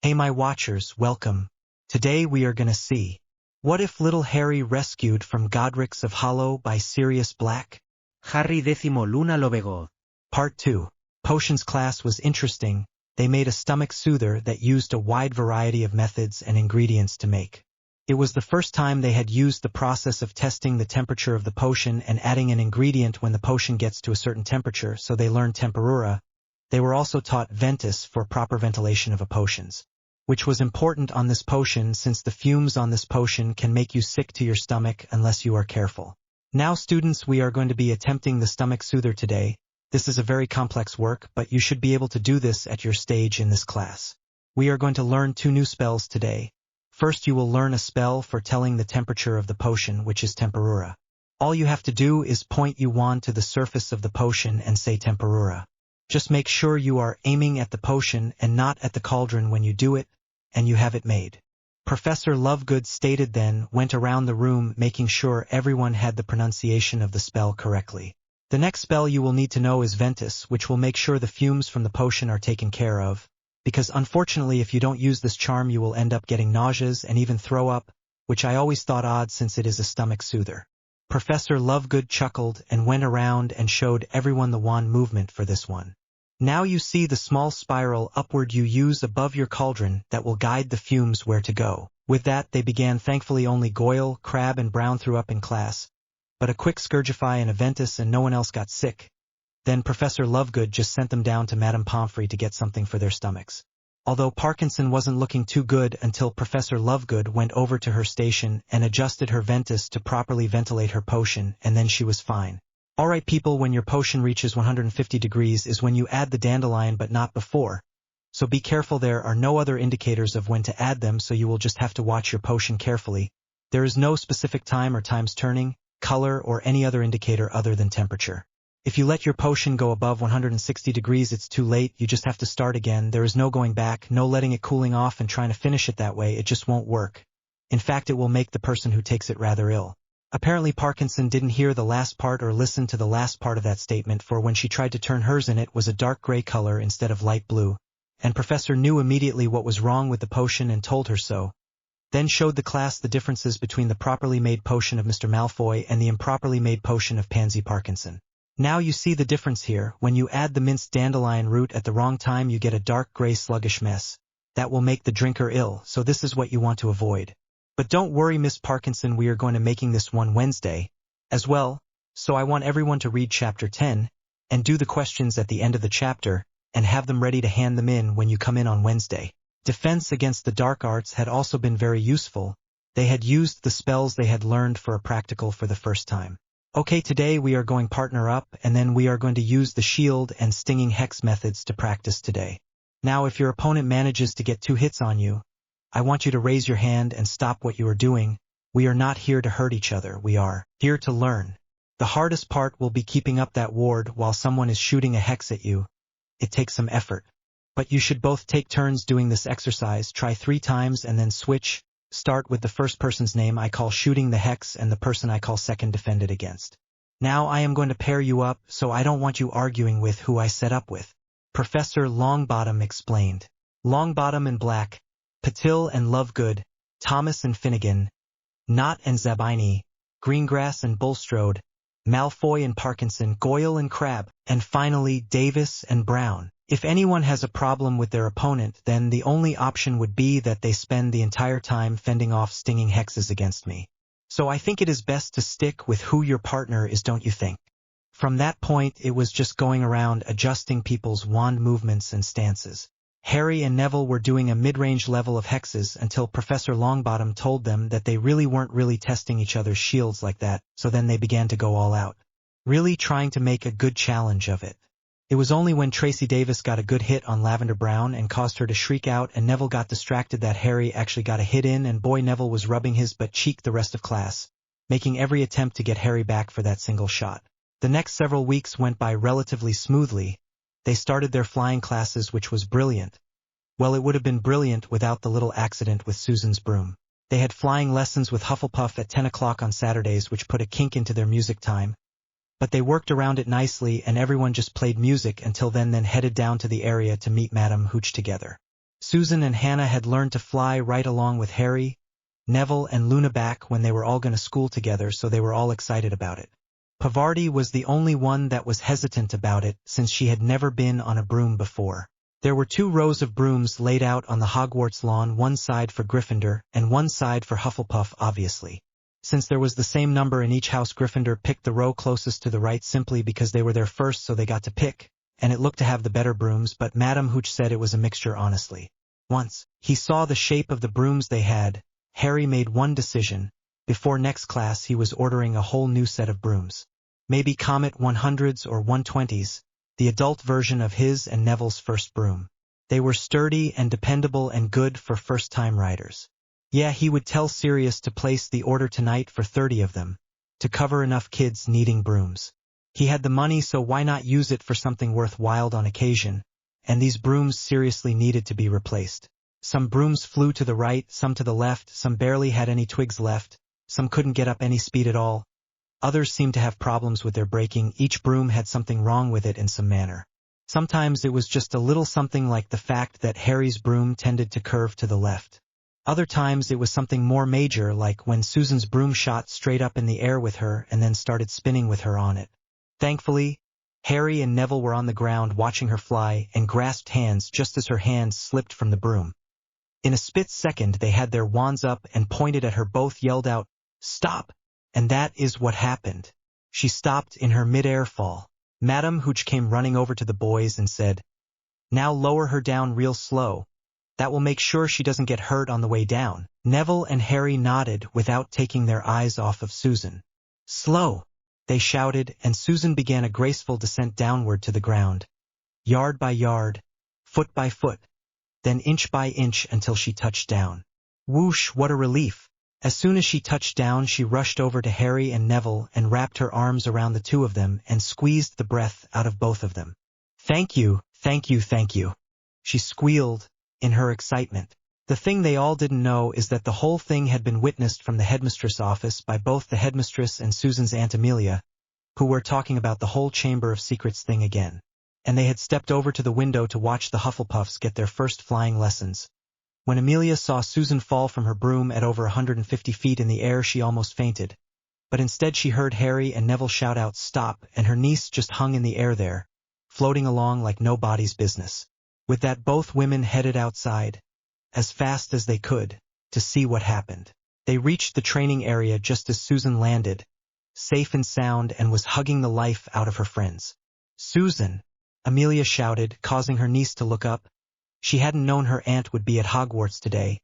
Hey my watchers, welcome. Today we are gonna see, what if little Harry rescued from GODRICS of Hollow by Sirius Black? Harry X Luna lo begó. Part 2. Potions class was interesting. They made a stomach soother that used a wide variety of methods and ingredients to make. It was the first time they had used the process of testing the temperature of the potion and adding an ingredient when the potion gets to a certain temperature, so they learned temperatura. They were also taught ventus for proper ventilation of potions, which was important on this potion since the fumes on this potion can make you sick to your stomach unless you are careful. Now students, we are going to be attempting the stomach soother today. This is a very complex work, but you should be able to do this at your stage in this class. We are going to learn 2 new spells today. First, you will learn a spell for telling the temperature of the potion, which is temperatura. All you have to do is point your wand to the surface of the potion and say temperatura. Just make sure you are aiming at the potion and not at the cauldron when you do it, and you have it made. Professor Lovegood stated then went around the room making sure everyone had the pronunciation of the spell correctly. The next spell you will need to know is ventus, which will make sure the fumes from the potion are taken care of, because unfortunately if you don't use this charm you will end up getting nauseas and even throw up, which I always thought odd since it is a stomach soother. Professor Lovegood chuckled and went around and showed everyone the wand movement for this one. Now you see the small spiral upward you use above your cauldron that will guide the fumes where to go. With that they began. Thankfully only Goyle, Crab and Brown threw up in class, but a quick Scourgify and a ventus and no one else got sick. Then Professor Lovegood just sent them down to Madame Pomfrey to get something for their stomachs. Although Parkinson wasn't looking too good until Professor Lovegood went over to her station and adjusted her ventus to properly ventilate her potion, and then she was fine. Alright people, when your potion reaches 150 degrees is when you add the dandelion but not before. So be careful, there are no other indicators of when to add them, so you will just have to watch your potion carefully. There is no specific time or times turning, color or any other indicator other than temperature. If you let your potion go above 160 degrees it's too late, you just have to start again. There is no going back, no letting it cooling off and trying to finish it that way, it just won't work. In fact, it will make the person who takes it rather ill. Apparently Parkinson didn't hear the last part or listen to the last part of that statement, for when she tried to turn hers in it was a dark gray color instead of light blue, and Professor knew immediately what was wrong with the potion and told her so. Then showed the class the differences between the properly made potion of Mr. Malfoy and the improperly made potion of Pansy Parkinson. Now you see the difference here. When you add the minced dandelion root at the wrong time you get a dark gray sluggish mess. That will make the drinker ill, so this is what you want to avoid. But don't worry Miss Parkinson, we are going to making this one Wednesday as well, so I want everyone to read chapter 10 and do the questions at the end of the chapter and have them ready to hand them in when you come in on Wednesday. Defense against the dark arts had also been very useful. They had used the spells they had learned for a practical for the first time. Okay, today we are going partner up and then we are going to use the shield and stinging hex methods to practice today. Now if your opponent manages to get 2 hits on you, I want you to raise your hand and stop what you are doing. We are not here to hurt each other, we are here to learn. The hardest part will be keeping up that ward while someone is shooting a hex at you. It takes some effort. But you should both take turns doing this exercise. Try 3 times and then switch. Start with the first person's name I call shooting the hex and the person I call second defended against. Now I am going to pair you up, so I don't want you arguing with who I set up with. Professor Longbottom explained. Longbottom and Black, Patil and Lovegood, Thomas and Finnegan, Knott and Zabini, Greengrass and Bulstrode, Malfoy and Parkinson, Goyle and Crab, and finally Davis and Brown. If anyone has a problem with their opponent, then the only option would be that they spend the entire time fending off stinging hexes against me. So I think it is best to stick with who your partner is, don't you think? From that point it was just going around adjusting people's wand movements and stances. Harry and Neville were doing a mid-range level of hexes until Professor Longbottom told them that they really weren't really testing each other's shields like that, so then they began to go all out. Really trying to make a good challenge of it. It was only when Tracy Davis got a good hit on Lavender Brown and caused her to shriek out and Neville got distracted that Harry actually got a hit in, and boy Neville was rubbing his butt cheek the rest of class, making every attempt to get Harry back for that single shot. The next several weeks went by relatively smoothly. They started their flying classes, which was brilliant. Well, it would have been brilliant without the little accident with Susan's broom. They had flying lessons with Hufflepuff at 10 o'clock on Saturdays, which put a kink into their music time. But they worked around it nicely and everyone just played music until then headed down to the area to meet Madame Hooch together. Susan and Hannah had learned to fly right along with Harry, Neville, and Luna back when they were all going to school together, so they were all excited about it. Pavarti was the only one that was hesitant about it, since she had never been on a broom before. There were 2 rows of brooms laid out on the Hogwarts lawn, one side for Gryffindor and one side for Hufflepuff, obviously. Since there was the same number in each house, Gryffindor picked the row closest to the right simply because they were there first, so they got to pick, and it looked to have the better brooms, but Madame Hooch said it was a mixture, honestly. Once he saw the shape of the brooms they had, Harry made one decision. Before next class he was ordering a whole new set of brooms. Maybe Comet 100s or 120s, the adult version of his and Neville's first broom. They were sturdy and dependable and good for first-time riders. Yeah, he would tell Sirius to place the order tonight for 30 of them, to cover enough kids needing brooms. He had the money, so why not use it for something worthwhile on occasion, and these brooms seriously needed to be replaced. Some brooms flew to the right, some to the left, some barely had any twigs left, some couldn't get up any speed at all. Others seemed to have problems with their braking. Each broom had something wrong with it in some manner. Sometimes it was just a little something like the fact that Harry's broom tended to curve to the left. Other times it was something more major, like when Susan's broom shot straight up in the air with her and then started spinning with her on it. Thankfully, Harry and Neville were on the ground watching her fly and grasped hands just as her hands slipped from the broom. In a split second they had their wands up and pointed at her, both yelled out, "Stop!" And that is what happened. She stopped in her mid-air fall. Madame Hooch came running over to the boys and said, "Now lower her down real slow. That will make sure she doesn't get hurt on the way down." Neville and Harry nodded without taking their eyes off of Susan. "Slow!" they shouted, and Susan began a graceful descent downward to the ground. Yard by yard, foot by foot, then inch by inch until she touched down. Whoosh, what a relief! As soon as she touched down, she rushed over to Harry and Neville and wrapped her arms around the 2 of them and squeezed the breath out of both of them. "Thank you, thank you, thank you," she squealed in her excitement. The thing they all didn't know is that the whole thing had been witnessed from the headmistress' office by both the headmistress and Susan's Aunt Amelia, who were talking about the whole Chamber of Secrets thing again. And they had stepped over to the window to watch the Hufflepuffs get their first flying lessons. When Amelia saw Susan fall from her broom at over 150 feet in the air, she almost fainted. But instead she heard Harry and Neville shout out, "Stop," and her niece just hung in the air there, floating along like nobody's business. With that, both women headed outside, as fast as they could, to see what happened. They reached the training area just as Susan landed, safe and sound, and was hugging the life out of her friends. "Susan!" Amelia shouted, causing her niece to look up. She hadn't known her aunt would be at Hogwarts today,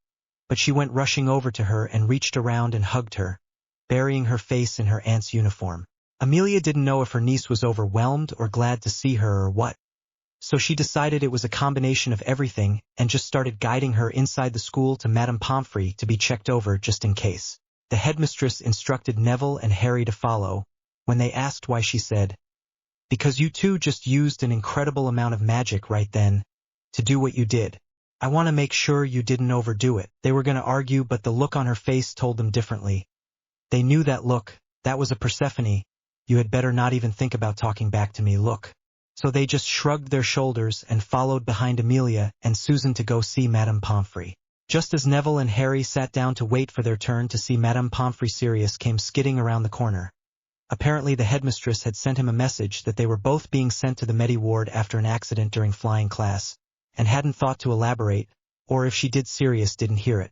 but she went rushing over to her and reached around and hugged her, burying her face in her aunt's uniform. Amelia didn't know if her niece was overwhelmed or glad to see her or what, so she decided it was a combination of everything and just started guiding her inside the school to Madame Pomfrey to be checked over just in case. The headmistress instructed Neville and Harry to follow. When they asked why, she said, "Because you 2 just used an incredible amount of magic right then, to do what you did. I want to make sure you didn't overdo it." They were going to argue, but the look on her face told them differently. They knew that look. That was a Persephone. "You had better not even think about talking back to me, look." So they just shrugged their shoulders and followed behind Amelia and Susan to go see Madame Pomfrey. Just as Neville and Harry sat down to wait for their turn to see Madame Pomfrey, Sirius came skidding around the corner. Apparently the headmistress had sent him a message that they were both being sent to the Medi ward after an accident during flying class, and hadn't thought to elaborate, or if she did, Sirius didn't hear it,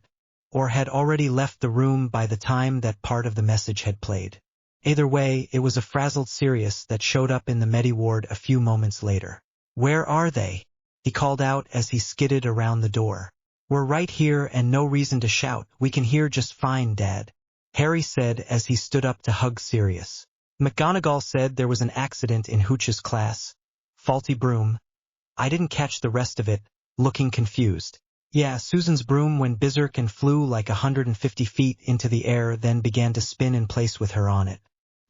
or had already left the room by the time that part of the message had played. Either way, it was a frazzled Sirius that showed up in the Medi ward a few moments later. "Where are they?" he called out as he skidded around the door. "We're right here and no reason to shout. We can hear just fine, Dad," Harry said as he stood up to hug Sirius. McGonagall said there was an accident in Hooch's class. Faulty broom. I didn't catch the rest of it, looking confused. "Yeah, Susan's broom went berserk and flew like 150 feet into the air, then began to spin in place with her on it.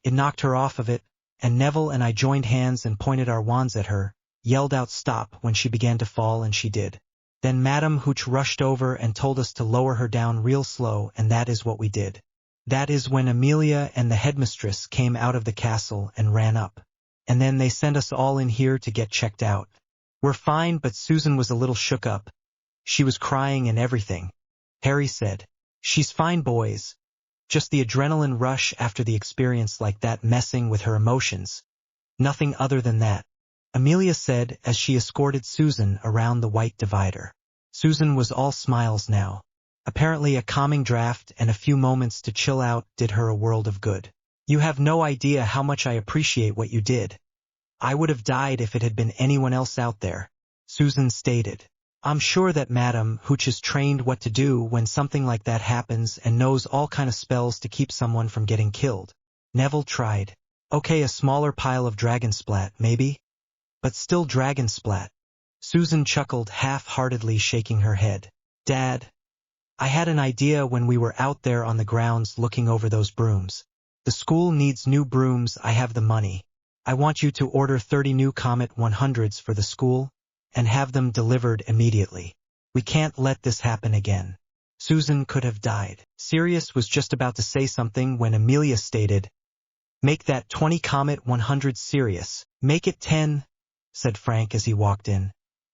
It knocked her off of it, and Neville and I joined hands and pointed our wands at her, yelled out stop when she began to fall, and she did. Then Madame Hooch rushed over and told us to lower her down real slow, and that is what we did. That is when Amelia and the headmistress came out of the castle and ran up. And then they sent us all in here to get checked out. We're fine, but Susan was a little shook up. She was crying and everything. Harry said, "She's fine, boys. Just the adrenaline rush after the experience like that messing with her emotions. Nothing other than that," Amelia said as she escorted Susan around the white divider. Susan was all smiles now. Apparently a calming draft and a few moments to chill out did her a world of good. "You have no idea how much I appreciate what you did. I would have died if it had been anyone else out there," Susan stated. "I'm sure that Madame Hooch is trained what to do when something like that happens and knows all kind of spells to keep someone from getting killed." Neville tried. "Okay, a smaller pile of dragon splat, maybe? But still dragon splat." Susan chuckled half-heartedly, shaking her head. "Dad, I had an idea when we were out there on the grounds looking over those brooms. The school needs new brooms. I have the money. I want you to order 30 new Comet 100s for the school and have them delivered immediately. We can't let this happen again." Susan could have died. Sirius was just about to say something when Amelia stated, "Make that 20 Comet 100s, Sirius." "Make it 10, said Frank as he walked in.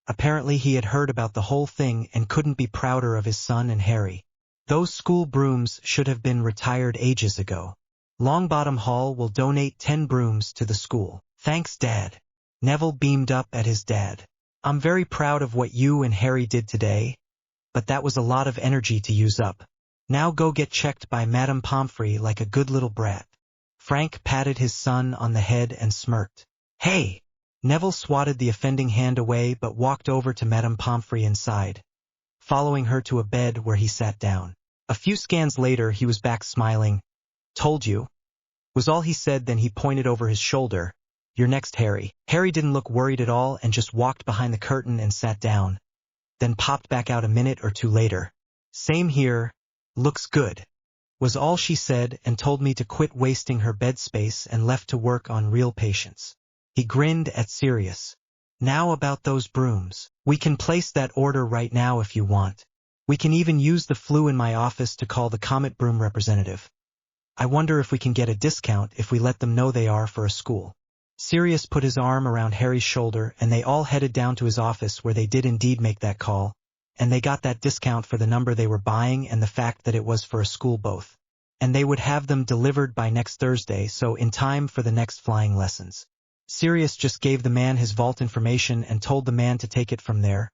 Apparently he had heard about the whole thing and couldn't be prouder of his son and Harry. "Those school brooms should have been retired ages ago. Longbottom Hall will donate 10 brooms to the school." "Thanks, Dad." Neville beamed up at his dad. "I'm very proud of what you and Harry did today, but that was a lot of energy to use up. Now go get checked by Madame Pomfrey like a good little brat." Frank patted his son on the head and smirked. "Hey!" Neville swatted the offending hand away but walked over to Madame Pomfrey inside, following her to a bed where he sat down. A few scans later he was back smiling. "Told you," was all he said. Then he pointed over his shoulder. "You're next, Harry." Harry didn't look worried at all and just walked behind the curtain and sat down, then popped back out a minute or two later. "Same here. Looks good," was all she said, and told me to quit wasting her bed space and left to work on real patients. He grinned at Sirius. "Now about those brooms. We can place that order right now if you want. We can even use the flu in my office to call the Comet Broom representative. I wonder if we can get a discount if we let them know they are for a school." Sirius put his arm around Harry's shoulder and they all headed down to his office where they did indeed make that call, and they got that discount for the number they were buying and the fact that it was for a school both. And they would have them delivered by next Thursday, so in time for the next flying lessons. Sirius just gave the man his vault information and told the man to take it from there,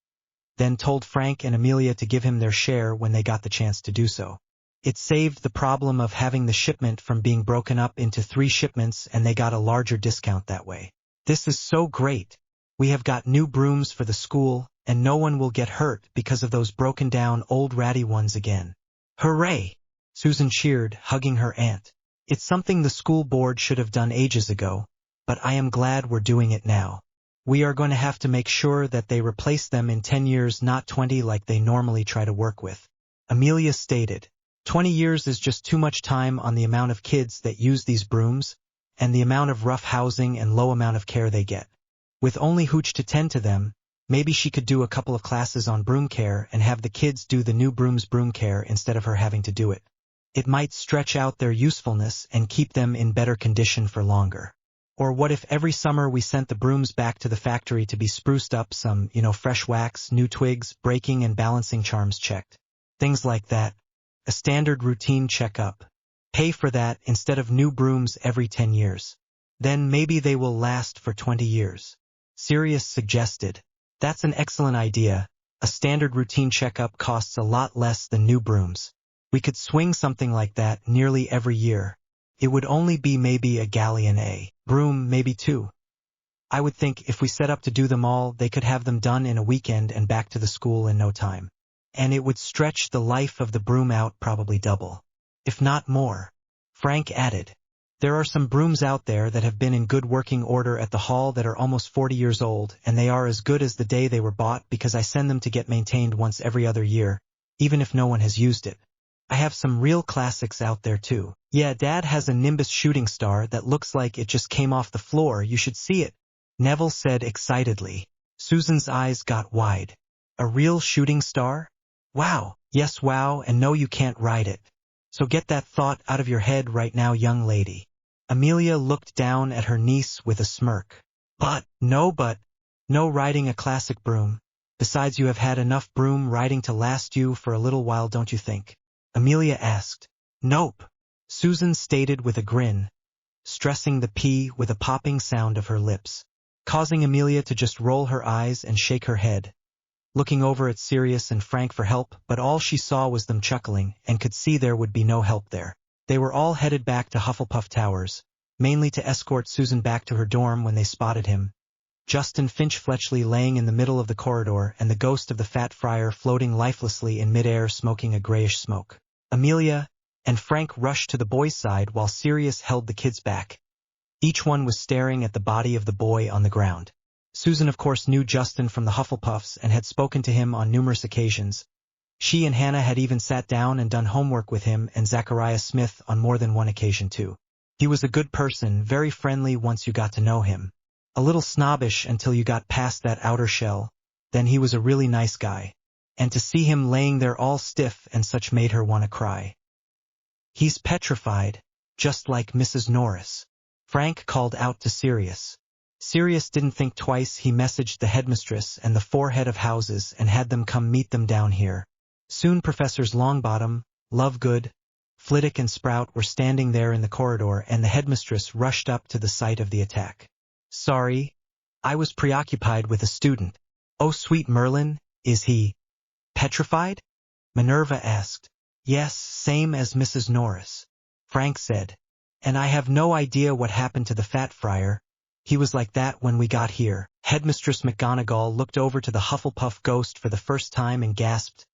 then told Frank and Amelia to give him their share when they got the chance to do so. It saved the problem of having the shipment from being broken up into 3 shipments, and they got a larger discount that way. "This is so great. We have got new brooms for the school, and no one will get hurt because of those broken down old ratty ones again." "Hooray!" Susan cheered, hugging her aunt. "It's something the school board should have done ages ago, but I am glad we're doing it now. We are going to have to make sure that they replace them in 10 years, not 20 like they normally try to work with," Amelia stated. 20 years is just too much time on the amount of kids that use these brooms, and the amount of rough housing and low amount of care they get. With only Hooch to tend to them, maybe she could do a couple of classes on broom care and have the kids do the new broom's broom care instead of her having to do it. It might stretch out their usefulness and keep them in better condition for longer. Or what if every summer we sent the brooms back to the factory to be spruced up, some, fresh wax, new twigs, braking and balancing charms checked. Things like that. A standard routine checkup. Pay for that instead of new brooms every 10 years. Then maybe they will last for 20 years. Sirius suggested. "That's an excellent idea. A standard routine checkup costs a lot less than new brooms. We could swing something like that nearly every year. It would only be maybe a galleon a broom, maybe 2. I would think if we set up to do them all, they could have them done in a weekend and back to the school in no time. And it would stretch the life of the broom out probably double, if not more," Frank added. "There are some brooms out there that have been in good working order at the hall that are almost 40 years old, and they are as good as the day they were bought because I send them to get maintained once every other year, even if no one has used it. I have some real classics out there too. Yeah, Dad has a Nimbus shooting star that looks like it just came off the floor. You should see it," Neville said excitedly. Susan's eyes got wide. "A real shooting star? Wow." "Yes, wow, and no, you can't ride it. So get that thought out of your head right now, young lady." Amelia looked down at her niece with a smirk. No riding a classic broom. Besides, you have had enough broom riding to last you for a little while, don't you think? Amelia asked. Nope, Susan stated with a grin, stressing the P with a popping sound of her lips, causing Amelia to just roll her eyes and shake her head, looking over at Sirius and Frank for help, but all she saw was them chuckling and could see there would be no help there. They were all headed back to Hufflepuff Towers, mainly to escort Susan back to her dorm when they spotted him. Justin Finch-Fletchley laying in the middle of the corridor and the ghost of the Fat Friar floating lifelessly in midair smoking a grayish smoke. Amelia and Frank rushed to the boys' side while Sirius held the kids back. Each one was staring at the body of the boy on the ground. Susan of course knew Justin from the Hufflepuffs and had spoken to him on numerous occasions. She and Hannah had even sat down and done homework with him and Zachariah Smith on more than one occasion too. He was a good person, very friendly once you got to know him. A little snobbish until you got past that outer shell, then he was a really nice guy. And to see him laying there all stiff and such made her want to cry. He's petrified, just like Mrs. Norris, Frank called out to Sirius. Sirius didn't think twice. He messaged the headmistress and the 4 head of houses and had them come meet them down here. Soon Professors Longbottom, Lovegood, Flitwick and Sprout were standing there in the corridor and the headmistress rushed up to the site of the attack. Sorry, I was preoccupied with a student. Oh sweet Merlin, is he petrified? Minerva asked. Yes, same as Mrs. Norris, Frank said. And I have no idea what happened to the Fat Friar. He was like that when we got here. Headmistress McGonagall looked over to the Hufflepuff ghost for the first time and gasped.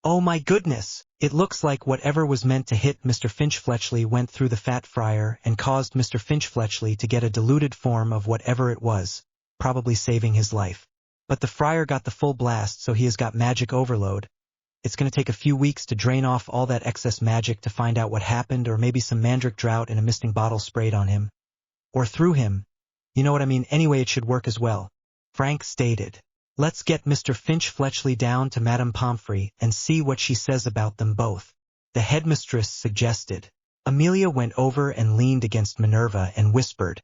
Oh my goodness! It looks like whatever was meant to hit Mr. Finch-Fletchley went through the Fat Friar and caused Mr. Finch-Fletchley to get a diluted form of whatever it was, probably saving his life. But the Friar got the full blast, so he has got magic overload. It's going to take a few weeks to drain off all that excess magic to find out what happened, or maybe some mandrake drought in a misting bottle sprayed on him. Or through him. You know what I mean? Anyway, it should work as well. Frank stated. Let's get Mr. Finch-Fletchley down to Madame Pomfrey and see what she says about them both, the headmistress suggested. Amelia went over and leaned against Minerva and whispered.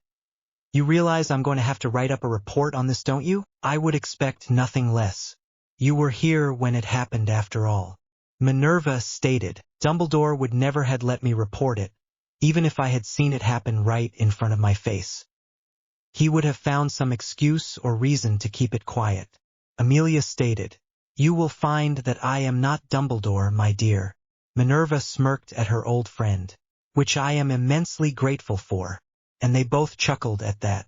You realize I'm going to have to write up a report on this, don't you? I would expect nothing less. You were here when it happened after all. Minerva stated. Dumbledore would never had let me report it, even if I had seen it happen right in front of my face. He would have found some excuse or reason to keep it quiet. Amelia stated. You will find that I am not Dumbledore, my dear. Minerva smirked at her old friend, which I am immensely grateful for, and they both chuckled at that.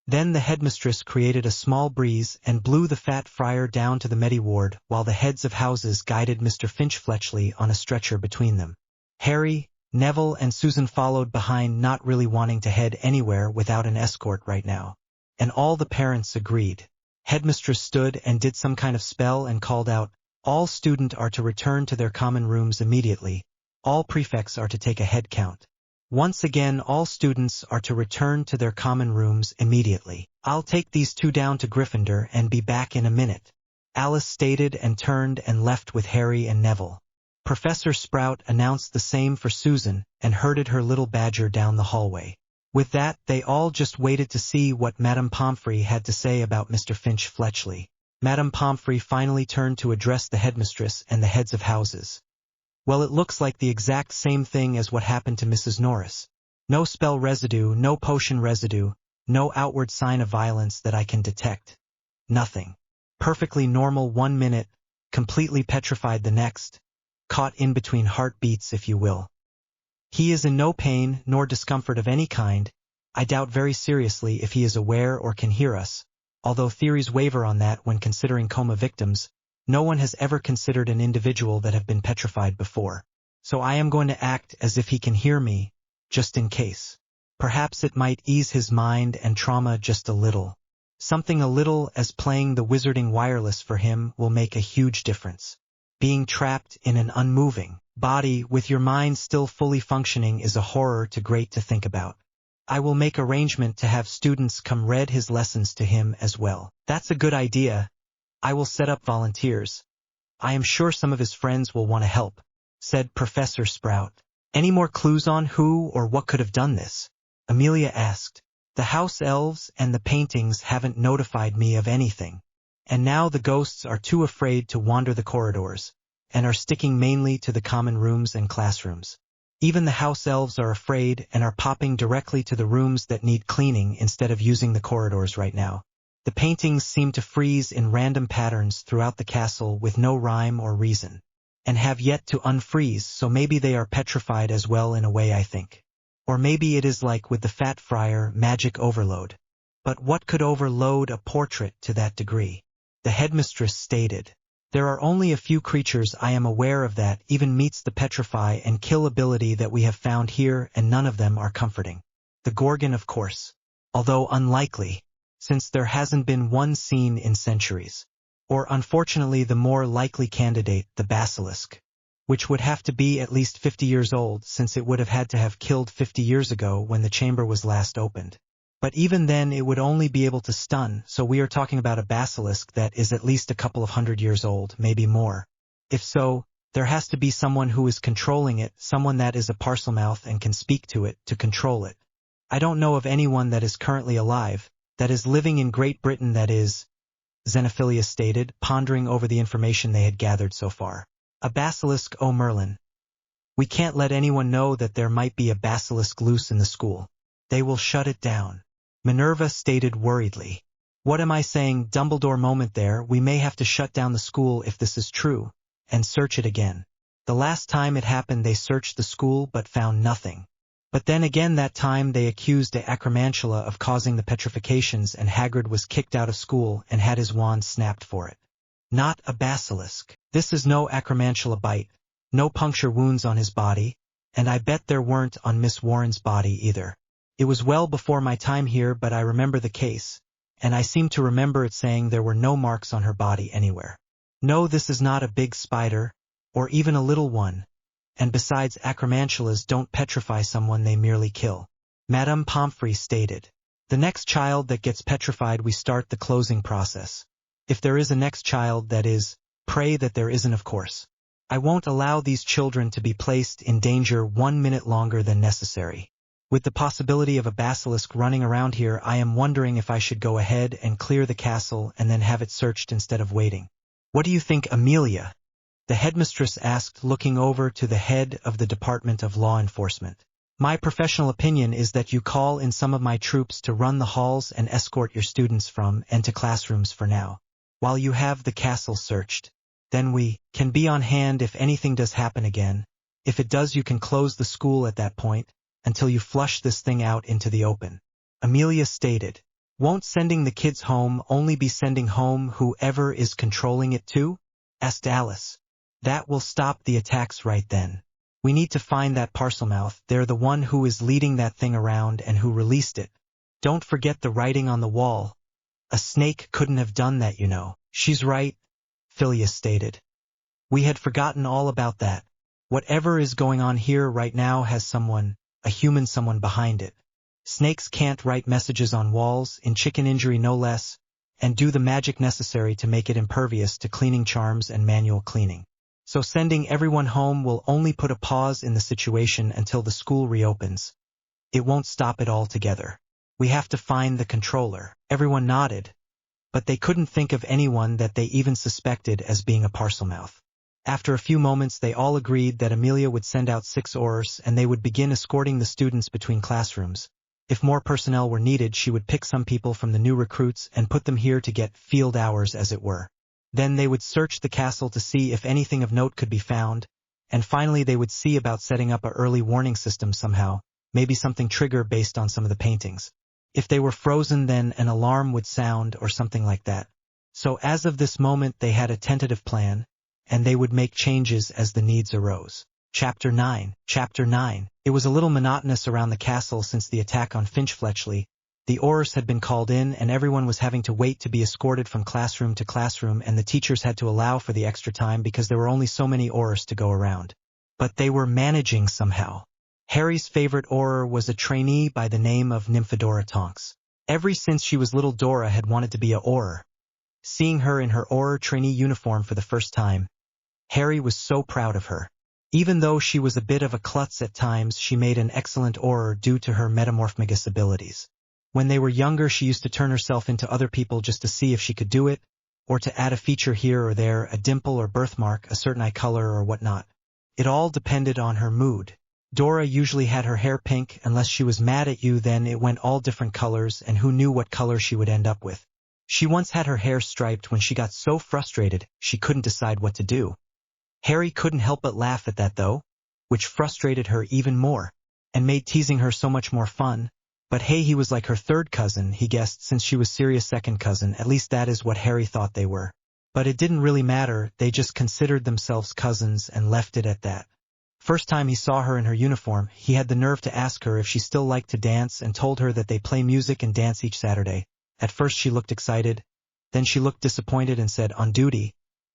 Then the headmistress created a small breeze and blew the Fat Friar down to the Medi-Ward while the heads of houses guided Mr. Finch-Fletchley on a stretcher between them. Harry, Neville and Susan followed behind, not really wanting to head anywhere without an escort right now. And all the parents agreed. Headmistress stood and did some kind of spell and called out, all students are to return to their common rooms immediately. All prefects are to take a head count. Once again, all students are to return to their common rooms immediately. I'll take these 2 down to Gryffindor and be back in a minute. Alice stated and turned and left with Harry and Neville. Professor Sprout announced the same for Susan and herded her little badger down the hallway. With that, they all just waited to see what Madame Pomfrey had to say about Mr. Finch-Fletchley. Madame Pomfrey finally turned to address the headmistress and the heads of houses. Well, it looks like the exact same thing as what happened to Mrs. Norris. No spell residue, no potion residue, no outward sign of violence that I can detect. Nothing. Perfectly normal 1 minute, completely petrified the next. Caught in between heartbeats, if you will. He is in no pain nor discomfort of any kind. I doubt very seriously if he is aware or can hear us, although theories waver on that when considering coma victims. No one has ever considered an individual that have been petrified before. So I am going to act as if he can hear me, just in case. Perhaps it might ease his mind and trauma just a little. Something a little as playing the wizarding wireless for him will make a huge difference. Being trapped in an unmoving body with your mind still fully functioning is a horror too great to think about. I will make arrangement to have students come read his lessons to him as well. That's a good idea. I will set up volunteers. I am sure some of his friends will want to help, said Professor Sprout. Any more clues on who or what could have done this? Amelia asked. The house elves and the paintings haven't notified me of anything. And now the ghosts are too afraid to wander the corridors, and are sticking mainly to the common rooms and classrooms. Even the house elves are afraid and are popping directly to the rooms that need cleaning instead of using the corridors right now. The paintings seem to freeze in random patterns throughout the castle with no rhyme or reason, and have yet to unfreeze, so maybe they are petrified as well in a way, I think. Or maybe it is like with the Fat Friar, magic overload. But what could overload a portrait to that degree? The headmistress stated. There are only a few creatures I am aware of that even meets the petrify and kill ability that we have found here, and none of them are comforting. The Gorgon, of course. Although unlikely, since there hasn't been one seen in centuries. Or unfortunately the more likely candidate, the basilisk, which would have to be at least 50 years old, since it would have had to have killed 50 years ago when the chamber was last opened. But even then it would only be able to stun, so we are talking about a basilisk that is at least a couple of 100 years old, maybe more. If so, there has to be someone who is controlling it, someone that is a parselmouth and can speak to it, to control it. I don't know of anyone that is currently alive, that is living in Great Britain, that is, Xenophilia stated, pondering over the information they had gathered so far. A basilisk, oh Merlin. We can't let anyone know that there might be a basilisk loose in the school. They will shut it down. Minerva stated worriedly. What am I saying? Dumbledore moment there, we may have to shut down the school if this is true, and search it again. The last time it happened they searched the school but found nothing. But then again that time they accused a Acromantula of causing the petrifications, and Hagrid was kicked out of school and had his wand snapped for it. Not a basilisk. This is no Acromantula bite, no puncture wounds on his body, and I bet there weren't on Miss Warren's body either. It was well before my time here, but I remember the case, and I seem to remember it saying there were no marks on her body anywhere. No, this is not a big spider, or even a little one, and besides Acromantulas don't petrify someone, they merely kill. Madame Pomfrey stated. The next child that gets petrified we start the closing process. If there is a next child, that is, pray that there isn't, of course. I won't allow these children to be placed in danger 1 minute longer than necessary. With the possibility of a basilisk running around here, I am wondering if I should go ahead and clear the castle and then have it searched instead of waiting. What do you think, Amelia? The headmistress asked, looking over to the head of the Department of Law Enforcement. My professional opinion is that you call in some of my troops to run the halls and escort your students from and to classrooms for now, while you have the castle searched. Then we can be on hand if anything does happen again. If it does, you can close the school at that point, until you flush this thing out into the open. Amelia stated. Won't sending the kids home only be sending home whoever is controlling it too? Asked Alice. That will stop the attacks right then. We need to find that parselmouth. They're the one who is leading that thing around and who released it. Don't forget the writing on the wall. A snake couldn't have done that, you know. She's right, Phileas stated. We had forgotten all about that. Whatever is going on here right now has someone, a human someone behind it. Snakes can't write messages on walls, in chicken injury no less, and do the magic necessary to make it impervious to cleaning charms and manual cleaning. So sending everyone home will only put a pause in the situation until the school reopens. It won't stop it altogether. We have to find the controller. Everyone nodded, but they couldn't think of anyone that they even suspected as being a parselmouth. After a few moments they all agreed that Amelia would send out 6 Aurors and they would begin escorting the students between classrooms. If more personnel were needed, she would pick some people from the new recruits and put them here to get field hours, as it were. Then they would search the castle to see if anything of note could be found, and finally they would see about setting up an early warning system somehow, maybe something trigger based on some of the paintings. If they were frozen, then an alarm would sound or something like that. So as of this moment they had a tentative plan, and they would make changes as the needs arose. Chapter 9. It was a little monotonous around the castle since the attack on Finchfletchley. The Aurors had been called in and everyone was having to wait to be escorted from classroom to classroom, and the teachers had to allow for the extra time because there were only so many Aurors to go around. But they were managing somehow. Harry's favorite Auror was a trainee by the name of Nymphadora Tonks. Ever since she was little, Dora had wanted to be a Auror. Seeing her in her Auror trainee uniform for the first time, Harry was so proud of her. Even though she was a bit of a klutz at times, she made an excellent Auror due to her metamorphmagus abilities. When they were younger, she used to turn herself into other people just to see if she could do it, or to add a feature here or there, a dimple or birthmark, a certain eye color or whatnot. It all depended on her mood. Dora usually had her hair pink, unless she was mad at you, then it went all different colors, and who knew what color she would end up with. She once had her hair striped when she got so frustrated she couldn't decide what to do. Harry couldn't help but laugh at that though, which frustrated her even more, and made teasing her so much more fun. But hey, he was like her third cousin, he guessed, since she was Sirius' second cousin, at least that is what Harry thought they were. But it didn't really matter, they just considered themselves cousins and left it at that. First time he saw her in her uniform, he had the nerve to ask her if she still liked to dance and told her that they play music and dance each Saturday. At first she looked excited, then she looked disappointed and said, "On duty,"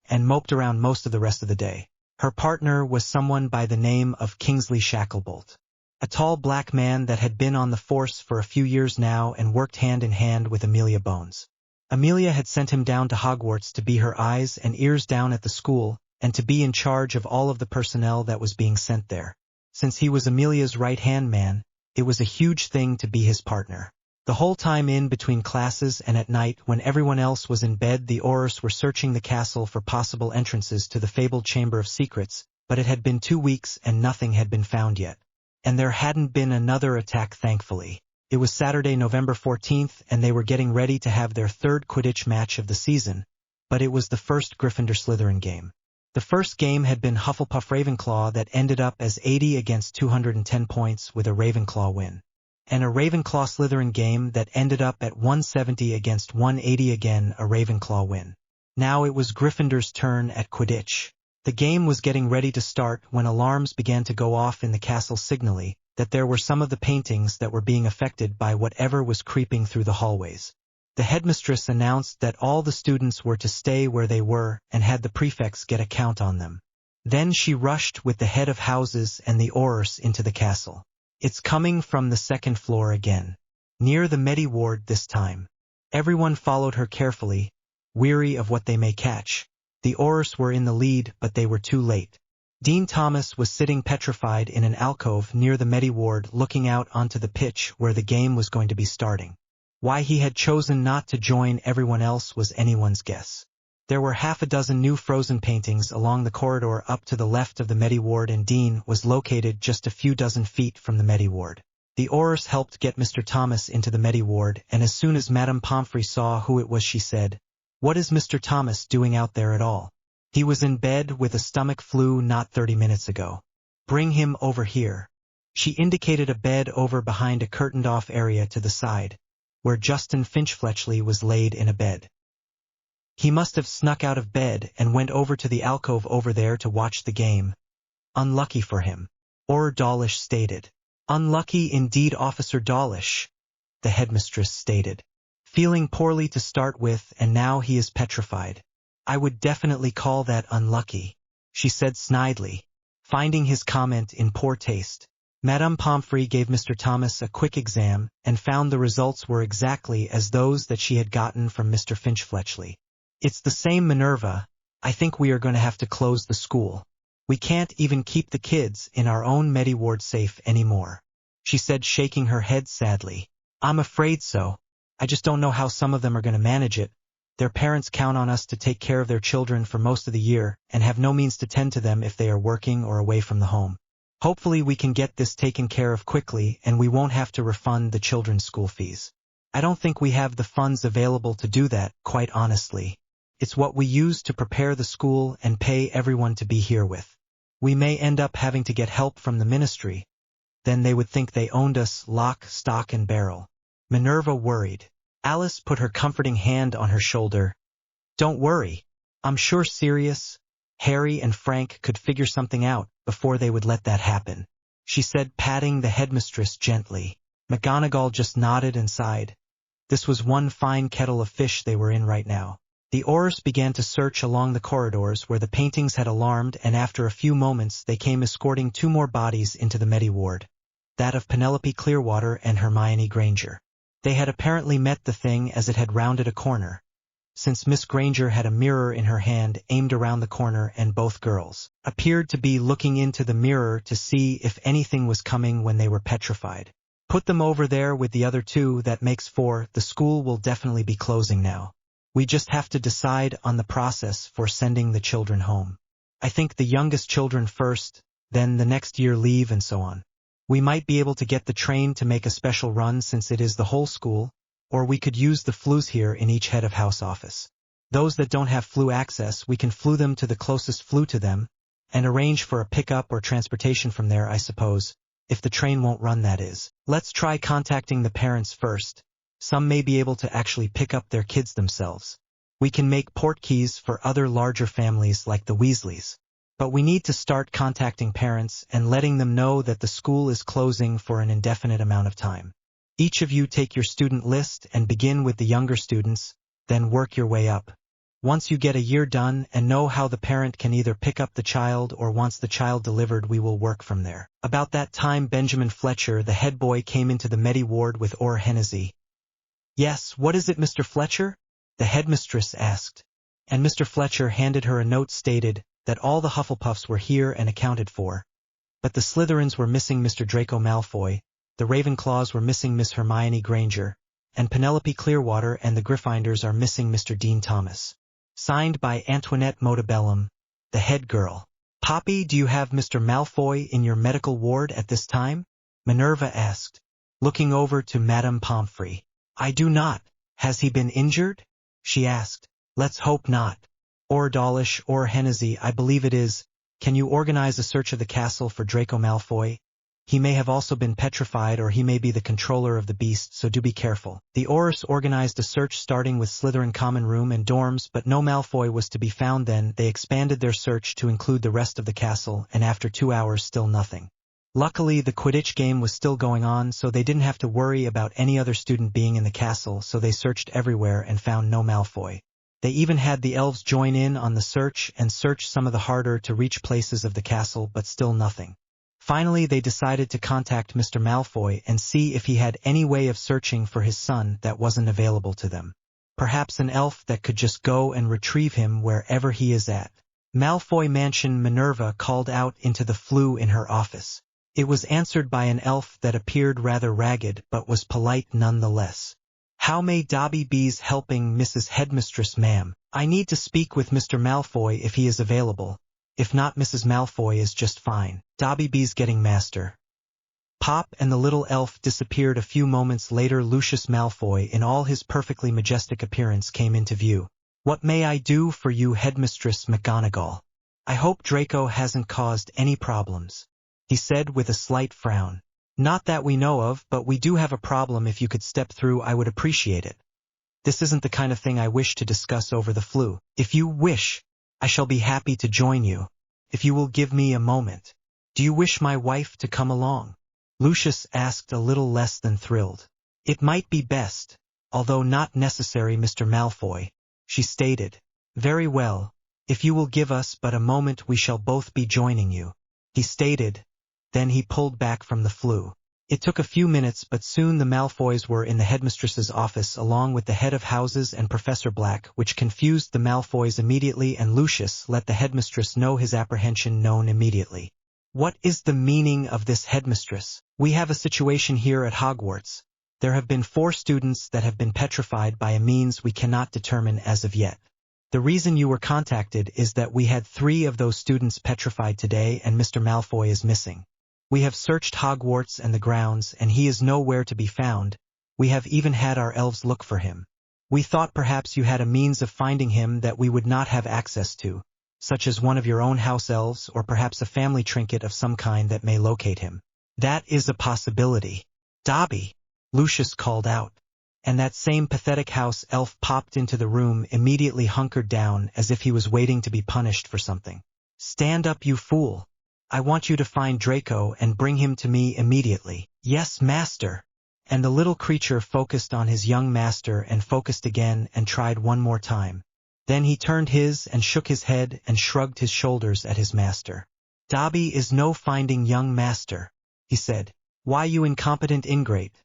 and moped around most of the rest of the day. Her partner was someone by the name of Kingsley Shacklebolt, a tall black man that had been on the force for a few years now and worked hand in hand with Amelia Bones. Amelia had sent him down to Hogwarts to be her eyes and ears down at the school, and to be in charge of all of the personnel that was being sent there. Since he was Amelia's right-hand man, it was a huge thing to be his partner. The whole time in between classes and at night when everyone else was in bed, the Aurors were searching the castle for possible entrances to the fabled Chamber of Secrets, but it had been 2 weeks and nothing had been found yet. And there hadn't been another attack, thankfully. It was Saturday, November 14th, and they were getting ready to have their third Quidditch match of the season, but it was the first Gryffindor-Slytherin game. The first game had been Hufflepuff-Ravenclaw that ended up as 80 against 210 points with a Ravenclaw win, and a Ravenclaw-Slytherin game that ended up at 170 against 180, again a Ravenclaw win. Now it was Gryffindor's turn at Quidditch. The game was getting ready to start when alarms began to go off in the castle, signaling that there were some of the paintings that were being affected by whatever was creeping through the hallways. The headmistress announced that all the students were to stay where they were and had the prefects get a count on them. Then she rushed with the head of houses and the Aurors into the castle. "It's coming from the second floor again. Near the Medi ward this time." Everyone followed her carefully, weary of what they may catch. The Aurors were in the lead, but they were too late. Dean Thomas was sitting petrified in an alcove near the Medi ward, looking out onto the pitch where the game was going to be starting. Why he had chosen not to join everyone else was anyone's guess. There were half a dozen new frozen paintings along the corridor up to the left of the Medi ward, and Dean was located just a few dozen feet from the Medi ward. The Aurors helped get Mr. Thomas into the Medi ward, and as soon as Madame Pomfrey saw who it was, she said, "What is Mr. Thomas doing out there at all? He was in bed with a stomach flu not 30 minutes ago. Bring him over here." She indicated a bed over behind a curtained-off area to the side, where Justin Finch-Fletchley was laid in a bed. He must have snuck out of bed and went over to the alcove over there to watch the game. "Unlucky for him," Auror Dawlish stated. "Unlucky indeed, Officer Dawlish," the headmistress stated. "Feeling poorly to start with, and now he is petrified. I would definitely call that unlucky," she said snidely, finding his comment in poor taste. Madame Pomfrey gave Mr. Thomas a quick exam and found the results were exactly as those that she had gotten from Mr. Finch-Fletchley. "It's the same, Minerva. I think we are going to have to close the school. We can't even keep the kids in our own Medi ward safe anymore," she said, shaking her head sadly. "I'm afraid so. I just don't know how some of them are going to manage it. Their parents count on us to take care of their children for most of the year and have no means to tend to them if they are working or away from the home. Hopefully we can get this taken care of quickly and we won't have to refund the children's school fees. I don't think we have the funds available to do that, quite honestly. It's what we use to prepare the school and pay everyone to be here with. We may end up having to get help from the ministry. Then they would think they owned us lock, stock, and barrel." Minerva worried. Alice put her comforting hand on her shoulder. "Don't worry. I'm sure Sirius, Harry, and Frank could figure something out before they would let that happen," she said, patting the headmistress gently. McGonagall just nodded and sighed. This was one fine kettle of fish they were in right now. The Aurors began to search along the corridors where the paintings had alarmed, and after a few moments they came escorting 2 more bodies into the Medi ward, that of Penelope Clearwater and Hermione Granger. They had apparently met the thing as it had rounded a corner, since Miss Granger had a mirror in her hand aimed around the corner, and both girls appeared to be looking into the mirror to see if anything was coming when they were petrified. "Put them over there with the other 2, that makes 4, the school will definitely be closing now." We just have to decide on the process for sending the children home. I think the youngest children first, then the next year leave and so on. We might be able to get the train to make a special run since it is the whole school, or we could use the flues here in each head of house office. Those that don't have flue access, we can flue them to the closest flue to them, and arrange for a pickup or transportation from there, I suppose, if the train won't run, that is. Let's try contacting the parents first. Some may be able to actually pick up their kids themselves. We can make port keys for other larger families like the Weasleys. But we need to start contacting parents and letting them know that the school is closing for an indefinite amount of time. Each of you take your student list and begin with the younger students, then work your way up. Once you get a year done and know how the parent can either pick up the child or wants the child delivered, we will work from there. About that time, Benjamin Fletcher, the head boy, came into the Medi ward with Auror Hennessy. Yes, what is it, Mr. Fletcher? The headmistress asked. And Mr. Fletcher handed her a note stated that all the Hufflepuffs were here and accounted for. But the Slytherins were missing Mr. Draco Malfoy, the Ravenclaws were missing Miss Hermione Granger, and Penelope Clearwater and the Gryffindors are missing Mr. Dean Thomas. Signed by Antoinette Montebellum, the head girl. Poppy, do you have Mr. Malfoy in your medical ward at this time? Minerva asked, looking over to Madame Pomfrey. I do not. Has he been injured? She asked. Let's hope not. Or Dawlish or Hennessy, I believe it is. Can you organize a search of the castle for Draco Malfoy? He may have also been petrified, or he may be the controller of the beast, so do be careful. The Aurors organized a search starting with Slytherin common room and dorms, but no Malfoy was to be found. Then they expanded their search to include the rest of the castle, and after 2 hours still nothing. Luckily, the Quidditch game was still going on, so they didn't have to worry about any other student being in the castle, so they searched everywhere and found no Malfoy. They even had the elves join in on the search and search some of the harder to reach places of the castle, but still nothing. Finally, they decided to contact Mr. Malfoy and see if he had any way of searching for his son that wasn't available to them. Perhaps an elf that could just go and retrieve him wherever he is at. Malfoy Mansion. Minerva called out into the flue in her office. It was answered by an elf that appeared rather ragged but was polite nonetheless. How may Dobby be's helping Mrs. Headmistress, ma'am? I need to speak with Mr. Malfoy if he is available. If not, Mrs. Malfoy is just fine. Dobby be's getting master. Pop and the little elf disappeared. A few moments later, Lucius Malfoy, in all his perfectly majestic appearance, came into view. What may I do for you, Headmistress McGonagall? I hope Draco hasn't caused any problems, he said with a slight frown. Not that we know of, but we do have a problem. If you could step through, I would appreciate it. This isn't the kind of thing I wish to discuss over the flue. If you wish, I shall be happy to join you, if you will give me a moment. Do you wish my wife to come along? Lucius asked, a little less than thrilled. It might be best, although not necessary, Mr. Malfoy, she stated. Very well. If you will give us but a moment, we shall both be joining you, he stated. Then he pulled back from the flue. It took a few minutes, but soon the Malfoys were in the headmistress's office along with the head of houses and Professor Black, which confused the Malfoys immediately, and Lucius let the headmistress know his apprehension known immediately. What is the meaning of this, headmistress? We have a situation here at Hogwarts. There have been 4 students that have been petrified by a means we cannot determine as of yet. The reason you were contacted is that we had 3 of those students petrified today, and Mr. Malfoy is missing. We have searched Hogwarts and the grounds, and he is nowhere to be found. We have even had our elves look for him. We thought perhaps you had a means of finding him that we would not have access to, such as one of your own house elves, or perhaps a family trinket of some kind that may locate him. That is a possibility. Dobby, Lucius called out. And that same pathetic house elf popped into the room, immediately hunkered down as if he was waiting to be punished for something. Stand up, you fool. I want you to find Draco and bring him to me immediately. Yes, master. And the little creature focused on his young master and focused again and tried one more time. Then he turned his and shook his head and shrugged his shoulders at his master. Dobby is no finding young master, he said. Why, you incompetent ingrate.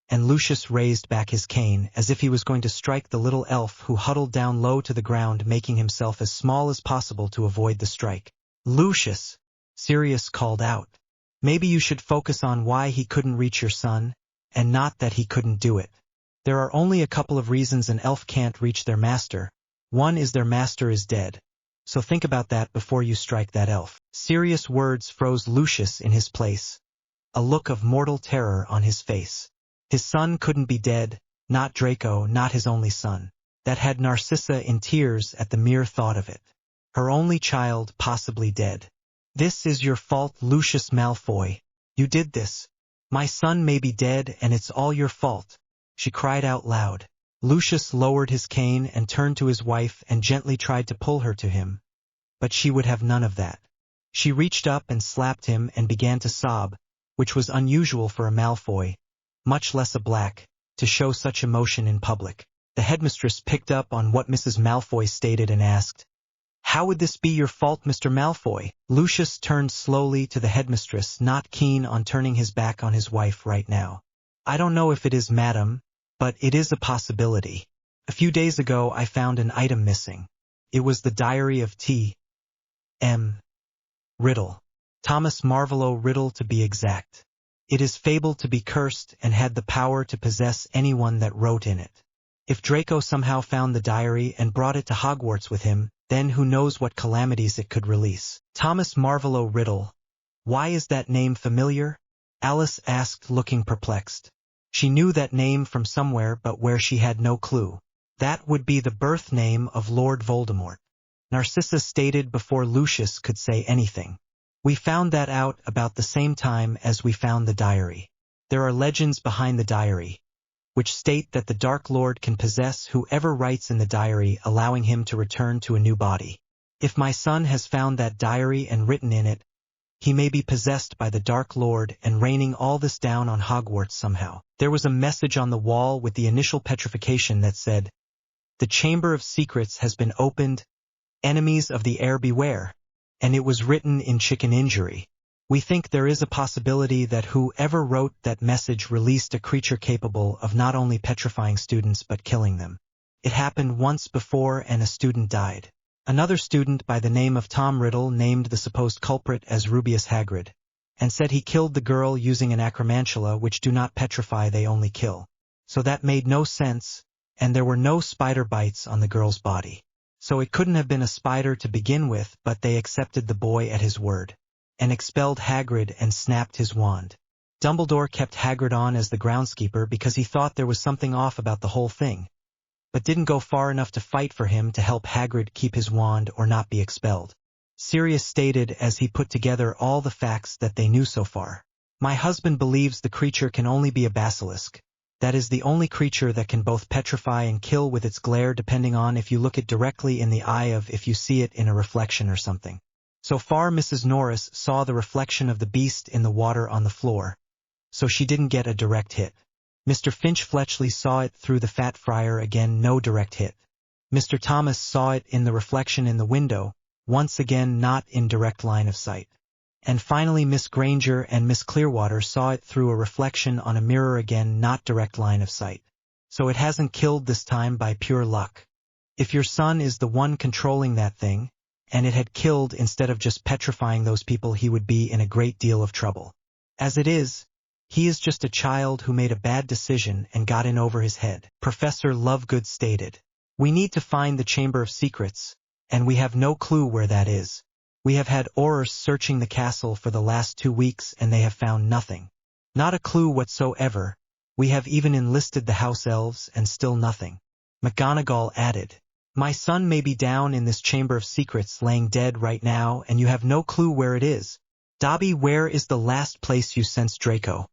And Lucius raised back his cane as if he was going to strike the little elf, who huddled down low to the ground, making himself as small as possible to avoid the strike. Lucius, Sirius called out. Maybe you should focus on why he couldn't reach your son, and not that he couldn't do it. There are only a couple of reasons an elf can't reach their master. One is their master is dead. So think about that before you strike that elf. Serious words froze Lucius in his place, a look of mortal terror on his face. His son couldn't be dead, not Draco, not his only son. That had Narcissa in tears at the mere thought of it. Her only child possibly dead. This is your fault, Lucius Malfoy. You did this. My son may be dead and it's all your fault, she cried out loud. Lucius lowered his cane and turned to his wife and gently tried to pull her to him. But she would have none of that. She reached up and slapped him and began to sob, which was unusual for a Malfoy, much less a Black, to show such emotion in public. The headmistress picked up on what Mrs. Malfoy stated and asked, "How would this be your fault, Mr. Malfoy?" Lucius turned slowly to the headmistress, not keen on turning his back on his wife right now. "I don't know if it is, madam, but it is a possibility. A few days ago I found an item missing. It was the diary of T.M. Riddle. Thomas Marvolo Riddle to be exact. It is fabled to be cursed and had the power to possess anyone that wrote in it. If Draco somehow found the diary and brought it to Hogwarts with him, then who knows what calamities it could release." Thomas Marvolo Riddle. Why is that name familiar? Alice asked, looking perplexed. She knew that name from somewhere, but where she had no clue. That would be the birth name of Lord Voldemort, Narcissa stated before Lucius could say anything. "We found that out about the same time as we found the diary. There are legends behind the diary, which state that the Dark Lord can possess whoever writes in the diary, allowing him to return to a new body. If my son has found that diary and written in it, he may be possessed by the Dark Lord and raining all this down on Hogwarts somehow." There was a message on the wall with the initial petrification that said, "The Chamber of Secrets has been opened, enemies of the air beware," and it was written in chicken injury. We think there is a possibility that whoever wrote that message released a creature capable of not only petrifying students but killing them. It happened once before and a student died. Another student by the name of Tom Riddle named the supposed culprit as Rubeus Hagrid, and said he killed the girl using an acromantula, which do not petrify, they only kill. So that made no sense, and there were no spider bites on the girl's body. So it couldn't have been a spider to begin with, but they accepted the boy at his word, and expelled Hagrid and snapped his wand. Dumbledore kept Hagrid on as the groundskeeper because he thought there was something off about the whole thing, but didn't go far enough to fight for him to help Hagrid keep his wand or not be expelled. Sirius stated as he put together all the facts that they knew so far. "My husband believes the creature can only be a basilisk. That is the only creature that can both petrify and kill with its glare, depending on if you look it directly in the eye of if you see it in a reflection or something. So far Mrs. Norris saw the reflection of the beast in the water on the floor, so she didn't get a direct hit. Mr. Finch Fletchley saw it through the fat friar, again no direct hit. Mr. Thomas saw it in the reflection in the window, once again not in direct line of sight. And finally Miss Granger and Miss Clearwater saw it through a reflection on a mirror, again not direct line of sight. So it hasn't killed this time by pure luck. If your son is the one controlling that thing, and it had killed instead of just petrifying those people, he would be in a great deal of trouble. As it is, he is just a child who made a bad decision and got in over his head." Professor Lovegood stated. "We need to find the Chamber of Secrets, and we have no clue where that is. We have had Aurors searching the castle for the last 2 weeks and they have found nothing. Not a clue whatsoever. We have even enlisted the house elves and still nothing." McGonagall added, "My son may be down in this Chamber of Secrets laying dead right now and you have no clue where it is. Dobby, where is the last place you sensed Draco?"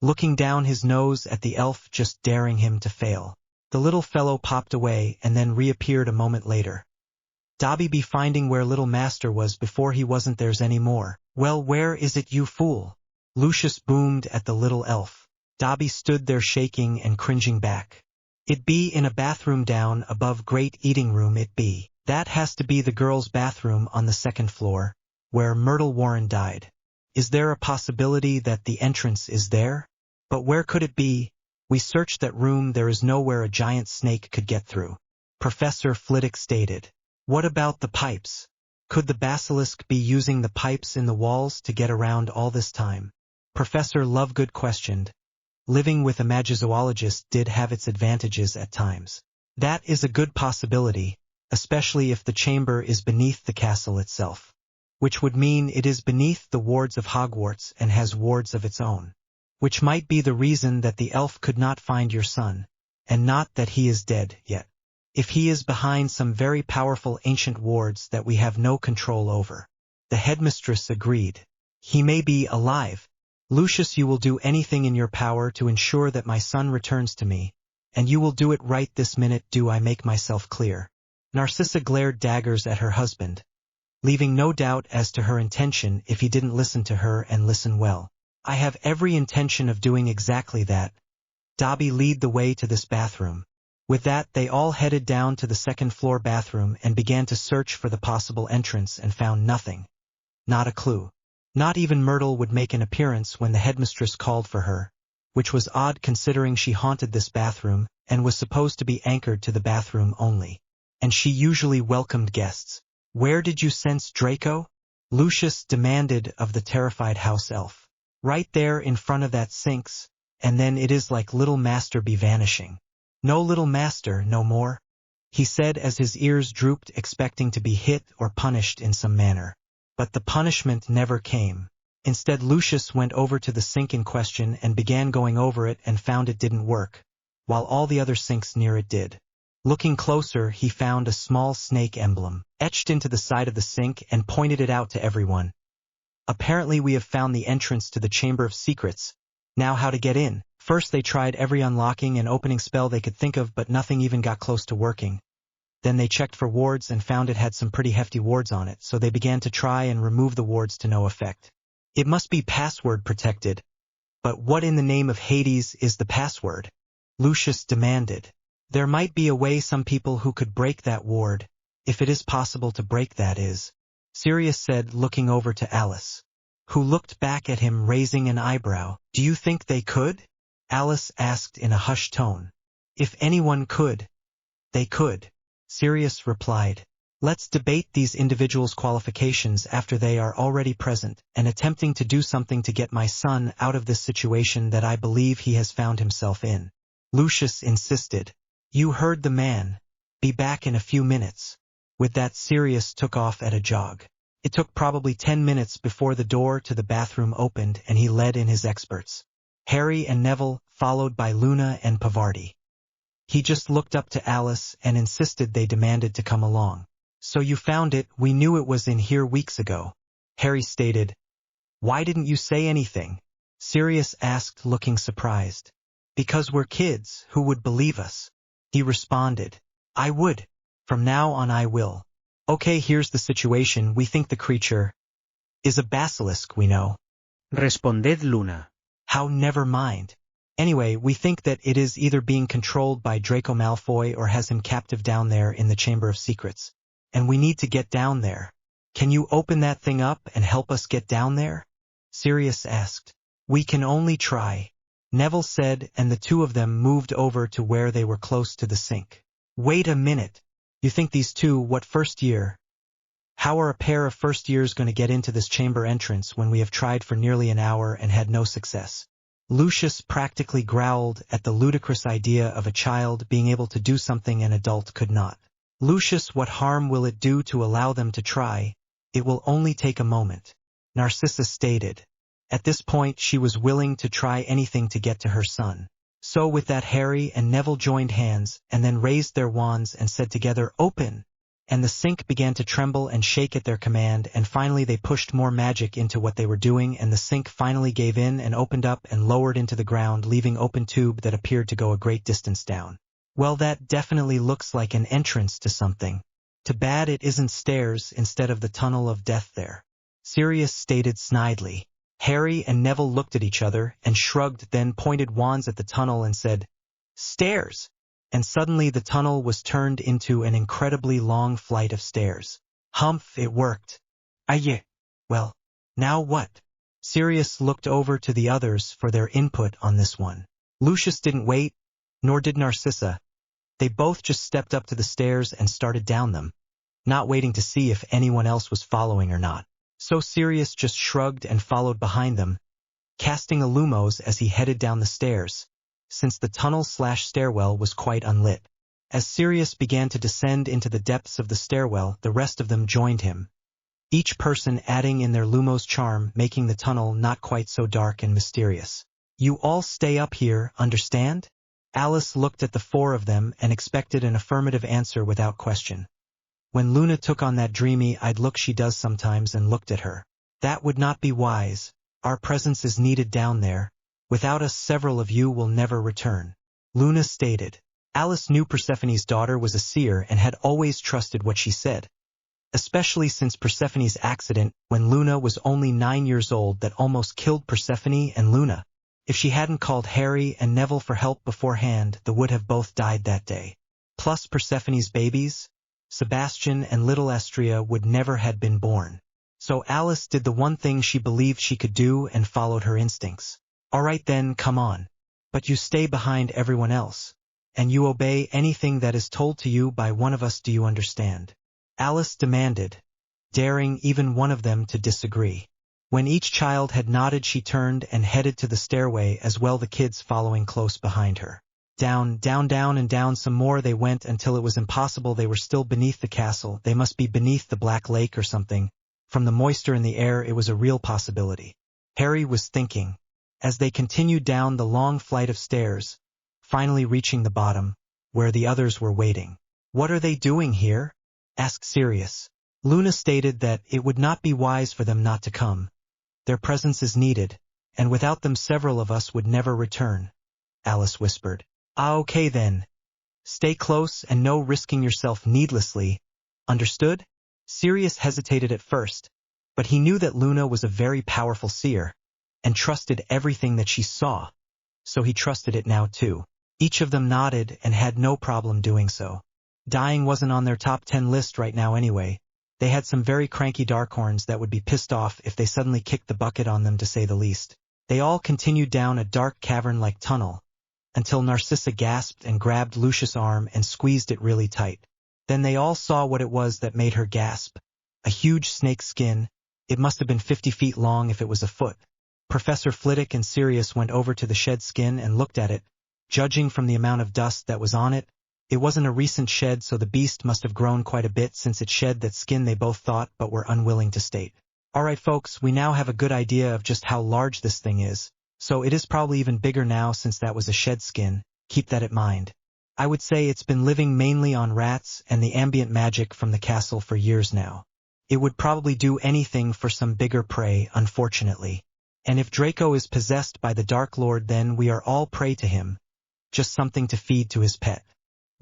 Looking down his nose at the elf, just daring him to fail. The little fellow popped away and then reappeared a moment later. "Dobby be finding where little master was before he wasn't theirs anymore." "Well, where is it, you fool?" Lucius boomed at the little elf. Dobby stood there shaking and cringing back. "It be in a bathroom down above great eating room, it be. That has to be the girls' bathroom on the 2nd floor, where Myrtle Warren died. Is there a possibility that the entrance is there? But where could it be? We searched that room, there is nowhere a giant snake could get through." Professor Flitwick stated. "What about the pipes? Could the basilisk be using the pipes in the walls to get around all this time?" Professor Lovegood questioned. living with a magizoologist did have its advantages at times. That is a good possibility, especially if the chamber is beneath the castle itself, which would mean it is beneath the wards of Hogwarts and has wards of its own, which might be the reason that the elf could not find your son, and not that he is dead yet. If he is behind some very powerful ancient wards that we have no control over. The headmistress agreed. He may be alive. Lucius, you will do anything in your power to ensure that my son returns to me, and you will do it right this minute. Do I make myself clear? Narcissa glared daggers at her husband, leaving no doubt as to her intention if he didn't listen to her and listen well. I have every intention of doing exactly that. Dobby, lead the way to this bathroom. With that, they all headed down to the second-floor bathroom and began to search for the possible entrance and found nothing. Not a clue. Not even Myrtle would make an appearance when the headmistress called for her, which was odd considering she haunted this bathroom and was supposed to be anchored to the bathroom only. And she usually welcomed guests. Where did you sense Draco? Lucius demanded of the terrified house elf. Right there in front of that sinks, and then it is like little master be vanishing. No little master no more, he said as his ears drooped, expecting to be hit or punished in some manner. But the punishment never came. Instead, Lucius went over to the sink in question and began going over it and found it didn't work, while all the other sinks near it did. Looking closer, he found a small snake emblem etched into the side of the sink and pointed it out to everyone. Apparently we have found the entrance to the Chamber of Secrets. Now how to get in? First they tried every unlocking and opening spell they could think of, but nothing even got close to working. Then they checked for wards and found it had some pretty hefty wards on it, so they began to try and remove the wards to no effect. It must be password protected. But what in the name of Hades is the password? Lucius demanded. There might be a way, some people who could break that ward, if it is possible to break, that is, Sirius said, looking over to Alice, who looked back at him raising an eyebrow. Do you think they could? Alice asked in a hushed tone. If anyone could, they could, Sirius replied. Let's debate these individuals' qualifications after they are already present and attempting to do something to get my son out of this situation that I believe he has found himself in. Lucius insisted. You heard the man. Be back in a few minutes. With that, Sirius took off at a jog. It took probably 10 minutes before the door to the bathroom opened and he led in his experts. Harry and Neville, followed by Luna and Pavarti. He just looked up to Alice and insisted they demanded to come along. So you found it? We knew it was in here weeks ago, Harry stated. Why didn't you say anything? Sirius asked, looking surprised. Because we're kids, who would believe us? He responded. I would. From now on I will. Okay, here's the situation. We think the creature is a basilisk, we know. Responded Luna. How, never mind. Anyway, we think that it is either being controlled by Draco Malfoy or has him captive down there in the Chamber of Secrets. And we need to get down there. Can you open that thing up and help us get down there? Sirius asked. We can only try, Neville said, and the two of them moved over to where they were close to the sink. Wait a minute. You think these two, what first year? How are a pair of first years going to get into this chamber entrance when we have tried for nearly an hour and had no success? Lucius practically growled at the ludicrous idea of a child being able to do something an adult could not. Lucius, what harm will it do to allow them to try? It will only take a moment, Narcissa stated. At this point she was willing to try anything to get to her son. So with that, Harry and Neville joined hands and then raised their wands and said together, open! And the sink began to tremble and shake at their command, and finally they pushed more magic into what they were doing, and the sink finally gave in and opened up and lowered into the ground, leaving open tube that appeared to go a great distance down. Well, that definitely looks like an entrance to something. Too bad it isn't stairs instead of the tunnel of death there, Sirius stated snidely. Harry and Neville looked at each other and shrugged, then pointed wands at the tunnel and said, stairs! And suddenly the tunnel was turned into an incredibly long flight of stairs. Humph, it worked. Aye. Well, now what? Sirius looked over to the others for their input on this one. Lucius didn't wait, nor did Narcissa. They both just stepped up to the stairs and started down them, not waiting to see if anyone else was following or not. So Sirius just shrugged and followed behind them. casting a lumos as he headed down the stairs, since the tunnel/stairwell was quite unlit. As Sirius began to descend into the depths of the stairwell, the rest of them joined him, each person adding in their lumos charm, making the tunnel not quite so dark and mysterious. You all stay up here, understand? Alice looked at the four of them and expected an affirmative answer without question. When Luna took on that dreamy-eyed look she does sometimes and looked at her. That would not be wise. Our presence is needed down there. Without us, several of you will never return. Luna stated. Alice knew Persephone's daughter was a seer and had always trusted what she said, especially since Persephone's accident when Luna was only 9 years old that almost killed Persephone and Luna. If she hadn't called Harry and Neville for help beforehand, they would have both died that day. Plus Persephone's babies, Sebastian and little Estria, would never have been born. So Alice did the one thing she believed she could do and followed her instincts. All right then, come on. But you stay behind everyone else. And you obey anything that is told to you by one of us, do you understand? Alice demanded, daring even one of them to disagree. When each child had nodded, she turned and headed to the stairway, as well the kids following close behind her. Down, down, down and down some more they went until it was impossible. They were still beneath the castle. They must be beneath the Black Lake or something. From the moisture in the air, it was a real possibility. Harry was thinking, as they continued down the long flight of stairs, finally reaching the bottom, where the others were waiting. What are they doing here? Asked Sirius. Luna stated that it would not be wise for them not to come. Their presence is needed, and without them several of us would never return. Alice whispered. Okay then. Stay close and no risking yourself needlessly. Understood? Sirius hesitated at first, but he knew that Luna was a very powerful seer, and trusted everything that she saw, so he trusted it now too. Each of them nodded and had no problem doing so. Dying wasn't on their top 10 list right now anyway. They had some very cranky Darkhorns that would be pissed off if they suddenly kicked the bucket on them, to say the least. They all continued down a dark cavern-like tunnel, until Narcissa gasped and grabbed Lucius' arm and squeezed it really tight. Then they all saw what it was that made her gasp. A huge snake skin. It must have been 50 feet long if it was a foot. Professor Flitwick and Sirius went over to the shed skin and looked at it. Judging from the amount of dust that was on it, it wasn't a recent shed, so the beast must have grown quite a bit since it shed that skin, they both thought, but were unwilling to state. Alright folks, we now have a good idea of just how large this thing is, so it is probably even bigger now since that was a shed skin. Keep that in mind. I would say it's been living mainly on rats and the ambient magic from the castle for years now. It would probably do anything for some bigger prey, unfortunately. And if Draco is possessed by the Dark Lord, then we are all prey to him. Just something to feed to his pet.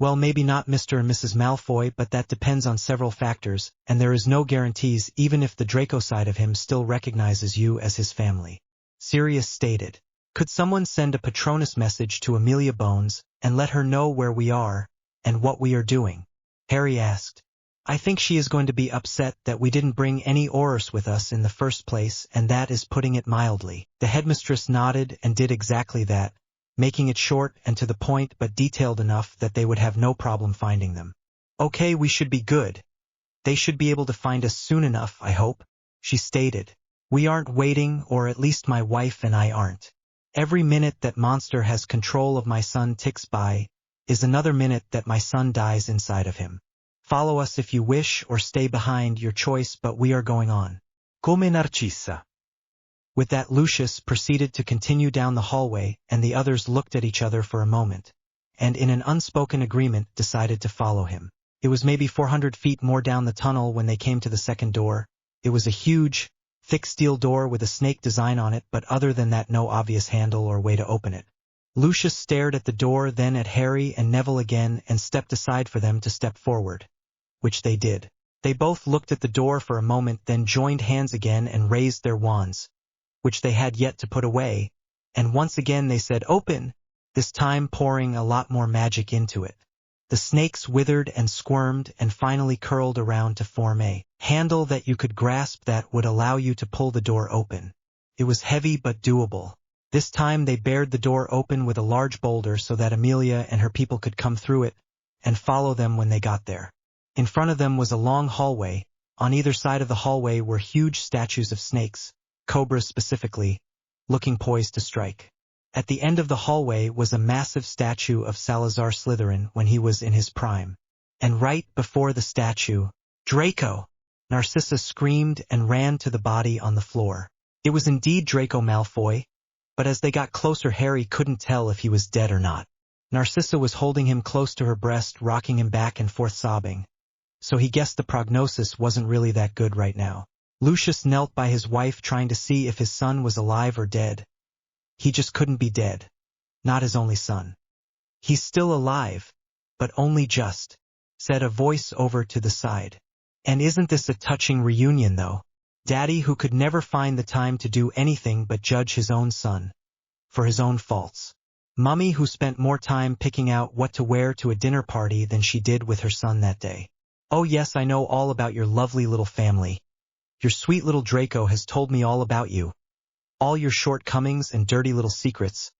Well, maybe not Mr. and Mrs. Malfoy, but that depends on several factors, and there is no guarantees even if the Draco side of him still recognizes you as his family. Sirius stated. Could someone send a Patronus message to Amelia Bones and let her know where we are and what we are doing? Harry asked. I think she is going to be upset that we didn't bring any Aurors with us in the first place, and that is putting it mildly. The headmistress nodded and did exactly that, making it short and to the point but detailed enough that they would have no problem finding them. Okay, we should be good. They should be able to find us soon enough, I hope, she stated. We aren't waiting, or at least my wife and I aren't. Every minute that monster has control of my son ticks by is another minute that my son dies inside of him. Follow us if you wish or stay behind, your choice, but we are going on. Come Narcissa. With that, Lucius proceeded to continue down the hallway, and the others looked at each other for a moment, and in an unspoken agreement decided to follow him. It was maybe 400 feet more down the tunnel when they came to the second door. It was a huge, thick steel door with a snake design on it, but other than that no obvious handle or way to open it. Lucius stared at the door, then at Harry and Neville again, and stepped aside for them to step forward, which they did. They both looked at the door for a moment, then joined hands again and raised their wands, which they had yet to put away, and once again they said, "Open," this time pouring a lot more magic into it. The snakes withered and squirmed and finally curled around to form a handle that you could grasp that would allow you to pull the door open. It was heavy but doable. This time they bared the door open with a large boulder so that Amelia and her people could come through it and follow them when they got there. In front of them was a long hallway. On either side of the hallway were huge statues of snakes, cobras specifically, looking poised to strike. At the end of the hallway was a massive statue of Salazar Slytherin when he was in his prime. And right before the statue, Draco! Narcissa screamed and ran to the body on the floor. It was indeed Draco Malfoy, but as they got closer Harry couldn't tell if he was dead or not. Narcissa was holding him close to her breast, rocking him back and forth sobbing. So he guessed the prognosis wasn't really that good right now. Lucius knelt by his wife trying to see if his son was alive or dead. He just couldn't be dead. Not his only son. He's still alive, but only just, said a voice over to the side. And isn't this a touching reunion though? Daddy who could never find the time to do anything but judge his own son. For his own faults. Mummy who spent more time picking out what to wear to a dinner party than she did with her son that day. Oh yes, I know all about your lovely little family. Your sweet little Draco has told me all about you. All your shortcomings and dirty little secrets.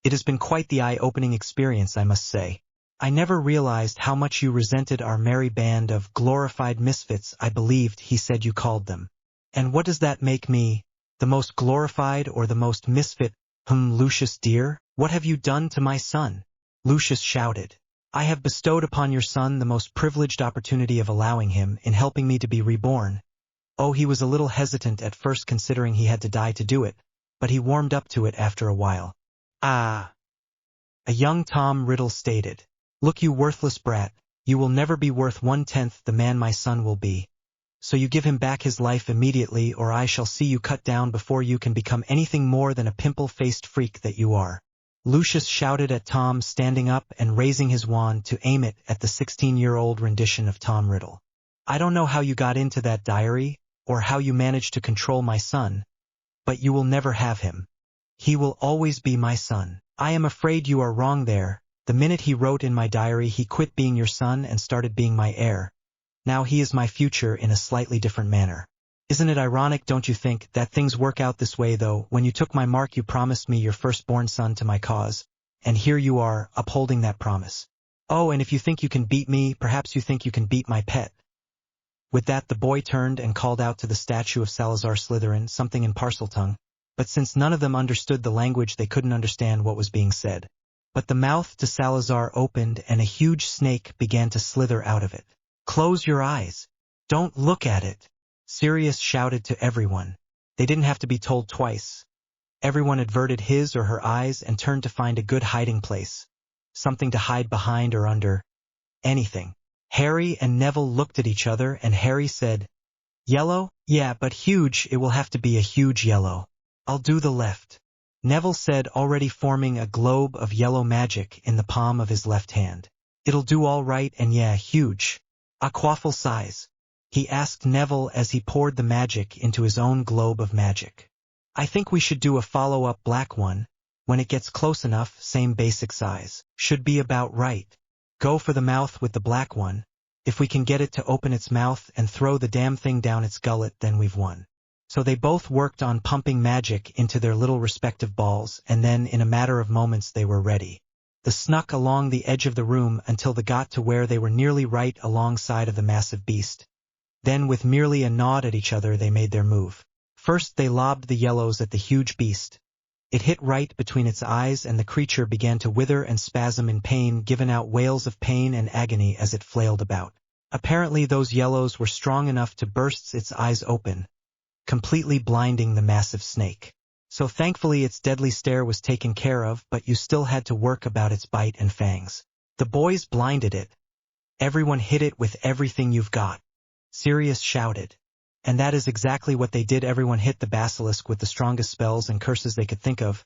It has been quite the eye-opening experience, I must say. I never realized how much you resented our merry band of glorified misfits, I believed he said you called them. And what does that make me? The most glorified or the most misfit? Lucius dear, what have you done to my son? Lucius shouted. I have bestowed upon your son the most privileged opportunity of allowing him in helping me to be reborn. Oh, he was a little hesitant at first considering he had to die to do it, but he warmed up to it after a while. Ah! A young Tom Riddle stated. Look, you worthless brat, you will never be worth 1/10 the man my son will be. So you give him back his life immediately or I shall see you cut down before you can become anything more than a pimple-faced freak that you are. Lucius shouted at Tom, standing up and raising his wand to aim it at the 16-year-old rendition of Tom Riddle. I don't know how you got into that diary, or how you managed to control my son, but you will never have him. He will always be my son. I am afraid you are wrong there. The minute he wrote in my diary he quit being your son and started being my heir. Now he is my future in a slightly different manner. Isn't it ironic, don't you think, that things work out this way though? When you took my mark you promised me your firstborn son to my cause, and here you are, upholding that promise. Oh, and if you think you can beat me, perhaps you think you can beat my pet. With that the boy turned and called out to the statue of Salazar Slytherin something in Parseltongue, but since none of them understood the language they couldn't understand what was being said. But the mouth to Salazar opened and a huge snake began to slither out of it. Close your eyes. Don't look at it. Sirius shouted to everyone. They didn't have to be told twice. Everyone averted his or her eyes and turned to find a good hiding place. Something to hide behind or under. Anything. Harry and Neville looked at each other and Harry said, Yellow? Yeah, but huge, it will have to be a huge yellow. I'll do the left. Neville said, already forming a globe of yellow magic in the palm of his left hand. It'll do all right, and yeah, huge. A quaffle size. He asked Neville as he poured the magic into his own globe of magic. I think we should do a follow-up black one. When it gets close enough, same basic size. Should be about right. Go for the mouth with the black one. If we can get it to open its mouth and throw the damn thing down its gullet, then we've won. So they both worked on pumping magic into their little respective balls, and then in a matter of moments they were ready. They snuck along the edge of the room until they got to where they were nearly right alongside of the massive beast. Then with merely a nod at each other they made their move. First they lobbed the yellows at the huge beast. It hit right between its eyes and the creature began to wither and spasm in pain, giving out wails of pain and agony as it flailed about. Apparently those yellows were strong enough to burst its eyes open, completely blinding the massive snake. So thankfully its deadly stare was taken care of, but you still had to work about its bite and fangs. The boys blinded it. Everyone hit it with everything you've got. Sirius shouted. And that is exactly what they did. Everyone hit the basilisk with the strongest spells and curses they could think of.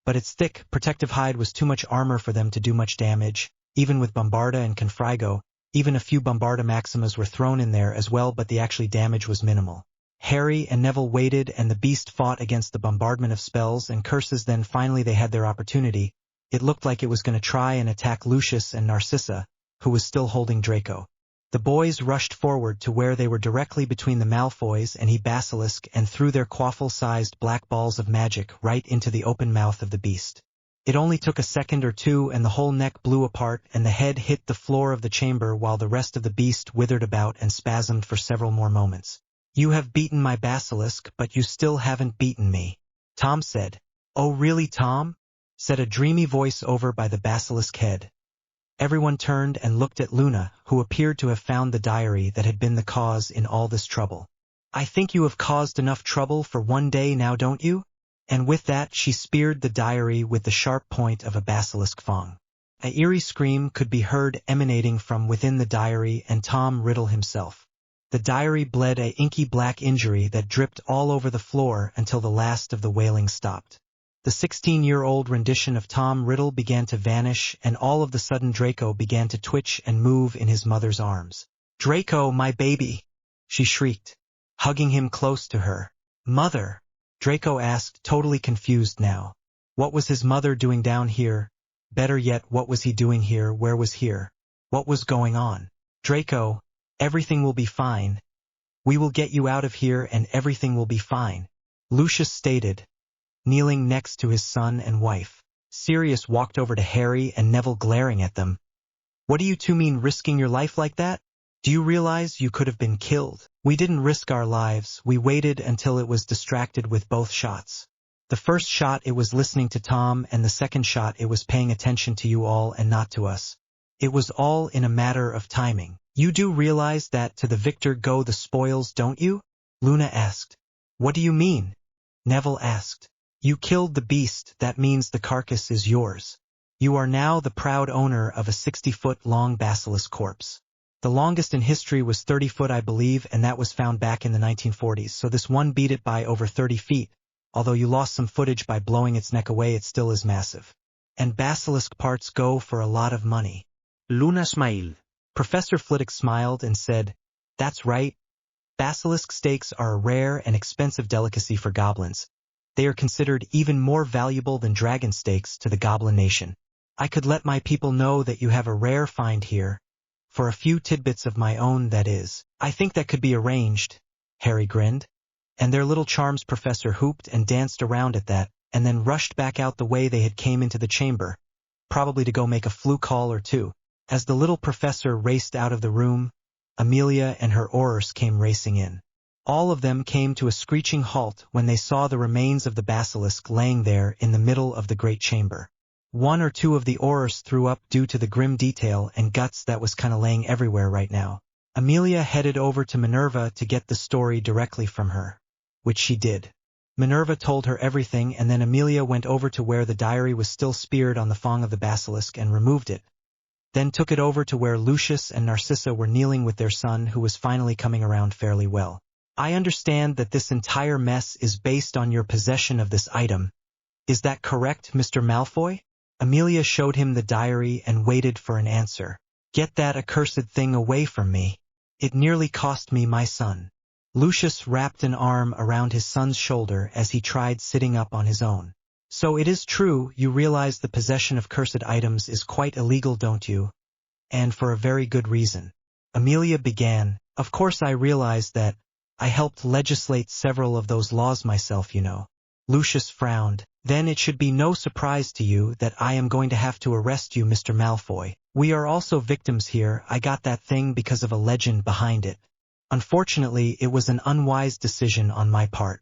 But its thick, protective hide was too much armor for them to do much damage. Even with Bombarda and Confrigo, even a few Bombarda Maximas were thrown in there as well, but the actual damage was minimal. Harry and Neville waited and the beast fought against the bombardment of spells and curses. Then finally they had their opportunity. It looked like it was going to try and attack Lucius and Narcissa, who was still holding Draco. The boys rushed forward to where they were directly between the Malfoys and basilisk and threw their quaffle-sized black balls of magic right into the open mouth of the beast. It only took a second or two and the whole neck blew apart and the head hit the floor of the chamber while the rest of the beast withered about and spasmed for several more moments. You have beaten my basilisk, but you still haven't beaten me, Tom said. "Oh really, Tom?" said a dreamy voice over by the basilisk head. Everyone turned and looked at Luna, who appeared to have found the diary that had been the cause in all this trouble. "I think you have caused enough trouble for one day now, don't you?" And with that she speared the diary with the sharp point of a basilisk fang. An eerie scream could be heard emanating from within the diary, and Tom Riddle himself. The diary bled a inky black injury that dripped all over the floor until the last of the wailing stopped. The 16-year-old rendition of Tom Riddle began to vanish, and all of the sudden Draco began to twitch and move in his mother's arms. "Draco, my baby!" she shrieked, hugging him close to her. "Mother?" Draco asked, totally confused now. What was his mother doing down here? Better yet, what was he doing here? Where was here? What was going on? "Draco, everything will be fine. We will get you out of here and everything will be fine," Lucius stated, kneeling next to his son and wife. Sirius walked over to Harry and Neville, glaring at them. "What do you two mean risking your life like that? Do you realize you could have been killed?" "We didn't risk our lives, we waited until it was distracted with both shots. The first shot it was listening to Tom, and the second shot it was paying attention to you all and not to us. It was all in a matter of timing. You do realize that to the victor go the spoils, don't you?" Luna asked. "What do you mean?" Neville asked. "You killed the beast, that means the carcass is yours. You are now the proud owner of a 60-foot-long basilisk corpse. The longest in history was 30 foot, I believe, and that was found back in the 1940s, so this one beat it by over 30 feet. Although you lost some footage by blowing its neck away, it still is massive. And basilisk parts go for a lot of money." Luna smiled. Professor Flitwick smiled and said, "That's right. Basilisk steaks are a rare and expensive delicacy for goblins. They are considered even more valuable than dragon steaks to the goblin nation. I could let my people know that you have a rare find here. For a few tidbits of my own, that is. I think that could be arranged." Harry grinned. And their little charms professor hooped and danced around at that, and then rushed back out the way they had came into the chamber, probably to go make a flu call or two. As the little professor raced out of the room, Amelia and her Aurors came racing in. All of them came to a screeching halt when they saw the remains of the basilisk laying there in the middle of the great chamber. One or two of the Aurors threw up due to the grim detail and guts that was kinda laying everywhere right now. Amelia headed over to Minerva to get the story directly from her, which she did. Minerva told her everything, and then Amelia went over to where the diary was still speared on the fang of the basilisk and removed it. Then took it over to where Lucius and Narcissa were kneeling with their son, who was finally coming around fairly well. "I understand that this entire mess is based on your possession of this item. Is that correct, Mr. Malfoy?" Amelia showed him the diary and waited for an answer. "Get that accursed thing away from me. It nearly cost me my son." Lucius wrapped an arm around his son's shoulder as he tried sitting up on his own. "So it is true, you realize the possession of cursed items is quite illegal, don't you? And for a very good reason." Amelia began. "Of course I realize that. I helped legislate several of those laws myself, you know." Lucius frowned. "Then it should be no surprise to you that I am going to have to arrest you, Mr. Malfoy. We are also victims here. I got that thing because of a legend behind it. Unfortunately, it was an unwise decision on my part.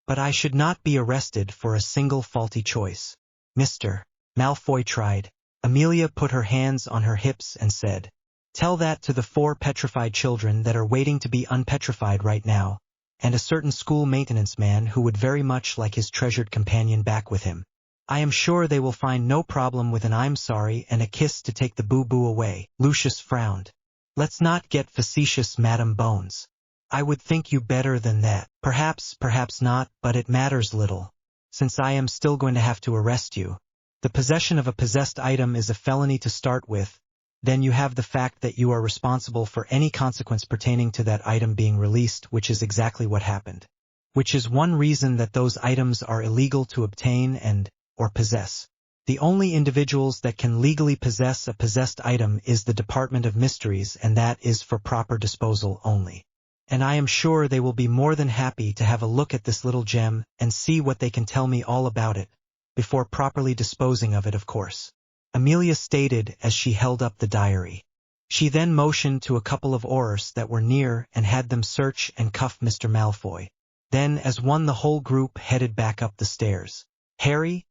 But I should not be arrested for a single faulty choice." "Mr. Malfoy tried." Amelia put her hands on her hips and said, "Tell that to the 4 petrified children that are waiting to be unpetrified right now, and a certain school maintenance man who would very much like his treasured companion back with him. I am sure they will find no problem with an I'm sorry and a kiss to take the boo-boo away." Lucius frowned. "Let's not get facetious, Madam Bones. I would think you better than that. Perhaps not, but it matters little, since I am still going to have to arrest you. The possession of a possessed item is a felony to start with. Then you have the fact that you are responsible for any consequence pertaining to that item being released, which is exactly what happened. Which is one reason that those items are illegal to obtain or possess. The only individuals that can legally possess a possessed item is the Department of Mysteries, and that is for proper disposal only. And I am sure they will be more than happy to have a look at this little gem and see what they can tell me all about it, before properly disposing of it, of course," Amelia stated as she held up the diary. She then motioned to a couple of Aurors that were near and had them search and cuff Mr. Malfoy. Then, as one, the whole group headed back up the stairs. Harry,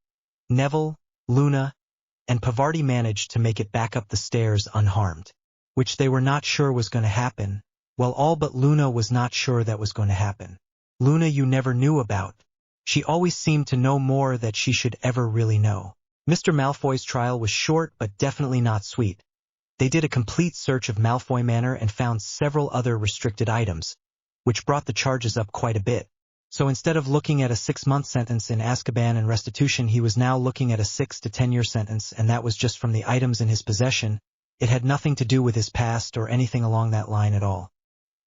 Neville, Luna, and Pavarti managed to make it back up the stairs unharmed, which they were not sure was going to happen, while all but Luna was not sure that was going to happen. Luna you never knew about. She always seemed to know more that she should ever really know. Mr. Malfoy's trial was short but definitely not sweet. They did a complete search of Malfoy Manor and found several other restricted items, which brought the charges up quite a bit. So instead of looking at a 6-month sentence in Azkaban and restitution, he was now looking at a 6 to 10-year sentence, and that was just from the items in his possession. It had nothing to do with his past or anything along that line at all.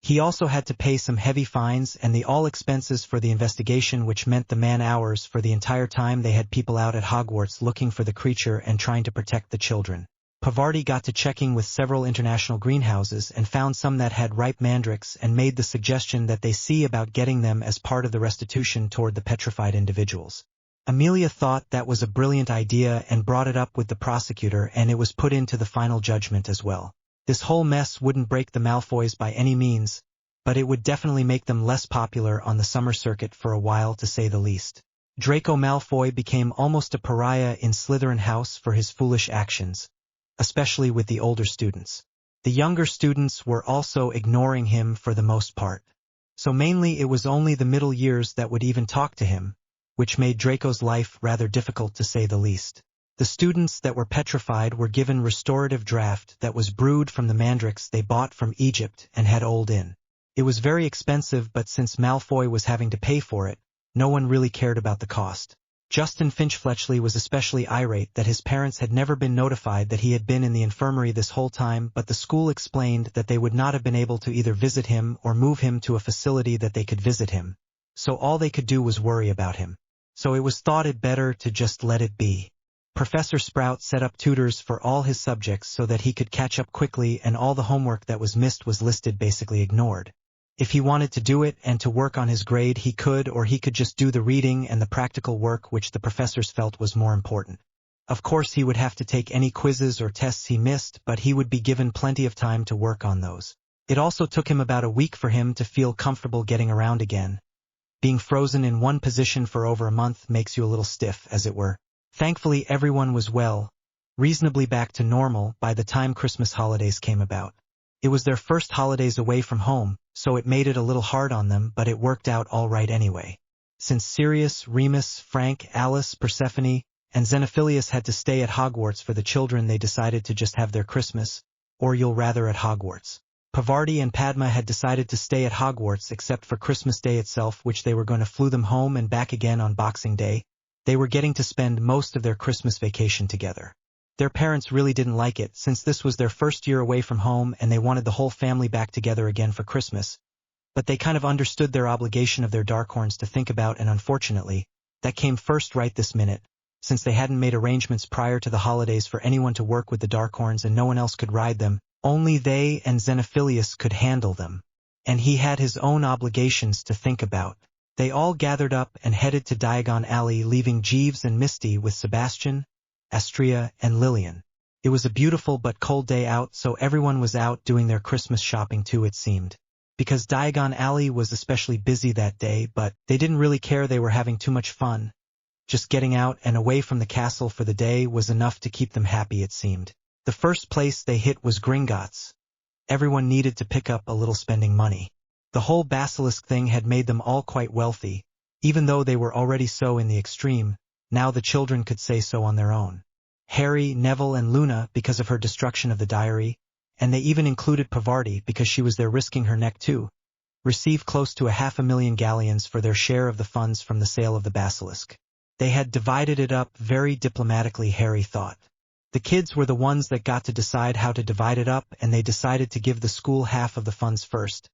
He also had to pay some heavy fines and the all expenses for the investigation, which meant the man-hours for the entire time they had people out at Hogwarts looking for the creature and trying to protect the children. Pavarti got to checking with several international greenhouses and found some that had ripe mandrakes and made the suggestion that they see about getting them as part of the restitution toward the petrified individuals. Amelia thought that was a brilliant idea and brought it up with the prosecutor, and it was put into the final judgment as well. This whole mess wouldn't break the Malfoys by any means, but it would definitely make them less popular on the summer circuit for a while, to say the least. Draco Malfoy became almost a pariah in Slytherin House for his foolish actions, especially with the older students. The younger students were also ignoring him for the most part. So mainly it was only the middle years that would even talk to him, which made Draco's life rather difficult to say the least. The students that were petrified were given restorative draft that was brewed from the mandrakes they bought from Egypt and had old in. It was very expensive, but since Malfoy was having to pay for it, no one really cared about the cost. Justin Finch-Fletchley was especially irate that his parents had never been notified that he had been in the infirmary this whole time, but the school explained that they would not have been able to either visit him or move him to a facility that they could visit him, so all they could do was worry about him. So it was thought it better to just let it be. Professor Sprout set up tutors for all his subjects so that he could catch up quickly, and all the homework that was missed was listed, basically ignored. If he wanted to do it and to work on his grade, he could, or he could just do the reading and the practical work, which the professors felt was more important. Of course, he would have to take any quizzes or tests he missed, but he would be given plenty of time to work on those. It also took him about a week for him to feel comfortable getting around again. Being frozen in one position for over a month makes you a little stiff, as it were. Thankfully, everyone was well, reasonably back to normal by the time Christmas holidays came about. It was their first holidays away from home, so it made it a little hard on them, but it worked out all right anyway. Since Sirius, Remus, Frank, Alice, Persephone, and Xenophilius had to stay at Hogwarts for the children, they decided to just have their Christmas, or you'll rather at Hogwarts. Pavarti and Padma had decided to stay at Hogwarts except for Christmas Day itself, which they were going to flew them home and back again on Boxing Day. They were getting to spend most of their Christmas vacation together. Their parents really didn't like it, since this was their first year away from home and they wanted the whole family back together again for Christmas. But they kind of understood their obligation of their Darkhorns to think about, and unfortunately, that came first right this minute, since they hadn't made arrangements prior to the holidays for anyone to work with the Darkhorns and no one else could ride them. Only they and Xenophilius could handle them. And he had his own obligations to think about. They all gathered up and headed to Diagon Alley, leaving Jeeves and Misty with Sebastian, Astria, and Lillian. It was a beautiful but cold day out, so everyone was out doing their Christmas shopping too, it seemed. Because Diagon Alley was especially busy that day, but they didn't really care, they were having too much fun. Just getting out and away from the castle for the day was enough to keep them happy, it seemed. The first place they hit was Gringotts. Everyone needed to pick up a little spending money. The whole basilisk thing had made them all quite wealthy, even though they were already so in the extreme. Now the children could say so on their own. Harry, Neville, and Luna because of her destruction of the diary, and they even included Pavarti because she was there risking her neck too, received close to 500,000 galleons for their share of the funds from the sale of the basilisk. They had divided it up very diplomatically, Harry thought. The kids were the ones that got to decide how to divide it up, and they decided to give the school half of the funds first.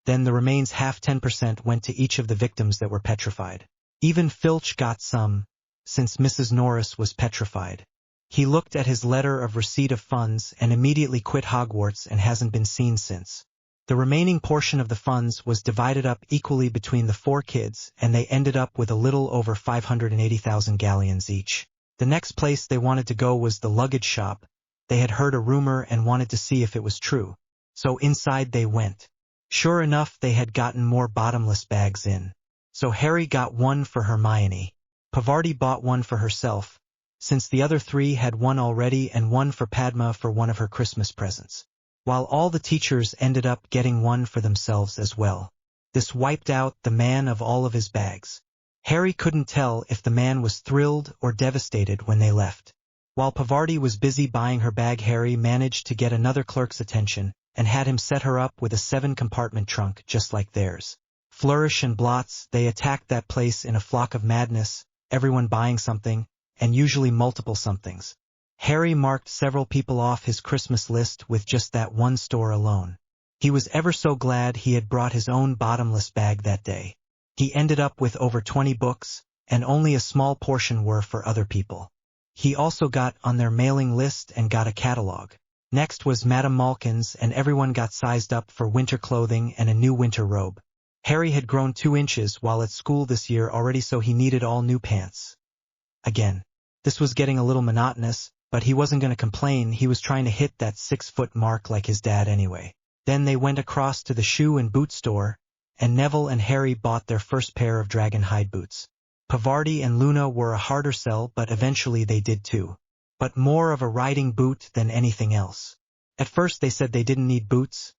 Then the remains half, 10%, went to each of the victims that were petrified. Even Filch got some, since Mrs. Norris was petrified. He looked at his letter of receipt of funds and immediately quit Hogwarts and hasn't been seen since. The remaining portion of the funds was divided up equally between the 4 kids, and they ended up with a little over 580,000 galleons each. The next place they wanted to go was the luggage shop. They had heard a rumor and wanted to see if it was true. So inside they went. Sure enough, they had gotten more bottomless bags in. So Harry got one for Hermione. Pavarti bought one for herself, since the other three had one already, and one for Padma for one of her Christmas presents. While all the teachers ended up getting one for themselves as well. This wiped out the man of all of his bags. Harry couldn't tell if the man was thrilled or devastated when they left. While Pavarti was busy buying her bag, Harry managed to get another clerk's attention and had him set her up with a 7-compartment trunk just like theirs. Flourish and Blots, they attacked that place in a flock of madness, everyone buying something, and usually multiple somethings. Harry marked several people off his Christmas list with just that one store alone. He was ever so glad he had brought his own bottomless bag that day. He ended up with over 20 books, and only a small portion were for other people. He also got on their mailing list and got a catalog. Next was Madame Malkin's, and everyone got sized up for winter clothing and a new winter robe. Harry had grown 2 inches while at school this year already, so he needed all new pants. Again. This was getting a little monotonous, but he wasn't going to complain. He was trying to hit that 6-foot mark like his dad anyway. Then they went across to the shoe and boot store, and Neville and Harry bought their first pair of dragon hide boots. Pavarti and Luna were a harder sell, but eventually they did too. But more of a riding boot than anything else. At first they said they didn't need boots.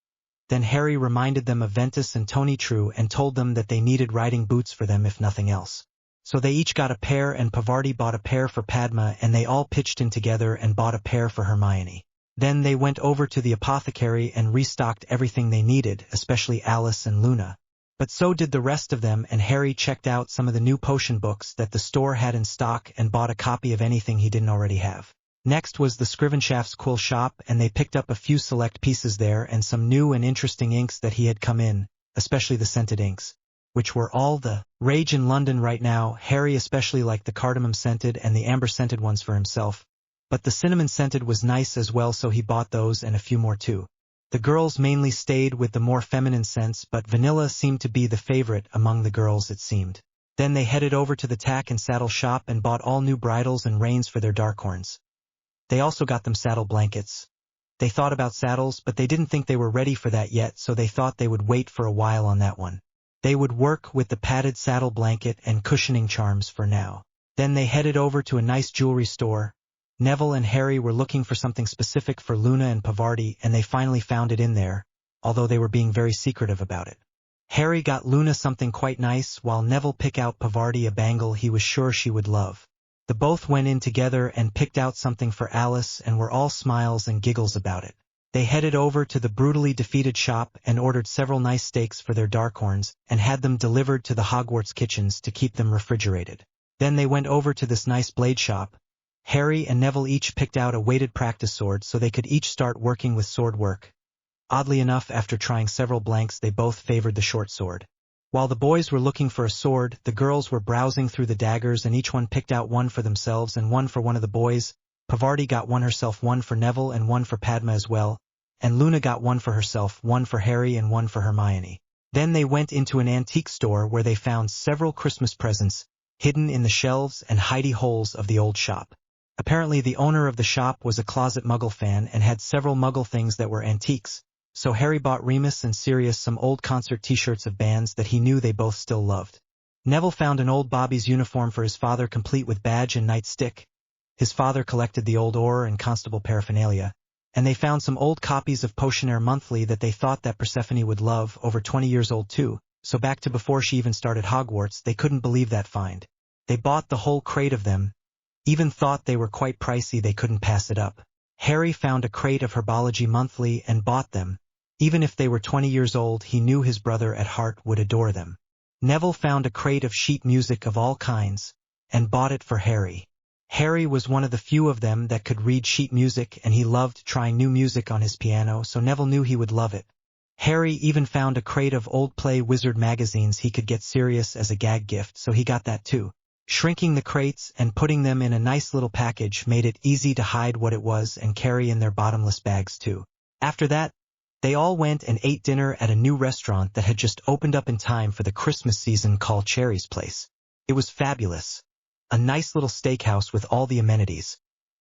Then Harry reminded them of Ventus and Tony True and told them that they needed riding boots for them if nothing else. So they each got a pair, and Pavarti bought a pair for Padma, and they all pitched in together and bought a pair for Hermione. Then they went over to the apothecary and restocked everything they needed, especially Alice and Luna. But so did the rest of them, and Harry checked out some of the new potion books that the store had in stock and bought a copy of anything he didn't already have. Next was the Scrivenshaft's quill shop, and they picked up a few select pieces there and some new and interesting inks that he had come in, especially the scented inks, which were all the rage in London right now. Harry especially liked the cardamom-scented and the amber-scented ones for himself, but the cinnamon-scented was nice as well, so he bought those and a few more too. The girls mainly stayed with the more feminine scents, but vanilla seemed to be the favorite among the girls, it seemed. Then they headed over to the tack and saddle shop and bought all new bridles and reins for their Darkhorns. They also got them saddle blankets. They thought about saddles, but they didn't think they were ready for that yet, so they thought they would wait for a while on that one. They would work with the padded saddle blanket and cushioning charms for now. Then they headed over to a nice jewelry store. Neville and Harry were looking for something specific for Luna and Pavarti, and they finally found it in there, although they were being very secretive about it. Harry got Luna something quite nice, while Neville picked out Pavarti a bangle he was sure she would love. The both went in together and picked out something for Alice and were all smiles and giggles about it. They headed over to the brutally defeated shop and ordered several nice steaks for their Darkhorns and had them delivered to the Hogwarts kitchens to keep them refrigerated. Then they went over to this nice blade shop. Harry and Neville each picked out a weighted practice sword so they could each start working with sword work. Oddly enough, after trying several blanks, they both favored the short sword. While the boys were looking for a sword, the girls were browsing through the daggers, and each one picked out one for themselves and one for one of the boys. Pavarti got one herself, one for Neville, and one for Padma as well, and Luna got one for herself, one for Harry, and one for Hermione. Then they went into an antique store where they found several Christmas presents hidden in the shelves and hidey holes of the old shop. Apparently the owner of the shop was a closet Muggle fan and had several Muggle things that were antiques, so Harry bought Remus and Sirius some old concert t-shirts of bands that he knew they both still loved. Neville found an old Bobby's uniform for his father, complete with badge and nightstick. His father collected the old Auror and Constable paraphernalia, and they found some old copies of Potionaire Monthly that they thought that Persephone would love, over 20 years old too, so back to before she even started Hogwarts. They couldn't believe that find. They bought the whole crate of them, even thought they were quite pricey, they couldn't pass it up. Harry found a crate of Herbology Monthly and bought them. Even if they were 20 years old, he knew his brother at heart would adore them. Neville found a crate of sheet music of all kinds, and bought it for Harry. Harry was one of the few of them that could read sheet music, and he loved trying new music on his piano, so Neville knew he would love it. Harry even found a crate of old Play Wizard magazines he could get Sirius as a gag gift, so he got that too. Shrinking the crates and putting them in a nice little package made it easy to hide what it was and carry in their bottomless bags too. After that, they all went and ate dinner at a new restaurant that had just opened up in time for the Christmas season called Cherry's Place. It was fabulous. A nice little steakhouse with all the amenities.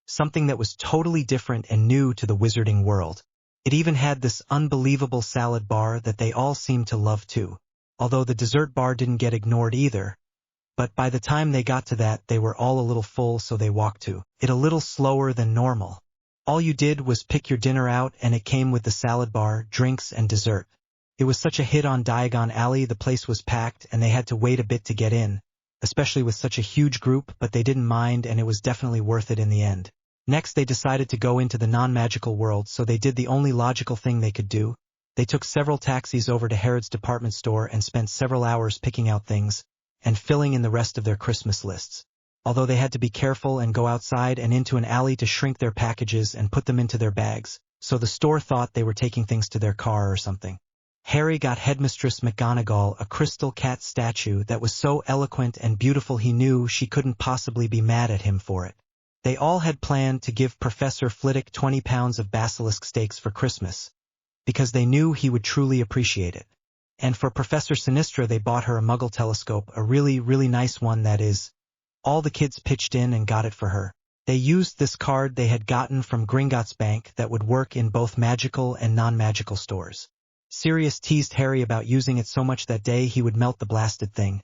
Something that was totally different and new to the wizarding world. It even had this unbelievable salad bar that they all seemed to love too. Although the dessert bar didn't get ignored either. but by the time they got to that they were all a little full, so they walked to it a little slower than normal. All you did was pick your dinner out and it came with the salad bar, drinks and dessert. It was such a hit on Diagon Alley, the place was packed and they had to wait a bit to get in, especially with such a huge group, but they didn't mind and it was definitely worth it in the end. Next they decided to go into the non-magical world, so they did the only logical thing they could do. They took several taxis over to Harrod's department store and spent several hours picking out things and filling in the rest of their Christmas lists. Although they had to be careful and go outside and into an alley to shrink their packages and put them into their bags, so the store thought they were taking things to their car or something. Harry got Headmistress McGonagall a crystal cat statue that was so eloquent and beautiful he knew she couldn't possibly be mad at him for it. They all had planned to give Professor Flitwick 20 pounds of basilisk steaks for Christmas, because they knew he would truly appreciate it. And for Professor Sinistra they bought her a Muggle telescope, a really, really nice one that is. All the kids pitched in and got it for her. They used this card they had gotten from Gringotts Bank that would work in both magical and non-magical stores. Sirius teased Harry about using it so much that day he would melt the blasted thing.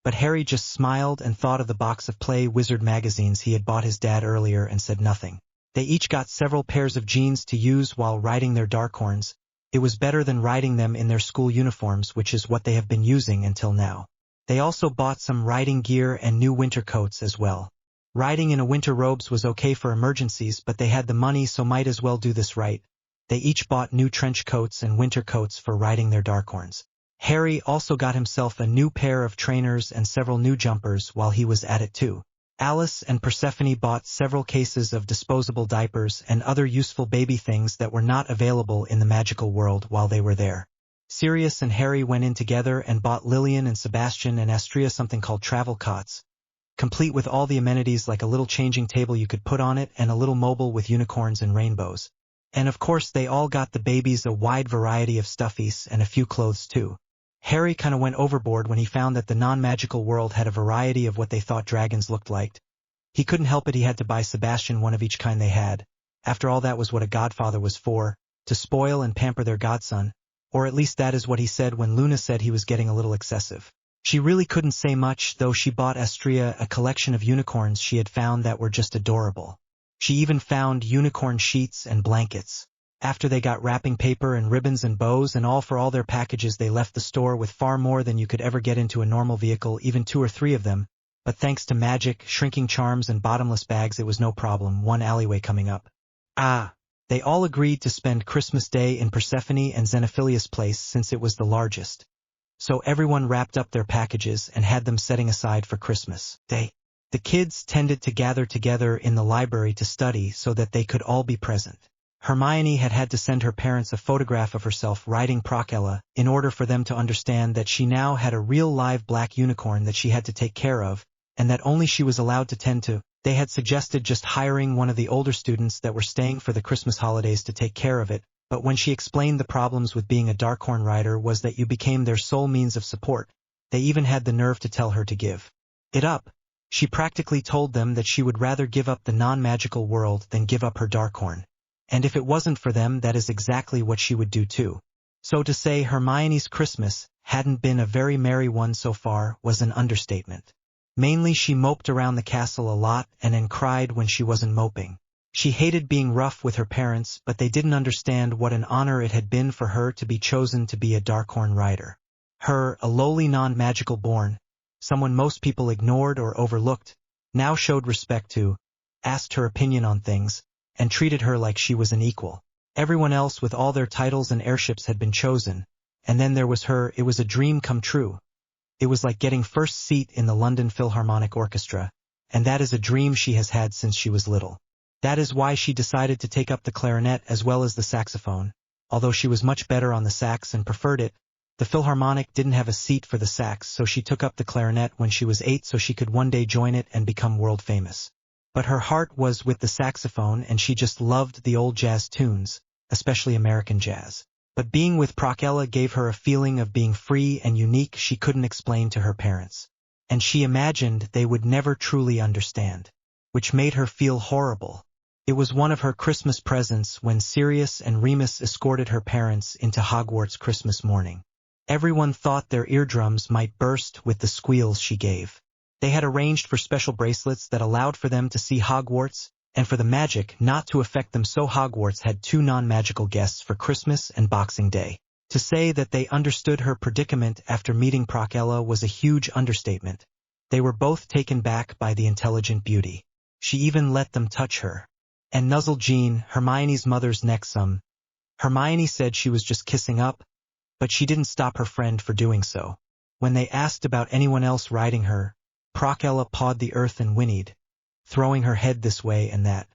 But Harry just smiled and thought of the box of Play Wizard magazines he had bought his dad earlier and said nothing. They each got several pairs of jeans to use while riding their Darkhorns. It was better than riding them in their school uniforms, which is what they have been using until now. They also bought some riding gear and new winter coats as well. Riding in a winter robes was okay for emergencies, but they had the money, so might as well do this right. They each bought new trench coats and winter coats for riding their Darkhorns. Harry also got himself a new pair of trainers and several new jumpers while he was at it too. Alice and Persephone bought several cases of disposable diapers and other useful baby things that were not available in the magical world while they were there. Sirius and Harry went in together and bought Lillian and Sebastian and Astria something called travel cots, complete with all the amenities like a little changing table you could put on it and a little mobile with unicorns and rainbows. And of course they all got the babies a wide variety of stuffies and a few clothes too. Harry kinda went overboard when he found that the non-magical world had a variety of what they thought dragons looked like. He couldn't help it, he had to buy Sebastian one of each kind they had. After all, that was what a godfather was for, to spoil and pamper their godson, or at least that is what he said when Luna said he was getting a little excessive. She really couldn't say much, though she bought Astria a collection of unicorns she had found that were just adorable. She even found unicorn sheets and blankets. After they got wrapping paper and ribbons and bows and all for all their packages, they left the store with far more than you could ever get into a normal vehicle, even 2 or 3 of them, but thanks to magic, shrinking charms and bottomless bags it was no problem, one alleyway coming up. They all agreed to spend Christmas Day in Persephone and Xenophilius' place since it was the largest. So everyone wrapped up their packages and had them setting aside for Christmas Day. The kids tended to gather together in the library to study so that they could all be present. Hermione had to send her parents a photograph of herself riding Procella in order for them to understand that she now had a real live black unicorn that she had to take care of, and that only she was allowed to tend to. They had suggested just hiring one of the older students that were staying for the Christmas holidays to take care of it, but when she explained the problems with being a Darkhorn rider was that you became their sole means of support, they even had the nerve to tell her to give it up. She practically told them that she would rather give up the non-magical world than give up her Darkhorn. And if it wasn't for them, that is exactly what she would do too. So to say Hermione's Christmas hadn't been a very merry one so far was an understatement. Mainly she moped around the castle a lot and then cried when she wasn't moping. She hated being rough with her parents, but they didn't understand what an honor it had been for her to be chosen to be a Darkhorn rider. Her, a lowly non-magical born, someone most people ignored or overlooked, now showed respect to, asked her opinion on things, and treated her like she was an equal. Everyone else with all their titles and airships had been chosen, and then there was her. It was a dream come true. It was like getting first seat in the London Philharmonic Orchestra, and that is a dream she has had since she was little. That is why she decided to take up the clarinet as well as the saxophone, although she was much better on the sax and preferred it. The Philharmonic didn't have a seat for the sax, so she took up the clarinet when she was 8 so she could one day join it and become world famous. But her heart was with the saxophone and she just loved the old jazz tunes, especially American jazz. But being with Procella gave her a feeling of being free and unique she couldn't explain to her parents. And she imagined they would never truly understand, which made her feel horrible. It was one of her Christmas presents when Sirius and Remus escorted her parents into Hogwarts Christmas morning. Everyone thought their eardrums might burst with the squeals she gave. They had arranged for special bracelets that allowed for them to see Hogwarts, and for the magic not to affect them, so Hogwarts had 2 non-magical guests for Christmas and Boxing Day. To say that they understood her predicament after meeting Procella was a huge understatement. They were both taken back by the intelligent beauty. She even let them touch her. And nuzzled Jean, Hermione's mother's neck some. Hermione said she was just kissing up, but she didn't stop her friend for doing so. When they asked about anyone else riding her, Procella pawed the earth and whinnied, throwing her head this way and that.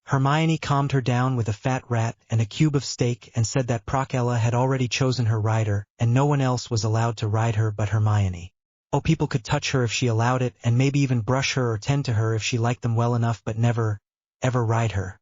Hermione calmed her down with a fat rat and a cube of steak and said that Procella had already chosen her rider and no one else was allowed to ride her but Hermione. Oh, people could touch her if she allowed it and maybe even brush her or tend to her if she liked them well enough, but never, ever ride her.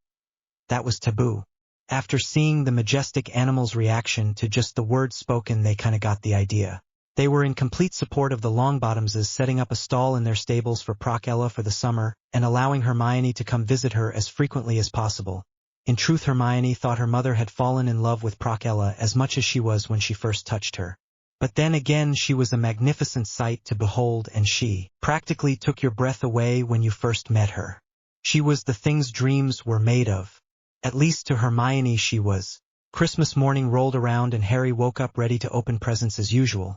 That was taboo. After seeing the majestic animal's reaction to just the words spoken, they kinda got the idea. They were in complete support of the Longbottomses setting up a stall in their stables for Procella for the summer and allowing Hermione to come visit her as frequently as possible. In truth, Hermione thought her mother had fallen in love with Procella as much as she was when she first touched her. But then again, she was a magnificent sight to behold, and she practically took your breath away when you first met her. She was the things dreams were made of. At least to Hermione she was. Christmas morning rolled around and Harry woke up ready to open presents as usual.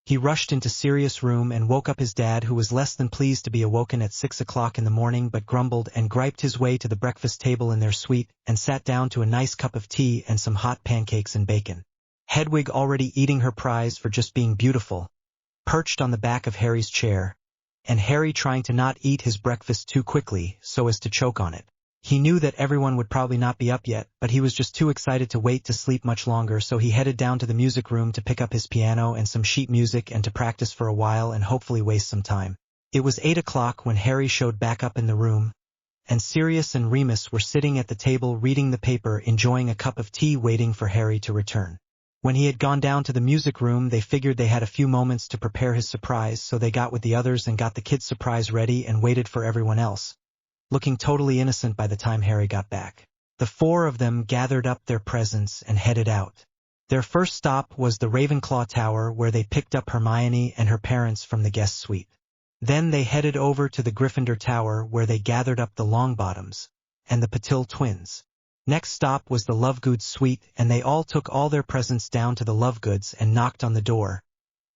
He rushed into Sirius' room and woke up his dad, who was less than pleased to be awoken at 6 o'clock in the morning, but grumbled and griped his way to the breakfast table in their suite and sat down to a nice cup of tea and some hot pancakes and bacon. Hedwig, already eating her prize for just being beautiful, perched on the back of Harry's chair, and Harry trying to not eat his breakfast too quickly so as to choke on it. He knew that everyone would probably not be up yet, but he was just too excited to wait to sleep much longer, so he headed down to the music room to pick up his piano and some sheet music and to practice for a while and hopefully waste some time. It was 8 o'clock when Harry showed back up in the room, and Sirius and Remus were sitting at the table reading the paper, enjoying a cup of tea, waiting for Harry to return. When he had gone down to the music room, they figured they had a few moments to prepare his surprise, so they got with the others and got the kid's surprise ready and waited for everyone else, looking totally innocent by the time Harry got back. The 4 of them gathered up their presents and headed out. Their first stop was the Ravenclaw Tower, where they picked up Hermione and her parents from the guest suite. Then they headed over to the Gryffindor Tower, where they gathered up the Longbottoms and the Patil twins. Next stop was the Lovegoods suite, and they all took all their presents down to the Lovegoods and knocked on the door,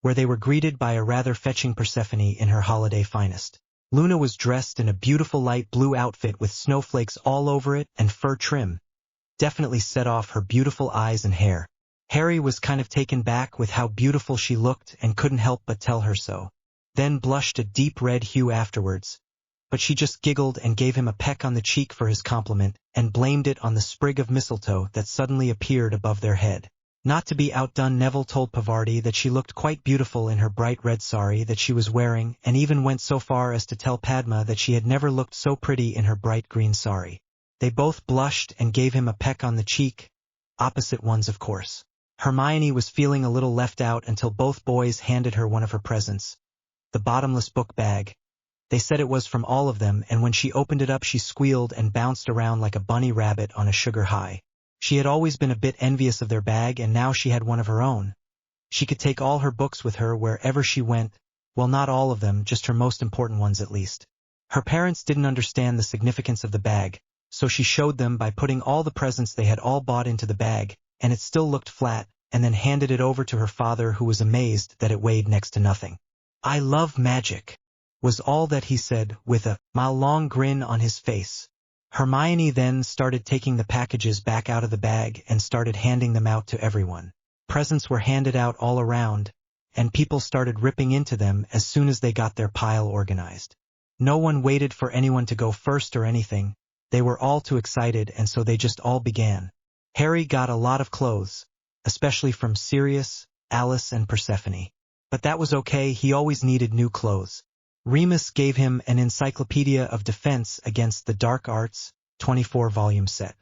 where they were greeted by a rather fetching Persephone in her holiday finest. Luna was dressed in a beautiful light blue outfit with snowflakes all over it and fur trim. Definitely set off her beautiful eyes and hair. Harry was kind of taken back with how beautiful she looked and couldn't help but tell her so. Then blushed a deep red hue afterwards, but she just giggled and gave him a peck on the cheek for his compliment and blamed it on the sprig of mistletoe that suddenly appeared above their head. Not to be outdone, Neville told Pavarti that she looked quite beautiful in her bright red sari that she was wearing, and even went so far as to tell Padma that she had never looked so pretty in her bright green sari. They both blushed and gave him a peck on the cheek, opposite ones of course. Hermione was feeling a little left out until both boys handed her one of her presents, the bottomless book bag. They said it was from all of them, and when she opened it up she squealed and bounced around like a bunny rabbit on a sugar high. She had always been a bit envious of their bag, and now she had one of her own. She could take all her books with her wherever she went, well, not all of them, just her most important ones at least. Her parents didn't understand the significance of the bag, so she showed them by putting all the presents they had all bought into the bag, and it still looked flat, and then handed it over to her father, who was amazed that it weighed next to nothing. "I love magic," was all that he said, with a long grin on his face. Hermione then started taking the packages back out of the bag and started handing them out to everyone. Presents were handed out all around, and people started ripping into them as soon as they got their pile organized. No one waited for anyone to go first or anything. They were all too excited, and so they just all began. Harry got a lot of clothes, especially from Sirius, Alice, and Persephone. But that was okay, he always needed new clothes. Remus gave him an Encyclopedia of Defense Against the Dark Arts, 24-volume set.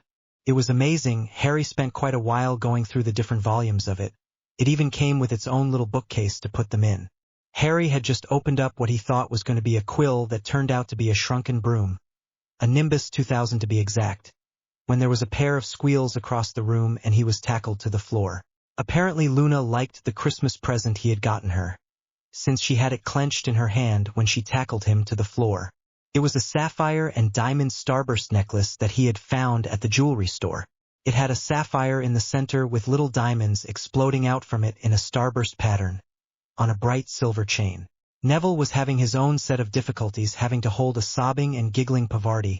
It was amazing. Harry spent quite a while going through the different volumes of it. It even came with its own little bookcase to put them in. Harry had just opened up what he thought was going to be a quill that turned out to be a shrunken broom. A Nimbus 2000 to be exact. When there was a pair of squeals across the room and he was tackled to the floor. Apparently Luna liked the Christmas present he had gotten her. since she had it clenched in her hand when she tackled him to the floor. It was a sapphire and diamond starburst necklace that he had found at the jewelry store. It had a sapphire in the center with little diamonds exploding out from it in a starburst pattern, on a bright silver chain. Neville was having his own set of difficulties, having to hold a sobbing and giggling Pavarti,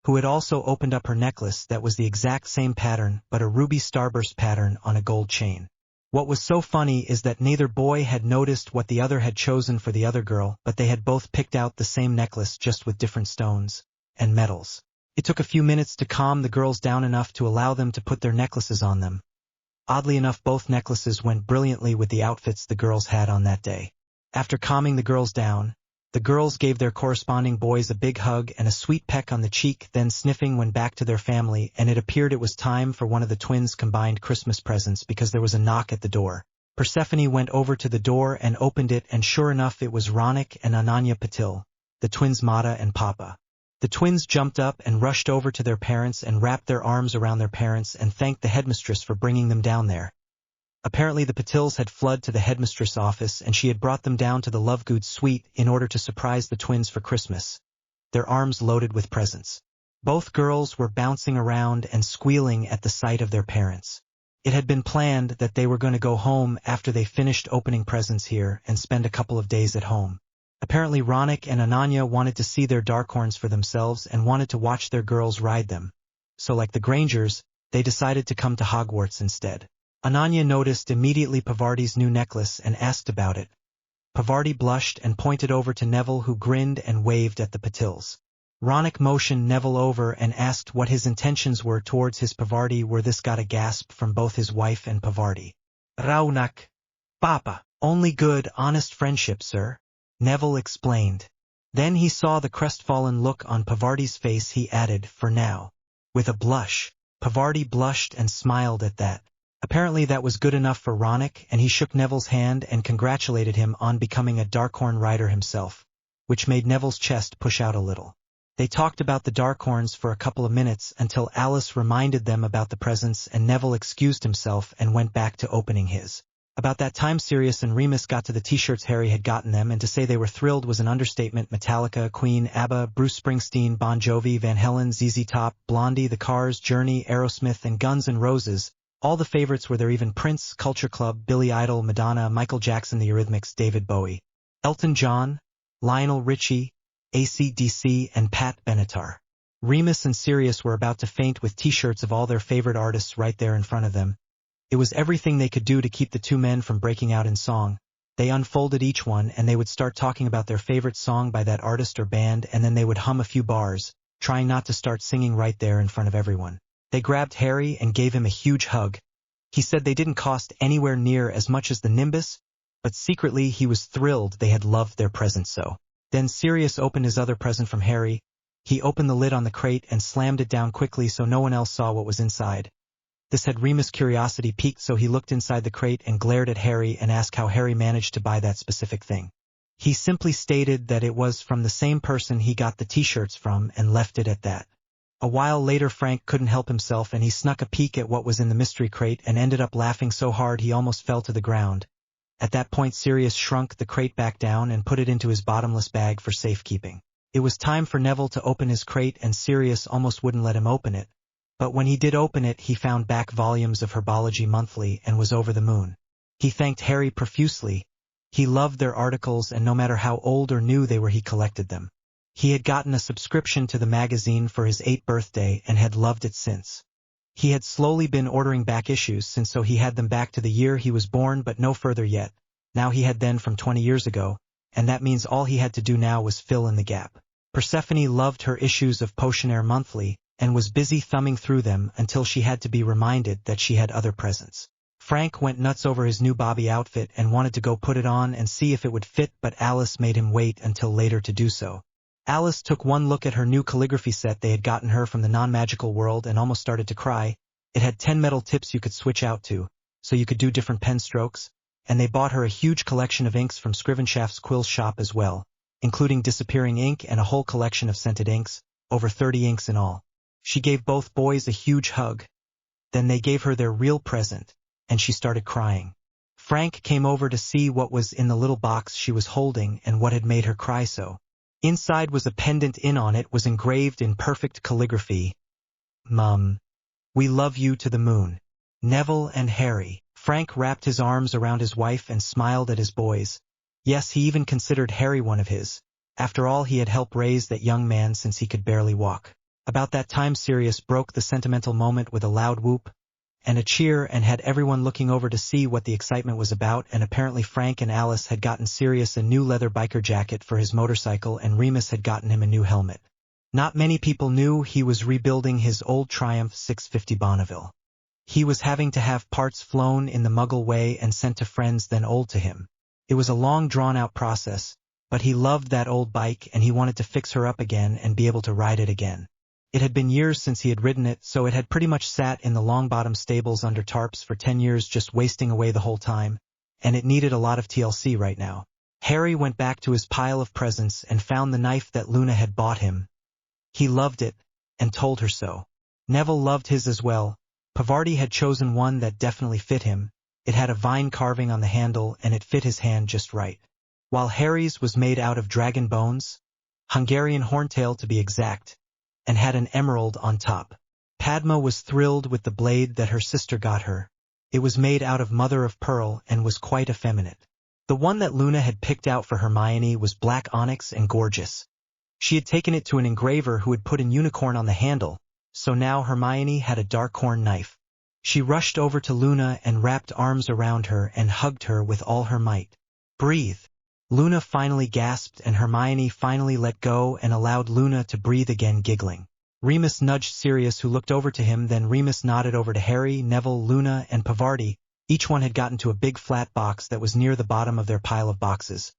who had also opened up her necklace that was the exact same pattern but a ruby starburst pattern on a gold chain. What was so funny is that neither boy had noticed what the other had chosen for the other girl, but they had both picked out the same necklace just with different stones and metals. It took a few minutes to calm the girls down enough to allow them to put their necklaces on them. Oddly enough, both necklaces went brilliantly with the outfits the girls had on that day. After calming the girls down, the girls gave their corresponding boys a big hug and a sweet peck on the cheek, then sniffing went back to their family, and it appeared it was time for one of the twins' combined Christmas presents because there was a knock at the door. Persephone went over to the door and opened it, and sure enough it was Ronak and Ananya Patil, the twins' Mata and Papa. The twins jumped up and rushed over to their parents and wrapped their arms around their parents and thanked the headmistress for bringing them down there. Apparently the Patils had fled to the headmistress' office and she had brought them down to the Lovegood suite in order to surprise the twins for Christmas, their arms loaded with presents. Both girls were bouncing around and squealing at the sight of their parents. It had been planned that they were going to go home after they finished opening presents here and spend a couple of days at home. Apparently Ronak and Ananya wanted to see their Darkhorns for themselves and wanted to watch their girls ride them. So like the Grangers, they decided to come to Hogwarts instead. Ananya noticed immediately Pavarti's new necklace and asked about it. Pavarti blushed and pointed over to Neville, who grinned and waved at the Patils. Ronak motioned Neville over and asked what his intentions were towards his Pavarti, where this got a gasp from both his wife and Pavarti. Raunak, Papa, only good, honest friendship, sir, Neville explained. Then he saw the crestfallen look on Pavarti's face. He added, for now. With a blush. Pavarti blushed and smiled at that. Apparently that was good enough for Ronak, and he shook Neville's hand and congratulated him on becoming a Darkhorn rider himself, which made Neville's chest push out a little. They talked about the Darkhorns for a couple of minutes until Alice reminded them about the presents, and Neville excused himself and went back to opening his. About that time Sirius and Remus got to the t-shirts Harry had gotten them, and to say they were thrilled was an understatement. Metallica, Queen, ABBA, Bruce Springsteen, Bon Jovi, Van Halen, ZZ Top, Blondie, The Cars, Journey, Aerosmith, and Guns N' Roses. All the favorites were there, even Prince, Culture Club, Billy Idol, Madonna, Michael Jackson, The Eurythmics, David Bowie, Elton John, Lionel Richie, AC/DC, and Pat Benatar. Remus and Sirius were about to faint with t-shirts of all their favorite artists right there in front of them. It was everything they could do to keep the two men from breaking out in song. They unfolded each one and they would start talking about their favorite song by that artist or band, and then they would hum a few bars, trying not to start singing right there in front of everyone. They grabbed Harry and gave him a huge hug. He said they didn't cost anywhere near as much as the Nimbus, but secretly he was thrilled they had loved their present so. Then Sirius opened his other present from Harry. He opened the lid on the crate and slammed it down quickly so no one else saw what was inside. This had Remus' curiosity piqued, so he looked inside the crate and glared at Harry and asked how Harry managed to buy that specific thing. He simply stated that it was from the same person he got the t-shirts from and left it at that. A while later Frank couldn't help himself and he snuck a peek at what was in the mystery crate and ended up laughing so hard he almost fell to the ground. At that point Sirius shrunk the crate back down and put it into his bottomless bag for safekeeping. It was time for Neville to open his crate and Sirius almost wouldn't let him open it. But when he did open it he found back volumes of Herbology Monthly and was over the moon. He thanked Harry profusely. He loved their articles and no matter how old or new they were he collected them. He had gotten a subscription to the magazine for his 8th birthday and had loved it since. He had slowly been ordering back issues since, so he had them back to the year he was born but no further yet. Now he had then from 20 years ago, and that means all he had to do now was fill in the gap. Persephone loved her issues of Potionaire Monthly and was busy thumbing through them until she had to be reminded that she had other presents. Frank went nuts over his new Bobby outfit and wanted to go put it on and see if it would fit, but Alice made him wait until later to do so. Alice took one look at her new calligraphy set they had gotten her from the non-magical world and almost started to cry. It had 10 metal tips you could switch out to, so you could do different pen strokes, and they bought her a huge collection of inks from Scrivenshaft's quill shop as well, including disappearing ink and a whole collection of scented inks, over 30 inks in all. She gave both boys a huge hug. Then they gave her their real present, and she started crying. Frank came over to see what was in the little box she was holding and what had made her cry so. Inside was a pendant. On it was engraved in perfect calligraphy, "Mum, we love you to the moon. Neville and Harry." Frank wrapped his arms around his wife and smiled at his boys. Yes, he even considered Harry one of his. After all, he had helped raise that young man since he could barely walk. About that time Sirius broke the sentimental moment with a loud whoop and a cheer and had everyone looking over to see what the excitement was about, and apparently Frank and Alice had gotten Sirius a new leather biker jacket for his motorcycle and Remus had gotten him a new helmet. Not many people knew he was rebuilding his old Triumph 650 Bonneville. He was having to have parts flown in the Muggle way and sent to friends then old to him. It was a long drawn-out process, but he loved that old bike and he wanted to fix her up again and be able to ride it again. It had been years since he had ridden it, so it had pretty much sat in the Longbottom stables under tarps for 10 years just wasting away the whole time, and it needed a lot of TLC right now. Harry went back to his pile of presents and found the knife that Luna had bought him. He loved it, and told her so. Neville loved his as well. Pavarti had chosen one that definitely fit him. It had a vine carving on the handle and it fit his hand just right. While Harry's was made out of dragon bones, Hungarian horntail to be exact, and had an emerald on top. Padma was thrilled with the blade that her sister got her. It was made out of mother of pearl and was quite effeminate. The one that Luna had picked out for Hermione was black onyx and gorgeous. She had taken it to an engraver who had put a unicorn on the handle, so now Hermione had a dark horn knife. She rushed over to Luna and wrapped arms around her and hugged her with all her might. "Breathe." Luna finally gasped and Hermione finally let go and allowed Luna to breathe again, giggling. Remus nudged Sirius, who looked over to him, then Remus nodded over to Harry, Neville, Luna, and Pavarti. Each one had gotten to a big flat box that was near the bottom of their pile of boxes.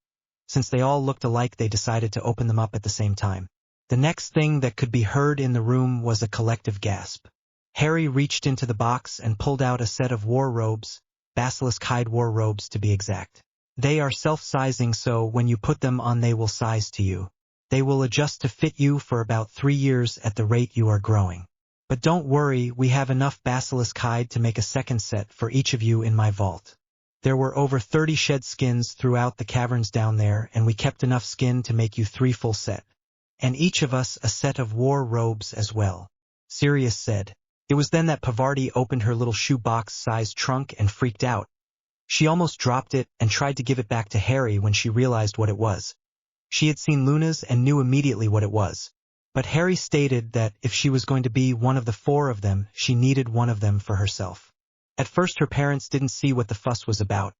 Since they all looked alike, they decided to open them up at the same time. The next thing that could be heard in the room was a collective gasp. Harry reached into the box and pulled out a set of war robes, basilisk hide war robes to be exact. They are self-sizing, so when you put them on they will size to you. They will adjust to fit you for about 3 years at the rate you are growing. But don't worry, we have enough basilisk hide to make a second set for each of you in my vault. There were over 30 shed skins throughout the caverns down there, and we kept enough skin to make you 3 full set. And each of us a set of war robes as well, Sirius said. It was then that Pavarti opened her little shoebox-sized trunk and freaked out. She almost dropped it and tried to give it back to Harry when she realized what it was. She had seen Luna's and knew immediately what it was. But Harry stated that if she was going to be one of the 4 of them, she needed one of them for herself. At first her parents didn't see what the fuss was about.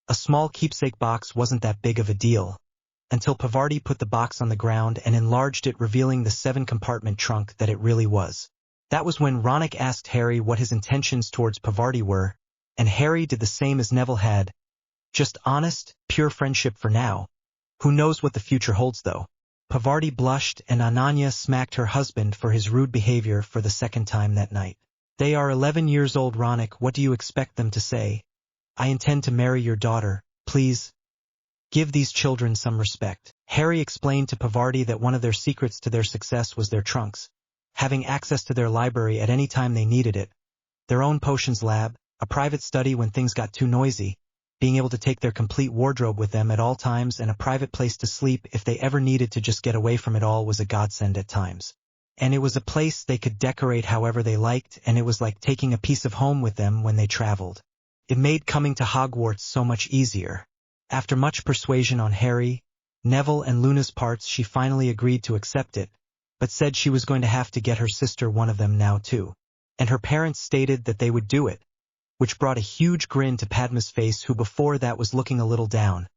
A small keepsake box wasn't that big of a deal, until Pavarti put the box on the ground and enlarged it, revealing the 7-compartment trunk that it really was. That was when Ronick asked Harry what his intentions towards Pavarti were, and Harry did the same as Neville had. Just honest, pure friendship for now. Who knows what the future holds though. Pavarti blushed and Ananya smacked her husband for his rude behavior for the 2nd time that night. They are 11 years old, Ronick. What do you expect them to say? I intend to marry your daughter. Please give these children some respect. Harry explained to Pavarti that one of their secrets to their success was their trunks. Having access to their library at any time they needed it, their own potions lab, a private study when things got too noisy, being able to take their complete wardrobe with them at all times, and a private place to sleep if they ever needed to just get away from it all was a godsend at times. And it was a place they could decorate however they liked, and it was like taking a piece of home with them when they traveled. It made coming to Hogwarts so much easier. After much persuasion on Harry, Neville, and Luna's parts, she finally agreed to accept it, but said she was going to have to get her sister one of them now too. And her parents stated that they would do it, which brought a huge grin to Padma's face, who before that was looking a little down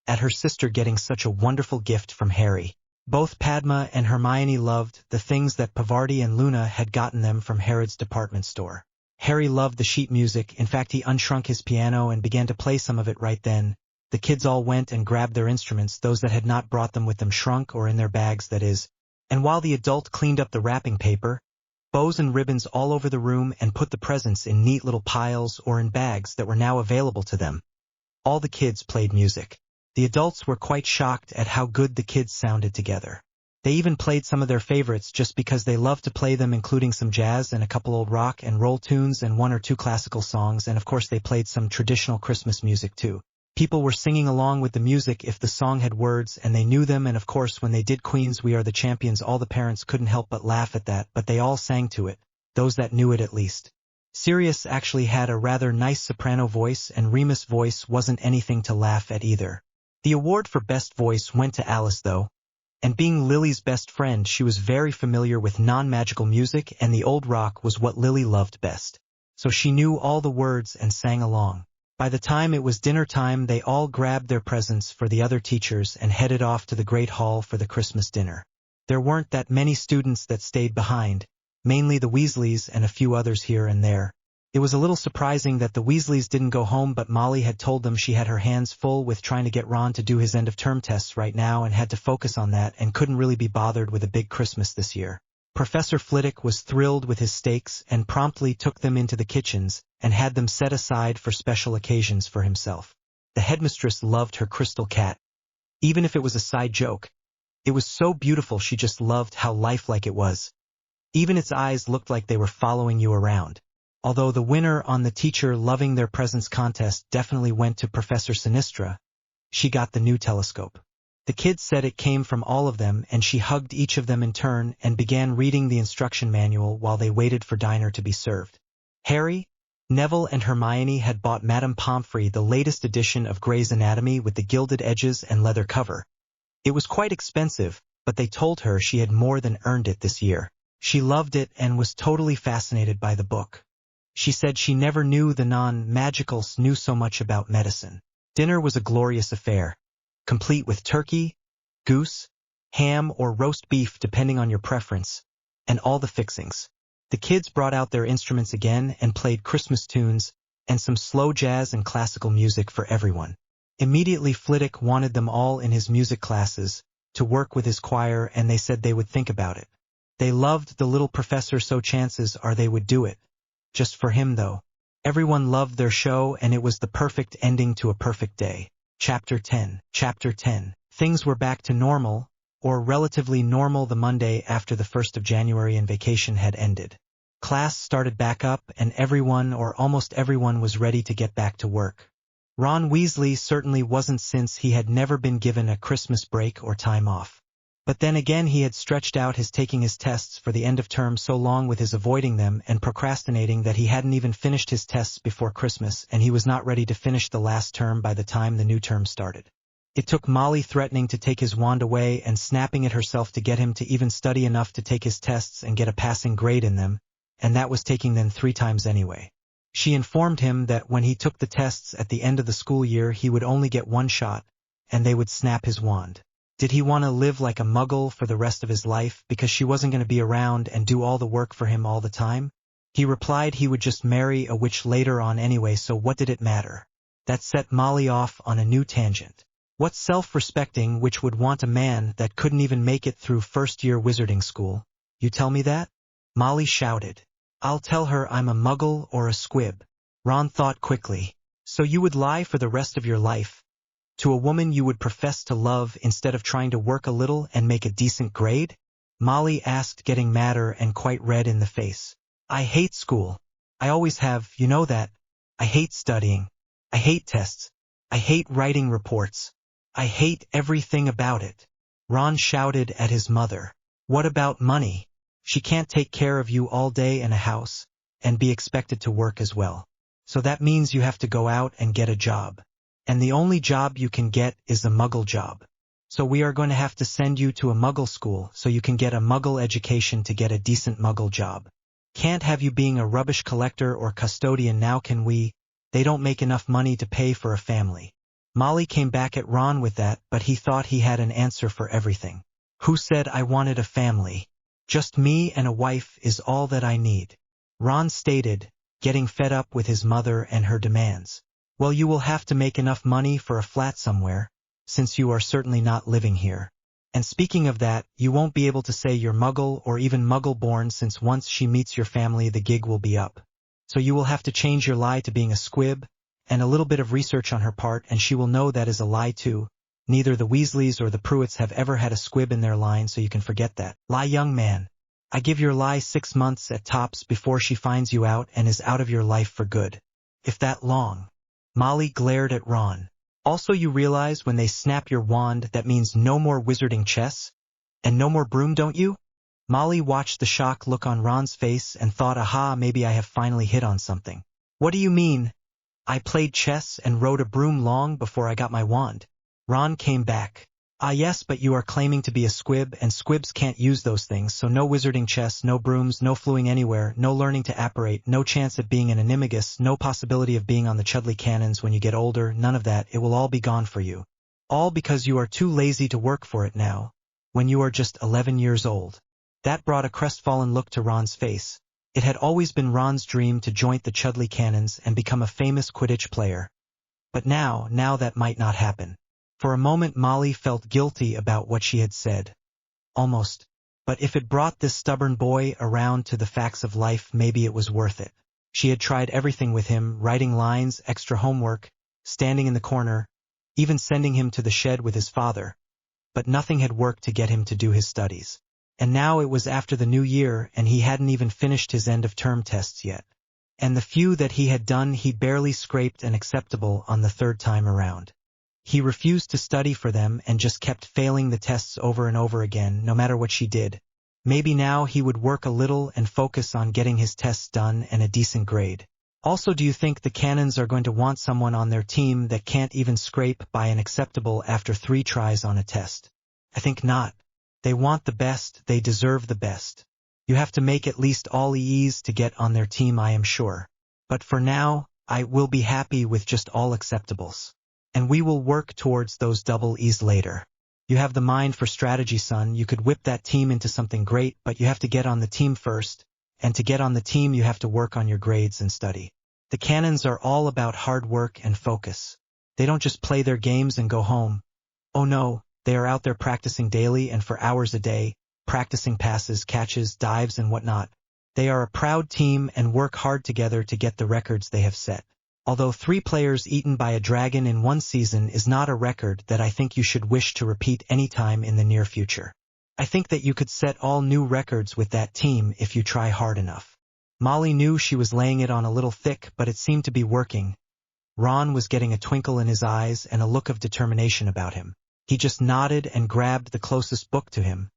at her sister getting such a wonderful gift from Harry. Both Padma and Hermione loved the things that Pavarti and Luna had gotten them from Harrod's department store. Harry loved the sheet music. In fact, he unshrunk his piano and began to play some of it right then. The kids all went and grabbed their instruments, those that had not brought them with them shrunk or in their bags, that is. And while the adult cleaned up the wrapping paper, bows and ribbons all over the room, and put the presents in neat little piles or in bags that were now available to them, all the kids played music. The adults were quite shocked at how good the kids sounded together. They even played some of their favorites just because they loved to play them, including some jazz and a couple old rock and roll tunes and one or two classical songs, and of course they played some traditional Christmas music too. People were singing along with the music if the song had words and they knew them, and of course when they did Queen's We Are the Champions, all the parents couldn't help but laugh at that, but they all sang to it, those that knew it at least. Sirius actually had a rather nice soprano voice, and Remus' voice wasn't anything to laugh at either. The award for best voice went to Alice though, and being Lily's best friend, she was very familiar with non-magical music, and the old rock was what Lily loved best. So she knew all the words and sang along. By the time it was dinner time, they all grabbed their presents for the other teachers and headed off to the Great Hall for the Christmas dinner. There weren't that many students that stayed behind, mainly the Weasleys and a few others here and there. It was a little surprising that the Weasleys didn't go home, but Molly had told them she had her hands full with trying to get Ron to do his end-of-term tests right now and had to focus on that and couldn't really be bothered with a big Christmas this year. Professor Flitwick was thrilled with his steaks and promptly took them into the kitchens and had them set aside for special occasions for himself. The headmistress loved her crystal cat. Even if it was a side joke, it was so beautiful. She just loved how lifelike it was. Even its eyes looked like they were following you around. Although the winner on the teacher loving their presents contest definitely went to Professor Sinistra, she got the new telescope. The kids said it came from all of them, and she hugged each of them in turn and began reading the instruction manual while they waited for dinner to be served. Harry, Neville and Hermione had bought Madame Pomfrey the latest edition of Gray's Anatomy with the gilded edges and leather cover. It was quite expensive, but they told her she had more than earned it this year. She loved it and was totally fascinated by the book. She said she never knew the non-magicals knew so much about medicine. Dinner was a glorious affair, complete with turkey, goose, ham or roast beef depending on your preference, and all the fixings. The kids brought out their instruments again and played Christmas tunes and some slow jazz and classical music for everyone. Immediately Flitwick wanted them all in his music classes to work with his choir, and they said they would think about it. They loved the little professor, so chances are they would do it. Just for him though. Everyone loved their show, and it was the perfect ending to a perfect day. Chapter 10. Chapter 10. Things were back to normal, or relatively normal, the Monday after the 1st of January and vacation had ended. Class started back up, and everyone or almost everyone was ready to get back to work. Ron Weasley certainly wasn't, since he had never been given a Christmas break or time off. But then again, he had stretched out his taking his tests for the end of term so long with his avoiding them and procrastinating that he hadn't even finished his tests before Christmas, and he was not ready to finish the last term by the time the new term started. It took Molly threatening to take his wand away and snapping at herself to get him to even study enough to take his tests and get a passing grade in them, and that was taking them 3 times anyway. She informed him that when he took the tests at the end of the school year, he would only get 1 shot, and they would snap his wand. Did he want to live like a muggle for the rest of his life because she wasn't going to be around and do all the work for him all the time? He replied he would just marry a witch later on anyway, so what did it matter? That set Molly off on a new tangent. What self-respecting witch would want a man that couldn't even make it through first-year wizarding school? You tell me that? Molly shouted. I'll tell her I'm a muggle or a squib. Ron thought quickly. So you would lie for the rest of your life? To a woman you would profess to love instead of trying to work a little and make a decent grade? Molly asked, getting madder and quite red in the face. I hate school. I always have, you know that. I hate studying. I hate tests. I hate writing reports. I hate everything about it. Ron shouted at his mother. What about money? She can't take care of you all day in a house and be expected to work as well. So that means you have to go out and get a job. And the only job you can get is a muggle job. So we are going to have to send you to a muggle school so you can get a muggle education to get a decent muggle job. Can't have you being a rubbish collector or custodian now, can we? They don't make enough money to pay for a family. Molly came back at Ron with that, but he thought he had an answer for everything. Who said I wanted a family? Just me and a wife is all that I need. Ron stated, getting fed up with his mother and her demands. Well, you will have to make enough money for a flat somewhere, since you are certainly not living here. And speaking of that, you won't be able to say you're muggle or even muggle-born, since once she meets your family the gig will be up. So you will have to change your lie to being a squib, and a little bit of research on her part and she will know that is a lie too, Neither the Weasleys or the Pruitts have ever had a squib in their line, so you can forget that. Lie, young man. I give your lie 6 months at tops before she finds you out and is out of your life for good. If that long. Molly glared at Ron. Also, you realize when they snap your wand that means no more wizarding chess? And no more broom, don't you? Molly watched the shock look on Ron's face and thought, aha, maybe I have finally hit on something. What do you mean? I played chess and rode a broom long before I got my wand. Ron came back. Ah yes, but you are claiming to be a squib, and squibs can't use those things, so no wizarding chess, no brooms, no fluing anywhere, no learning to apparate, no chance at being an animagus, no possibility of being on the Chudley cannons when you get older, none of that, it will all be gone for you. All because you are too lazy to work for it now, when you are just 11 years old. That brought a crestfallen look to Ron's face. It had always been Ron's dream to join the Chudley cannons and become a famous Quidditch player. But now that might not happen. For a moment Molly felt guilty about what she had said. Almost. But if it brought this stubborn boy around to the facts of life, maybe it was worth it. She had tried everything with him, writing lines, extra homework, standing in the corner, even sending him to the shed with his father. But nothing had worked to get him to do his studies. And now it was after the new year, and he hadn't even finished his end-of-term tests yet. And the few that he had done, he barely scraped an acceptable on the 3rd time around. He refused to study for them and just kept failing the tests over and over again, no matter what she did. Maybe now he would work a little and focus on getting his tests done and a decent grade. Also, do you think the Cannons are going to want someone on their team that can't even scrape by an acceptable after 3 tries on a test? I think not. They want the best, they deserve the best. You have to make at least all E's to get on their team, I am sure. But for now, I will be happy with just all acceptables. And we will work towards those double E's later. You have the mind for strategy, son. You could whip that team into something great, but you have to get on the team first. And to get on the team, you have to work on your grades and study. The Cannons are all about hard work and focus. They don't just play their games and go home. Oh no. They are out there practicing daily and for hours a day, practicing passes, catches, dives, and whatnot. They are a proud team and work hard together to get the records they have set. Although 3 players eaten by a dragon in 1 season is not a record that I think you should wish to repeat anytime in the near future. I think that you could set all new records with that team if you try hard enough. Molly knew she was laying it on a little thick, but it seemed to be working. Ron was getting a twinkle in his eyes and a look of determination about him. He just nodded and grabbed the closest book to him,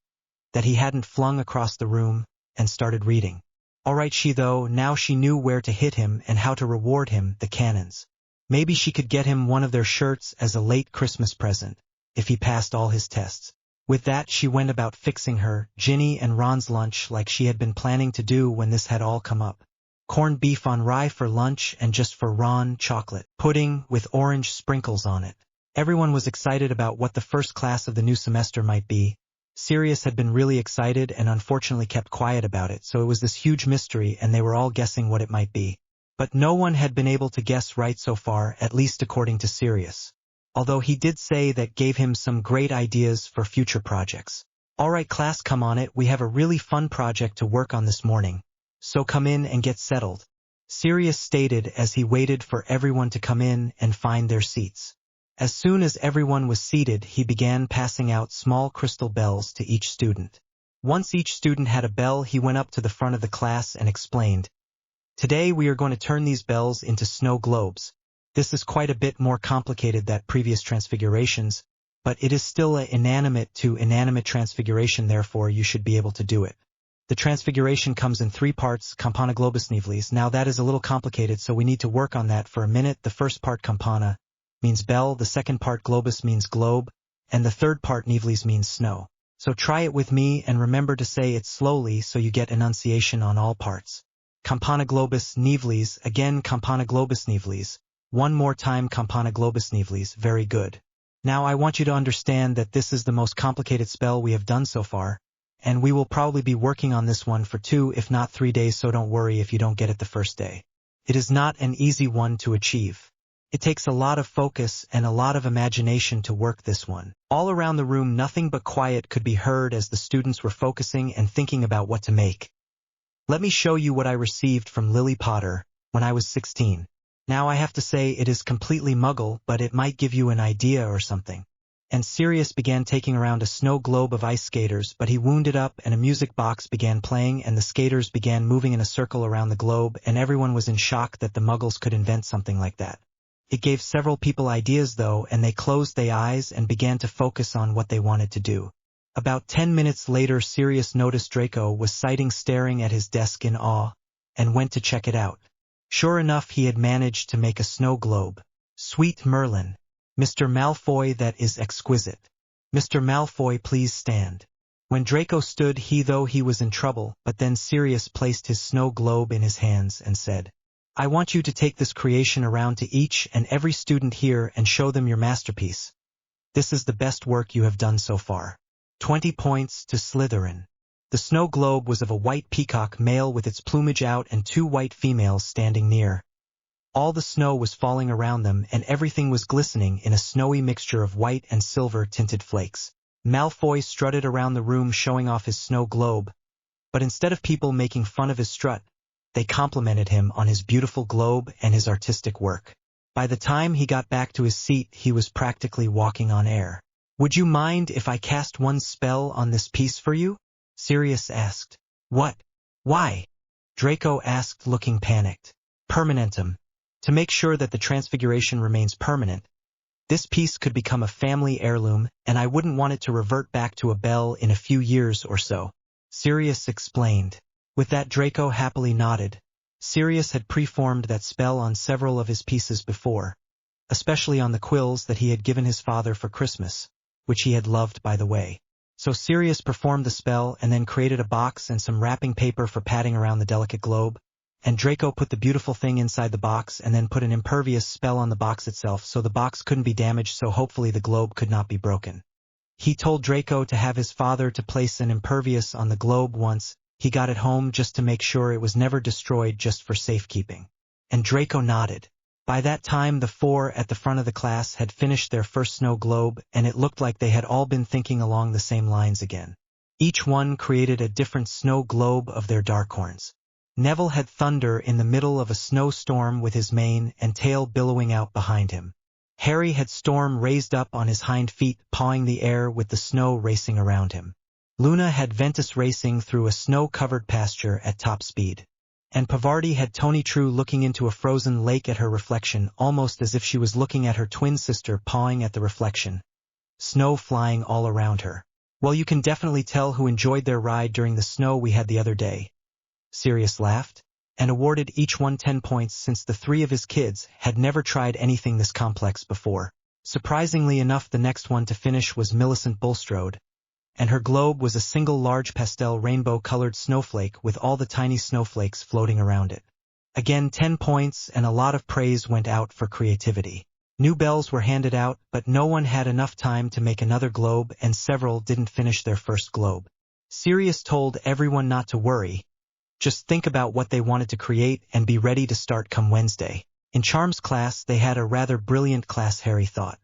that he hadn't flung across the room, and started reading. All right, now she knew where to hit him and how to reward him, the Cannons. Maybe she could get him one of their shirts as a late Christmas present, if he passed all his tests. With that, she went about fixing her, Ginny and Ron's lunch like she had been planning to do when this had all come up. Corned beef on rye for lunch, and just for Ron, chocolate pudding with orange sprinkles on it. Everyone was excited about what the first class of the new semester might be. Sirius had been really excited and unfortunately kept quiet about it, so it was this huge mystery and they were all guessing what it might be. But no one had been able to guess right so far, at least according to Sirius. Although he did say that gave him some great ideas for future projects. All right, class, come on it, we have a really fun project to work on this morning. So come in and get settled. Sirius stated as he waited for everyone to come in and find their seats. As soon as everyone was seated, he began passing out small crystal bells to each student. Once each student had a bell, he went up to the front of the class and explained, "Today we are going to turn these bells into snow globes. This is quite a bit more complicated than previous transfigurations, but it is still an inanimate to inanimate transfiguration, therefore you should be able to do it. The transfiguration comes in 3 parts, campana globus nivelis. Now that is a little complicated, so we need to work on that for a minute. The first part, campana, means bell, the second part, globus, means globe, and the third part, nivelis, means snow. So try it with me and remember to say it slowly so you get enunciation on all parts. Campana globus nivelis, again campana globus nivelis. One more time, campana globus nivelis. Very good. Now I want you to understand that this is the most complicated spell we have done so far, and we will probably be working on this one for 2 if not 3 days, so don't worry if you don't get it the first day. It is not an easy one to achieve. It takes a lot of focus and a lot of imagination to work this one. All around the room nothing but quiet could be heard as the students were focusing and thinking about what to make. Let me show you what I received from Lily Potter when I was 16. Now I have to say it is completely muggle, but it might give you an idea or something. and Sirius began taking around a snow globe of ice skaters, but he wound it up and a music box began playing and the skaters began moving in a circle around the globe, and everyone was in shock that the Muggles could invent something like that. It gave several people ideas though, and they closed their eyes and began to focus on what they wanted to do. About 10 minutes later, Sirius noticed Draco was sitting staring at his desk in awe, and went to check it out. Sure enough, he had managed to make a snow globe. Sweet Merlin. Mr. Malfoy, that is exquisite. Mr. Malfoy, please stand. When Draco stood, he was in trouble, but then Sirius placed his snow globe in his hands and said, I want you to take this creation around to each and every student here and show them your masterpiece. This is the best work you have done so far. 20 points to Slytherin. The snow globe was of a white peacock male with its plumage out and 2 white females standing near. All the snow was falling around them and everything was glistening in a snowy mixture of white and silver-tinted flakes. Malfoy strutted around the room showing off his snow globe, but instead of people making fun of his strut, they complimented him on his beautiful globe and his artistic work. By the time he got back to his seat, he was practically walking on air. Would you mind if I cast one spell on this piece for you? Sirius asked. What? Why? Draco asked, looking panicked. Permanentum. To make sure that the transfiguration remains permanent. This piece could become a family heirloom, and I wouldn't want it to revert back to a bell in a few years or so. Sirius explained. With that, Draco happily nodded. Sirius had preformed that spell on several of his pieces before, especially on the quills that he had given his father for Christmas, which he had loved, by the way. So Sirius performed the spell and then created a box and some wrapping paper for padding around the delicate globe, and Draco put the beautiful thing inside the box and then put an impervious spell on the box itself so the box couldn't be damaged, so hopefully the globe could not be broken. He told Draco to have his father to place an impervious on the globe once he got it home, just to make sure it was never destroyed, just for safekeeping. And Draco nodded. By that time, the 4 at the front of the class had finished their first snow globe, and it looked like they had all been thinking along the same lines again. Each one created a different snow globe of their darkhorns. Neville had thunder in the middle of a snowstorm with his mane and tail billowing out behind him. Harry had Storm raised up on his hind feet, pawing the air with the snow racing around him. Luna had Ventus racing through a snow-covered pasture at top speed. And Pavardi had Tony True looking into a frozen lake at her reflection, almost as if she was looking at her twin sister pawing at the reflection. Snow flying all around her. Well, you can definitely tell who enjoyed their ride during the snow we had the other day. Sirius laughed, and awarded each one 10 points since the 3 of his kids had never tried anything this complex before. Surprisingly enough, the next one to finish was Millicent Bulstrode, and her globe was a single large pastel rainbow-colored snowflake with all the tiny snowflakes floating around it. Again 10 points, and a lot of praise went out for creativity. New bells were handed out, but no one had enough time to make another globe, and several didn't finish their first globe. Sirius told everyone not to worry. Just think about what they wanted to create and be ready to start come Wednesday. In Charms class, they had a rather brilliant class, Harry thought.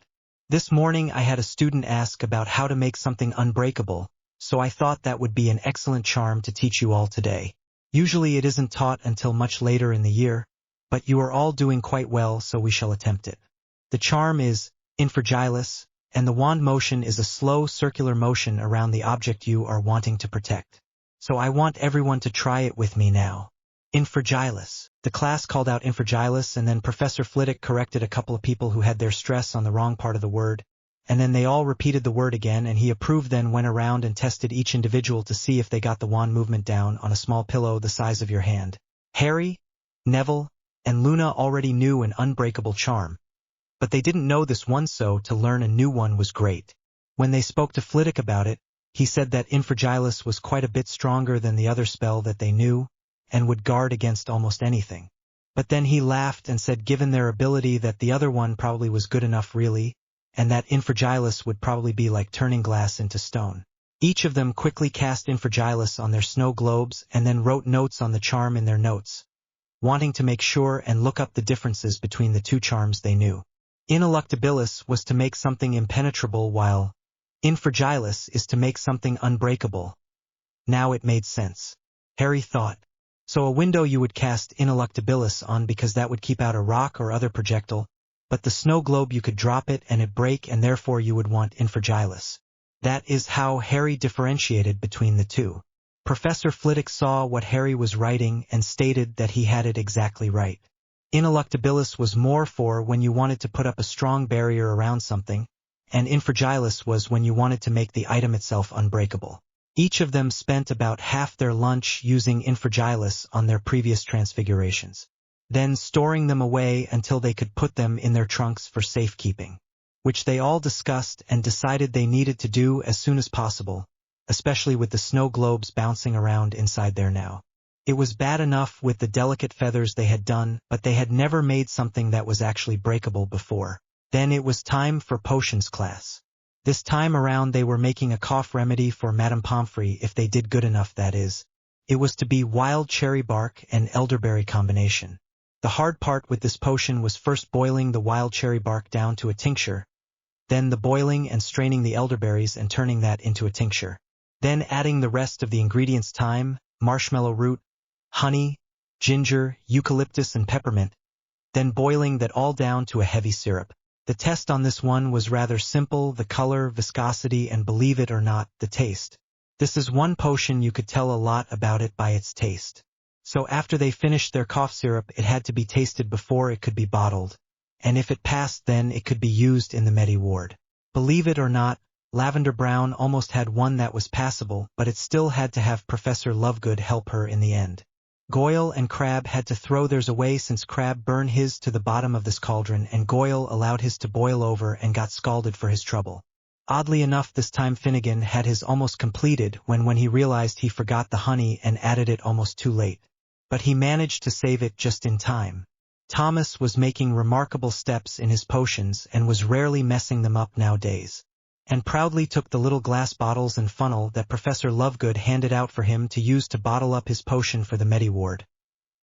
This morning I had a student ask about how to make something unbreakable, so I thought that would be an excellent charm to teach you all today. Usually it isn't taught until much later in the year, but you are all doing quite well, so we shall attempt it. The charm is Infragilis, and the wand motion is a slow circular motion around the object you are wanting to protect. So I want everyone to try it with me now. Infragilis. The class called out Infragilis, and then Professor Flitwick corrected a couple of people who had their stress on the wrong part of the word, and then they all repeated the word again, and he approved, then went around and tested each individual to see if they got the wand movement down on a small pillow the size of your hand. Harry, Neville, and Luna already knew an unbreakable charm, but they didn't know this one, so to learn a new one was great. When they spoke to Flitwick about it, he said that Infragilis was quite a bit stronger than the other spell that they knew, and would guard against almost anything. But then he laughed and said given their ability that the other one probably was good enough really, and that Infragilis would probably be like turning glass into stone. Each of them quickly cast Infragilis on their snow globes and then wrote notes on the charm in their notes, wanting to make sure and look up the differences between the two charms they knew. Ineluctabilis was to make something impenetrable, while Infragilis is to make something unbreakable. Now it made sense. Harry thought. So a window you would cast Ineluctabilis on because that would keep out a rock or other projectile, but the snow globe you could drop it and it break and therefore you would want infragilis. That is how Harry differentiated between the two. Professor Flitwick saw what Harry was writing and stated that he had it exactly right. Ineluctabilis was more for when you wanted to put up a strong barrier around something, and infragilis was when you wanted to make the item itself unbreakable. Each of them spent about half their lunch using infragilis on their previous transfigurations, then storing them away until they could put them in their trunks for safekeeping, which they all discussed and decided they needed to do as soon as possible, especially with the snow globes bouncing around inside there now. It was bad enough with the delicate feathers they had done, but they had never made something that was actually breakable before. Then it was time for potions class. This time around they were making a cough remedy for Madame Pomfrey if they did good enough, that is. It was to be wild cherry bark and elderberry combination. The hard part with this potion was first boiling the wild cherry bark down to a tincture, then the boiling and straining the elderberries and turning that into a tincture. Then adding the rest of the ingredients: thyme, marshmallow root, honey, ginger, eucalyptus and peppermint, then boiling that all down to a heavy syrup. The test on this one was rather simple: the color, viscosity, and believe it or not, the taste. This is one potion you could tell a lot about it by its taste. So after they finished their cough syrup, it had to be tasted before it could be bottled, and if it passed then it could be used in the Medi ward. Believe it or not, Lavender Brown almost had one that was passable, but it still had to have Professor Lovegood help her in the end. Goyle and Crabbe had to throw theirs away since Crabbe burned his to the bottom of this cauldron and Goyle allowed his to boil over and got scalded for his trouble. Oddly enough, this time Finnegan had his almost completed when he realized he forgot the honey and added it almost too late. But he managed to save it just in time. Thomas was making remarkable steps in his potions and was rarely messing them up nowadays, and proudly took the little glass bottles and funnel that Professor Lovegood handed out for him to use to bottle up his potion for the Medi ward.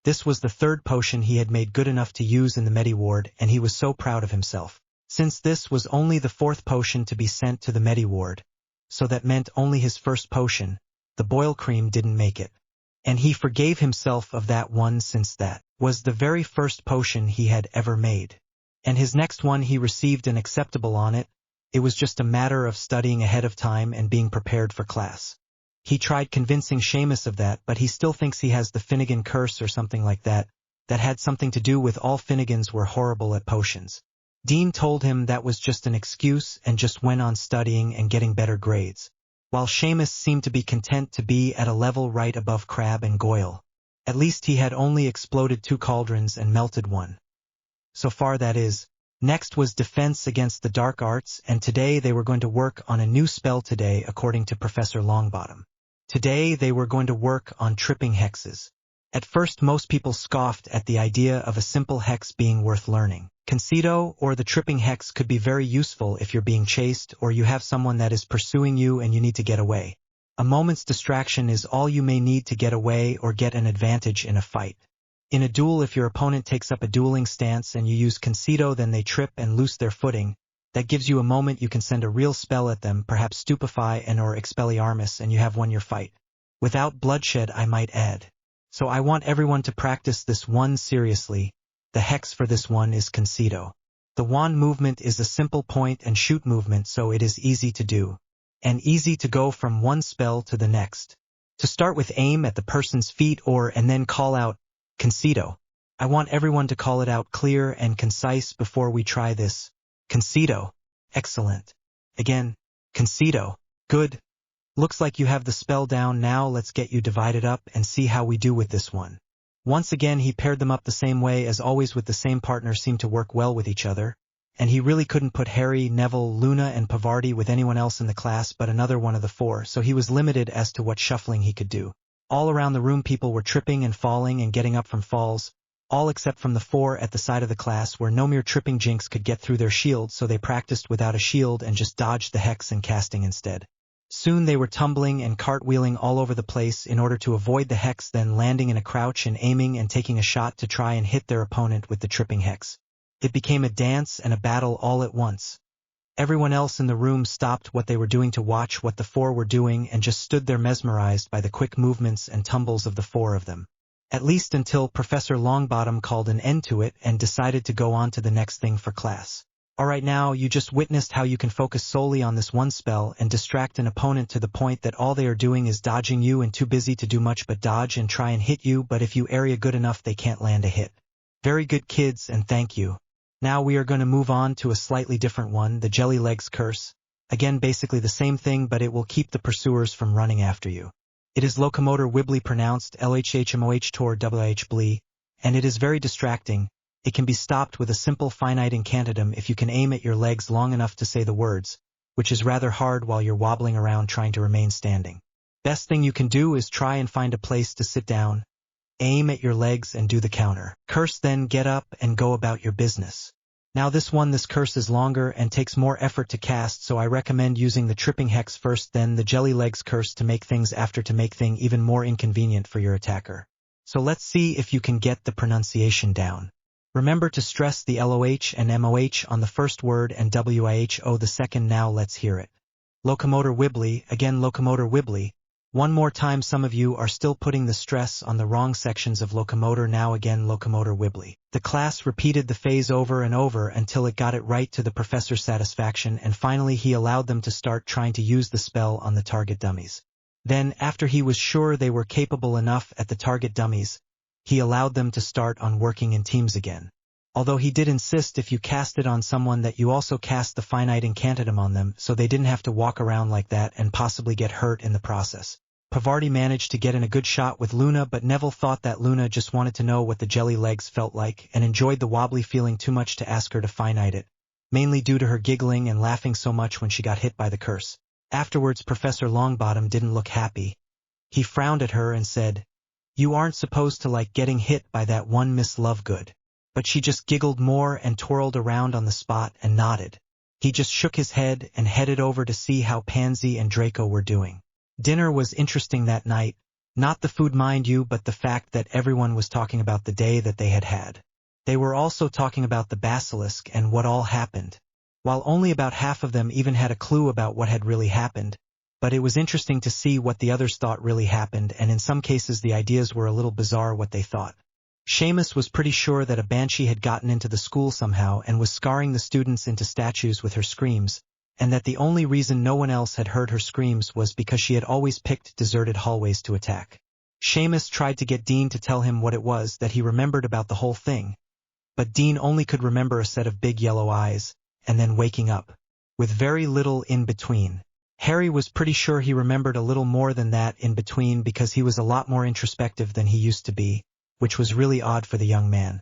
This was the third potion he had made good enough to use in the Medi ward, and he was so proud of himself. Since this was only the fourth potion to be sent to the Medi ward, so that meant only his first potion, the boil cream didn't make it. And he forgave himself of that one since that was the very first potion he had ever made. And his next one he received an acceptable on it. It was just a matter of studying ahead of time and being prepared for class. He tried convincing Seamus of that, but he still thinks he has the Finnegan curse or something like that, that had something to do with all Finnegans were horrible at potions. Dean told him that was just an excuse and just went on studying and getting better grades, while Seamus seemed to be content to be at a level right above Crabbe and Goyle. At least he had only exploded 2 cauldrons and melted one. So far, that is. Next was defense against the dark arts, and today they were going to work on a new spell today according to Professor Longbottom. Today they were going to work on tripping hexes. At first most people scoffed at the idea of a simple hex being worth learning. Concedo or the tripping hex could be very useful if you're being chased or you have someone that is pursuing you and you need to get away. A moment's distraction is all you may need to get away or get an advantage in a fight. In a duel, if your opponent takes up a dueling stance and you use Concedo, then they trip and lose their footing. That gives you a moment you can send a real spell at them, perhaps Stupefy and or Expelliarmus, and you have won your fight. Without bloodshed, I might add. So I want everyone to practice this one seriously. The hex for this one is Concedo. The wand movement is a simple point and shoot movement, so it is easy to do. And easy to go from one spell to the next. To start with, aim at the person's feet and then call out, Concedo. I want everyone to call it out clear and concise before we try this. Concedo. Excellent. Again, Concedo. Good. Looks like you have the spell down now. Let's get you divided up and see how we do with this one. Once again he paired them up the same way as always with the same partner, seemed to work well with each other, and he really couldn't put Harry, Neville, Luna and Pavarti with anyone else in the class but another one of the 4, so he was limited as to what shuffling he could do. All around the room people were tripping and falling and getting up from falls, all except from the 4 at the side of the class where no mere tripping jinx could get through their shield, so they practiced without a shield and just dodged the hex and casting instead. Soon they were tumbling and cartwheeling all over the place in order to avoid the hex, then landing in a crouch and aiming and taking a shot to try and hit their opponent with the tripping hex. It became a dance and a battle all at once. Everyone else in the room stopped what they were doing to watch what the 4 were doing and just stood there mesmerized by the quick movements and tumbles of the 4 of them. At least until Professor Longbottom called an end to it and decided to go on to the next thing for class. Alright, now you just witnessed how you can focus solely on this one spell and distract an opponent to the point that all they are doing is dodging you and too busy to do much but dodge and try and hit you, but if you area good enough they can't land a hit. Very good, kids, and thank you. Now we are going to move on to a slightly different one, the Jelly Legs Curse. Again, basically the same thing, but it will keep the pursuers from running after you. It is locomotor wibbly, pronounced LHHMOH tor WH blee, and it is very distracting. It can be stopped with a simple finite incantatum if you can aim at your legs long enough to say the words, which is rather hard while you're wobbling around trying to remain standing. Best thing you can do is try and find a place to sit down, aim at your legs and do the counter. Curse, then get up and go about your business. Now this curse is longer and takes more effort to cast, so I recommend using the tripping hex first, then the Jelly Legs Curse to make things even more inconvenient for your attacker. So let's see if you can get the pronunciation down. Remember to stress the LOH and MOH on the first word and WIHO the second. Now let's hear it. Locomotor wibbly, again locomotor wibbly. One more time, some of you are still putting the stress on the wrong sections of locomotor. Now again locomotor wibbly. The class repeated the phase over and over until it got it right to the professor's satisfaction, and finally he allowed them to start trying to use the spell on the target dummies. Then, after he was sure they were capable enough at the target dummies, he allowed them to start on working in teams again. Although he did insist if you cast it on someone that you also cast the finite incantatum on them, so they didn't have to walk around like that and possibly get hurt in the process. Pavarti managed to get in a good shot with Luna, but Neville thought that Luna just wanted to know what the jelly legs felt like and enjoyed the wobbly feeling too much to ask her to finite it, mainly due to her giggling and laughing so much when she got hit by the curse. Afterwards, Professor Longbottom didn't look happy. He frowned at her and said, "You aren't supposed to like getting hit by that one Miss Lovegood." But she just giggled more and twirled around on the spot and nodded. He just shook his head and headed over to see how Pansy and Draco were doing. Dinner was interesting that night, not the food mind you, but the fact that everyone was talking about the day that they had had. They were also talking about the basilisk and what all happened. While only about half of them even had a clue about what had really happened, but it was interesting to see what the others thought really happened, and in some cases the ideas were a little bizarre what they thought. Seamus was pretty sure that a banshee had gotten into the school somehow and was scarring the students into statues with her screams, and that the only reason no one else had heard her screams was because she had always picked deserted hallways to attack. Seamus tried to get Dean to tell him what it was that he remembered about the whole thing, but Dean only could remember a set of big yellow eyes, and then waking up, with very little in between. Harry was pretty sure he remembered a little more than that in between because he was a lot more introspective than he used to be, which was really odd for the young man.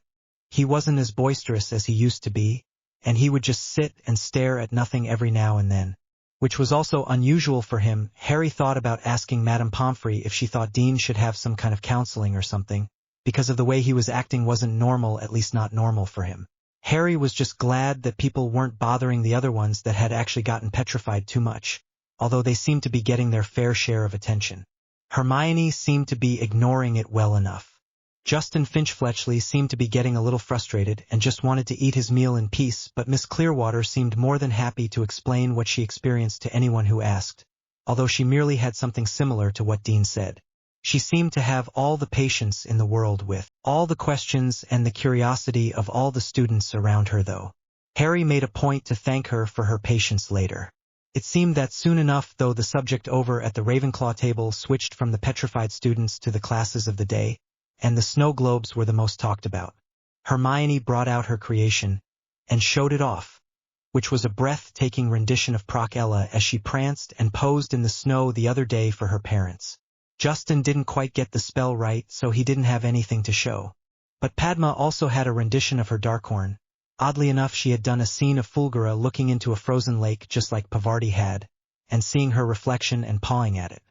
He wasn't as boisterous as he used to be, and he would just sit and stare at nothing every now and then, which was also unusual for him. Harry thought about asking Madame Pomfrey if she thought Dean should have some kind of counseling or something, because of the way he was acting wasn't normal, at least not normal for him. Harry was just glad that people weren't bothering the other ones that had actually gotten petrified too much, although they seemed to be getting their fair share of attention. Hermione seemed to be ignoring it well enough. Justin Finch-Fletchley seemed to be getting a little frustrated and just wanted to eat his meal in peace, but Miss Clearwater seemed more than happy to explain what she experienced to anyone who asked, although she merely had something similar to what Dean said. She seemed to have all the patience in the world with all the questions and the curiosity of all the students around her, though. Harry made a point to thank her for her patience later. It seemed that soon enough, though, the subject over at the Ravenclaw table switched from the petrified students to the classes of the day, and the snow globes were the most talked about. Hermione brought out her creation and showed it off, which was a breathtaking rendition of Proc Ella as she pranced and posed in the snow the other day for her parents. Justin didn't quite get the spell right, so he didn't have anything to show. But Padma also had a rendition of her Darkhorn. Oddly enough, she had done a scene of Fulgura looking into a frozen lake just like Pavarti had, and seeing her reflection and pawing at it.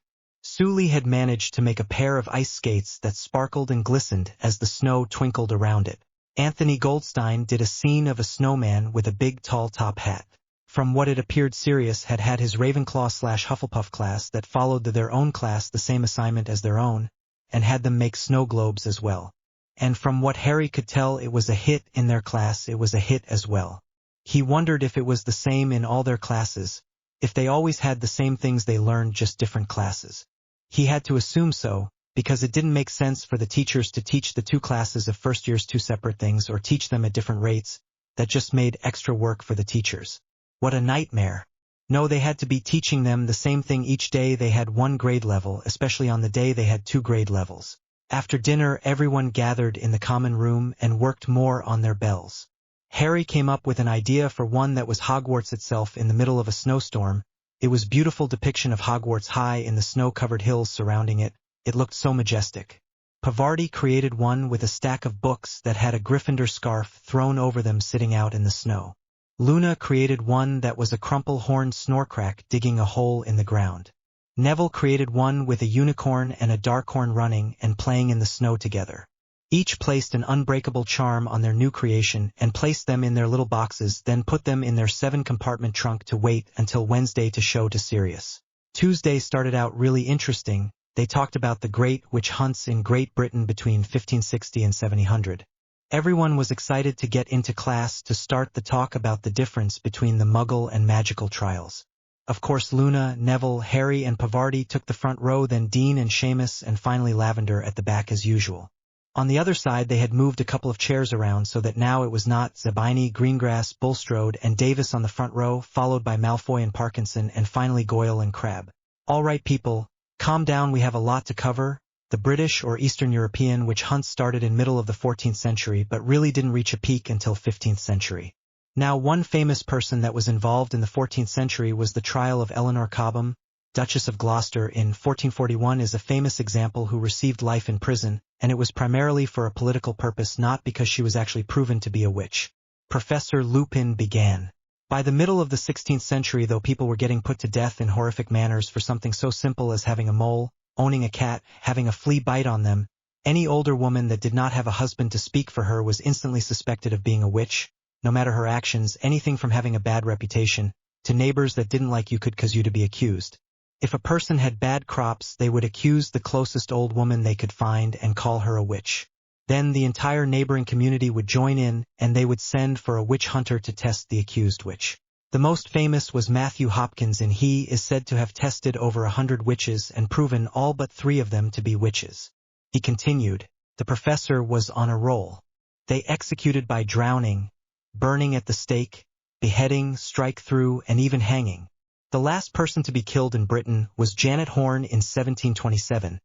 Sully had managed to make a pair of ice skates that sparkled and glistened as the snow twinkled around it. Anthony Goldstein did a scene of a snowman with a big tall top hat. From what it appeared, Sirius had had his Ravenclaw/Hufflepuff class that followed their own class the same assignment as their own, and had them make snow globes as well. And from what Harry could tell, it was a hit in their class, it was a hit as well. He wondered if it was the same in all their classes, if they always had the same things they learned, just different classes. He had to assume so, because it didn't make sense for the teachers to teach the two classes of first years two separate things or teach them at different rates. That just made extra work for the teachers. What a nightmare. No, they had to be teaching them the same thing each day. They had one grade level, especially on the day they had two grade levels. After dinner, everyone gathered in the common room and worked more on their bells. Harry came up with an idea for one that was Hogwarts itself in the middle of a snowstorm. It was beautiful depiction of Hogwarts high in the snow-covered hills surrounding it. It looked so majestic. Pavarti created one with a stack of books that had a Gryffindor scarf thrown over them sitting out in the snow. Luna created one that was a crumple-horned Snorcrack digging a hole in the ground. Neville created one with a unicorn and a darkhorn running and playing in the snow together. Each placed an unbreakable charm on their new creation and placed them in their little boxes, then put them in their 7-compartment trunk to wait until Wednesday to show to Sirius. Tuesday started out really interesting. They talked about the great witch hunts in Great Britain between 1560 and 1700. Everyone was excited to get into class to start the talk about the difference between the Muggle and magical trials. Of course, Luna, Neville, Harry, and Pavarti took the front row, then Dean and Seamus, and finally Lavender at the back as usual. On the other side, they had moved a couple of chairs around so that now it was not Zabini, Greengrass, Bulstrode, and Davis on the front row, followed by Malfoy and Parkinson, and finally Goyle and Crabbe. All right, people, calm down, we have a lot to cover. The British or Eastern European witch hunts started in middle of the 14th century but really didn't reach a peak until 15th century. Now, one famous person that was involved in the 14th century was the trial of Eleanor Cobham, Duchess of Gloucester in 1441 is a famous example who received life in prison, and it was primarily for a political purpose, not because she was actually proven to be a witch. Professor Lupin began. By the middle of the 16th century, though, people were getting put to death in horrific manners for something so simple as having a mole, owning a cat, having a flea bite on them. Any older woman that did not have a husband to speak for her was instantly suspected of being a witch, no matter her actions, anything from having a bad reputation, to neighbors that didn't like you could cause you to be accused. If a person had bad crops, they would accuse the closest old woman they could find and call her a witch. Then the entire neighboring community would join in, and they would send for a witch hunter to test the accused witch. The most famous was Matthew Hopkins, and he is said to have tested over 100 witches and proven all but 3 of them to be witches. He continued, the professor was on a roll. They executed by drowning, burning at the stake, beheading, strike-through, and even hanging. The last person to be killed in Britain was Janet Horne in 1727.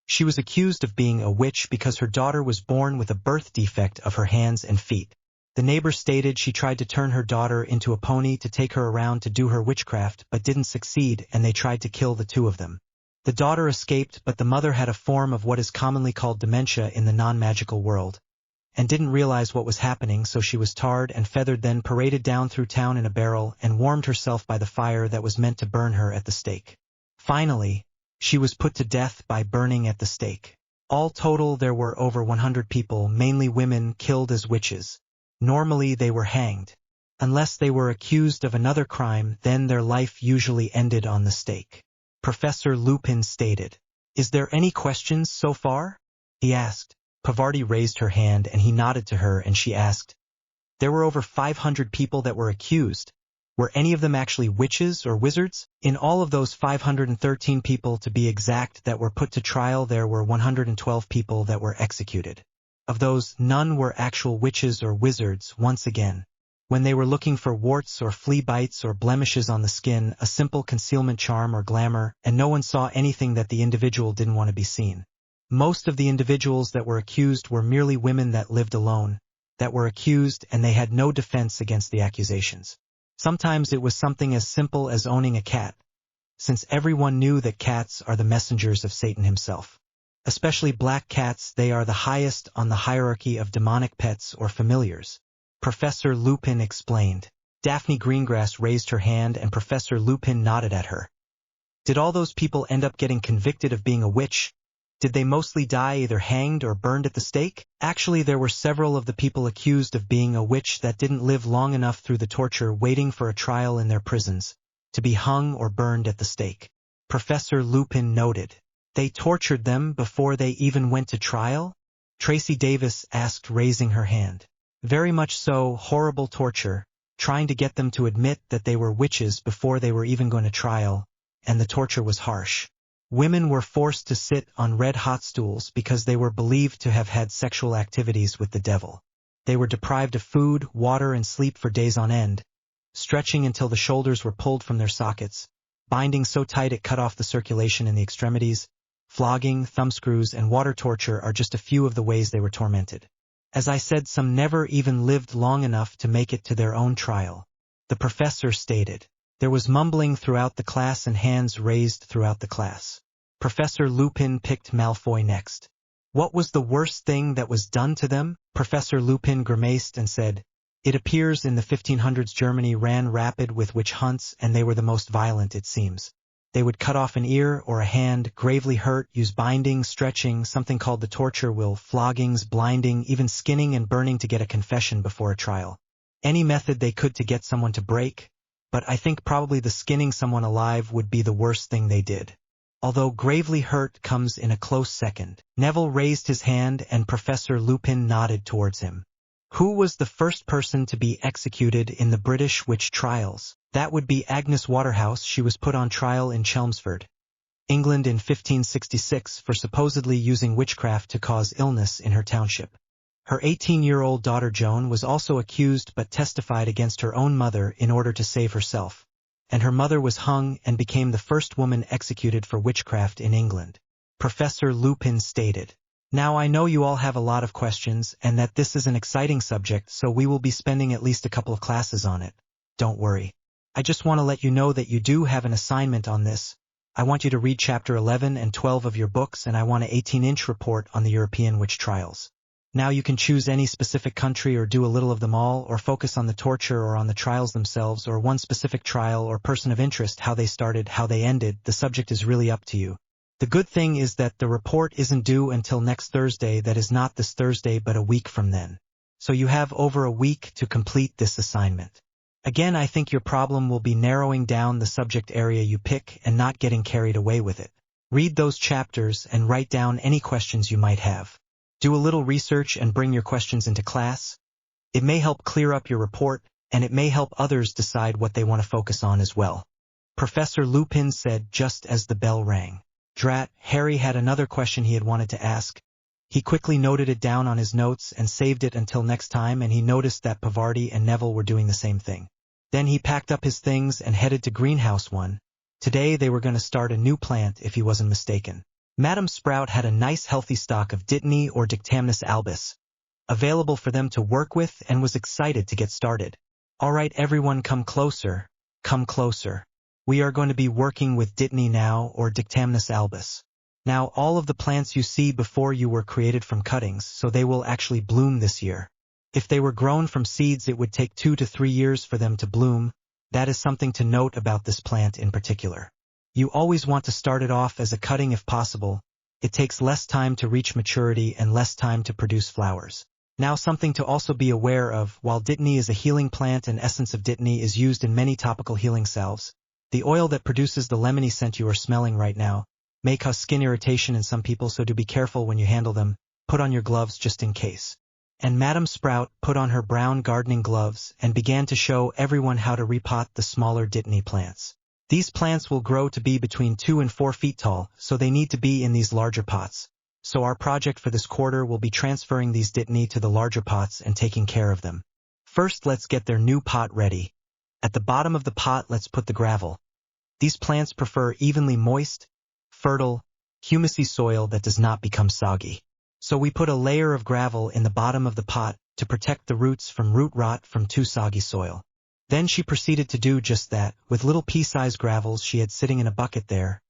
She was accused of being a witch because her daughter was born with a birth defect of her hands and feet. The neighbor stated she tried to turn her daughter into a pony to take her around to do her witchcraft but didn't succeed, and they tried to kill the 2 of them. The daughter escaped, but the mother had a form of what is commonly called dementia in the non-magical world, and didn't realize what was happening, so she was tarred and feathered, then paraded down through town in a barrel and warmed herself by the fire that was meant to burn her at the stake. Finally, she was put to death by burning at the stake. All total, there were over 100 people, mainly women, killed as witches. Normally they were hanged. Unless they were accused of another crime, then their life usually ended on the stake. Professor Lupin stated, "Is there any questions so far?" he asked. Pavarti raised her hand and he nodded to her, and she asked, "There were over 500 people that were accused. Were any of them actually witches or wizards? In all of those 513 people, to be exact, that were put to trial, there were 112 people that were executed. Of those, none were actual witches or wizards. Once again, when they were looking for warts or flea bites or blemishes on the skin, a simple concealment charm or glamour, and no one saw anything that the individual didn't want to be seen. Most of the individuals that were accused were merely women that lived alone, that were accused, and they had no defense against the accusations. Sometimes it was something as simple as owning a cat, since everyone knew that cats are the messengers of Satan himself. Especially black cats, they are the highest on the hierarchy of demonic pets or familiars. Professor Lupin explained. Daphne Greengrass raised her hand and Professor Lupin nodded at her. Did all those people end up getting convicted of being a witch? Did they mostly die either hanged or burned at the stake? Actually, there were several of the people accused of being a witch that didn't live long enough through the torture waiting for a trial in their prisons, to be hung or burned at the stake. Professor Lupin noted. They tortured them before they even went to trial? Tracy Davis asked, raising her hand. Very much so, horrible torture, trying to get them to admit that they were witches before they were even going to trial, and the torture was harsh. Women were forced to sit on red-hot stools because they were believed to have had sexual activities with the devil. They were deprived of food, water, and sleep for days on end, stretching until the shoulders were pulled from their sockets, binding so tight it cut off the circulation in the extremities. Flogging, thumbscrews, and water torture are just a few of the ways they were tormented. As I said, some never even lived long enough to make it to their own trial. The professor stated. There was mumbling throughout the class and hands raised throughout the class. Professor Lupin picked Malfoy next. What was the worst thing that was done to them? Professor Lupin grimaced and said, It appears in the 1500s Germany ran rapid with witch hunts, and they were the most violent, it seems. They would cut off an ear or a hand, gravely hurt, use binding, stretching, something called the torture wheel, floggings, blinding, even skinning and burning to get a confession before a trial. Any method they could to get someone to break, but I think probably the skinning someone alive would be the worst thing they did. Although gravely hurt comes in a close second. Neville raised his hand and Professor Lupin nodded towards him. Who was the first person to be executed in the British witch trials? That would be Agnes Waterhouse. She was put on trial in Chelmsford, England in 1566 for supposedly using witchcraft to cause illness in her township. Her 18-year-old daughter Joan was also accused but testified against her own mother in order to save herself, and her mother was hung and became the first woman executed for witchcraft in England. Professor Lupin stated. Now I know you all have a lot of questions and that this is an exciting subject, so we will be spending at least a couple of classes on it. Don't worry. I just want to let you know that you do have an assignment on this. I want you to read chapter 11 and 12 of your books, and I want an 18-inch report on the European witch trials. Now you can choose any specific country or do a little of them all, or focus on the torture or on the trials themselves, or one specific trial or person of interest, how they started, how they ended. The subject is really up to you. The good thing is that the report isn't due until next Thursday. That is not this Thursday but a week from then. So you have over a week to complete this assignment. Again, I think your problem will be narrowing down the subject area you pick and not getting carried away with it. Read those chapters and write down any questions you might have. Do a little research and bring your questions into class. It may help clear up your report, and it may help others decide what they want to focus on as well. Professor Lupin said just as the bell rang. Drat, Harry had another question he had wanted to ask. He quickly noted it down on his notes and saved it until next time, and he noticed that Pavarti and Neville were doing the same thing. Then he packed up his things and headed to Greenhouse 1. Today they were going to start a new plant if he wasn't mistaken. Madam Sprout had a nice healthy stock of Ditany or Dictamnus albus available for them to work with and was excited to get started. All right, everyone, come closer. Come closer. We are going to be working with Ditany now, or Dictamnus albus. Now all of the plants you see before you were created from cuttings, so they will actually bloom this year. If they were grown from seeds, it would take 2 to 3 years for them to bloom. That is something to note about this plant in particular. You always want to start it off as a cutting if possible. It takes less time to reach maturity and less time to produce flowers. Now something to also be aware of, while Ditany is a healing plant and essence of Ditany is used in many topical healing salves, the oil that produces the lemony scent you are smelling right now may cause skin irritation in some people, so do be careful when you handle them. Put on your gloves just in case. And Madam Sprout put on her brown gardening gloves and began to show everyone how to repot the smaller Ditany plants. These plants will grow to be between 2 and 4 feet tall, so they need to be in these larger pots. So our project for this quarter will be transferring these Ditany to the larger pots and taking care of them. First, let's get their new pot ready. At the bottom of the pot, let's put the gravel. These plants prefer evenly moist, fertile, humusy soil that does not become soggy. So we put a layer of gravel in the bottom of the pot to protect the roots from root rot from too soggy soil. Then she proceeded to do just that, with little pea-sized gravels she had sitting in a bucket there.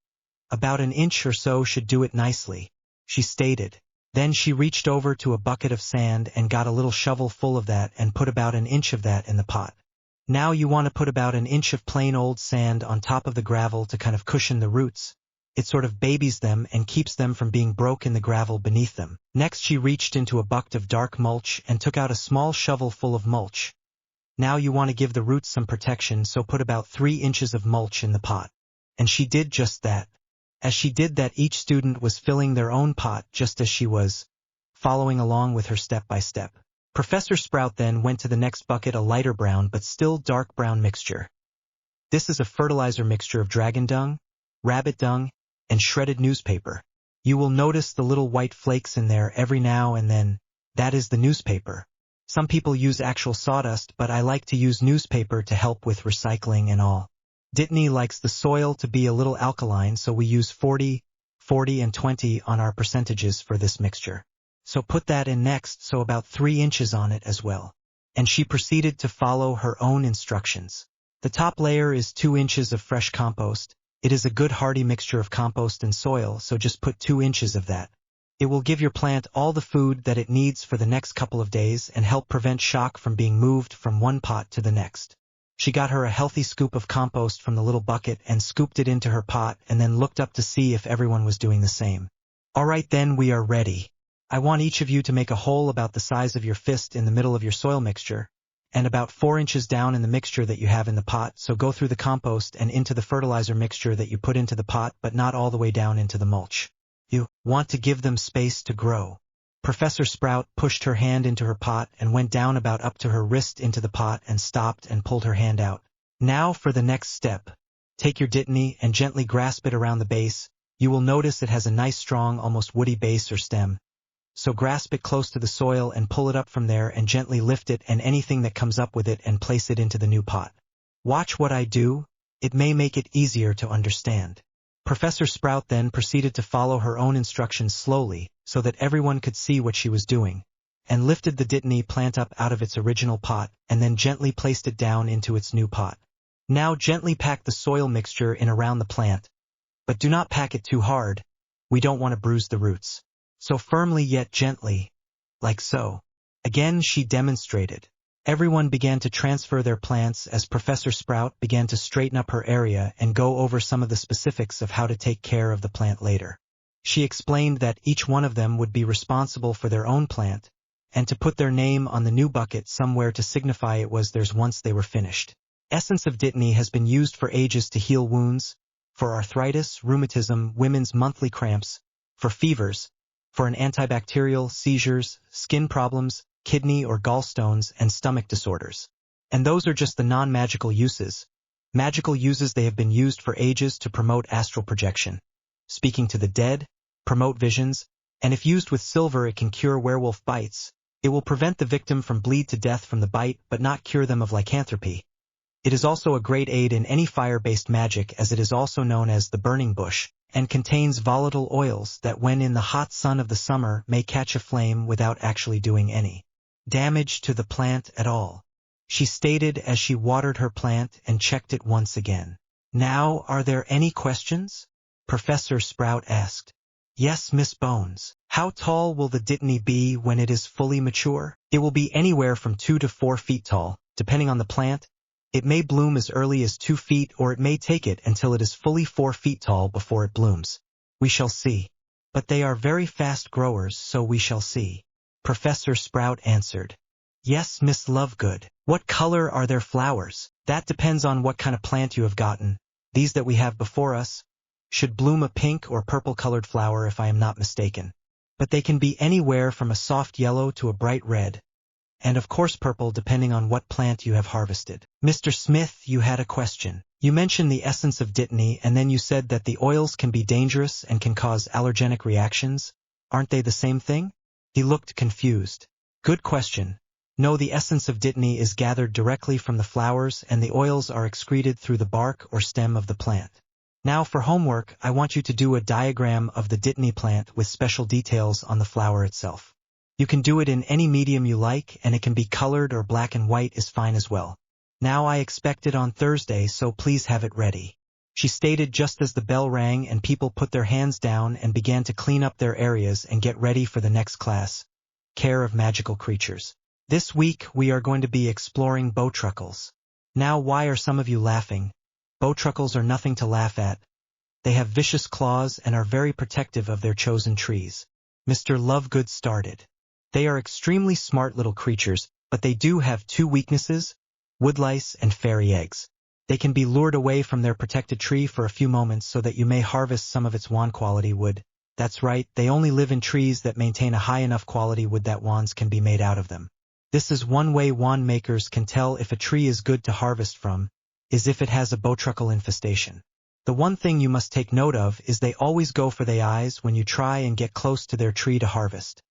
About an inch or so should do it nicely, she stated. Then she reached over to a bucket of sand and got a little shovel full of that and put about an inch of that in the pot. Now you want to put about an inch of plain old sand on top of the gravel to kind of cushion the roots. It sort of babies them and keeps them from being broke in the gravel beneath them. Next she reached into a bucket of dark mulch and took out a small shovel full of mulch. Now you want to give the roots some protection, so put about 3 inches of mulch in the pot. And she did just that. As she did that, each student was filling their own pot just as she was, following along with her step by step. Professor Sprout then went to the next bucket, a lighter brown but still dark brown mixture. This is a fertilizer mixture of dragon dung, rabbit dung, and shredded newspaper. You will notice the little white flakes in there every now and then. That is the newspaper. Some people use actual sawdust, but I like to use newspaper to help with recycling and all. Ditany likes the soil to be a little alkaline, so we use 40, 40 and 20 on our percentages for this mixture. So put that in next, so about 3 inches on it as well. And she proceeded to follow her own instructions. The top layer is 2 inches of fresh compost. It is a good hearty mixture of compost and soil, so just put 2 inches of that. It will give your plant all the food that it needs for the next couple of days and help prevent shock from being moved from one pot to the next. She got her a healthy scoop of compost from the little bucket and scooped it into her pot and then looked up to see if everyone was doing the same. All right, then we are ready. I want each of you to make a hole about the size of your fist in the middle of your soil mixture, and about 4 inches down in the mixture that you have in the pot, so go through the compost and into the fertilizer mixture that you put into the pot, but not all the way down into the mulch. You want to give them space to grow. Professor Sprout pushed her hand into her pot and went down about up to her wrist into the pot and stopped and pulled her hand out. Now for the next step. Take your Ditany and gently grasp it around the base. You will notice it has a nice strong, almost woody base or stem. So grasp it close to the soil and pull it up from there and gently lift it and anything that comes up with it and place it into the new pot. Watch what I do. It may make it easier to understand. Professor Sprout then proceeded to follow her own instructions slowly, so that everyone could see what she was doing, and lifted the Ditany plant up out of its original pot, and then gently placed it down into its new pot. Now gently pack the soil mixture in around the plant, but do not pack it too hard. We don't want to bruise the roots. So firmly yet gently, like so. Again she demonstrated. Everyone began to transfer their plants as Professor Sprout began to straighten up her area and go over some of the specifics of how to take care of the plant later. She explained that each one of them would be responsible for their own plant, and to put their name on the new bucket somewhere to signify it was theirs once they were finished. Essence of Ditany has been used for ages to heal wounds, for arthritis, rheumatism, women's monthly cramps, for fevers, for an antibacterial, seizures, skin problems, kidney or gallstones, and stomach disorders. And those are just the non-magical uses. Magical uses they have been used for ages to promote astral projection, speaking to the dead, promote visions, and if used with silver it can cure werewolf bites. It will prevent the victim from bleed to death from the bite but not cure them of lycanthropy. It is also a great aid in any fire-based magic as it is also known as the burning bush, and contains volatile oils that when in the hot sun of the summer may catch a flame without actually doing any damage to the plant at all. She stated as she watered her plant and checked it once again. Now, are there any questions? Professor Sprout asked. Yes, Miss Bones. How tall will the Ditany be when it is fully mature? It will be anywhere from 2 to 4 feet tall, depending on the plant. It may bloom as early as 2 feet or it may take it until it is fully 4 feet tall before it blooms. We shall see. But they are very fast growers, so we shall see. Professor Sprout answered. Yes, Miss Lovegood. What color are their flowers? That depends on what kind of plant you have gotten. These that we have before us should bloom a pink or purple-colored flower if I am not mistaken. But they can be anywhere from a soft yellow to a bright red, and of course purple depending on what plant you have harvested. Mr. Smith, you had a question. You mentioned the essence of Ditany and then you said that the oils can be dangerous and can cause allergenic reactions. Aren't they the same thing? He looked confused. Good question. No, the essence of Ditany is gathered directly from the flowers and the oils are excreted through the bark or stem of the plant. Now for homework, I want you to do a diagram of the Ditany plant with special details on the flower itself. You can do it in any medium you like and it can be colored or black and white is fine as well. Now I expect it on Thursday, so please have it ready. She stated just as the bell rang and people put their hands down and began to clean up their areas and get ready for the next class, Care of Magical Creatures. This week we are going to be exploring bowtruckles. Now why are some of you laughing? Bowtruckles are nothing to laugh at. They have vicious claws and are very protective of their chosen trees. Mr. Lovegood started. They are extremely smart little creatures, but they do have 2 weaknesses, woodlice and fairy eggs. They can be lured away from their protected tree for a few moments so that you may harvest some of its wand quality wood. That's right, they only live in trees that maintain a high enough quality wood that wands can be made out of them. This is one way wand makers can tell if a tree is good to harvest from, is if it has a bowtruckle infestation. The one thing you must take note of is they always go for the eyes when you try and get close to their tree to harvest.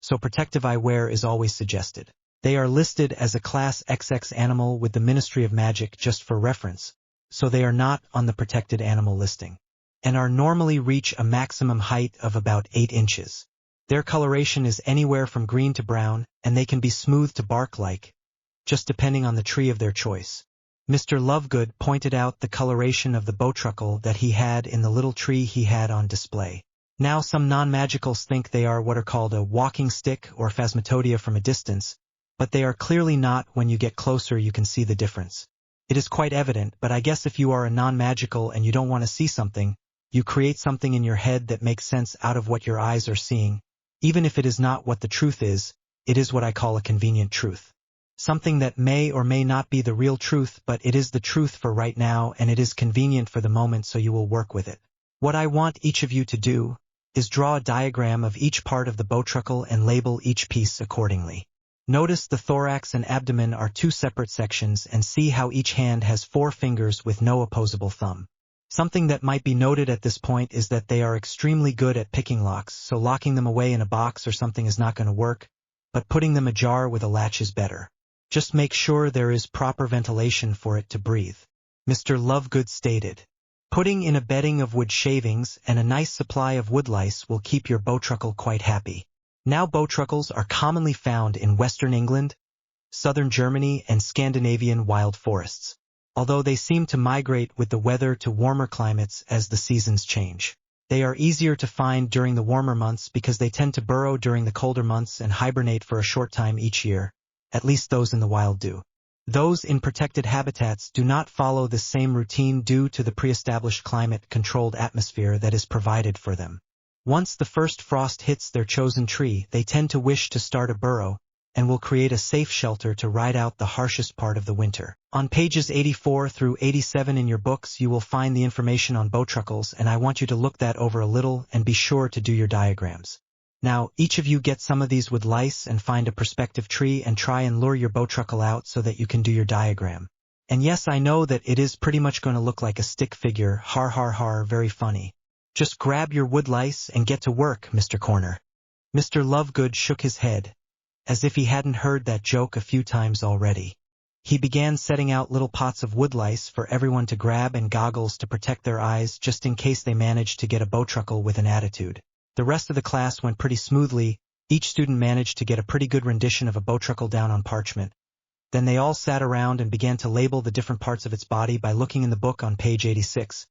So protective eyewear is always suggested. They are listed as a Class XX animal with the Ministry of Magic just for reference, so they are not on the protected animal listing, and are normally reach a maximum height of about 8 inches. Their coloration is anywhere from green to brown, and they can be smooth to bark-like, just depending on the tree of their choice. Mr. Lovegood pointed out the coloration of the bowtruckle that he had in the little tree he had on display. Now some non-magicals think they are what are called a walking stick or phasmatodea from a distance, but they are clearly not. When you get closer you can see the difference. It is quite evident, but I guess if you are a non-magical and you don't want to see something, you create something in your head that makes sense out of what your eyes are seeing. Even if it is not what the truth is, it is what I call a convenient truth. Something that may or may not be the real truth, but it is the truth for right now and it is convenient for the moment, so you will work with it. What I want each of you to do is draw a diagram of each part of the bowtruckle and label each piece accordingly. Notice the thorax and abdomen are 2 separate sections, and see how each hand has 4 fingers with no opposable thumb. Something that might be noted at this point is that they are extremely good at picking locks, so locking them away in a box or something is not going to work, but putting them ajar with a latch is better. Just make sure there is proper ventilation for it to breathe. Mr. Lovegood stated, putting in a bedding of wood shavings and a nice supply of woodlice will keep your bowtruckle quite happy. Now bowtruckles are commonly found in Western England, Southern Germany, and Scandinavian wild forests, although they seem to migrate with the weather to warmer climates as the seasons change. They are easier to find during the warmer months because they tend to burrow during the colder months and hibernate for a short time each year. At least those in the wild do. Those in protected habitats do not follow this same routine due to the pre-established climate-controlled atmosphere that is provided for them. Once the first frost hits their chosen tree, they tend to wish to start a burrow, and will create a safe shelter to ride out the harshest part of the winter. On pages 84 through 87 in your books you will find the information on bowtruckles, and I want you to look that over a little and be sure to do your diagrams. Now, each of you get some of these with lice and find a prospective tree and try and lure your bowtruckle out so that you can do your diagram. And yes, I know that it is pretty much going to look like a stick figure, har har har, very funny. Just grab your wood lice and get to work, Mr. Corner. Mr. Lovegood shook his head, as if he hadn't heard that joke a few times already. He began setting out little pots of wood lice for everyone to grab and goggles to protect their eyes just in case they managed to get a bowtruckle with an attitude. The rest of the class went pretty smoothly. Each student managed to get a pretty good rendition of a bowtruckle down on parchment. Then they all sat around and began to label the different parts of its body by looking in the book on page 86.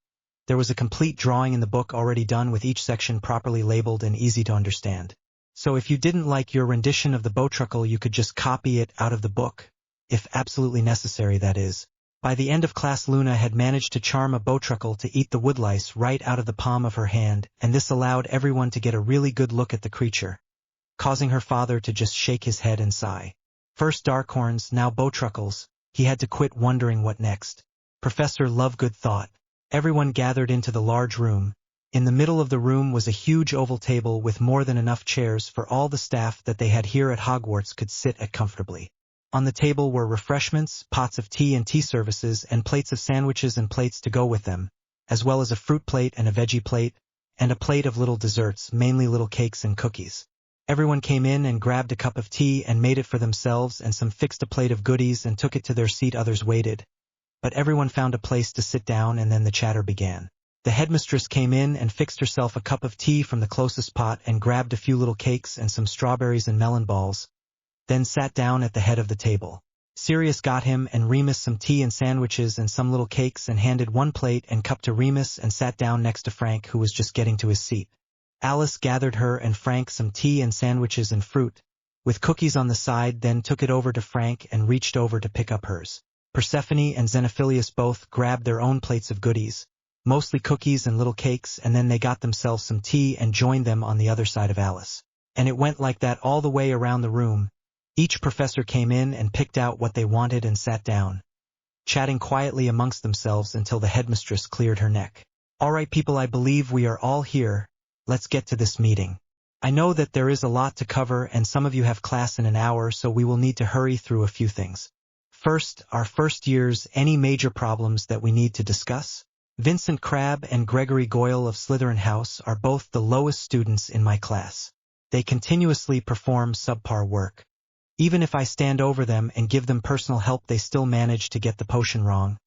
There was a complete drawing in the book already done with each section properly labeled and easy to understand. So if you didn't like your rendition of the bowtruckle, you could just copy it out of the book, if absolutely necessary, that is. By the end of class, Luna had managed to charm a bowtruckle to eat the woodlice right out of the palm of her hand, and this allowed everyone to get a really good look at the creature, causing her father to just shake his head and sigh. First Darkhorns, now bowtruckles. He had to quit wondering what next. Professor Lovegood thought. Everyone gathered into the large room. In the middle of the room was a huge oval table with more than enough chairs for all the staff that they had here at Hogwarts could sit at comfortably. On the table were refreshments, pots of tea and tea services, and plates of sandwiches and plates to go with them, as well as a fruit plate and a veggie plate, and a plate of little desserts, mainly little cakes and cookies. Everyone came in and grabbed a cup of tea and made it for themselves, and some fixed a plate of goodies and took it to their seat. Others waited. But everyone found a place to sit down, and then the chatter began. The headmistress came in and fixed herself a cup of tea from the closest pot and grabbed a few little cakes and some strawberries and melon balls, then sat down at the head of the table. Sirius got him and Remus some tea and sandwiches and some little cakes and handed one plate and cup to Remus and sat down next to Frank, who was just getting to his seat. Alice gathered her and Frank some tea and sandwiches and fruit, with cookies on the side, then took it over to Frank and reached over to pick up hers. Persephone and Xenophilius both grabbed their own plates of goodies, mostly cookies and little cakes, and then they got themselves some tea and joined them on the other side of Alice. And it went like that all the way around the room. Each professor came in and picked out what they wanted and sat down, chatting quietly amongst themselves until the headmistress cleared her neck. All right, people, I believe we are all here. Let's get to this meeting. I know that there is a lot to cover and some of you have class in an hour, so we will need to hurry through a few things. First, our first years, any major problems that we need to discuss? Vincent Crabbe and Gregory Goyle of Slytherin House are both the lowest students in my class. They continuously perform subpar work. Even if I stand over them and give them personal help, they still manage to get the potion wrong,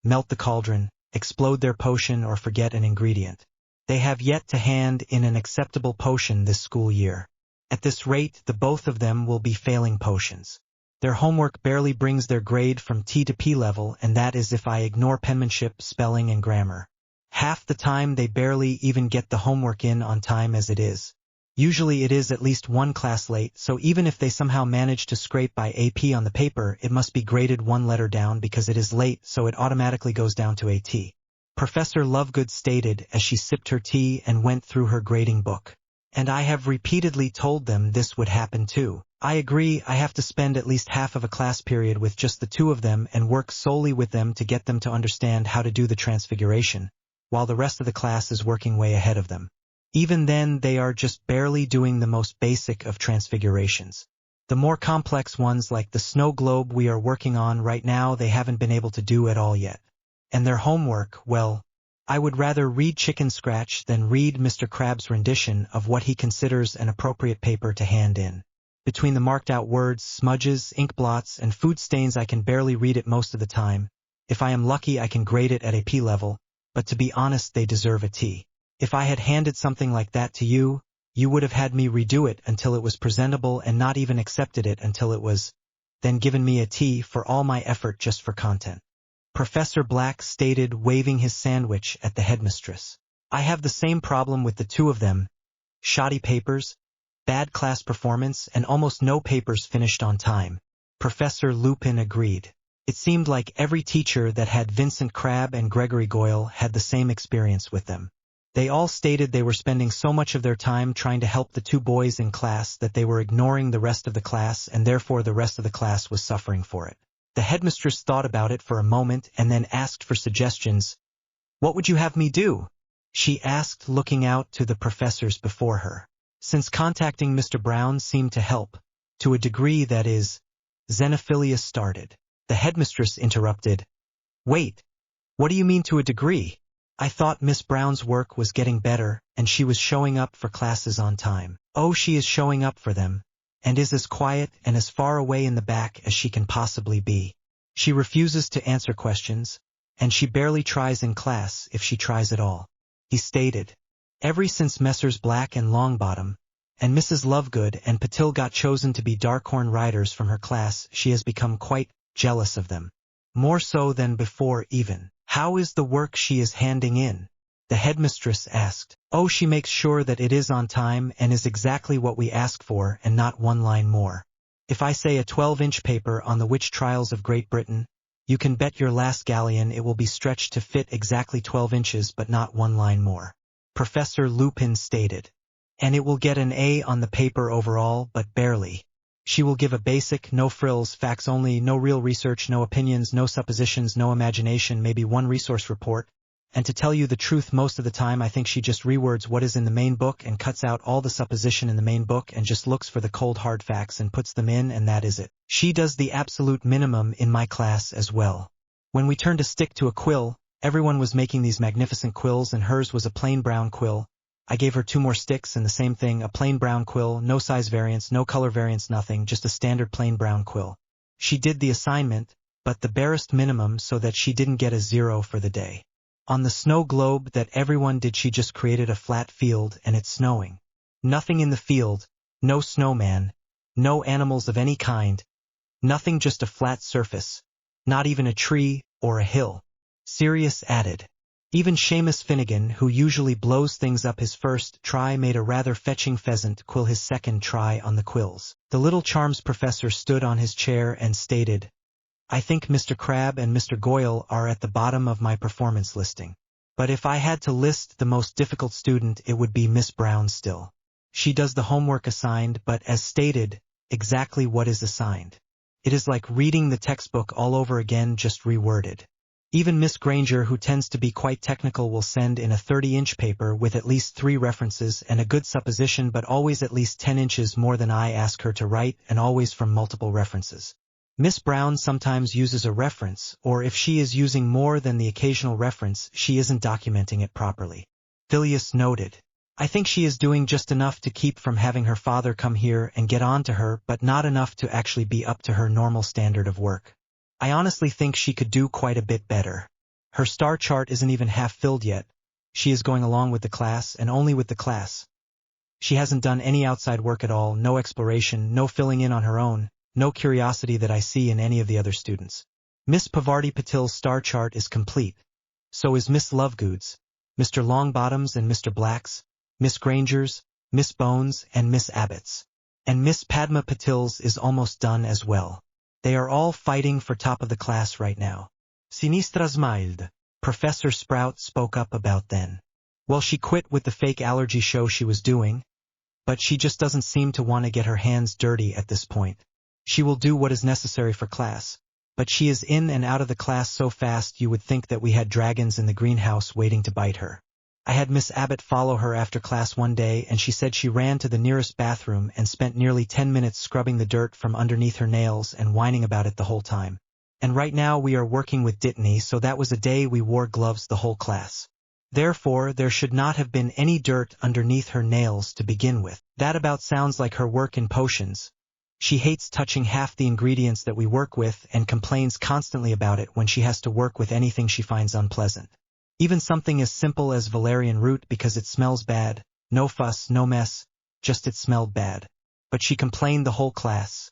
melt the cauldron, explode their potion, or forget an ingredient. They have yet to hand in an acceptable potion this school year. At this rate, the both of them will be failing potions. Their homework barely brings their grade from T to P level, and that is if I ignore penmanship, spelling, and grammar. Half the time they barely even get the homework in on time as it is. Usually it is at least one class late, so even if they somehow manage to scrape by AP on the paper, it must be graded one letter down because it is late, so it automatically goes down to AT. Professor Lovegood stated as she sipped her tea and went through her grading book. And I have repeatedly told them this would happen too. I agree, I have to spend at least half of a class period with just the two of them and work solely with them to get them to understand how to do the Transfiguration, while the rest of the class is working way ahead of them. Even then, they are just barely doing the most basic of transfigurations. The more complex ones, like the snow globe we are working on right now, they haven't been able to do at all yet. And their homework, well, I would rather read Chicken Scratch than read Mr. Crabbe's rendition of what he considers an appropriate paper to hand in. Between the marked-out words, smudges, ink blots, and food stains, I can barely read it most of the time. If I am lucky, I can grade it at a P level, but to be honest, they deserve a T. If I had handed something like that to you, you would have had me redo it until it was presentable and not even accepted it until it was, then given me a T for all my effort just for content. Professor Black stated, waving his sandwich at the headmistress. I have the same problem with the two of them. Shoddy papers, bad class performance, and almost no papers finished on time. Professor Lupin agreed. It seemed like every teacher that had Vincent Crabbe and Gregory Goyle had the same experience with them. They all stated they were spending so much of their time trying to help the two boys in class that they were ignoring the rest of the class, and therefore the rest of the class was suffering for it. The headmistress thought about it for a moment and then asked for suggestions. What would you have me do? She asked, looking out to the professors before her. Since contacting Mr. Brown seemed to help, to a degree that is, Xenophilia started. The headmistress interrupted. Wait, what do you mean to a degree? I thought Miss Brown's work was getting better, and she was showing up for classes on time. Oh, she is showing up for them, and is as quiet and as far away in the back as she can possibly be. She refuses to answer questions, and she barely tries in class if she tries at all. He stated. Ever since Messrs. Black and Longbottom, and Mrs. Lovegood and Patil got chosen to be Darkhorn riders from her class, she has become quite jealous of them. More so than before even. How is the work she is handing in? The headmistress asked. Oh, she makes sure that it is on time and is exactly what we ask for and not one line more. If I say a 12-inch paper on the witch trials of Great Britain, you can bet your last galleon it will be stretched to fit exactly 12 inches but not one line more. Professor Lupin stated. And it will get an A on the paper overall, but barely. She will give a basic, no frills, facts only, no real research, no opinions, no suppositions, no imagination, maybe one resource report. And to tell you the truth, most of the time I think she just rewords what is in the main book and cuts out all the supposition in the main book and just looks for the cold hard facts and puts them in, and that is it. She does the absolute minimum in my class as well. When we turned to stick to a quill, everyone was making these magnificent quills and hers was a plain brown quill. I gave her 2 more sticks and the same thing, a plain brown quill, no size variance, no color variance, nothing, just a standard plain brown quill. She did the assignment, but the barest minimum, so that she didn't get a 0 for the day. On the snow globe that everyone did, she just created a flat field and it's snowing. Nothing in the field, no snowman, no animals of any kind, nothing, just a flat surface, not even a tree or a hill. Sirius added. Even Seamus Finnegan, who usually blows things up his first try, made a rather fetching pheasant quill his second try on the quills. The little charms professor stood on his chair and stated, I think Mr. Crabbe and Mr. Goyle are at the bottom of my performance listing. But if I had to list the most difficult student, it would be Miss Brown still. She does the homework assigned, but as stated, exactly what is assigned. It is like reading the textbook all over again, just reworded. Even Miss Granger, who tends to be quite technical, will send in a 30-inch paper with at least 3 references and a good supposition, but always at least 10 inches more than I ask her to write, and always from multiple references. Miss Brown sometimes uses a reference, or if she is using more than the occasional reference, she isn't documenting it properly. Phileas noted. I think she is doing just enough to keep from having her father come here and get on to her, but not enough to actually be up to her normal standard of work. I honestly think she could do quite a bit better. Her star chart isn't even half filled yet. She is going along with the class and only with the class. She hasn't done any outside work at all, no exploration, no filling in on her own, no curiosity that I see in any of the other students. Miss Pavarti Patil's star chart is complete. So is Miss Lovegood's, Mr. Longbottom's and Mr. Black's, Miss Granger's, Miss Bones and Miss Abbott's. And Miss Padma Patil's is almost done as well. They are all fighting for top of the class right now. Sinistra smiled. Professor Sprout spoke up about then. Well, she quit with the fake allergy show she was doing, but she just doesn't seem to want to get her hands dirty at this point. She will do what is necessary for class, but she is in and out of the class so fast you would think that we had dragons in the greenhouse waiting to bite her. I had Miss Abbott follow her after class one day, and she said she ran to the nearest bathroom and spent nearly 10 minutes scrubbing the dirt from underneath her nails and whining about it the whole time. And right now we are working with Ditany, so that was a day we wore gloves the whole class. Therefore, there should not have been any dirt underneath her nails to begin with. That about sounds like her work in potions. She hates touching half the ingredients that we work with and complains constantly about it when she has to work with anything she finds unpleasant. Even something as simple as valerian root because it smells bad. No fuss, no mess, just it smelled bad. But she complained the whole class.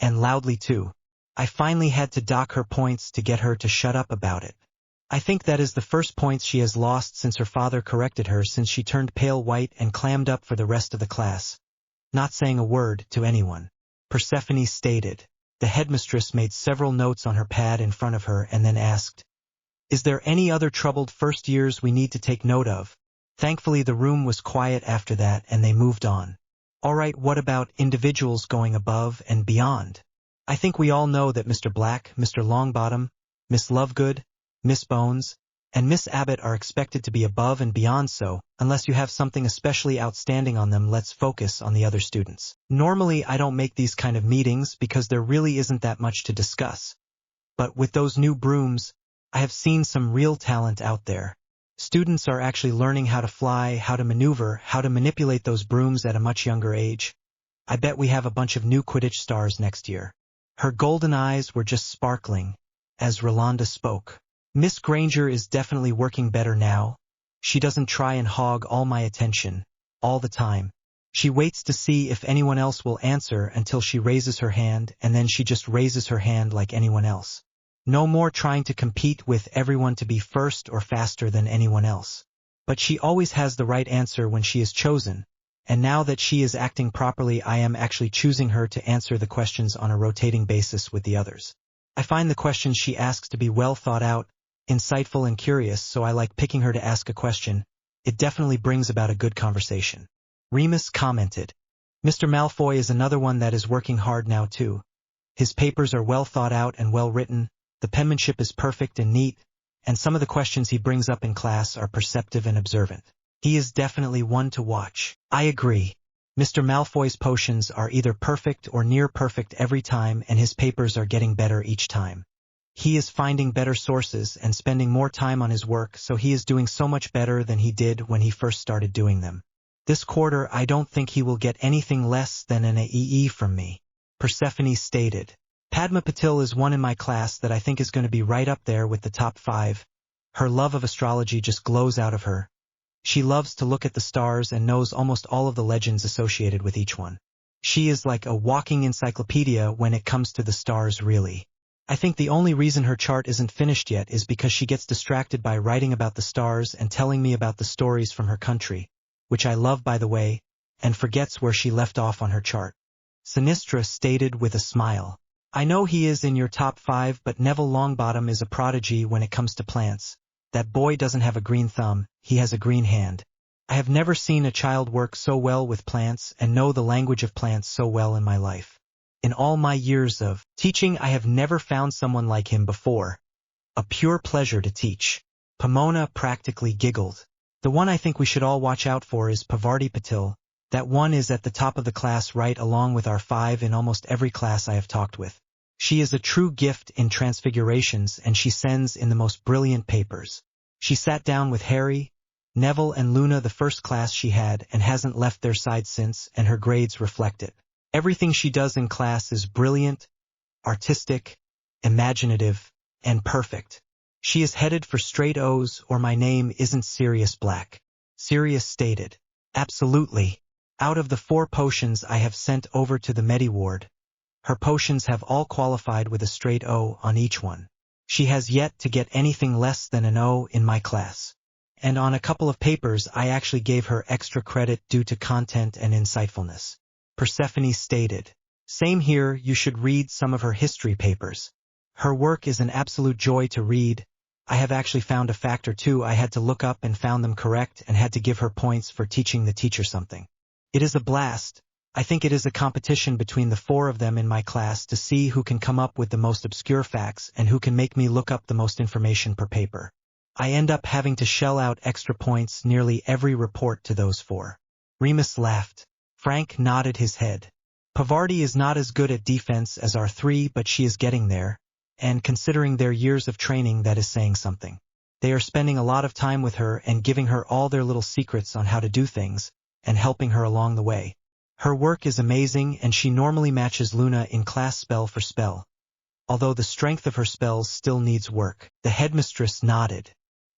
And loudly too. I finally had to dock her points to get her to shut up about it. I think that is the first points she has lost since her father corrected her, since she turned pale white and clammed up for the rest of the class, not saying a word to anyone. Persephone stated. The headmistress made several notes on her pad in front of her and then asked, "Is there any other troubled first years we need to take note of?" Thankfully the room was quiet after that and they moved on. All right, what about individuals going above and beyond? I think we all know that Mr. Black, Mr. Longbottom, Miss Lovegood, Miss Bones, and Miss Abbott are expected to be above and beyond, so, unless you have something especially outstanding on them, let's focus on the other students. Normally I don't make these kind of meetings because there really isn't that much to discuss. But with those new brooms, I have seen some real talent out there. Students are actually learning how to fly, how to maneuver, how to manipulate those brooms at a much younger age. I bet we have a bunch of new Quidditch stars next year. Her golden eyes were just sparkling as Rolanda spoke. Miss Granger is definitely working better now. She doesn't try and hog all my attention, all the time. She waits to see if anyone else will answer until she raises her hand, and then she just raises her hand like anyone else. No more trying to compete with everyone to be first or faster than anyone else. But she always has the right answer when she is chosen, and now that she is acting properly, I am actually choosing her to answer the questions on a rotating basis with the others. I find the questions she asks to be well thought out, insightful and curious, so I like picking her to ask a question. It definitely brings about a good conversation. Remus commented. Mr. Malfoy is another one that is working hard now too. His papers are well thought out and well written, the penmanship is perfect and neat, and some of the questions he brings up in class are perceptive and observant. He is definitely one to watch. I agree. Mr. Malfoy's potions are either perfect or near perfect every time, and his papers are getting better each time. He is finding better sources and spending more time on his work, so he is doing so much better than he did when he first started doing them. This quarter I don't think he will get anything less than an AEE from me, Persephone stated. Padma Patil is one in my class that I think is going to be right up there with the top 5. Her love of astrology just glows out of her. She loves to look at the stars and knows almost all of the legends associated with each one. She is like a walking encyclopedia when it comes to the stars, really. I think the only reason her chart isn't finished yet is because she gets distracted by writing about the stars and telling me about the stories from her country, which I love by the way, and forgets where she left off on her chart. Sinistra stated with a smile. I know he is in your top 5, but Neville Longbottom is a prodigy when it comes to plants. That boy doesn't have a green thumb, he has a green hand. I have never seen a child work so well with plants and know the language of plants so well in my life. In all my years of teaching, I have never found someone like him before. A pure pleasure to teach. Pomona practically giggled. The one I think we should all watch out for is Pavarti Patil. That one is at the top of the class right along with our 5 in almost every class I have talked with. She is a true gift in transfigurations and she sends in the most brilliant papers. She sat down with Harry, Neville and Luna the first class she had and hasn't left their side since, and her grades reflect it. Everything she does in class is brilliant, artistic, imaginative, and perfect. She is headed for straight O's or my name isn't Sirius Black. Sirius stated. Absolutely. Out of the 4 potions I have sent over to the Medi ward, her potions have all qualified with a straight O on each one. She has yet to get anything less than an O in my class. And on a couple of papers I actually gave her extra credit due to content and insightfulness. Persephone stated. Same here, you should read some of her history papers. Her work is an absolute joy to read. I have actually found a fact or two I had to look up and found them correct and had to give her points for teaching the teacher something. It is a blast. I think it is a competition between the 4 of them in my class to see who can come up with the most obscure facts and who can make me look up the most information per paper. I end up having to shell out extra points nearly every report to those 4. Remus laughed. Frank nodded his head. Pavarti is not as good at defense as our 3, but she is getting there, and considering their years of training that is saying something. They are spending a lot of time with her and giving her all their little secrets on how to do things, and helping her along the way. Her work is amazing and she normally matches Luna in class spell for spell. Although the strength of her spells still needs work. The headmistress nodded.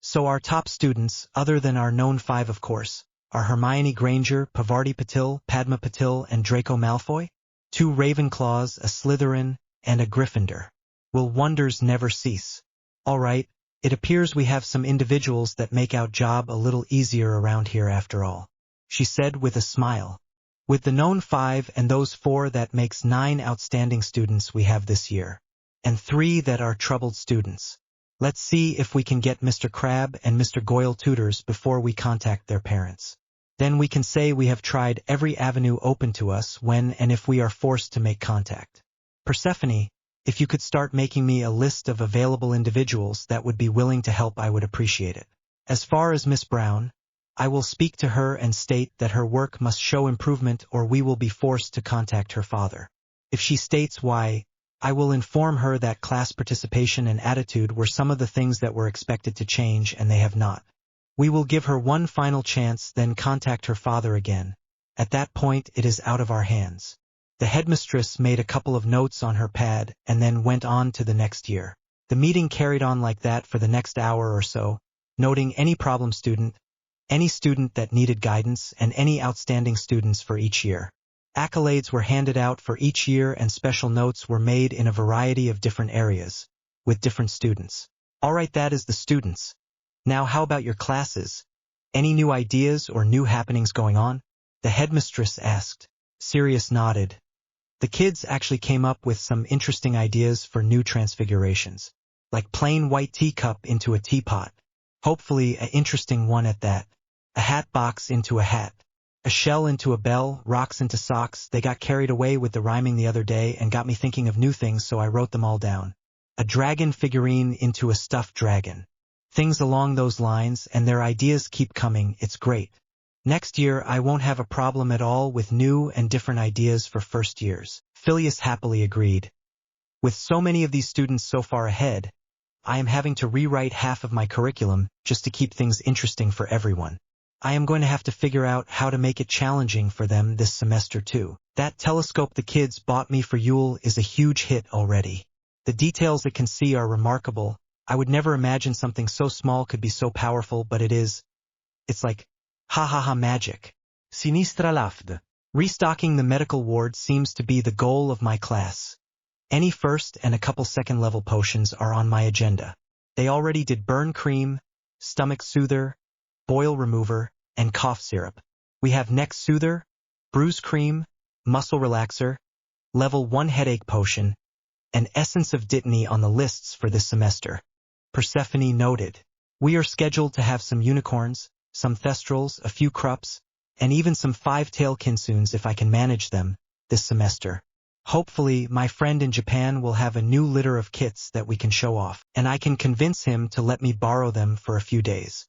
So our top students, other than our known 5 of course, are Hermione Granger, Pavarti Patil, Padma Patil and Draco Malfoy? 2 Ravenclaws, a Slytherin, and a Gryffindor. Will wonders never cease? Alright, it appears we have some individuals that make our job a little easier around here after all, she said with a smile. With the known 5 and those 4 that makes 9 outstanding students we have this year. And 3 that are troubled students. Let's see if we can get Mr. Crabbe and Mr. Goyle tutors before we contact their parents. Then we can say we have tried every avenue open to us when and if we are forced to make contact. Persephone, if you could start making me a list of available individuals that would be willing to help, I would appreciate it. As far as Miss Brown, I will speak to her and state that her work must show improvement or we will be forced to contact her father. If she states why, I will inform her that class participation and attitude were some of the things that were expected to change and they have not. We will give her one final chance, then contact her father again. At that point it is out of our hands. The headmistress made a couple of notes on her pad and then went on to the next year. The meeting carried on like that for the next hour or so, noting any problem student, any student that needed guidance, and any outstanding students for each year. Accolades were handed out for each year and special notes were made in a variety of different areas, with different students. Alright, that is the students. Now how about your classes? Any new ideas or new happenings going on? The headmistress asked. Sirius nodded. The kids actually came up with some interesting ideas for new transfigurations, like plain white teacup into a teapot. Hopefully an interesting one at that. A hat box into a hat. A shell into a bell, rocks into socks. They got carried away with the rhyming the other day and got me thinking of new things, so I wrote them all down. A dragon figurine into a stuffed dragon. Things along those lines, and their ideas keep coming. It's great. Next year I won't have a problem at all with new and different ideas for first years. Phileas happily agreed. With so many of these students so far ahead, I am having to rewrite half of my curriculum just to keep things interesting for everyone. I am going to have to figure out how to make it challenging for them this semester too. That telescope the kids bought me for Yule is a huge hit already. The details it can see are remarkable. I would never imagine something so small could be so powerful, but it is. It's like, ha ha ha, magic. Sinistra laughed. Restocking the medical ward seems to be the goal of my class. Any first and a couple second level potions are on my agenda. They already did burn cream, stomach soother, boil remover, and cough syrup. We have neck soother, bruise cream, muscle relaxer, level 1 headache potion, and essence of Ditany on the lists for this semester. Persephone noted. We are scheduled to have some unicorns, some thestrals, a few crups, and even some 5-tail kinsoons if I can manage them, this semester. Hopefully, my friend in Japan will have a new litter of kits that we can show off, and I can convince him to let me borrow them for a few days.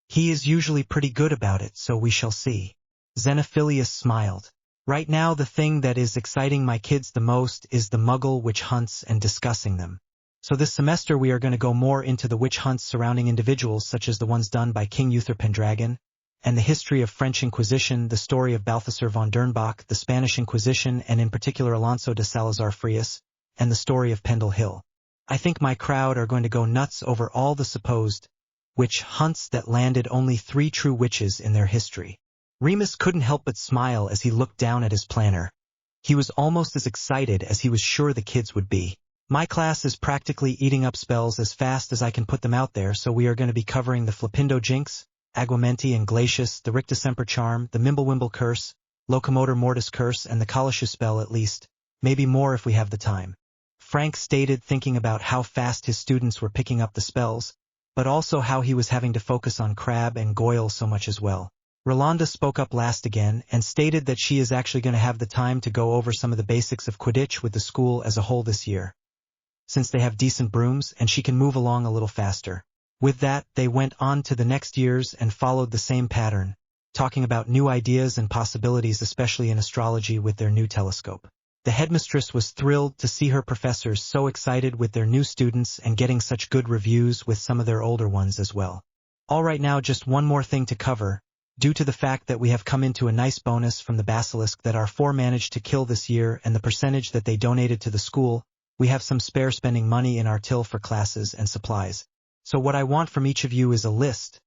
He is usually pretty good about it, so we shall see. Xenophilius smiled. Right now the thing that is exciting my kids the most is the Muggle witch hunts and discussing them. So this semester we are going to go more into the witch hunts surrounding individuals such as the ones done by King Uther Pendragon, and the history of French Inquisition, the story of Balthasar von Dernbach, the Spanish Inquisition, and in particular Alonso de Salazar Frias, and the story of Pendle Hill. I think my crowd are going to go nuts over all the supposed witch hunts that landed only 3 true witches in their history. Remus couldn't help but smile as he looked down at his planner. He was almost as excited as he was sure the kids would be. My class is practically eating up spells as fast as I can put them out there, so we are going to be covering the Flippindo Jinx, Aguamenti and Glacius, the Rictussemper Charm, the Mimblewimble Curse, Locomotor Mortis Curse, and the Kalishus spell at least, maybe more if we have the time. Frank stated, thinking about how fast his students were picking up the spells, but also how he was having to focus on Crabbe and Goyle so much as well. Rolanda spoke up last again and stated that she is actually going to have the time to go over some of the basics of Quidditch with the school as a whole this year, since they have decent brooms and she can move along a little faster. With that, they went on to the next years and followed the same pattern, talking about new ideas and possibilities, especially in astrology with their new telescope. The headmistress was thrilled to see her professors so excited with their new students and getting such good reviews with some of their older ones as well. All right, now just one more thing to cover. Due to the fact that we have come into a nice bonus from the basilisk that our 4 managed to kill this year and the percentage that they donated to the school, we have some spare spending money in our till for classes and supplies. So what I want from each of you is a list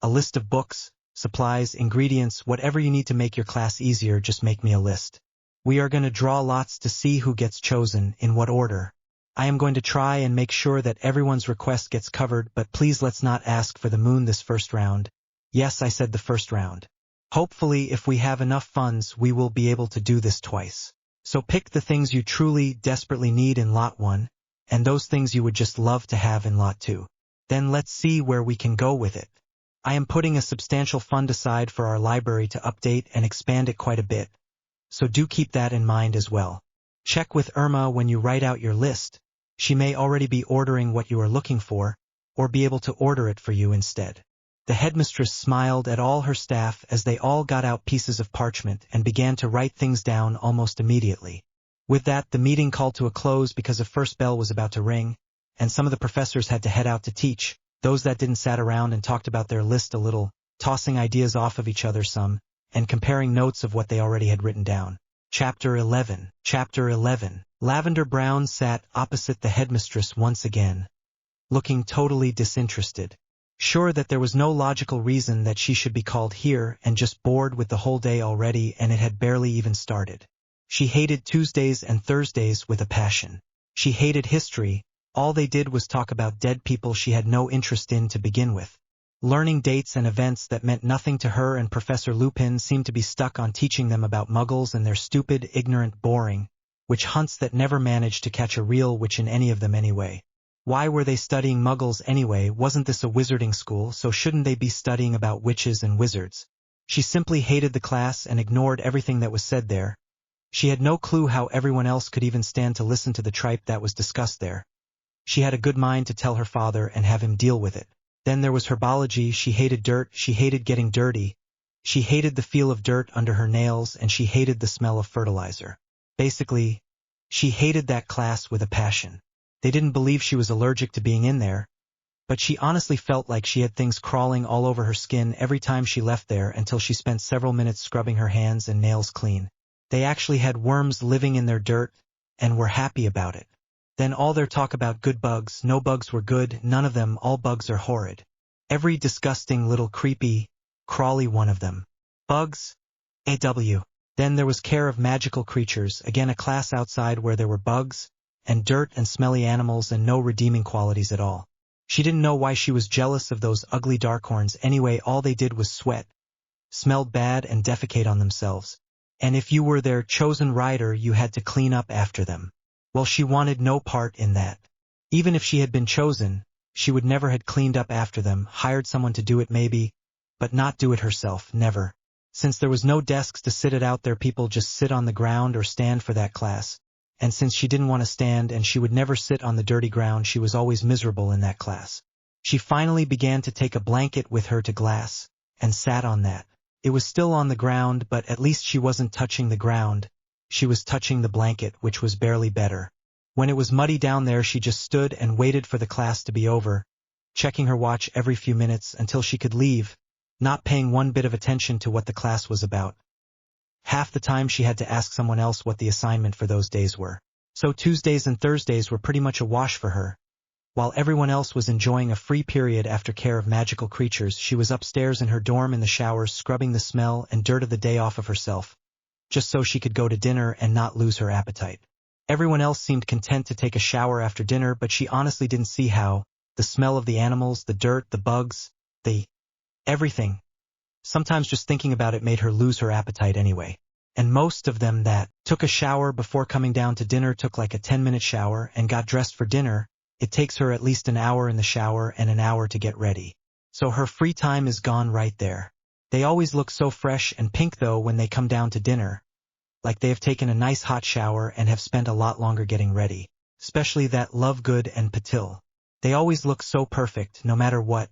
of books, supplies, ingredients, whatever you need to make your class easier, just make me a list. We are going to draw lots to see who gets chosen, in what order. I am going to try and make sure that everyone's request gets covered, but please let's not ask for the moon this first round. Yes, I said the first round. Hopefully, if we have enough funds, we will be able to do this twice. So pick the things you truly, desperately need in Lot 1, and those things you would just love to have in Lot 2. Then let's see where we can go with it. I am putting a substantial fund aside for our library to update and expand it quite a bit, so do keep that in mind as well. Check with Irma when you write out your list. She may already be ordering what you are looking for, or be able to order it for you instead. The headmistress smiled at all her staff as they all got out pieces of parchment and began to write things down almost immediately. With that, the meeting called to a close because the first bell was about to ring, and some of the professors had to head out to teach. Those that didn't sat around and talked about their list a little, tossing ideas off of each other some, and comparing notes of what they already had written down. Chapter 11. Chapter 11. Lavender Brown sat opposite the headmistress once again, looking totally disinterested. Sure that there was no logical reason that she should be called here, and just bored with the whole day already, and it had barely even started. She hated Tuesdays and Thursdays with a passion. She hated history. All they did was talk about dead people she had no interest in to begin with. Learning dates and events that meant nothing to her, and Professor Lupin seemed to be stuck on teaching them about muggles and their stupid, ignorant, boring witch hunts that never managed to catch a real witch in any of them anyway. Why were they studying muggles anyway? Wasn't this a wizarding school, so shouldn't they be studying about witches and wizards? She simply hated the class and ignored everything that was said there. She had no clue how everyone else could even stand to listen to the tripe that was discussed there. She had a good mind to tell her father and have him deal with it. Then there was herbology. She hated dirt, she hated getting dirty. She hated the feel of dirt under her nails, and she hated the smell of fertilizer. Basically, she hated that class with a passion. They didn't believe she was allergic to being in there, but she honestly felt like she had things crawling all over her skin every time she left there, until she spent several minutes scrubbing her hands and nails clean. They actually had worms living in their dirt, and were happy about it. Then all their talk about good bugs, no bugs were good, none of them, all bugs are horrid. Every disgusting little creepy, crawly one of them. Bugs? AW. Then there was care of magical creatures, again a class outside where there were bugs, and dirt and smelly animals and no redeeming qualities at all. She didn't know why she was jealous of those ugly darkhorns anyway. All they did was sweat, smelled bad, and defecate on themselves. And if you were their chosen rider, you had to clean up after them. Well, she wanted no part in that. Even if she had been chosen, she would never had cleaned up after them, hired someone to do it maybe, but not do it herself, never. Since there was no desks to sit it out there, people just sit on the ground or stand for that class. And since she didn't want to stand and she would never sit on the dirty ground, she was always miserable in that class. She finally began to take a blanket with her to glass, and sat on that. It was still on the ground, but at least she wasn't touching the ground. She was touching the blanket, which was barely better. When it was muddy down there, she just stood and waited for the class to be over, checking her watch every few minutes until she could leave, not paying one bit of attention to what the class was about. Half the time she had to ask someone else what the assignment for those days were. So Tuesdays and Thursdays were pretty much a wash for her. While everyone else was enjoying a free period after care of magical creatures, she was upstairs in her dorm in the showers, scrubbing the smell and dirt of the day off of herself, just so she could go to dinner and not lose her appetite. Everyone else seemed content to take a shower after dinner, but she honestly didn't see how. The smell of the animals, the dirt, the bugs, everything. Sometimes just thinking about it made her lose her appetite anyway. And most of them that took a shower before coming down to dinner took like a 10-minute shower and got dressed for dinner. It takes her at least an hour in the shower and an hour to get ready. So her free time is gone right there. They always look so fresh and pink though when they come down to dinner, like they have taken a nice hot shower and have spent a lot longer getting ready. Especially that Lovegood and Patil. They always look so perfect, no matter what.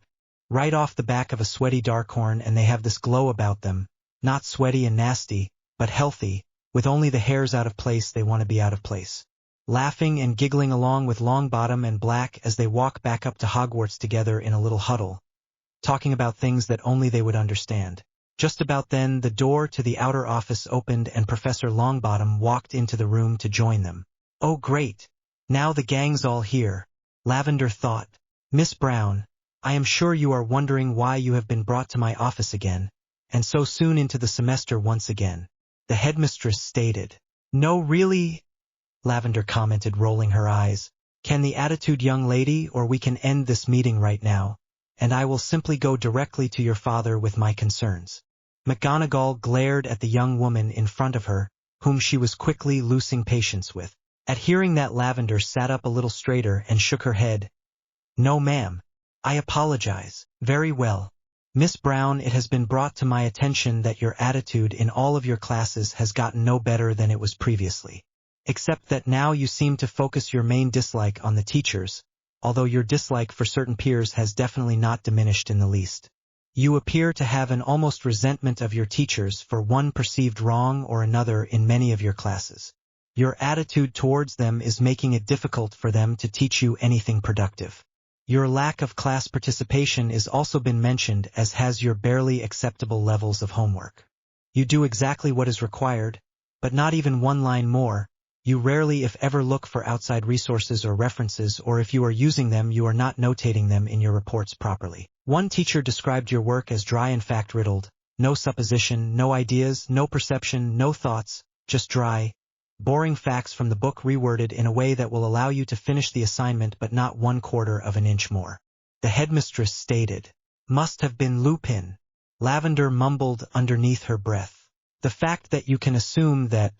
Right off the back of a sweaty Darkhorn, and they have this glow about them. Not sweaty and nasty, but healthy, with only the hairs out of place they want to be out of place. Laughing and giggling along with Longbottom and Black as they walk back up to Hogwarts together in a little huddle, talking about things that only they would understand. Just about then, the door to the outer office opened and Professor Longbottom walked into the room to join them. Oh great! Now the gang's all here, Lavender thought. Miss Brown, I am sure you are wondering why you have been brought to my office again, and so soon into the semester once again. The headmistress stated. No really, Lavender commented, rolling her eyes. Can the attitude, young lady, or we can end this meeting right now, and I will simply go directly to your father with my concerns. McGonagall glared at the young woman in front of her, whom she was quickly losing patience with. At hearing that, Lavender sat up a little straighter and shook her head. No ma'am. I apologize. Very well. Miss Brown, it has been brought to my attention that your attitude in all of your classes has gotten no better than it was previously. Except that now you seem to focus your main dislike on the teachers, although your dislike for certain peers has definitely not diminished in the least. You appear to have an almost resentment of your teachers for one perceived wrong or another in many of your classes. Your attitude towards them is making it difficult for them to teach you anything productive. Your lack of class participation is also been mentioned, as has your barely acceptable levels of homework. You do exactly what is required, but not even one line more. You rarely, if ever, look for outside resources or references, or if you are using them, you are not notating them in your reports properly. One teacher described your work as dry and fact-riddled. No supposition, no ideas, no perception, no thoughts, just dry, boring facts from the book reworded in a way that will allow you to finish the assignment but not 1/4 of an inch more. The headmistress stated. Must have been Lupin. Lavender mumbled underneath her breath. The fact that you can assume that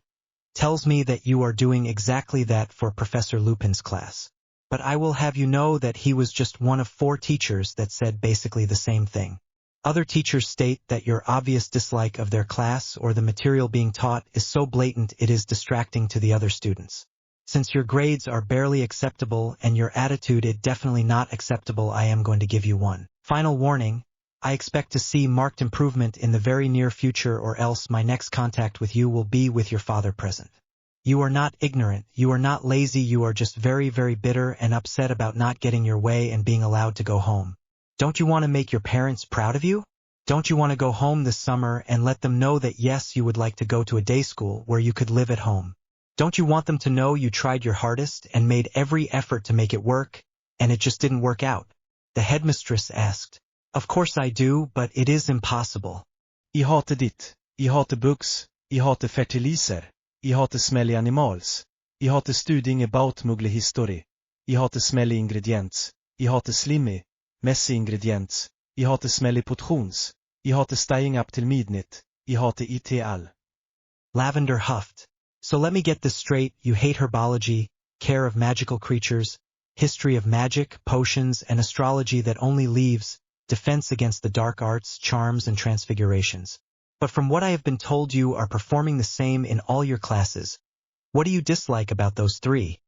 tells me that you are doing exactly that for Professor Lupin's class. But I will have you know that he was just one of 4 teachers that said basically the same thing. Other teachers state that your obvious dislike of their class or the material being taught is so blatant it is distracting to the other students. Since your grades are barely acceptable and your attitude is definitely not acceptable, I am going to give you one final warning. I expect to see marked improvement in the very near future, or else my next contact with you will be with your father present. You are not ignorant, you are not lazy, you are just very, very bitter and upset about not getting your way and being allowed to go home. Don't you want to make your parents proud of you? Don't you want to go home this summer and let them know that yes, you would like to go to a day school where you could live at home? Don't you want them to know you tried your hardest and made every effort to make it work, and it just didn't work out? The headmistress asked. Of course I do, but it is impossible. I hater ditt, I hater books, I hater fertiliser, I hater smelly animals, I hater studying about mugle history, I hater smelly ingredients, I hater slimmy, messy ingredients, I hater smelly potions, I hater staying up till midnight, I hater it all. Lavender huffed. So let me get this straight, you hate herbology, care of magical creatures, history of magic, potions, and astrology that only leaves defense against the dark arts, charms, and transfigurations. But from what I have been told, you are performing the same in all your classes. What do you dislike about those 3?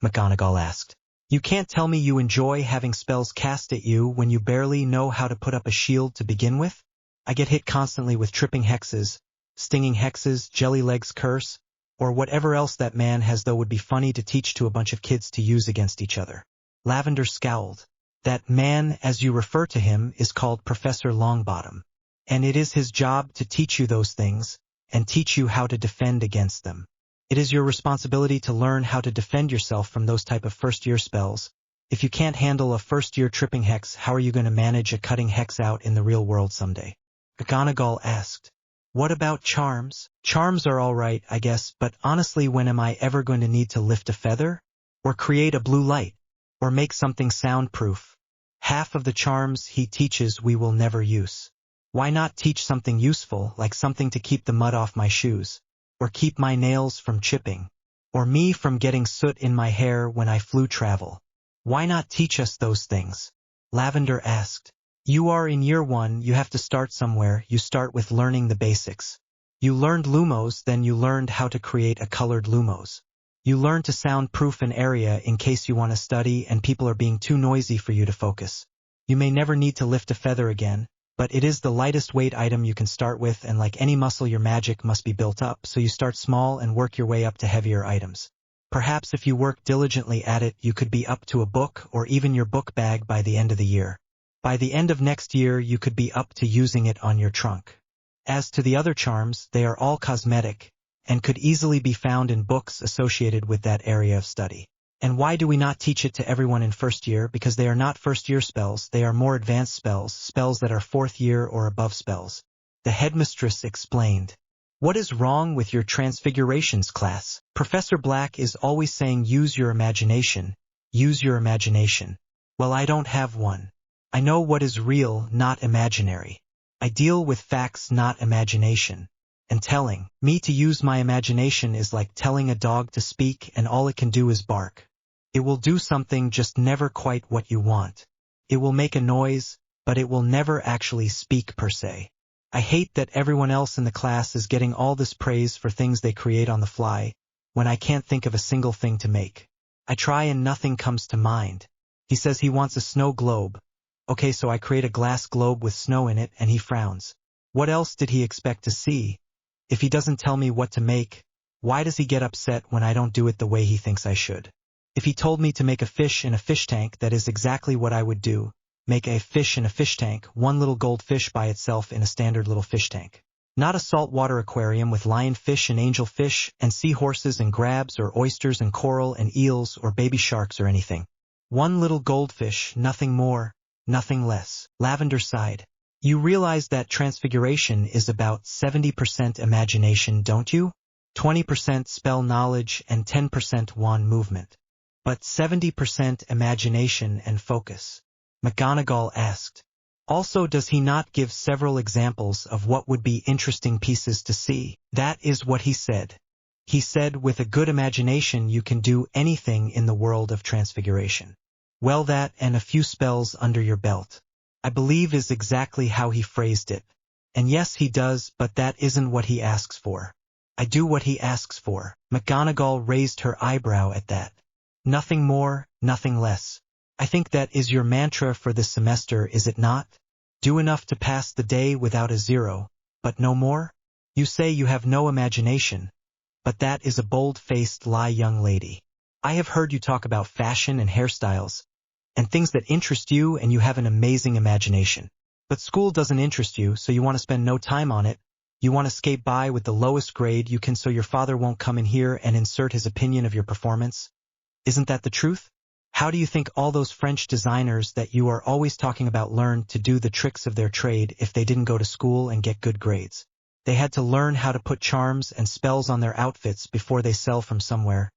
McGonagall asked. You can't tell me you enjoy having spells cast at you when you barely know how to put up a shield to begin with? I get hit constantly with tripping hexes, stinging hexes, jelly legs curse, or whatever else that man has, though would be funny to teach to a bunch of kids to use against each other. Lavender scowled. That man, as you refer to him, is called Professor Longbottom. And it is his job to teach you those things, and teach you how to defend against them. It is your responsibility to learn how to defend yourself from those type of first-year spells. If you can't handle a first-year tripping hex, how are you going to manage a cutting hex out in the real world someday? McGonagall asked. What about charms? Charms are all right, I guess, but honestly, when am I ever going to need to lift a feather? Or create a blue light? Or make something soundproof? Half of the charms he teaches we will never use. Why not teach something useful, like something to keep the mud off my shoes? Or keep my nails from chipping? Or me from getting soot in my hair when I flew travel? Why not teach us those things? Lavender asked. You are in year 1, you have to start somewhere. You start with learning the basics. You learned lumos, then you learned how to create a colored lumos. You learned to soundproof an area in case you want to study and people are being too noisy for you to focus. You may never need to lift a feather again, but it is the lightest weight item you can start with, and like any muscle, your magic must be built up, so you start small and work your way up to heavier items. Perhaps if you work diligently at it, you could be up to a book or even your book bag by the end of the year. By the end of next year, you could be up to using it on your trunk. As to the other charms, they are all cosmetic, and could easily be found in books associated with that area of study. And why do we not teach it to everyone in first year? Because they are not first-year spells, they are more advanced spells, spells that are fourth year or above spells. The headmistress explained. What is wrong with your Transfigurations class? Professor Black is always saying use your imagination, use your imagination. Well, I don't have one. I know what is real, not imaginary. I deal with facts, not imagination. And telling me to use my imagination is like telling a dog to speak and all it can do is bark. It will do something, just never quite what you want. It will make a noise, but it will never actually speak per se. I hate that everyone else in the class is getting all this praise for things they create on the fly, when I can't think of a single thing to make. I try and nothing comes to mind. He says he wants a snow globe. Okay, so I create a glass globe with snow in it and he frowns. What else did he expect to see? If he doesn't tell me what to make, why does he get upset when I don't do it the way he thinks I should? If he told me to make a fish in a fish tank, that is exactly what I would do. Make a fish in a fish tank, one little goldfish by itself in a standard little fish tank. Not a saltwater aquarium with lionfish and angelfish and seahorses and crabs or oysters and coral and eels or baby sharks or anything. One little goldfish, nothing more, nothing less. Lavender sighed. You realize that Transfiguration is about 70% imagination, don't you? 20% spell knowledge and 10% wand movement. But 70% imagination and focus. McGonagall asked. Also, does he not give several examples of what would be interesting pieces to see? That is what he said. He said with a good imagination you can do anything in the world of Transfiguration. Well, that and a few spells under your belt, I believe, is exactly how he phrased it. And yes, he does, but that isn't what he asks for. I do what he asks for. McGonagall raised her eyebrow at that. Nothing more, nothing less. I think that is your mantra for this semester, is it not? Do enough to pass the day without a 0, but no more? You say you have no imagination, but that is a bold-faced lie, young lady. I have heard you talk about fashion and hairstyles, and things that interest you, and you have an amazing imagination. But school doesn't interest you, so you want to spend no time on it. You want to skate by with the lowest grade you can so your father won't come in here and insert his opinion of your performance. Isn't that the truth? How do you think all those French designers that you are always talking about learned to do the tricks of their trade if they didn't go to school and get good grades? They had to learn how to put charms and spells on their outfits before they sell from somewhere.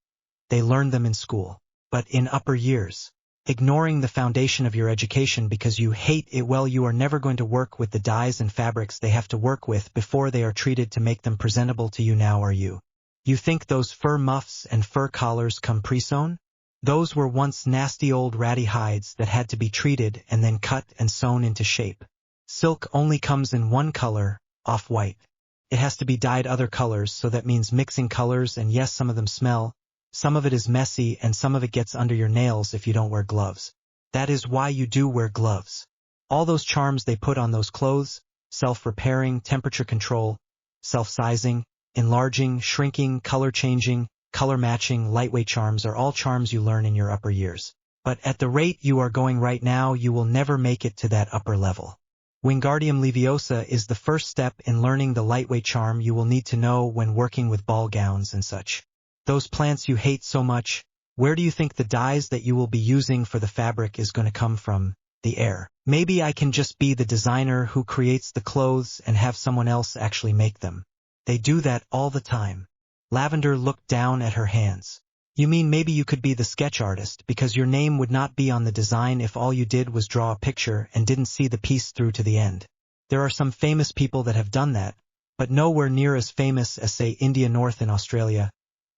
They learned them in school. But in upper years, ignoring the foundation of your education because you hate it, well, you are never going to work with the dyes and fabrics they have to work with before they are treated to make them presentable to you now, are you? You think those fur muffs and fur collars come pre-sewn? Those were once nasty old ratty hides that had to be treated and then cut and sewn into shape. Silk only comes in one color, off-white. It has to be dyed other colors, so that means mixing colors, and yes, some of them smell. Some of it is messy, and some of it gets under your nails if you don't wear gloves. That is why you do wear gloves. All those charms they put on those clothes, self-repairing, temperature control, self-sizing, enlarging, shrinking, color changing, color matching, lightweight charms are all charms you learn in your upper years. But at the rate you are going right now, you will never make it to that upper level. Wingardium Leviosa is the first step in learning the lightweight charm you will need to know when working with ball gowns and such. Those plants you hate so much, where do you think the dyes that you will be using for the fabric is going to come from? The air. Maybe I can just be the designer who creates the clothes and have someone else actually make them. They do that all the time. Lavender looked down at her hands. You mean maybe you could be the sketch artist, because your name would not be on the design if all you did was draw a picture and didn't see the piece through to the end. There are some famous people that have done that, but nowhere near as famous as, say, India North in Australia,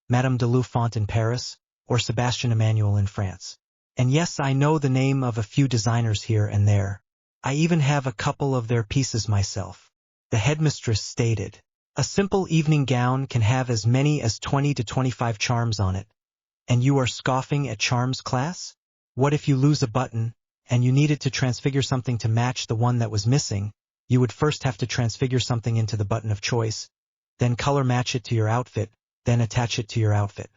Madame de Lufont in Paris, or Sebastian Emmanuel in France. And yes, I know the name of a few designers here and there. I even have a couple of their pieces myself. The headmistress stated. A simple evening gown can have as many as 20 to 25 charms on it. And you are scoffing at charms class? What if you lose a button, and you needed to transfigure something to match the one that was missing? You would first have to transfigure something into the button of choice, then color match it to your outfit, then attach it to your outfit.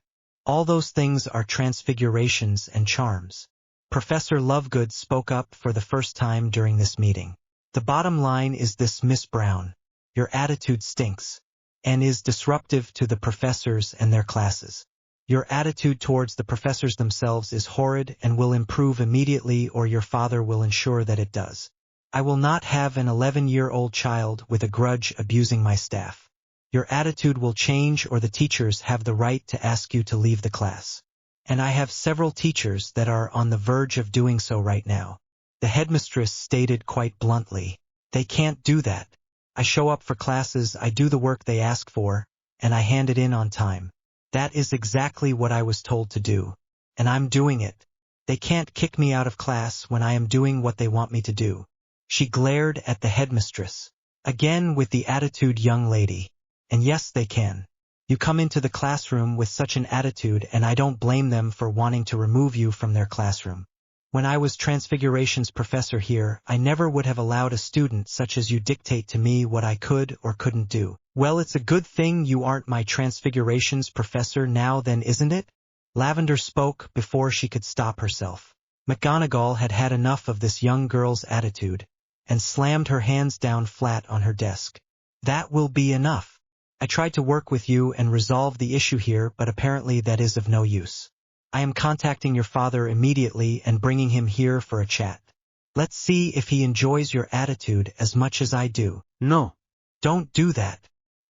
All those things are transfigurations and charms. Professor Lovegood spoke up for the first time during this meeting. The bottom line is this, Miss Brown. Your attitude stinks, and is disruptive to the professors and their classes. Your attitude towards the professors themselves is horrid and will improve immediately, or your father will ensure that it does. I will not have an 11-year-old child with a grudge abusing my staff. Your attitude will change, or the teachers have the right to ask you to leave the class. And I have several teachers that are on the verge of doing so right now. The headmistress stated quite bluntly. They can't do that. I show up for classes, I do the work they ask for, and I hand it in on time. That is exactly what I was told to do. And I'm doing it. They can't kick me out of class when I am doing what they want me to do. She glared at the headmistress. Again with the attitude, young lady. And yes, they can. You come into the classroom with such an attitude, and I don't blame them for wanting to remove you from their classroom. When I was Transfiguration's professor here, I never would have allowed a student such as you dictate to me what I could or couldn't do. Well, it's a good thing you aren't my Transfiguration's professor now then, isn't it? Lavender spoke before she could stop herself. McGonagall had had enough of this young girl's attitude, and slammed her hands down flat on her desk. That will be enough. I tried to work with you and resolve the issue here, but apparently that is of no use. I am contacting your father immediately and bringing him here for a chat. Let's see if he enjoys your attitude as much as I do. No. Don't do that.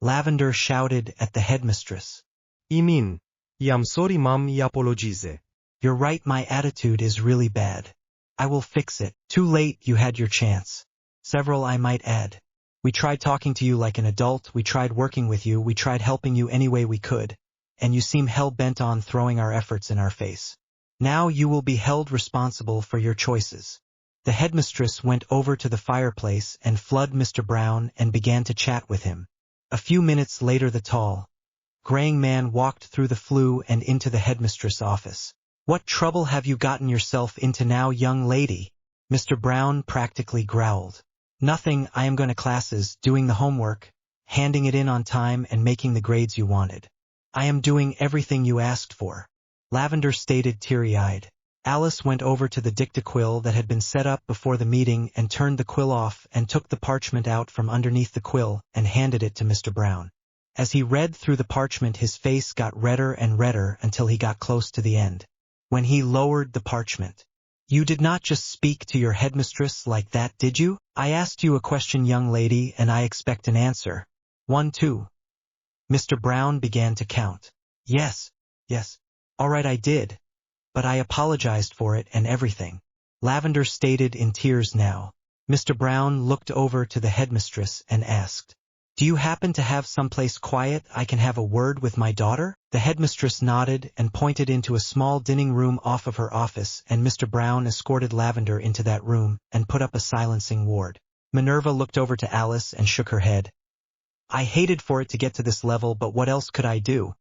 Lavender shouted at the headmistress. I am sorry, ma'am, I apologize. You're right, my attitude is really bad. I will fix it. Too late, you had your chance. Several, I might add. We tried talking to you like an adult, we tried working with you, we tried helping you any way we could. And you seem hell-bent on throwing our efforts in our face. Now you will be held responsible for your choices. The headmistress went over to the fireplace and flooded Mr. Brown and began to chat with him. A few minutes later the tall, graying man walked through the flue and into the headmistress' office. What trouble have you gotten yourself into now, young lady? Mr. Brown practically growled. Nothing, I am going to classes, doing the homework, handing it in on time and making the grades you wanted. I am doing everything you asked for. Lavender stated teary-eyed. Alice went over to the dictaquill that had been set up before the meeting and turned the quill off and took the parchment out from underneath the quill and handed it to Mr. Brown. As he read through the parchment, his face got redder and redder until he got close to the end. When he lowered the parchment. You did not just speak to your headmistress like that, did you? I asked you a question, young lady, and I expect an answer. 1, 2. Mr. Brown began to count. Yes. All right, I did. But I apologized for it and everything. Lavender stated in tears now. Mr. Brown looked over to the headmistress and asked, Do you happen to have someplace quiet I can have a word with my daughter? The headmistress nodded and pointed into a small dining room off of her office, and Mr. Brown escorted Lavender into that room and put up a silencing ward. Minerva looked over to Alice and shook her head. I hated for it to get to this level, but what else could I do?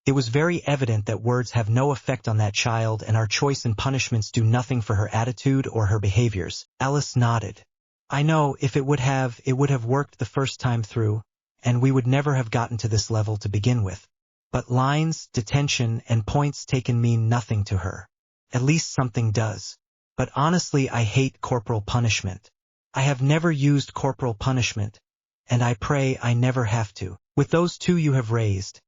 It was very evident that words have no effect on that child, and our choice and punishments do nothing for her attitude or her behaviors. Alice nodded. I know if it would have worked the first time through, and we would never have gotten to this level to begin with. But lines, detention, and points taken mean nothing to her. At least something does. But honestly, I hate corporal punishment. I have never used corporal punishment, and I pray I never have to. With those two you have raised,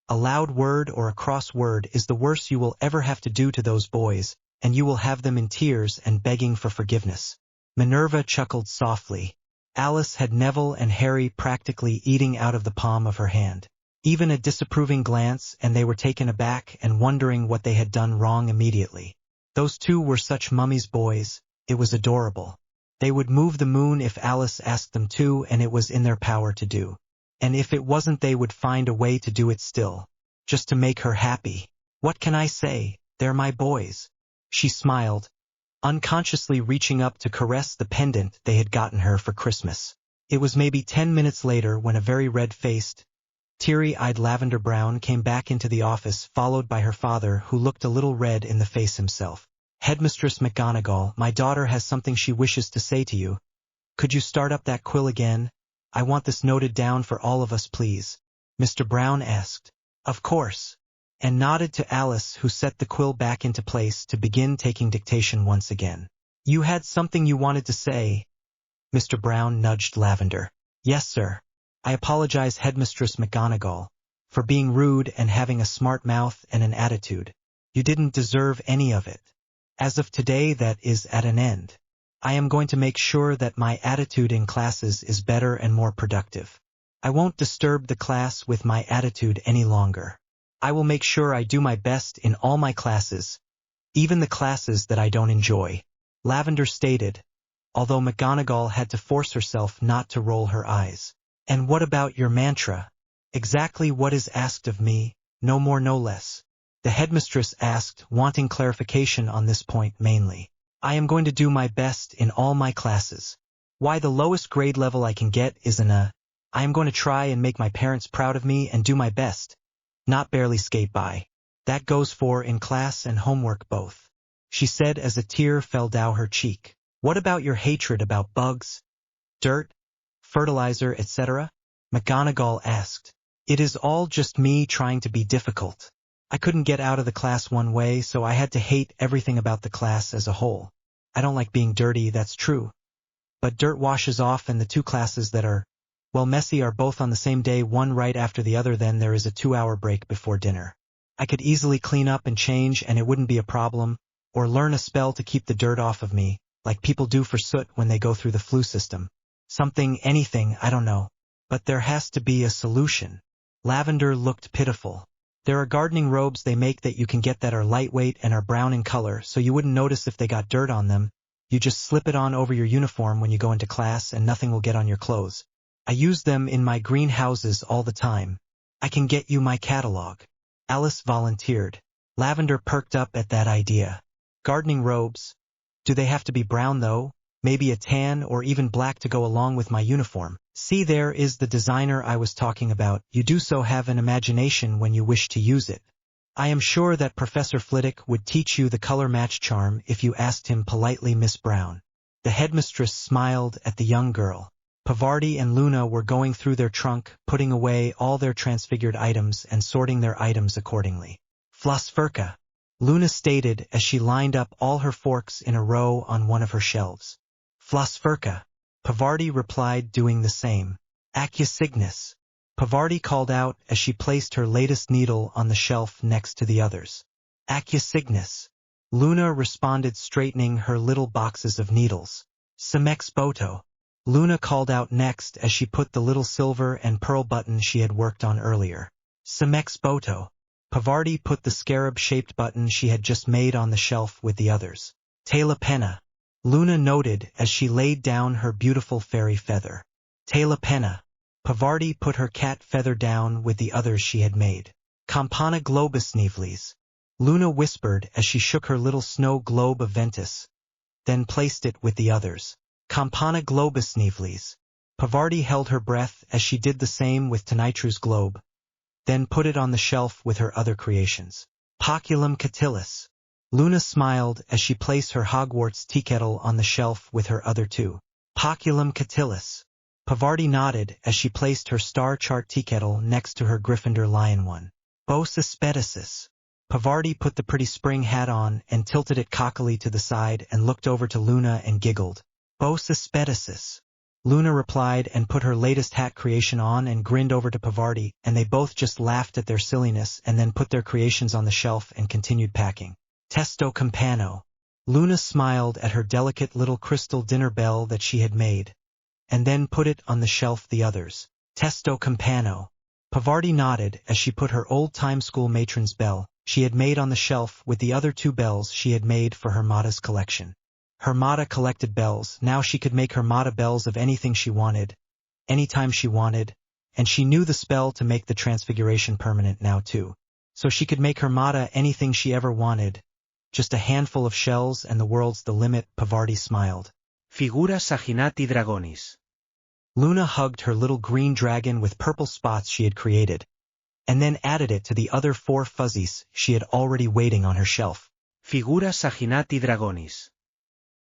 a loud word or a cross word is the worst you will ever have to do to those boys, and you will have them in tears and begging for forgiveness. Minerva chuckled softly. Alice had Neville and Harry practically eating out of the palm of her hand. Even a disapproving glance and they were taken aback and wondering what they had done wrong immediately. Those two were such mummy's boys, it was adorable. They would move the moon if Alice asked them to, and it was in their power to do. And if it wasn't, they would find a way to do it still, just to make her happy. What can I say? They're my boys. She smiled, unconsciously reaching up to caress the pendant they had gotten her for Christmas. It was maybe 10 minutes later when a very red-faced, teary-eyed Lavender Brown came back into the office, followed by her father, who looked a little red in the face himself. Headmistress McGonagall, my daughter has something she wishes to say to you. Could you start up that quill again? I want this noted down for all of us, please. Mr. Brown asked. Of course. And nodded to Alice, who set the quill back into place to begin taking dictation once again. You had something you wanted to say. Mr. Brown nudged Lavender. Yes, sir. I apologize, Headmistress McGonagall, for being rude and having a smart mouth and an attitude. You didn't deserve any of it. As of today, that is at an end. I am going to make sure that my attitude in classes is better and more productive. I won't disturb the class with my attitude any longer. I will make sure I do my best in all my classes, even the classes that I don't enjoy, Lavender stated, although McGonagall had to force herself not to roll her eyes. And what about your mantra? Exactly what is asked of me, no more no less. The headmistress asked, wanting clarification on this point mainly. I am going to do my best in all my classes. Why, the lowest grade level I can get is an A. I am going to try and make my parents proud of me and do my best. Not barely skate by. That goes for in class and homework both, she said as a tear fell down her cheek. What about your hatred about bugs, dirt, fertilizer, etc.? McGonagall asked. It is all just me trying to be difficult. I couldn't get out of the class one way, so I had to hate everything about the class as a whole. I don't like being dirty, that's true. But dirt washes off, and the two classes that are, well, messy are both on the same day, one right after the other, then there is a 2-hour break before dinner. I could easily clean up and change and it wouldn't be a problem, or learn a spell to keep the dirt off of me, like people do for soot when they go through the flu system. Something, anything, I don't know. But there has to be a solution. Lavender looked pitiful. There are gardening robes they make that you can get that are lightweight and are brown in color, so you wouldn't notice if they got dirt on them. You just slip it on over your uniform when you go into class and nothing will get on your clothes. I use them in my greenhouses all the time. I can get you my catalog. Alice volunteered. Lavender perked up at that idea. Gardening robes? Do they have to be brown though? Maybe a tan or even black to go along with my uniform. See, there is the designer I was talking about. You do so have an imagination when you wish to use it. I am sure that Professor Flitwick would teach you the color match charm if you asked him politely, Miss Brown. The headmistress smiled at the young girl. Pavarti and Luna were going through their trunk, putting away all their transfigured items and sorting their items accordingly. Flosferka, Luna stated as she lined up all her forks in a row on one of her shelves. Flosferka, Pavarti replied, doing the same. Accia Cygnus, Pavarti called out as she placed her latest needle on the shelf next to the others. Accia Cygnus, Luna responded, straightening her little boxes of needles. Simex Boto, Luna called out next as she put the little silver and pearl button she had worked on earlier. Simex Boto, Pavarti put the scarab-shaped button she had just made on the shelf with the others. Tela Penna, Luna noted as she laid down her beautiful fairy feather. Tela Penna, Pavarti put her cat feather down with the others she had made. Campana Globus Nivlis, Luna whispered as she shook her little snow globe of Ventus, then placed it with the others. Campana Globus Nivlis, Pavarti held her breath as she did the same with Tenitru's globe, then put it on the shelf with her other creations. Poculum Catilis, Luna smiled as she placed her Hogwarts teakettle on the shelf with her other two. Poculum Catilis. Pavarti nodded as she placed her star chart teakettle next to her Gryffindor lion one. Bos Aspeticis. Pavarti put the pretty spring hat on and tilted it cockily to the side and looked over to Luna and giggled. Bos Aspeticis. Luna replied and put her latest hat creation on and grinned over to Pavarti, and they both just laughed at their silliness and then put their creations on the shelf and continued packing. Testo Campano. Luna smiled at her delicate little crystal dinner bell that she had made, and then put it on the shelf the others. Testo Campano. Pavarti nodded as she put her old-time school matron's bell she had made on the shelf with the other two bells she had made for Hermata's collection. Hermata collected bells, now she could make Hermata bells of anything she wanted, anytime she wanted, and she knew the spell to make the transfiguration permanent now too. So she could make Hermata anything she ever wanted. Just a handful of shells and the world's the limit, Pavarti smiled. Figuras Saginati Dragonis. Luna hugged her little green dragon with purple spots she had created, and then added it to the other 4 fuzzies she had already waiting on her shelf. Figuras Saginati Dragonis.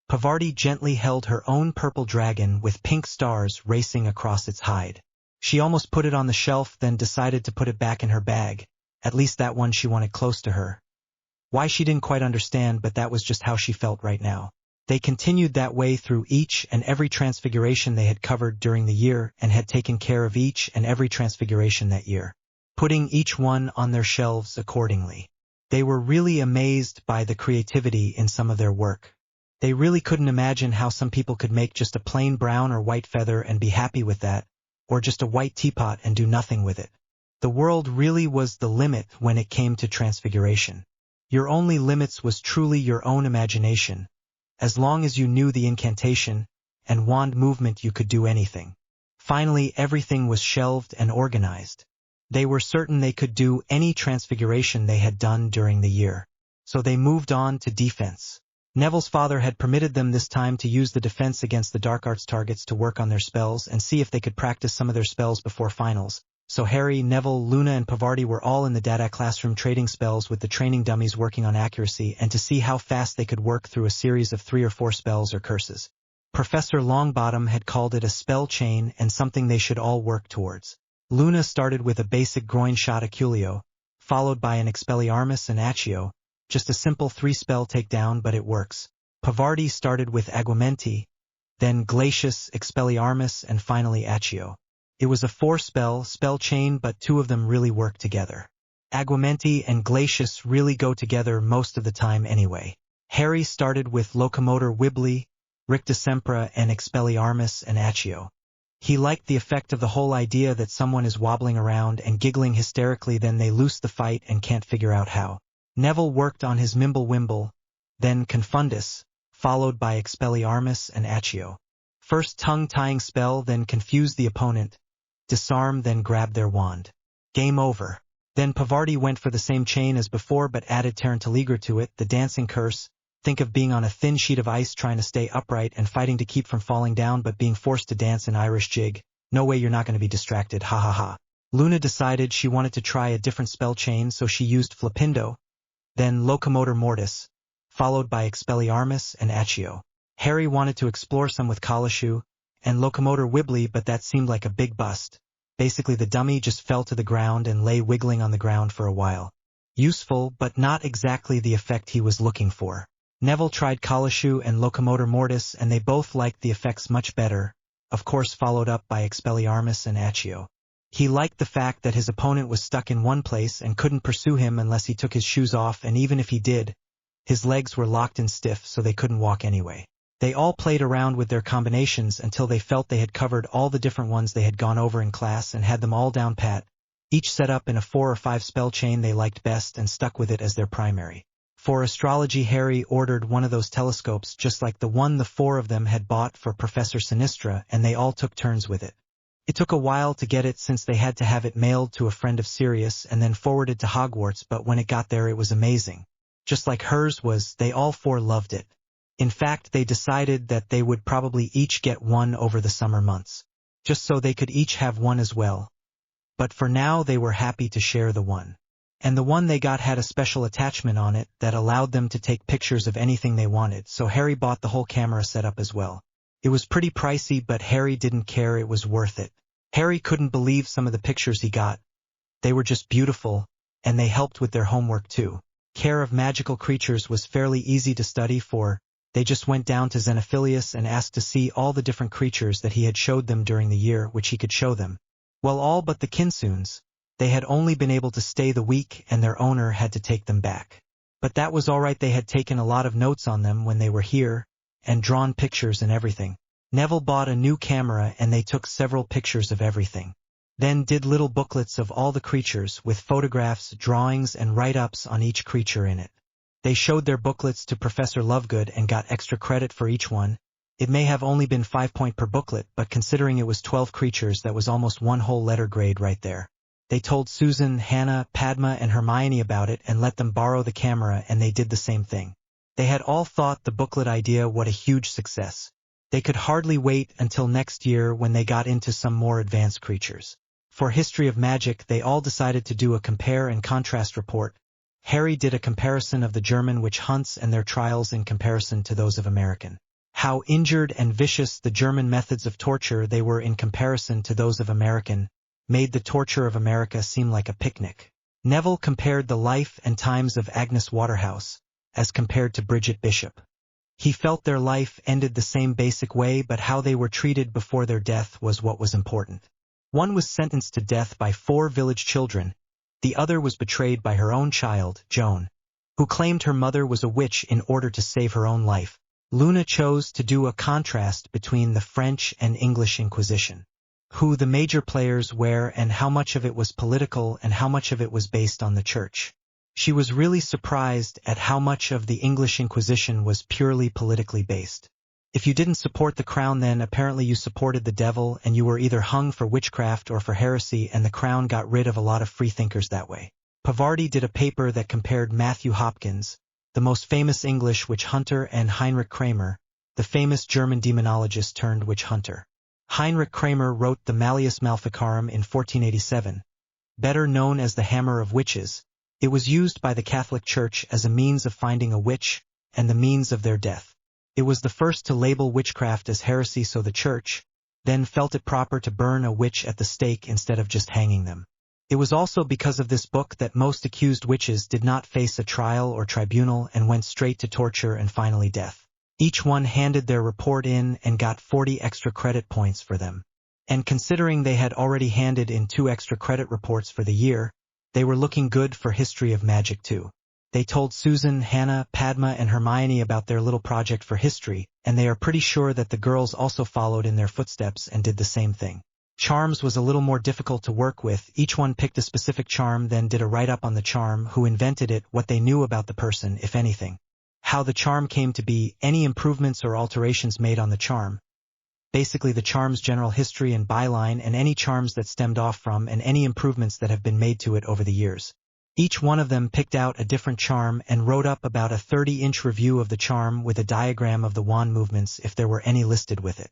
Pavarti gently held her own purple dragon with pink stars racing across its hide. She almost put it on the shelf, then decided to put it back in her bag, at least that one she wanted close to her. Why she didn't quite understand, but that was just how she felt right now. They continued that way through each and every transfiguration they had covered during the year and had taken care of each and every transfiguration that year, putting each one on their shelves accordingly. They were really amazed by the creativity in some of their work. They really couldn't imagine how some people could make just a plain brown or white feather and be happy with that, or just a white teapot and do nothing with it. The world really was the limit when it came to transfiguration. Your only limits was truly your own imagination. As long as you knew the incantation and wand movement, you could do anything. Finally, everything was shelved and organized. They were certain they could do any transfiguration they had done during the year. So they moved on to defense. Neville's father had permitted them this time to use the defense against the dark arts targets to work on their spells and see if they could practice some of their spells before finals. So Harry, Neville, Luna and Pavarti were all in the data classroom trading spells with the training dummies working on accuracy and to see how fast they could work through a series of 3 or 4 spells or curses. Professor Longbottom had called it a spell chain and something they should all work towards. Luna started with a basic groin shot Aculio, followed by an Expelliarmus and Accio, just a simple 3-spell takedown, but it works. Pavarti started with Aguamenti, then Glacius, Expelliarmus and finally Accio. It was a 4-spell spell chain, but 2 of them really work together. Aguamenti and Glacius really go together most of the time anyway. Harry started with Locomotor Wibbly, Rictusempra and Expelliarmus and Accio. He liked the effect of the whole idea that someone is wobbling around and giggling hysterically, then they lose the fight and can't figure out how. Neville worked on his Mimblewimble, then Confundus, followed by Expelliarmus and Accio. First tongue-tying spell, then confuse the opponent, disarm, then grab their wand. Game over. Then Pavarti went for the same chain as before but added Tarantaligra to it, the dancing curse. Think of being on a thin sheet of ice trying to stay upright and fighting to keep from falling down but being forced to dance an Irish jig. No way you're not going to be distracted, ha ha ha. Luna decided she wanted to try a different spell chain, so she used Flipindo, then Locomotor Mortis, followed by Expelliarmus and Accio. Harry wanted to explore some with Kalashu and Locomotor Wibbly, but that seemed like a big bust. Basically the dummy just fell to the ground and lay wiggling on the ground for a while. Useful, but not exactly the effect he was looking for. Neville tried Kalashu and Locomotor Mortis and they both liked the effects much better, of course followed up by Expelliarmus and Accio. He liked the fact that his opponent was stuck in one place and couldn't pursue him unless he took his shoes off, and even if he did, his legs were locked and stiff so they couldn't walk anyway. They all played around with their combinations until they felt they had covered all the different ones they had gone over in class and had them all down pat, each set up in a 4 or 5 spell chain they liked best and stuck with it as their primary. For astrology, Harry ordered one of those telescopes just like the one the 4 of them had bought for Professor Sinistra, and they all took turns with it. It took a while to get it since they had to have it mailed to a friend of Sirius and then forwarded to Hogwarts, but when it got there it was amazing. Just like hers was, they all 4 loved it. In fact, they decided that they would probably each get one over the summer months, just so they could each have one as well. But for now they were happy to share the one. And the one they got had a special attachment on it that allowed them to take pictures of anything they wanted, so Harry bought the whole camera setup as well. It was pretty pricey, but Harry didn't care, it was worth it. Harry couldn't believe some of the pictures he got. They were just beautiful, and they helped with their homework too. Care of magical creatures was fairly easy to study for. They just went down to Xenophilius and asked to see all the different creatures that he had showed them during the year, which he could show them. Well, all but the Kinsoons. They had only been able to stay the week and their owner had to take them back. But that was alright, they had taken a lot of notes on them when they were here, and drawn pictures and everything. Neville bought a new camera and they took several pictures of everything. Then did little booklets of all the creatures with photographs, drawings, and write-ups on each creature in it. They showed their booklets to Professor Lovegood and got extra credit for each one. It may have only been 5 points per booklet, but considering it was 12 creatures, that was almost one whole letter grade right there. They told Susan, Hannah, Padma, and Hermione about it and let them borrow the camera, and they did the same thing. They had all thought the booklet idea what a huge success. They could hardly wait until next year when they got into some more advanced creatures. For History of Magic, they all decided to do a compare and contrast report. Harry did a comparison of the German witch hunts and their trials in comparison to those of American. How injured and vicious the German methods of torture they were in comparison to those of American made the torture of America seem like a picnic. Neville compared the life and times of Agnes Waterhouse as compared to Bridget Bishop. He felt their life ended the same basic way, but how they were treated before their death was what was important. One was sentenced to death by 4 village children. The other was betrayed by her own child, Joan, who claimed her mother was a witch in order to save her own life. Luna chose to do a contrast between the French and English Inquisition. Who the major players were and how much of it was political and how much of it was based on the church. She was really surprised at how much of the English Inquisition was purely politically based. If you didn't support the crown, then apparently you supported the devil and you were either hung for witchcraft or for heresy, and the crown got rid of a lot of freethinkers that way. Pavardi did a paper that compared Matthew Hopkins, the most famous English witch hunter, and Heinrich Kramer, the famous German demonologist turned witch hunter. Heinrich Kramer wrote the Malleus Maleficarum in 1487, better known as the Hammer of Witches. It was used by the Catholic Church as a means of finding a witch and the means of their death. It was the first to label witchcraft as heresy, so the Church then felt it proper to burn a witch at the stake instead of just hanging them. It was also because of this book that most accused witches did not face a trial or tribunal and went straight to torture and finally death. Each one handed their report in and got 40 extra credit points for them. And considering they had already handed in 2 extra credit reports for the year, they were looking good for History of Magic too. They told Susan, Hannah, Padma, and Hermione about their little project for history, and they are pretty sure that the girls also followed in their footsteps and did the same thing. Charms was a little more difficult to work with. Each one picked a specific charm, then did a write-up on the charm, who invented it, what they knew about the person, if anything. How the charm came to be, any improvements or alterations made on the charm. Basically the charm's general history and byline, and any charms that stemmed off from, and any improvements that have been made to it over the years. Each one of them picked out a different charm and wrote up about a 30-inch review of the charm with a diagram of the wand movements if there were any listed with it.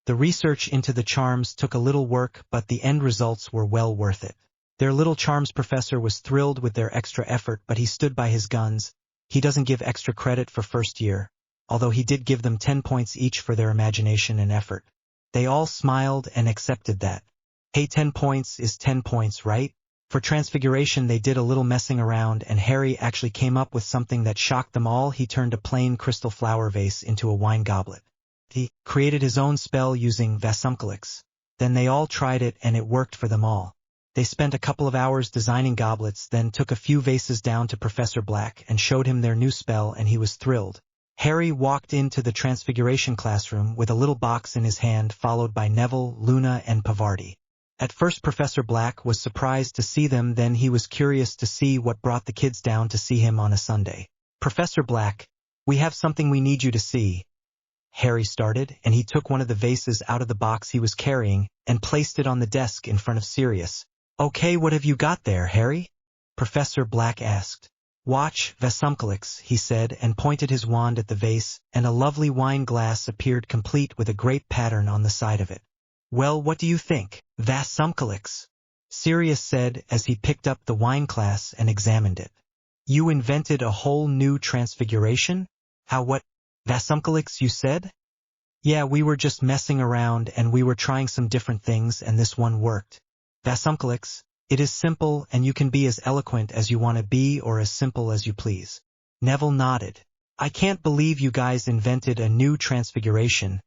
The research into the charms took a little work, but the end results were well worth it. Their little charms professor was thrilled with their extra effort, but he stood by his guns. He doesn't give extra credit for first year, although he did give them 10 points each for their imagination and effort. They all smiled and accepted that. Hey, 10 points is 10 points, right? For Transfiguration they did a little messing around, and Harry actually came up with something that shocked them all. He turned a plain crystal flower vase into a wine goblet. He created his own spell using vasumcalix. Then they all tried it and it worked for them all. They spent a couple of hours designing goblets, then took a few vases down to Professor Black and showed him their new spell, and he was thrilled. Harry walked into the Transfiguration classroom with a little box in his hand, followed by Neville, Luna, and Pavardi. At first Professor Black was surprised to see them, then he was curious to see what brought the kids down to see him on a Sunday. Professor Black, we have something we need you to see. Harry started, and he took one of the vases out of the box he was carrying and placed it on the desk in front of Sirius. Okay, what have you got there, Harry? Professor Black asked. Watch, vasumcalix, he said, and pointed his wand at the vase, and a lovely wine glass appeared complete with a grape pattern on the side of it. Well, what do you think? Vasumcalix, Sirius said as he picked up the wine glass and examined it. You invented a whole new transfiguration? How, what? Vasumcalix, you said? Yeah, we were just messing around and we were trying some different things and this one worked. Vasumkalix, it is simple and you can be as eloquent as you want to be or as simple as you please. Neville nodded. I can't believe you guys invented a new transfiguration.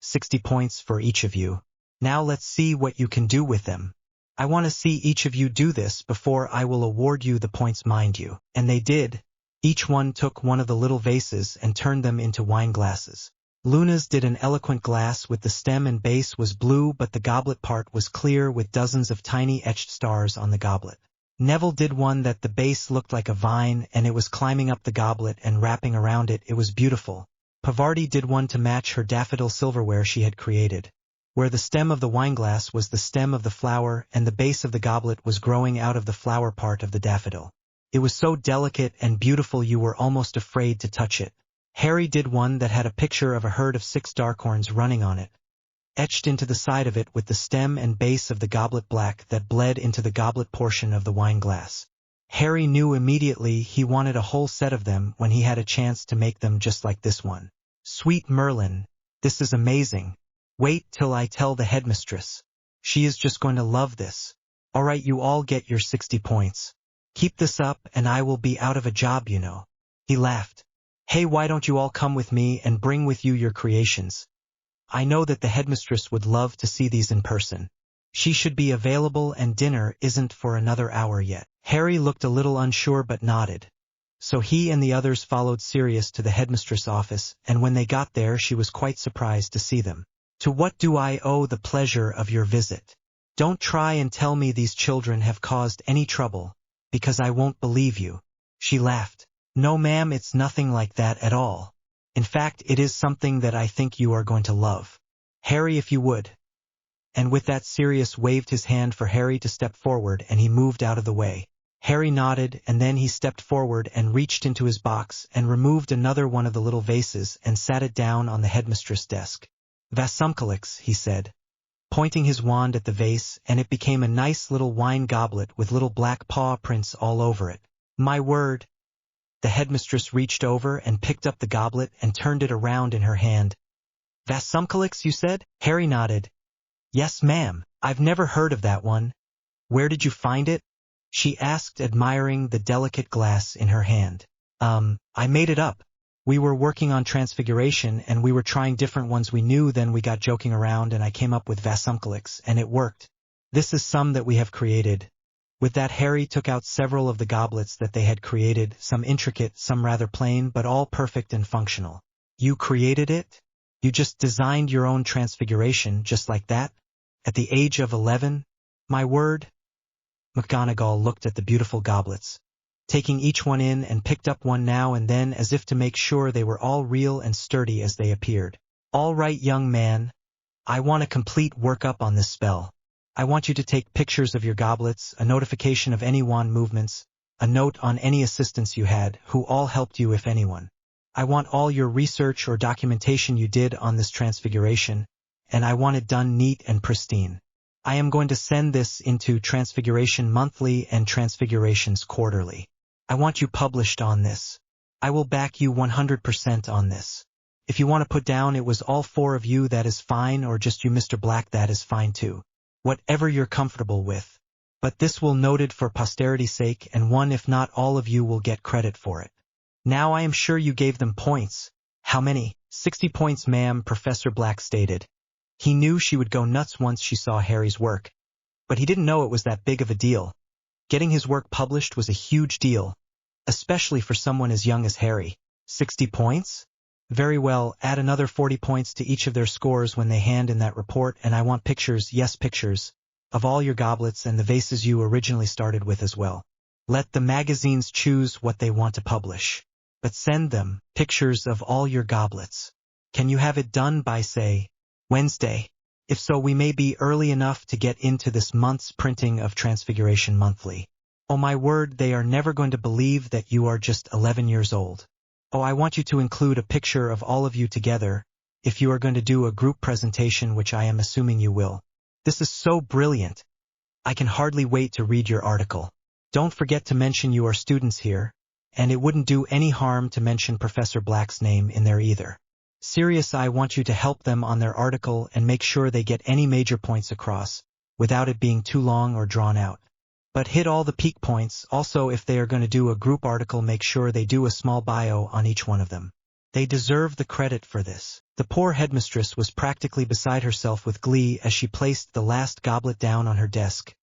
60 points for each of you. Now let's see what you can do with them. I want to see each of you do this before I will award you the points, mind you. And they did. Each one took one of the little vases and turned them into wine glasses. Luna's did an eloquent glass with the stem and base was blue but the goblet part was clear with dozens of tiny etched stars on the goblet. Neville did one that the base looked like a vine and it was climbing up the goblet and wrapping around it. It was beautiful. Pavarti did one to match her daffodil silverware she had created, where the stem of the wineglass was the stem of the flower and the base of the goblet was growing out of the flower part of the daffodil. It was so delicate and beautiful you were almost afraid to touch it. Harry did one that had a picture of a herd of 6 darkhorns running on it, etched into the side of it with the stem and base of the goblet black that bled into the goblet portion of the wine glass. Harry knew immediately he wanted a whole set of them when he had a chance to make them just like this one. Sweet Merlin, this is amazing. Wait till I tell the headmistress. She is just going to love this. All right, you all get your 60 points. Keep this up and I will be out of a job, you know. He laughed. Hey, why don't you all come with me and bring with you your creations? I know that the headmistress would love to see these in person. She should be available and dinner isn't for another hour yet. Harry looked a little unsure but nodded. So he and the others followed Sirius to the headmistress' office, and when they got there she was quite surprised to see them. To what do I owe the pleasure of your visit? Don't try and tell me these children have caused any trouble, because I won't believe you. She laughed. No ma'am, it's nothing like that at all. In fact, it is something that I think you are going to love. Harry, if you would. And with that Sirius waved his hand for Harry to step forward and he moved out of the way. Harry nodded and then he stepped forward and reached into his box and removed another one of the little vases and sat it down on the headmistress' desk. Vasumkalix, he said, pointing his wand at the vase, and it became a nice little wine goblet with little black paw prints all over it. My word. The headmistress reached over and picked up the goblet and turned it around in her hand. Vasumkalix, you said? Harry nodded. Yes, ma'am. I've never heard of that one. Where did you find it? She asked, admiring the delicate glass in her hand. I made it up. We were working on Transfiguration and we were trying different ones we knew, then we got joking around and I came up with Vasumkalix and it worked. This is some that we have created. With that Harry took out several of the goblets that they had created, some intricate, some rather plain, but all perfect and functional. You created it? You just designed your own Transfiguration just like that? At the age of 11? My word? McGonagall looked at the beautiful goblets, taking each one in and picked up one now and then as if to make sure they were all real and sturdy as they appeared. All right, young man. I want a complete workup on this spell. I want you to take pictures of your goblets, a notification of any wand movements, a note on any assistants you had, who all helped you if anyone. I want all your research or documentation you did on this Transfiguration, and I want it done neat and pristine. I am going to send this into Transfiguration Monthly and Transfigurations Quarterly. I want you published on this. I will back you 100% on this. If you want to put down it was all 4 of you, that is fine, or just you Mr. Black, that is fine too. Whatever you're comfortable with. But this will noted for posterity's sake, and one if not all of you will get credit for it. Now I am sure you gave them points. How many? 60 points, ma'am, Professor Black stated. He knew she would go nuts once she saw Harry's work, but he didn't know it was that big of a deal. Getting his work published was a huge deal, especially for someone as young as Harry. 60 points? Very well, add another 40 points to each of their scores when they hand in that report, and I want pictures, yes pictures, of all your goblets and the vases you originally started with as well. Let the magazines choose what they want to publish, but send them pictures of all your goblets. Can you have it done by, say, Wednesday? If so, we may be early enough to get into this month's printing of Transfiguration Monthly. Oh my word, they are never going to believe that you are just 11 years old. Oh, I want you to include a picture of all of you together, if you are going to do a group presentation, which I am assuming you will. This is so brilliant. I can hardly wait to read your article. Don't forget to mention you are students here, and it wouldn't do any harm to mention Professor Black's name in there either. Sirius, I want you to help them on their article and make sure they get any major points across, without it being too long or drawn out. But hit all the peak points. Also, if they are going to do a group article, make sure they do a small bio on each one of them. They deserve the credit for this. The poor headmistress was practically beside herself with glee as she placed the last goblet down on her desk.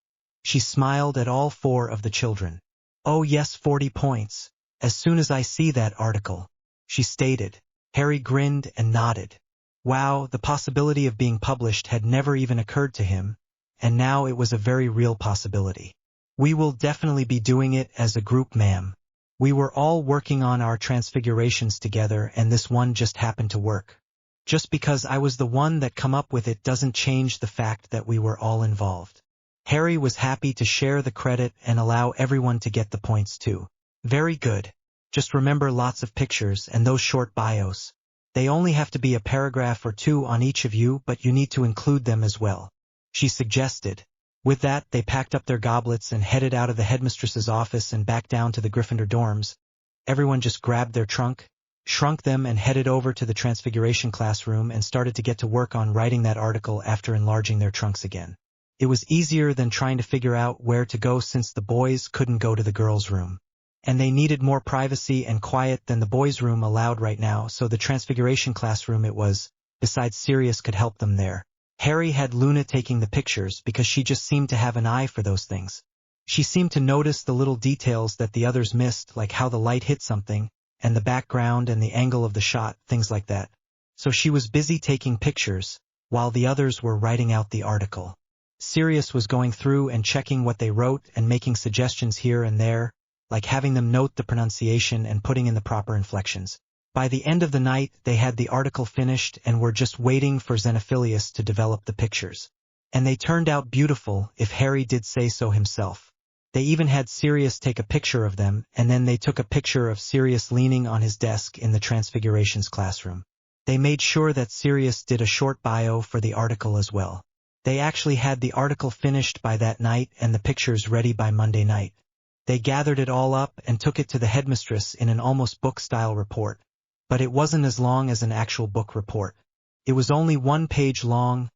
She smiled at all 4 of the children. Oh yes, 40 points. As soon as I see that article, she stated. Harry grinned and nodded. Wow, the possibility of being published had never even occurred to him, and now it was a very real possibility. We will definitely be doing it as a group, ma'am. We were all working on our transfigurations together, and this one just happened to work. Just because I was the one that come up with it doesn't change the fact that we were all involved. Harry was happy to share the credit and allow everyone to get the points too. Very good. Just remember lots of pictures and those short bios. They only have to be a paragraph or 2 on each of you, but you need to include them as well, she suggested. With that, they packed up their goblets and headed out of the headmistress's office and back down to the Gryffindor dorms. Everyone just grabbed their trunk, shrunk them, and headed over to the Transfiguration classroom and started to get to work on writing that article after enlarging their trunks again. It was easier than trying to figure out where to go since the boys couldn't go to the girls' room. And they needed more privacy and quiet than the boys' room allowed right now, so the Transfiguration classroom it was, besides Sirius, could help them there. Harry had Luna taking the pictures because she just seemed to have an eye for those things. She seemed to notice the little details that the others missed, like how the light hit something, and the background and the angle of the shot, things like that. So she was busy taking pictures, while the others were writing out the article. Sirius was going through and checking what they wrote and making suggestions here and there, like having them note the pronunciation and putting in the proper inflections. By the end of the night, they had the article finished and were just waiting for Xenophilius to develop the pictures. And they turned out beautiful, if Harry did say so himself. They even had Sirius take a picture of them, and then they took a picture of Sirius leaning on his desk in the Transfigurations classroom. They made sure that Sirius did a short bio for the article as well. They actually had the article finished by that night and the pictures ready by Monday night. They gathered it all up and took it to the headmistress in an almost book-style report. But it wasn't as long as an actual book report. It was only 1 page long,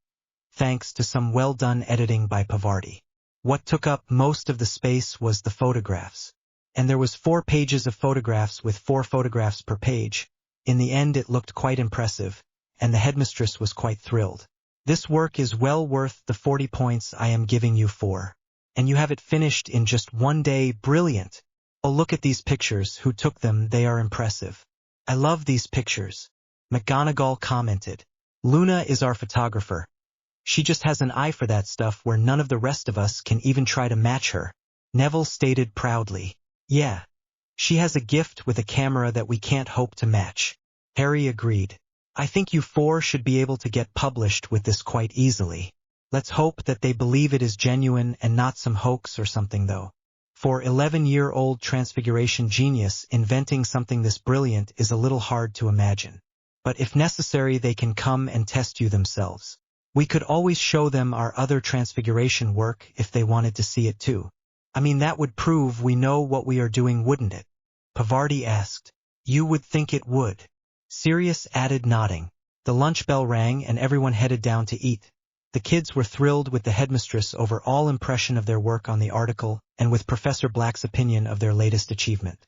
thanks to some well-done editing by Pavarti. What took up most of the space was the photographs. And there was 4 pages of photographs with 4 photographs per page. In the end it looked quite impressive, and the headmistress was quite thrilled. This work is well worth the 40 points I am giving you for. And you have it finished in just 1 day. Brilliant. Oh, look at these pictures. Who took them? They are impressive. I love these pictures. McGonagall commented. Luna is our photographer. She just has an eye for that stuff where none of the rest of us can even try to match her. Neville stated proudly. Yeah. She has a gift with a camera that we can't hope to match. Harry agreed. I think you 4 should be able to get published with this quite easily. Let's hope that they believe it is genuine and not some hoax or something though. For 11-year-old Transfiguration genius, inventing something this brilliant is a little hard to imagine. But if necessary, they can come and test you themselves. We could always show them our other Transfiguration work if they wanted to see it too. I mean, that would prove we know what we are doing, wouldn't it? Pavarti asked. You would think it would. Sirius added, nodding. The lunch bell rang and everyone headed down to eat. The kids were thrilled with the headmistress over all impression of their work on the article and with Professor Black's opinion of their latest achievement.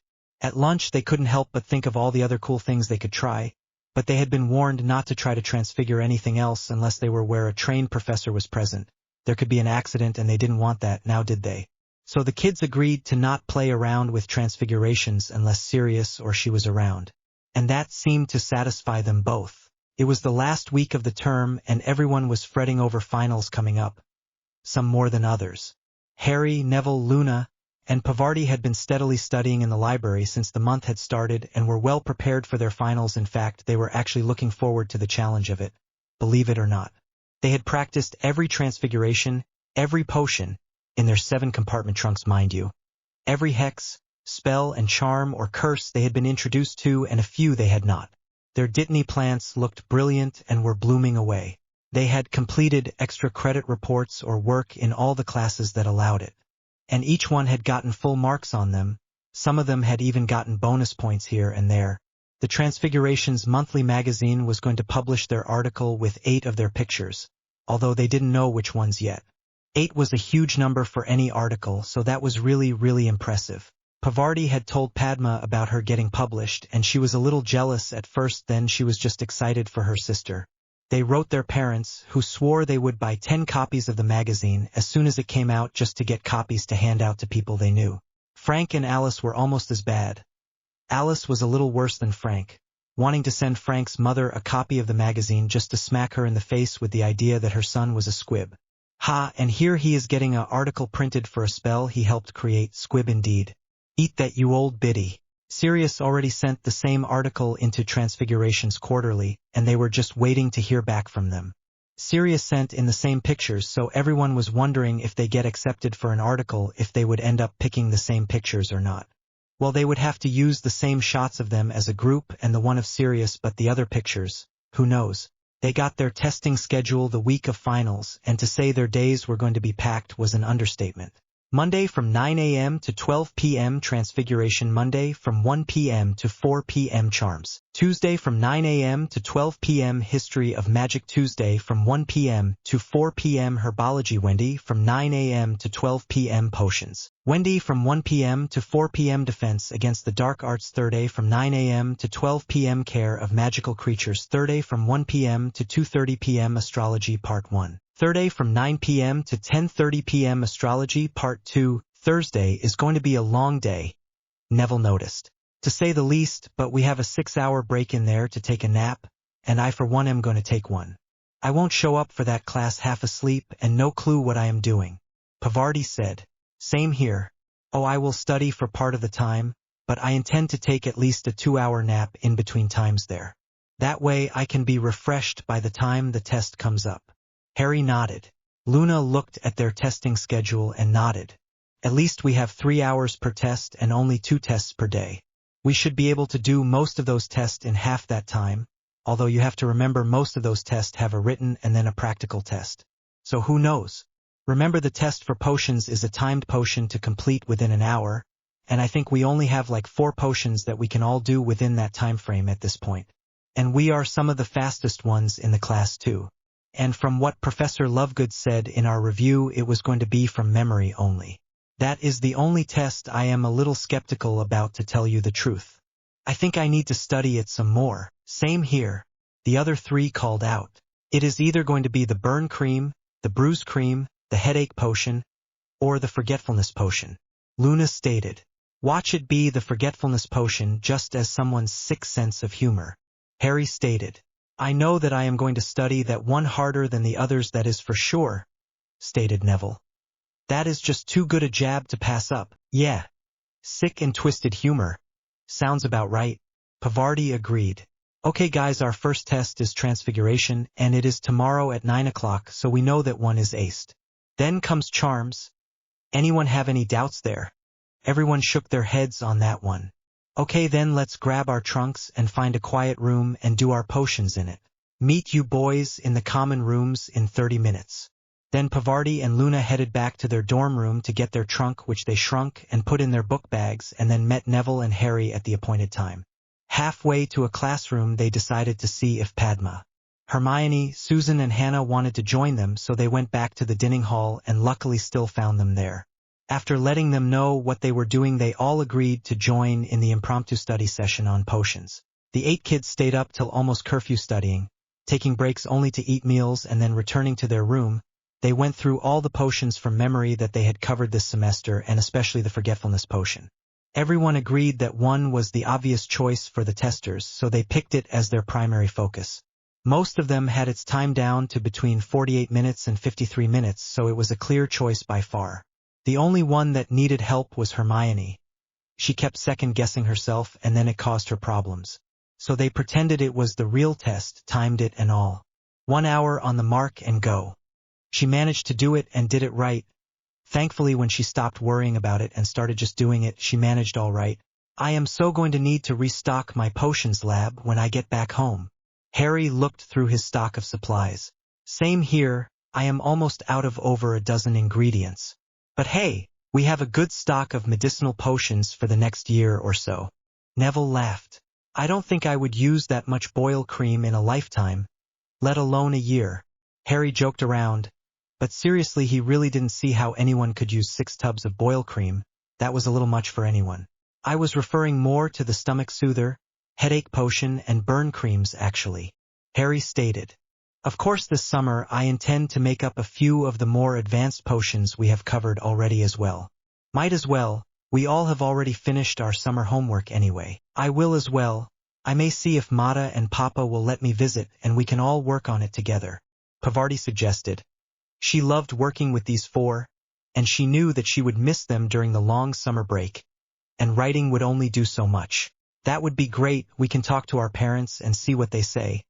At lunch they couldn't help but think of all the other cool things they could try, but they had been warned not to try to transfigure anything else unless they were where a trained professor was present. There could be an accident and they didn't want that, now did they? So the kids agreed to not play around with transfigurations unless Sirius or she was around. And that seemed to satisfy them both. It was the last week of the term and everyone was fretting over finals coming up. Some more than others. Harry, Neville, Luna, and Pavarti had been steadily studying in the library since the month had started and were well prepared for their finals. In fact, they were actually looking forward to the challenge of it, believe it or not. They had practiced every transfiguration, every potion, in their 7-compartment trunks, mind you. Every hex, spell, and charm or curse they had been introduced to, and a few they had not. Their Ditany plants looked brilliant and were blooming away. They had completed extra credit reports or work in all the classes that allowed it. And each one had gotten full marks on them. Some of them had even gotten bonus points here and there. The Transfiguration's monthly magazine was going to publish their article with 8 of their pictures, although they didn't know which ones yet. 8 was a huge number for any article, so that was really impressive. Pavarti had told Padma about her getting published, and she was a little jealous at first, then she was just excited for her sister. They wrote their parents, who swore they would buy 10 copies of the magazine as soon as it came out just to get copies to hand out to people they knew. Frank and Alice were almost as bad. Alice was a little worse than Frank, wanting to send Frank's mother a copy of the magazine just to smack her in the face with the idea that her son was a squib. Ha, and here he is getting an article printed for a spell he helped create, squib indeed. Eat that, you old biddy. Sirius already sent the same article into Transfiguration's quarterly, and they were just waiting to hear back from them. Sirius sent in the same pictures, so everyone was wondering if they get accepted for an article if they would end up picking the same pictures or not. Well, they would have to use the same shots of them as a group and the one of Sirius, but the other pictures, who knows? They got their testing schedule the week of finals, and to say their days were going to be packed was an understatement. Monday from 9 a.m. to 12 p.m. Transfiguration. Monday from 1 p.m. to 4 p.m. Charms. Tuesday from 9 a.m. to 12 p.m. History of Magic. Tuesday from 1 p.m. to 4 p.m. Herbology. Wendy from 9 a.m. to 12 p.m. Potions. Wendy from 1 p.m. to 4 p.m. Defense Against the Dark Arts. Thursday from 9 a.m. to 12 p.m. Care of Magical Creatures. Thursday from 1 p.m. to 2:30 p.m. Astrology Part 1. Thursday from 9 p.m. to 10:30 p.m. Astrology Part 2. Thursday is going to be a long day, Neville noticed, to say the least, but we have a 6-hour break in there to take a nap, and I for one am going to take one. I won't show up for that class half asleep and no clue what I am doing, Pavarti said. Same here. Oh, I will study for part of the time, but I intend to take at least a 2-hour nap in between times there. That way I can be refreshed by the time the test comes up. Harry nodded. Luna looked at their testing schedule and nodded. At least we have 3 hours per test and only 2 tests per day. We should be able to do most of those tests in half that time, although you have to remember most of those tests have a written and then a practical test. So who knows? Remember, the test for potions is a timed potion to complete within an hour, and I think we only have like 4 potions that we can all do within that time frame at this point. And we are some of the fastest ones in the class too. And from what Professor Lovegood said in our review, it was going to be from memory only. That is the only test I am a little skeptical about, to tell you the truth. I think I need to study it some more. Same here. The other 3 called out. It is either going to be the burn cream, the bruise cream, the headache potion, or the forgetfulness potion. Luna stated. Watch it be the forgetfulness potion, just as someone's sick sense of humor. Harry stated. I know that I am going to study that one harder than the others, that is for sure, stated Neville. That is just too good a jab to pass up. Yeah. Sick and twisted humor. Sounds about right. Pavarti agreed. Okay guys, our first test is Transfiguration, and it is tomorrow at 9 o'clock, so we know that one is aced. Then comes Charms. Anyone have any doubts there? Everyone shook their heads on that one. Okay, then let's grab our trunks and find a quiet room and do our potions in it. Meet you boys in the common rooms in 30 minutes. Then Pavarti and Luna headed back to their dorm room to get their trunk, which they shrunk and put in their book bags, and then met Neville and Harry at the appointed time. Halfway to a classroom, they decided to see if Padma, Hermione, Susan and Hannah wanted to join them, so they went back to the dining hall and luckily still found them there. After letting them know what they were doing, they all agreed to join in the impromptu study session on potions. The 8 kids stayed up till almost curfew studying, taking breaks only to eat meals and then returning to their room. They went through all the potions from memory that they had covered this semester, and especially the forgetfulness potion. Everyone agreed that one was the obvious choice for the testers, so they picked it as their primary focus. Most of them had its time down to between 48 minutes and 53 minutes, so it was a clear choice by far. The only one that needed help was Hermione. She kept second-guessing herself, and then it caused her problems. So they pretended it was the real test, timed it and all. 1 hour on the mark and go. She managed to do it and did it right. Thankfully, when she stopped worrying about it and started just doing it, she managed all right. I am so going to need to restock my potions lab when I get back home. Harry looked through his stock of supplies. Same here, I am almost out of over a dozen ingredients. But hey, we have a good stock of medicinal potions for the next year or so. Neville laughed. I don't think I would use that much boil cream in a lifetime, let alone a year. Harry joked around, but seriously he really didn't see how anyone could use 6 tubs of boil cream. That was a little much for anyone. I was referring more to the stomach soother, headache potion and burn creams actually, Harry stated. Of course this summer I intend to make up a few of the more advanced potions we have covered already as well. Might as well, we all have already finished our summer homework anyway. I will as well. I may see if Mata and Papa will let me visit and we can all work on it together, Pavarti suggested. She loved working with these 4, and she knew that she would miss them during the long summer break, and writing would only do so much. That would be great, we can talk to our parents and see what they say.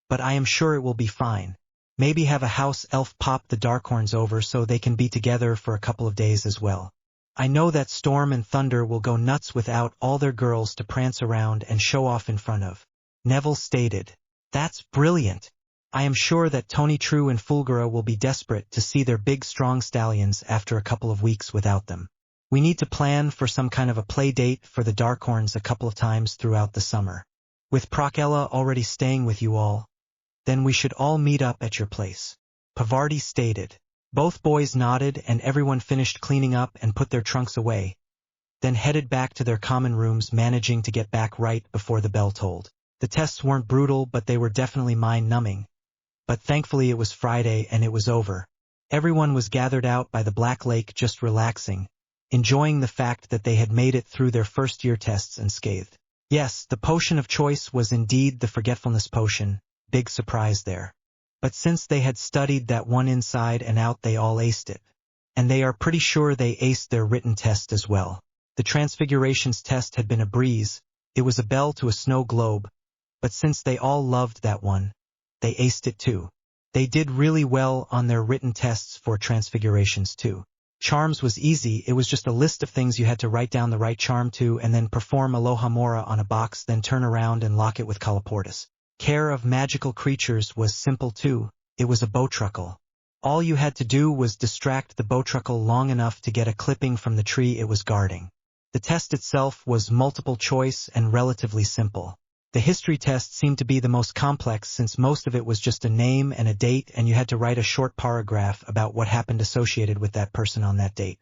But I am sure it will be fine. Maybe have a house elf pop the Darkhorns over so they can be together for a couple of days as well. I know that Storm and Thunder will go nuts without all their girls to prance around and show off in front of. Neville stated. That's brilliant. I am sure that Tony True and Fulgura will be desperate to see their big strong stallions after a couple of weeks without them. We need to plan for some kind of a play date for the Darkhorns a couple of times throughout the summer. With Procella already staying with you all, then we should all meet up at your place, Pavarti stated. Both boys nodded and everyone finished cleaning up and put their trunks away, then headed back to their common rooms, managing to get back right before the bell tolled. The tests weren't brutal, but they were definitely mind-numbing. But thankfully it was Friday and it was over. Everyone was gathered out by the Black Lake just relaxing, enjoying the fact that they had made it through their first-year tests unscathed. Yes, the potion of choice was indeed the forgetfulness potion, big surprise there. But since they had studied that one inside and out they all aced it. And they are pretty sure they aced their written test as well. The Transfiguration's test had been a breeze, it was a bell to a snow globe, but since they all loved that one, they aced it too. They did really well on their written tests for Transfigurations too. Charms was easy, it was just a list of things you had to write down the right charm to and then perform Aloha Mora on a box, then turn around and lock it with Colloportus. Care of magical creatures was simple too, it was a bowtruckle. All you had to do was distract the bowtruckle long enough to get a clipping from the tree it was guarding. The test itself was multiple choice and relatively simple. The history test seemed to be the most complex since most of it was just a name and a date and you had to write a short paragraph about what happened associated with that person on that date.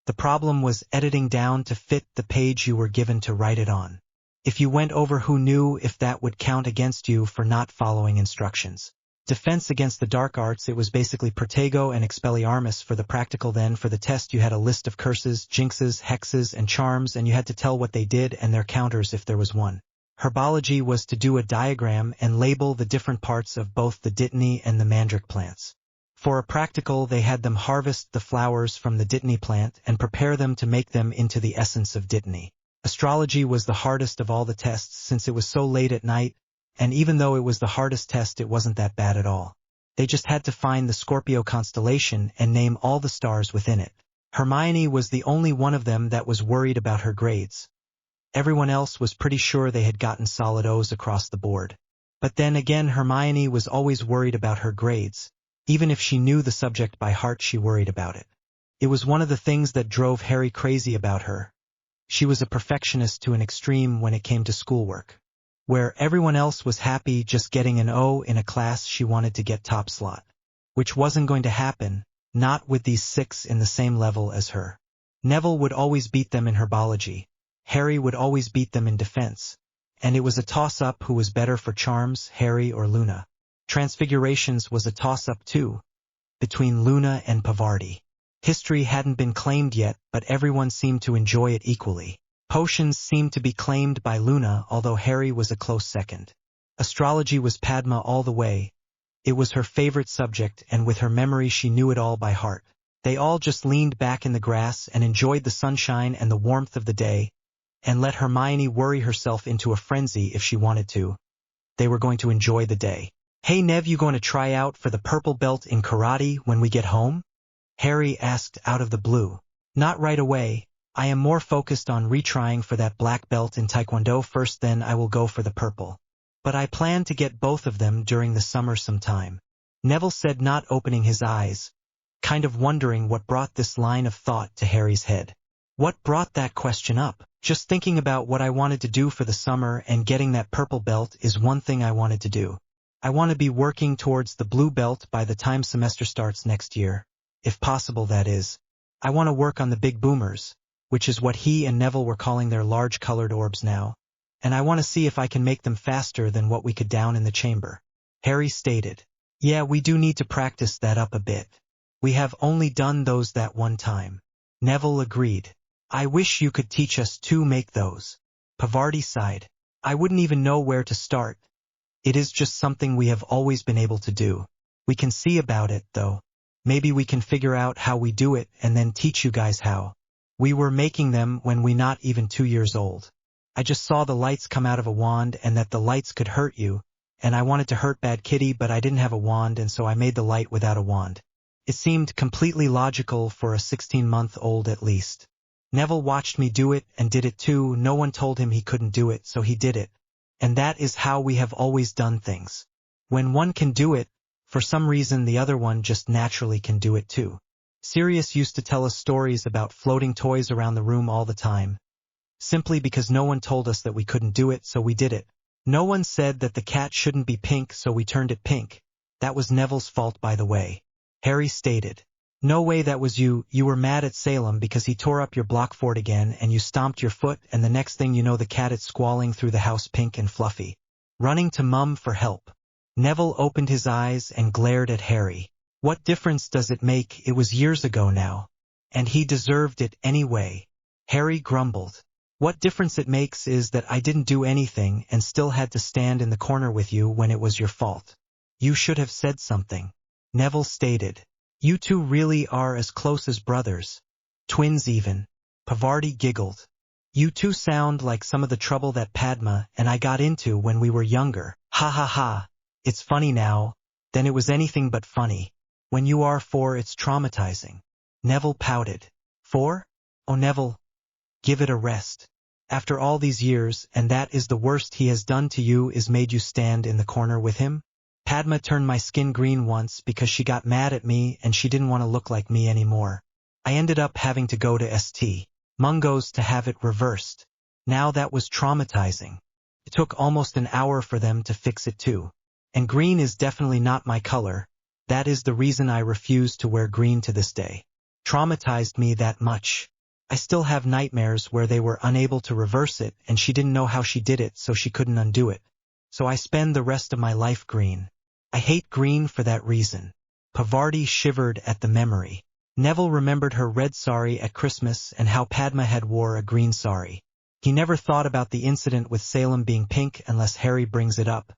The problem was editing down to fit the page you were given to write it on. If you went over, who knew if that would count against you for not following instructions? Defense against the dark arts, it was basically Protego and Expelliarmus for the practical. Then for the test you had a list of curses, jinxes, hexes, and charms and you had to tell what they did and their counters if there was one. Herbology was to do a diagram and label the different parts of both the Ditany and the Mandrake plants. For a practical they had them harvest the flowers from the Ditany plant and prepare them to make them into the essence of Ditany. Astrology was the hardest of all the tests since it was so late at night, and even though it was the hardest test it wasn't that bad at all. They just had to find the Scorpio constellation and name all the stars within it. Hermione was the only one of them that was worried about her grades. Everyone else was pretty sure they had gotten solid O's across the board. But then again Hermione was always worried about her grades. Even if she knew the subject by heart she worried about it. It was one of the things that drove Harry crazy about her. She was a perfectionist to an extreme when it came to schoolwork. Where everyone else was happy just getting an O in a class she wanted to get top slot. Which wasn't going to happen, not with these 6 in the same level as her. Neville would always beat them in herbology. Harry would always beat them in defense. And it was a toss-up who was better for charms, Harry or Luna. Transfigurations was a toss-up too, between Luna and Pavarti. History hadn't been claimed yet, but everyone seemed to enjoy it equally. Potions seemed to be claimed by Luna, although Harry was a close second. Astrology was Padma all the way. It was her favorite subject, and with her memory she knew it all by heart. They all just leaned back in the grass and enjoyed the sunshine and the warmth of the day, and let Hermione worry herself into a frenzy if she wanted to. They were going to enjoy the day. Hey Nev, you going to try out for the purple belt in karate when we get home? Harry asked out of the blue. Not right away. I am more focused on retrying for that black belt in Taekwondo first, then I will go for the purple. But I plan to get both of them during the summer sometime. Neville said, not opening his eyes, kind of wondering what brought this line of thought to Harry's head. What brought that question up? Just thinking about what I wanted to do for the summer, and getting that purple belt is one thing I wanted to do. I want to be working towards the blue belt by the time semester starts next year. If possible, that is. I want to work on the big boomers, which is what he and Neville were calling their large colored orbs now. And I want to see if I can make them faster than what we could down in the chamber. Harry stated. Yeah, we do need to practice that up a bit. We have only done those that one time. Neville agreed. I wish you could teach us to make those. Pavarti sighed. I wouldn't even know where to start. It is just something we have always been able to do. We can see about it, though. Maybe we can figure out how we do it and then teach you guys how. We were making them when we not even 2 years old. I just saw the lights come out of a wand and that the lights could hurt you, and I wanted to hurt Bad Kitty, but I didn't have a wand, and so I made the light without a wand. It seemed completely logical for a 16-month-old at least. Neville watched me do it and did it too. No one told him he couldn't do it, so he did it. And that is how we have always done things. When one can do it, for some reason the other one just naturally can do it too. Sirius used to tell us stories about floating toys around the room all the time. Simply because no one told us that we couldn't do it, so we did it. No one said that the cat shouldn't be pink, so we turned it pink. That was Neville's fault, by the way. Harry stated. No way, that was you. You were mad at Salem because he tore up your block fort again, and you stomped your foot, and the next thing you know the cat is squalling through the house pink and fluffy, running to Mum for help. Neville opened his eyes and glared at Harry. What difference does it make? It was years ago now. And he deserved it anyway. Harry grumbled. What difference it makes is that I didn't do anything and still had to stand in the corner with you when it was your fault. You should have said something. Neville stated. You two really are as close as brothers. Twins even. Pavarti giggled. You two sound like some of the trouble that Padma and I got into when we were younger. Ha ha ha. It's funny now. Then it was anything but funny. When you are 4, it's traumatizing. Neville pouted. 4? Oh, Neville. Give it a rest. After all these years, and that is the worst he has done to you, is made you stand in the corner with him? Padma turned my skin green once because she got mad at me and she didn't want to look like me anymore. I ended up having to go to St. Mungo's to have it reversed. Now that was traumatizing. It took almost an hour for them to fix it too. And green is definitely not my color. That is the reason I refuse to wear green to this day. Traumatized me that much. I still have nightmares where they were unable to reverse it and she didn't know how she did it, so she couldn't undo it. So I spend the rest of my life green. I hate green for that reason. Pavarti shivered at the memory. Neville remembered her red sari at Christmas and how Padma had wore a green sari. He never thought about the incident with Salem being pink unless Harry brings it up.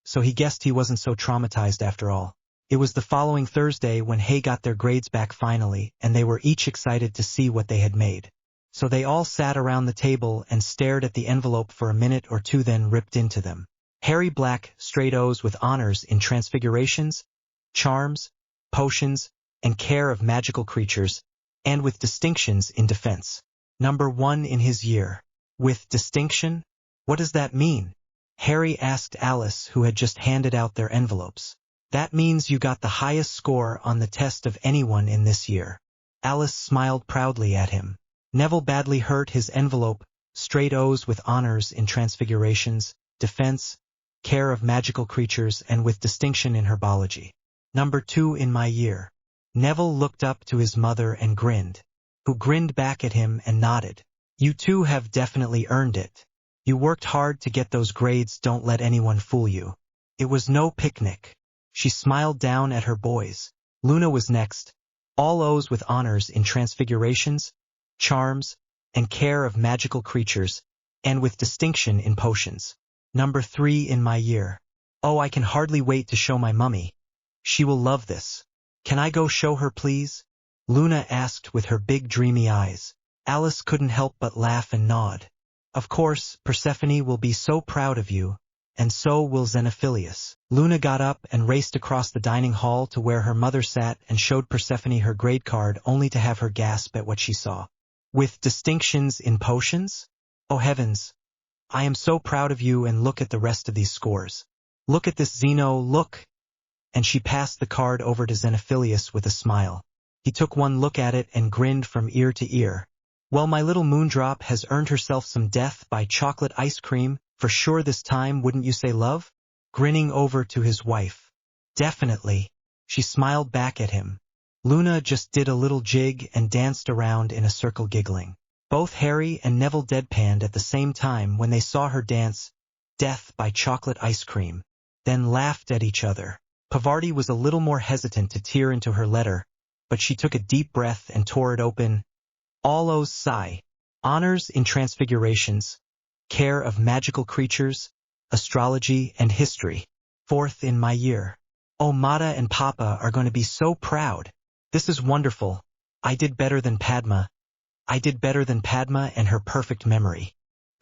So he guessed he wasn't so traumatized after all. It was the following Thursday when Hay got their grades back finally, and they were each excited to see what they had made. So they all sat around the table and stared at the envelope for a minute or two, then ripped into them. Harry Black, straight O's with honors in Transfigurations, Charms, Potions, and Care of Magical Creatures, and with distinctions in Defense. Number 1 in his year. With distinction? What does that mean? Harry asked Alice, who had just handed out their envelopes. That means you got the highest score on the test of anyone in this year. Alice smiled proudly at him. Neville badly hurt his envelope, straight O's with honors in Transfigurations, Defense, Care of Magical Creatures, and with distinction in Herbology. Number 2 in my year. Neville looked up to his mother and grinned, who grinned back at him and nodded. You two have definitely earned it. You worked hard to get those grades, don't let anyone fool you. It was no picnic. She smiled down at her boys. Luna was next, all O's with honors in Transfigurations, Charms, and Care of Magical Creatures, and with distinction in Potions. Number 3 in my year. Oh, I can hardly wait to show my mummy. She will love this. Can I go show her, please? Luna asked with her big dreamy eyes. Alice couldn't help but laugh and nod. Of course, Persephone will be so proud of you, and so will Xenophilius. Luna got up and raced across the dining hall to where her mother sat and showed Persephone her grade card, only to have her gasp at what she saw. With distinctions in Potions? Oh heavens! I am so proud of you, and look at the rest of these scores. Look at this, Zeno, look! And she passed the card over to Xenophilius with a smile. He took one look at it and grinned from ear to ear. Well, my little moondrop has earned herself some death by chocolate ice cream, for sure this time, wouldn't you say, love? Grinning over to his wife. Definitely. She smiled back at him. Luna just did a little jig and danced around in a circle giggling. Both Harry and Neville deadpanned at the same time when they saw her dance, death by chocolate ice cream, then laughed at each other. Pavarti was a little more hesitant to tear into her letter, but she took a deep breath and tore it open. Allow's sigh. Honors in Transfigurations, care of magical creatures, astrology and history. 4th in my year. Oh, Mata and Papa are going to be so proud. This is wonderful. I did better than Padma. I did better than Padma and her perfect memory.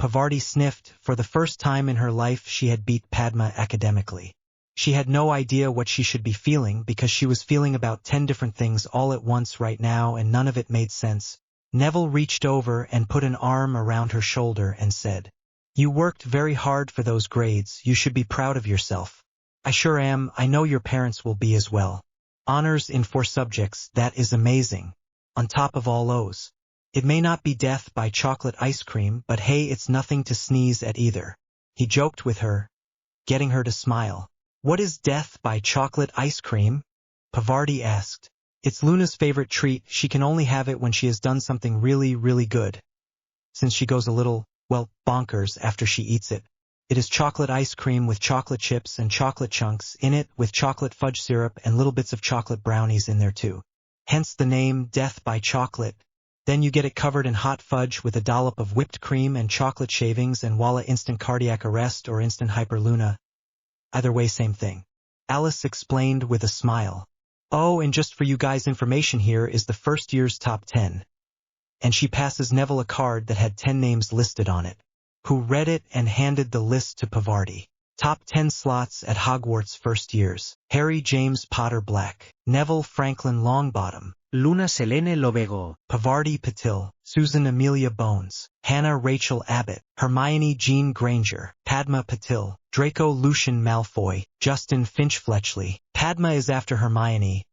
Pavarti sniffed. For the first time in her life she had beat Padma academically. She had no idea what she should be feeling because she was feeling about 10 different things all at once right now and none of it made sense. Neville reached over and put an arm around her shoulder and said, "You worked very hard for those grades. You should be proud of yourself." "I sure am. I know your parents will be as well. Honors in 4 subjects, that is amazing. On top of all O's. It may not be death by chocolate ice cream, but hey, it's nothing to sneeze at either." He joked with her, getting her to smile. "What is death by chocolate ice cream?" Pavarti asked. "It's Luna's favorite treat. She can only have it when she has done something really, really good. Since she goes a little, well, bonkers after she eats it. It is chocolate ice cream with chocolate chips and chocolate chunks in it with chocolate fudge syrup and little bits of chocolate brownies in there too. Hence the name Death by Chocolate. Then you get it covered in hot fudge with a dollop of whipped cream and chocolate shavings and voila, instant cardiac arrest or instant hyper Luna. Either way, same thing." Alice explained with a smile. "Oh, and just for you guys' information, here is the first year's top 10. And she passes Neville a card that had 10 names listed on it, who read it and handed the list to Pavarti. Top 10 slots at Hogwarts first years. Harry James Potter Black, Neville Franklin Longbottom, Luna Selene Lovego, Pavarti Patil, Susan Amelia Bones, Hannah Rachel Abbott, Hermione Jean Granger, Padma Patil, Draco Lucian Malfoy, Justin Finch Fletchley. Padma is after Hermione.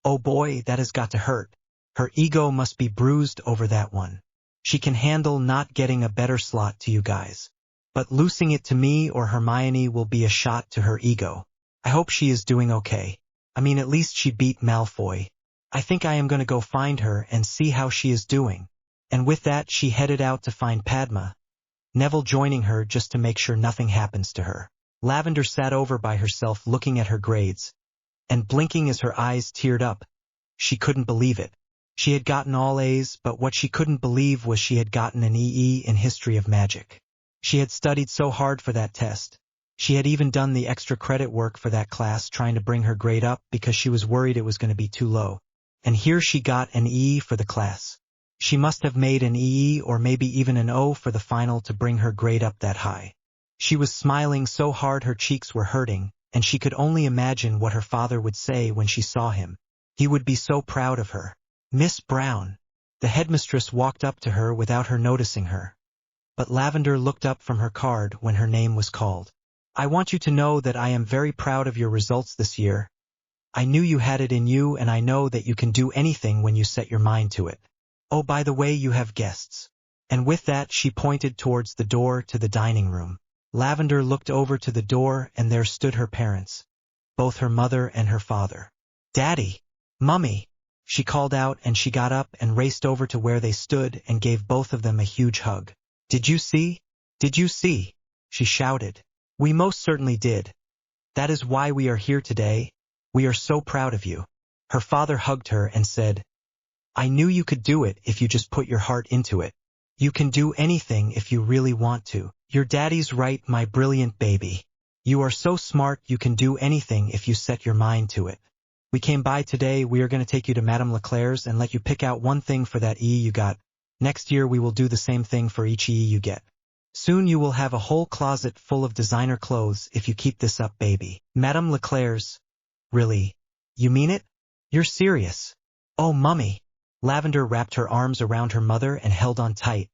Oh boy, that has got to hurt. Her ego must be bruised over that one. She can handle not getting a better slot to you guys. But losing it to me or Hermione will be a shot to her ego. I hope she is doing okay. I mean, at least she beat Malfoy. I think I am going to go find her and see how she is doing." And with that she headed out to find Padma, Neville joining her just to make sure nothing happens to her. Lavender sat over by herself looking at her grades, and blinking as her eyes teared up. She couldn't believe it. She had gotten all A's, but what she couldn't believe was she had gotten an EE in History of Magic. She had studied so hard for that test. She had even done the extra credit work for that class trying to bring her grade up because she was worried it was going to be too low. And here she got an E for the class. She must have made an EE or maybe even an O for the final to bring her grade up that high. She was smiling so hard her cheeks were hurting, and she could only imagine what her father would say when she saw him. He would be so proud of her. "Miss Brown." The headmistress walked up to her without her noticing her. But Lavender looked up from her card when her name was called. "I want you to know that I am very proud of your results this year. I knew you had it in you, and I know that you can do anything when you set your mind to it. Oh, by the way, you have guests." And with that she pointed towards the door to the dining room. Lavender looked over to the door and there stood her parents, both her mother and her father. "Daddy! Mummy!" she called out, and she got up and raced over to where they stood and gave both of them a huge hug. "Did you see? Did you see?" she shouted. "We most certainly did. That is why we are here today. We are so proud of you." Her father hugged her and said, "I knew you could do it if you just put your heart into it. You can do anything if you really want to. Your daddy's right, my brilliant baby. You are so smart, you can do anything if you set your mind to it. We came by today, we are going to take you to Madame Leclerc's and let you pick out one thing for that E you got. Next year we will do the same thing for each E you get. Soon you will have a whole closet full of designer clothes if you keep this up, baby." Madame Leclerc's? Really? You mean it? You're serious? Oh, Mummy. Lavender wrapped her arms around her mother and held on tight.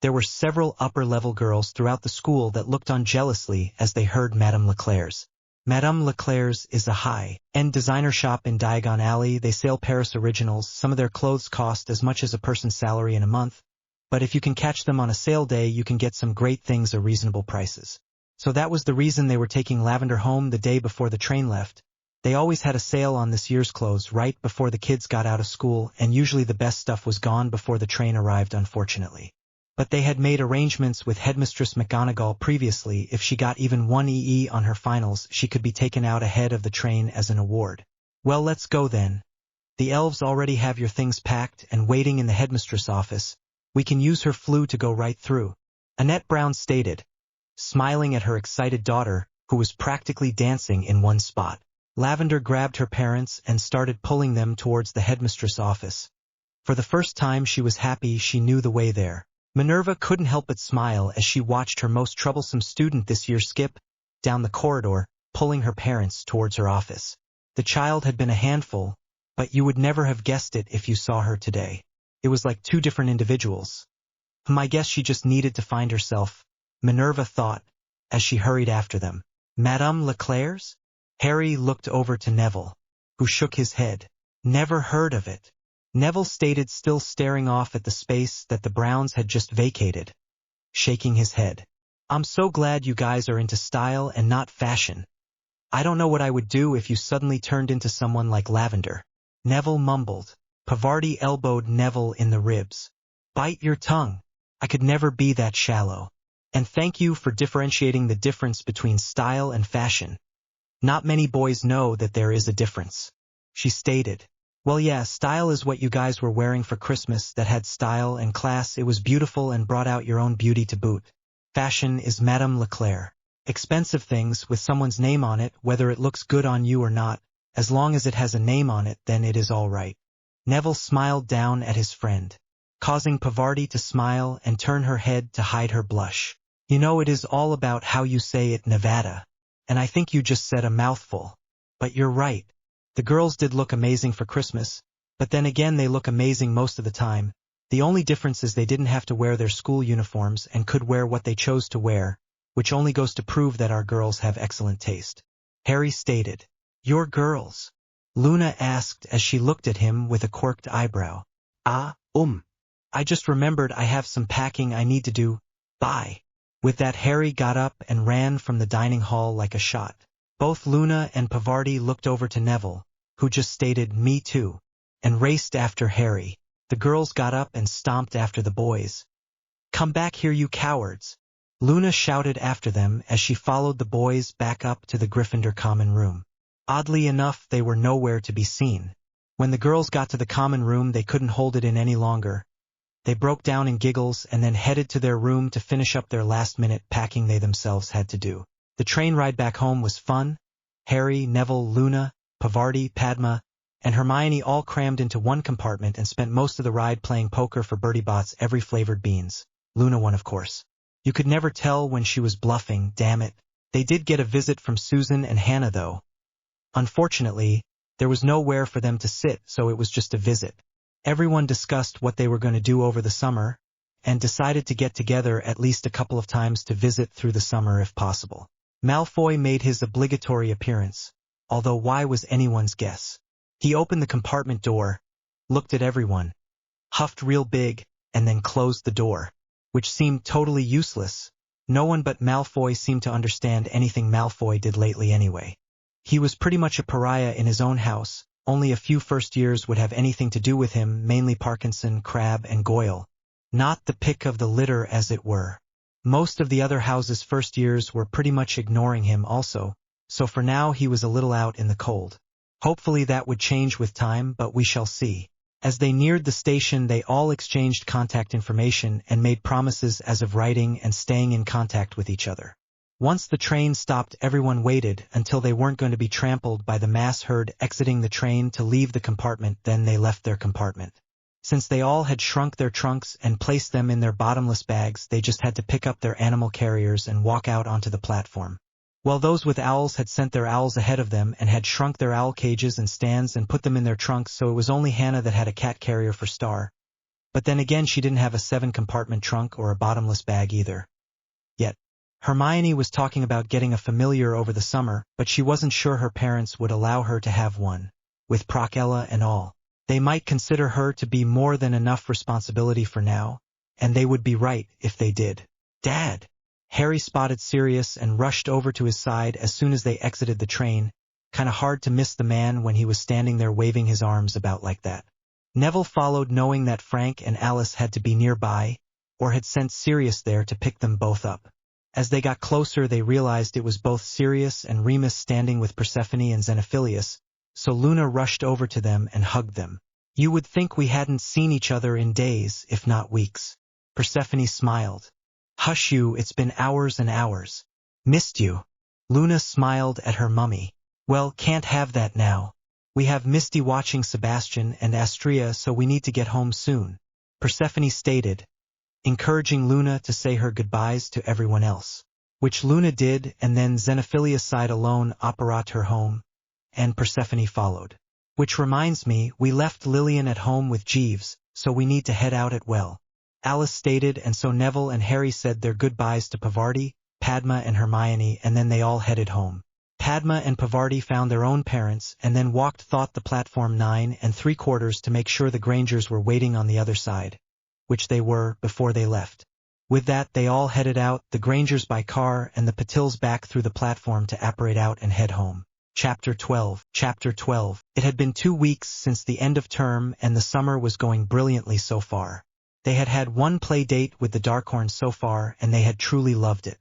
There were several upper-level girls throughout the school that looked on jealously as they heard Madame Leclerc's. Madame Leclerc's is a high-end designer shop in Diagon Alley. They sell Paris originals. Some of their clothes cost as much as a person's salary in a month. but if you can catch them on a sale day you can get some great things at reasonable prices. So that was the reason they were taking Lavender home the day before the train left. They always had a sale on this year's clothes right before the kids got out of school, and usually the best stuff was gone before the train arrived, unfortunately. But they had made arrangements with Headmistress McGonagall previously. If she got even 1 EE on her finals, she could be taken out ahead of the train as an award. Well, let's go then. The elves already have your things packed and waiting in the headmistress office. We can use her flue to go right through, Annette Brown stated, smiling at her excited daughter, who was practically dancing in one spot. Lavender grabbed her parents and started pulling them towards the headmistress office. For the first time she was happy she knew the way there. Minerva couldn't help but smile as she watched her most troublesome student this year skip down the corridor, pulling her parents towards her office. The child had been a handful, but you would never have guessed it if you saw her today. It was like two different individuals. I guess she just needed to find herself, Minerva thought, as she hurried after them. Madame Leclerc's? Harry looked over to Neville, who shook his head. Never heard of it. Neville stated, still staring off at the space that the Browns had just vacated, shaking his head. I'm so glad you guys are into style and not fashion. I don't know what I would do if you suddenly turned into someone like Lavender. Neville mumbled. Pavarti elbowed Neville in the ribs. Bite your tongue. I could never be that shallow. And thank you for differentiating the difference between style and fashion. Not many boys know that there is a difference, she stated. Well, yeah, style is what you guys were wearing for Christmas that had style and class. It was beautiful and brought out your own beauty to boot. Fashion is Madame Leclerc. Expensive things with someone's name on it, whether it looks good on you or not, as long as it has a name on it, then it is all right. Neville smiled down at his friend, causing Pavarti to smile and turn her head to hide her blush. You know, it is all about how you say it, Nevada. And I think you just said a mouthful. But you're right. The girls did look amazing for Christmas, but then again they look amazing most of the time. The only difference is they didn't have to wear their school uniforms and could wear what they chose to wear, which only goes to prove that our girls have excellent taste. Harry stated. Your girls? Luna asked as she looked at him with a quirked eyebrow. I just remembered I have some packing I need to do. Bye. With that, Harry got up and ran from the dining hall like a shot. Both Luna and Pavarti looked over to Neville, who just stated, me too, and raced after Harry. The girls got up and stomped after the boys. Come back here, you cowards! Luna shouted after them as she followed the boys back up to the Gryffindor common room. Oddly enough, they were nowhere to be seen. When the girls got to the common room, they couldn't hold it in any longer. They broke down in giggles and then headed to their room to finish up their last-minute packing they themselves had to do. The train ride back home was fun. Harry, Neville, Luna, Pavarti, Padma, and Hermione all crammed into one compartment and spent most of the ride playing poker for Bertie Bott's every flavored beans. Luna won, of course. You could never tell when she was bluffing, damn it. They did get a visit from Susan and Hannah, though. Unfortunately, there was nowhere for them to sit, so it was just a visit. Everyone discussed what they were going to do over the summer, and decided to get together at least a couple of times to visit through the summer if possible. Malfoy made his obligatory appearance, although why was anyone's guess. He opened the compartment door, looked at everyone, huffed real big, and then closed the door, which seemed totally useless. No one but Malfoy seemed to understand anything Malfoy did lately anyway. He was pretty much a pariah in his own house. Only a few first years would have anything to do with him, mainly Parkinson, Crabbe, and Goyle. Not the pick of the litter, as it were. Most of the other houses' first years were pretty much ignoring him also, so for now he was a little out in the cold. Hopefully that would change with time, but we shall see. As they neared the station, they all exchanged contact information and made promises as of writing and staying in contact with each other. Once the train stopped, everyone waited until they weren't going to be trampled by the mass herd exiting the train to leave the compartment. Then they left their compartment. Since they all had shrunk their trunks and placed them in their bottomless bags, they just had to pick up their animal carriers and walk out onto the platform. While those with owls had sent their owls ahead of them and had shrunk their owl cages and stands and put them in their trunks, so it was only Hannah that had a cat carrier for Star. But then again, she didn't have a 7-compartment trunk or a bottomless bag either. Yet, Hermione was talking about getting a familiar over the summer, but she wasn't sure her parents would allow her to have one. With Proc Ella and all, they might consider her to be more than enough responsibility for now, and they would be right if they did. Dad! Harry spotted Sirius and rushed over to his side as soon as they exited the train. Kinda hard to miss the man when he was standing there waving his arms about like that. Neville followed, knowing that Frank and Alice had to be nearby, or had sent Sirius there to pick them both up. As they got closer, they realized it was both Sirius and Remus standing with Persephone and Xenophilius, so Luna rushed over to them and hugged them. You would think we hadn't seen each other in days, if not weeks. Persephone smiled. Hush you, it's been hours and hours. Missed you. Luna smiled at her mummy. Well, can't have that now. We have Misty watching Sebastian and Astrea, so we need to get home soon, Persephone stated, encouraging Luna to say her goodbyes to everyone else. Which Luna did, and then Xenophilius sighed alone, Auror her home, and Persephone followed. Which reminds me, we left Lillian at home with Jeeves, so we need to head out at well. Alice stated, and so Neville and Harry said their goodbyes to Pavarti, Padma and Hermione, and then they all headed home. Padma and Pavarti found their own parents and then walked the platform 9 3/4 to make sure the Grangers were waiting on the other side, which they were before they left. With that, they all headed out, the Grangers by car and the Patils back through the platform to apparate out and head home. Chapter 12. Chapter 12. It had been 2 weeks since the end of term and the summer was going brilliantly so far. They had had one play date with the Darkhorns so far and they had truly loved it.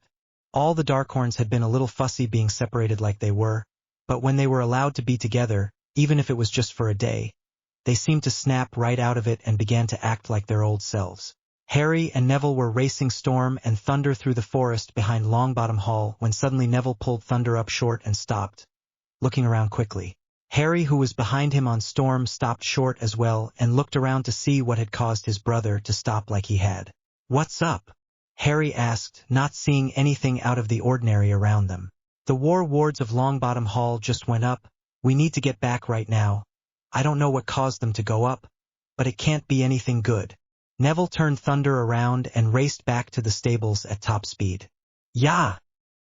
All the Darkhorns had been a little fussy being separated like they were, but when they were allowed to be together, even if it was just for a day, they seemed to snap right out of it and began to act like their old selves. Harry and Neville were racing Storm and Thunder through the forest behind Longbottom Hall when suddenly Neville pulled Thunder up short and stopped, looking around quickly. Harry, who was behind him on Storm, stopped short as well and looked around to see what had caused his brother to stop like he had. "What's up?" Harry asked, not seeing anything out of the ordinary around them. "The war wards of Longbottom Hall just went up. We need to get back right now. I don't know what caused them to go up, but it can't be anything good." Neville turned Thunder around and raced back to the stables at top speed. "Yah!"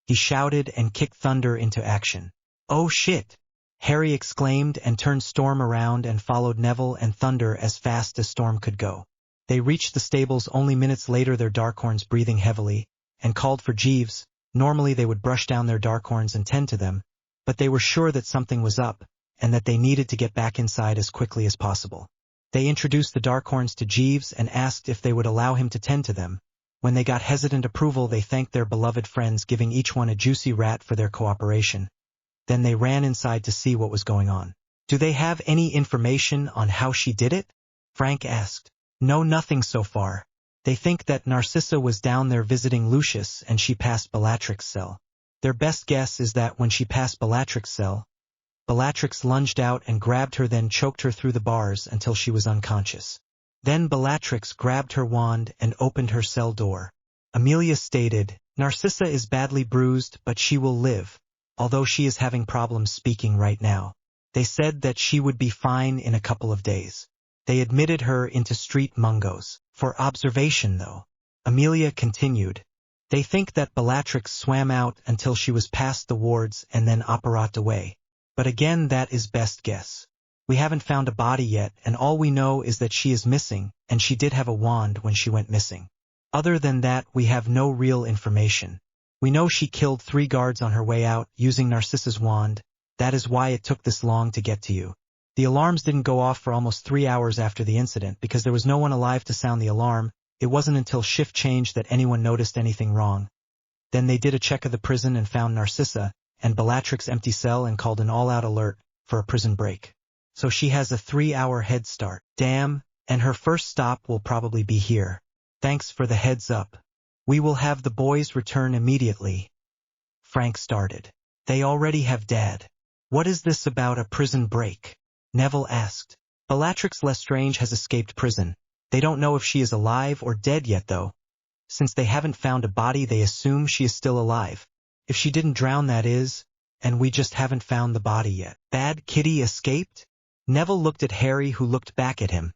he shouted and kicked Thunder into action. "Oh shit!" Harry exclaimed and turned Storm around and followed Neville and Thunder as fast as Storm could go. They reached the stables only minutes later, their Darkhorns breathing heavily, and called for Jeeves. Normally they would brush down their Darkhorns and tend to them, but they were sure that something was up, and that they needed to get back inside as quickly as possible. They introduced the Darkhorns to Jeeves and asked if they would allow him to tend to them. When they got hesitant approval, they thanked their beloved friends, giving each one a juicy rat for their cooperation. Then they ran inside to see what was going on. "Do they have any information on how she did it?" Frank asked. "No, nothing so far. They think that Narcissa was down there visiting Lucius and she passed Bellatrix's cell. Their best guess is that when she passed Bellatrix's cell, Bellatrix lunged out and grabbed her, then choked her through the bars until she was unconscious. Then Bellatrix grabbed her wand and opened her cell door." Amelia stated, "Narcissa is badly bruised, but she will live, although she is having problems speaking right now. They said that she would be fine in a couple of days. They admitted her into Street Mungo's for observation though." Amelia continued, "They think that Bellatrix swam out until she was past the wards and then operated away. But again, that is best guess. We haven't found a body yet, and all we know is that she is missing, and she did have a wand when she went missing. Other than that, we have no real information. We know she killed 3 guards on her way out using Narcissa's wand. That is why it took this long to get to you. The alarms didn't go off for almost 3 hours after the incident because there was no one alive to sound the alarm. It wasn't until shift change that anyone noticed anything wrong. Then they did a check of the prison and found Narcissa and Bellatrix's empty cell and called an all-out alert for a prison break. So she has a 3-hour head start. Damn, and her first stop will probably be here. Thanks for the heads up. We will have the boys return immediately." Frank started. "They already have Dad. What is this about a prison break?" Neville asked. "Bellatrix Lestrange has escaped prison. They don't know if she is alive or dead yet though. Since they haven't found a body, they assume she is still alive. If she didn't drown, that is, and we just haven't found the body yet." "Bad Kitty escaped?" Neville looked at Harry, who looked back at him,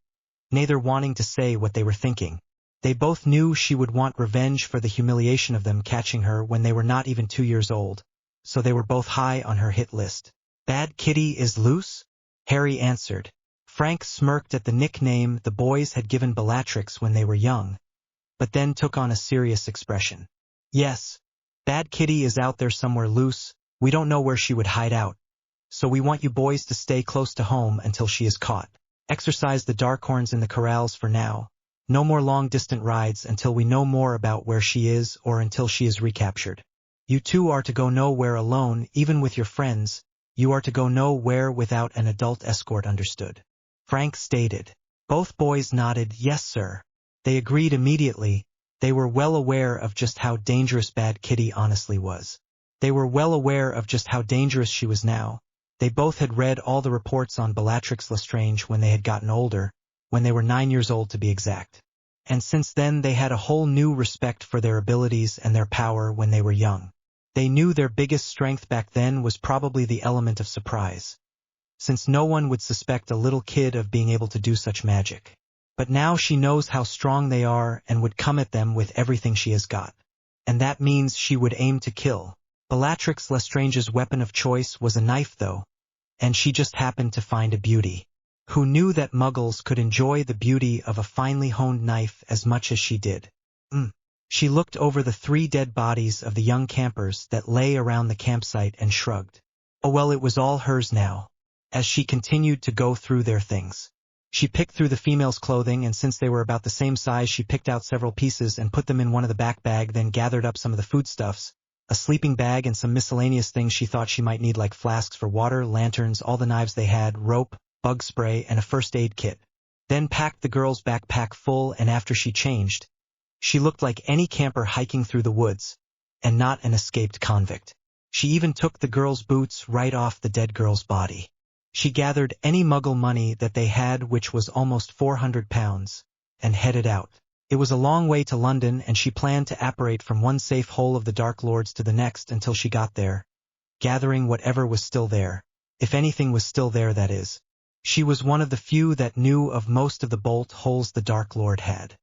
neither wanting to say what they were thinking. They both knew she would want revenge for the humiliation of them catching her when they were not even 2 years old, so they were both high on her hit list. "Bad Kitty is loose?" Harry answered. Frank smirked at the nickname the boys had given Bellatrix when they were young. but then took on a serious expression. Yes, Bad Kitty is out there somewhere loose, we don't know where she would hide out. So we want you boys to stay close to home until she is caught. Exercise the Darkhorns in the corrals for now. No more long-distant rides until we know more about where she is or until she is recaptured. You two are to go nowhere alone, even with your friends. You are to go nowhere without an adult escort, understood? Frank stated. Both boys nodded, yes sir. They agreed immediately. They were well aware of just how dangerous Bad Kitty honestly was. They were well aware of just how dangerous she was now. They both had read all the reports on Bellatrix Lestrange when they had gotten older, when they were 9 years old to be exact. And since then they had a whole new respect for their abilities and their power when they were young. They knew their biggest strength back then was probably the element of surprise, since no one would suspect a little kid of being able to do such magic. But now she knows how strong they are and would come at them with everything she has got. And that means she would aim to kill. Bellatrix Lestrange's weapon of choice was a knife though, and she just happened to find a beauty. Who knew that muggles could enjoy the beauty of a finely honed knife as much as she did? She looked over the 3 dead bodies of the young campers that lay around the campsite and shrugged. Oh well, it was all hers now. As she continued to go through their things, she picked through the females' clothing, and since they were about the same size, she picked out several pieces and put them in one of the back bag, then gathered up some of the foodstuffs, a sleeping bag and some miscellaneous things she thought she might need, like flasks for water, lanterns, all the knives they had, rope, bug spray, and a first aid kit. Then packed the girl's backpack full, and after she changed, she looked like any camper hiking through the woods, and not an escaped convict. She even took the girl's boots right off the dead girl's body. She gathered any muggle money that they had, which was almost 400 pounds, and headed out. It was a long way to London, and she planned to apparate from one safe hole of the Dark Lords to the next until she got there, gathering whatever was still there, if anything was still there, that is. She was one of the few that knew of most of the bolt holes the Dark Lord had.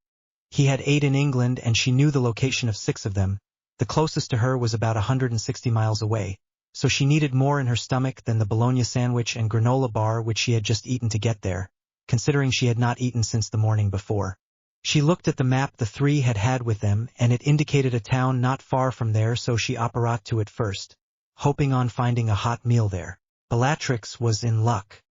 He had 8 in England, and she knew the location of 6 of them. The closest to her was about 160 miles away, so she needed more in her stomach than the bologna sandwich and granola bar which she had just eaten to get there, considering she had not eaten since the morning before. She looked at the map the 3 had had with them, and it indicated a town not far from there, so she apparat to it first, hoping on finding a hot meal there. Bellatrix was in luck.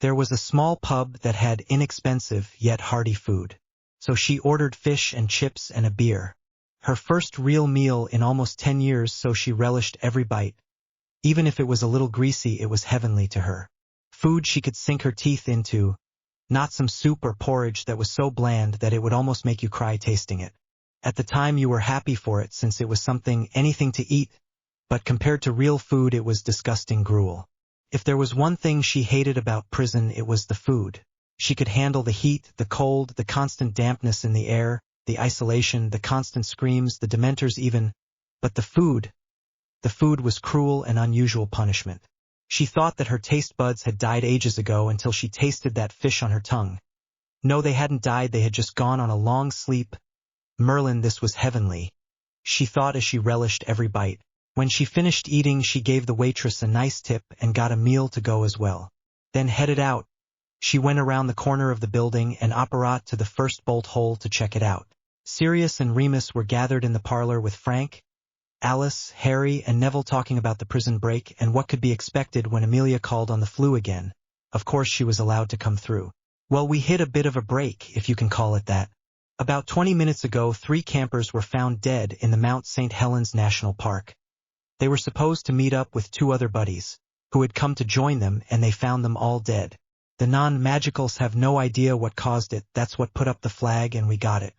There was a small pub that had inexpensive yet hearty food, so she ordered fish and chips and a beer. Her first real meal in almost 10 years, so she relished every bite. Even if it was a little greasy, it was heavenly to her. Food she could sink her teeth into, not some soup or porridge that was so bland that it would almost make you cry tasting it. At the time you were happy for it since it was anything to eat, but compared to real food it was disgusting gruel. If there was one thing she hated about prison, it was the food. She could handle the heat, the cold, the constant dampness in the air, the isolation, the constant screams, the dementors even, but the food was cruel and unusual punishment. She thought that her taste buds had died ages ago until she tasted that fish on her tongue. No, they hadn't died, they had just gone on a long sleep. Merlin, this was heavenly, she thought as she relished every bite. When she finished eating, she gave the waitress a nice tip and got a meal to go as well. Then headed out. She went around the corner of the building and apparat to the first bolt hole to check it out. Sirius and Remus were gathered in the parlor with Frank, Alice, Harry, and Neville talking about the prison break and what could be expected when Amelia called on the flu again. Of course she was allowed to come through. Well, we hit a bit of a break, if you can call it that. About 20 minutes ago, 3 campers were found dead in the Mount St. Helens National Park. They were supposed to meet up with 2 other buddies, who had come to join them, and they found them all dead. The non-magicals have no idea what caused it, that's what put up the flag, and we got it.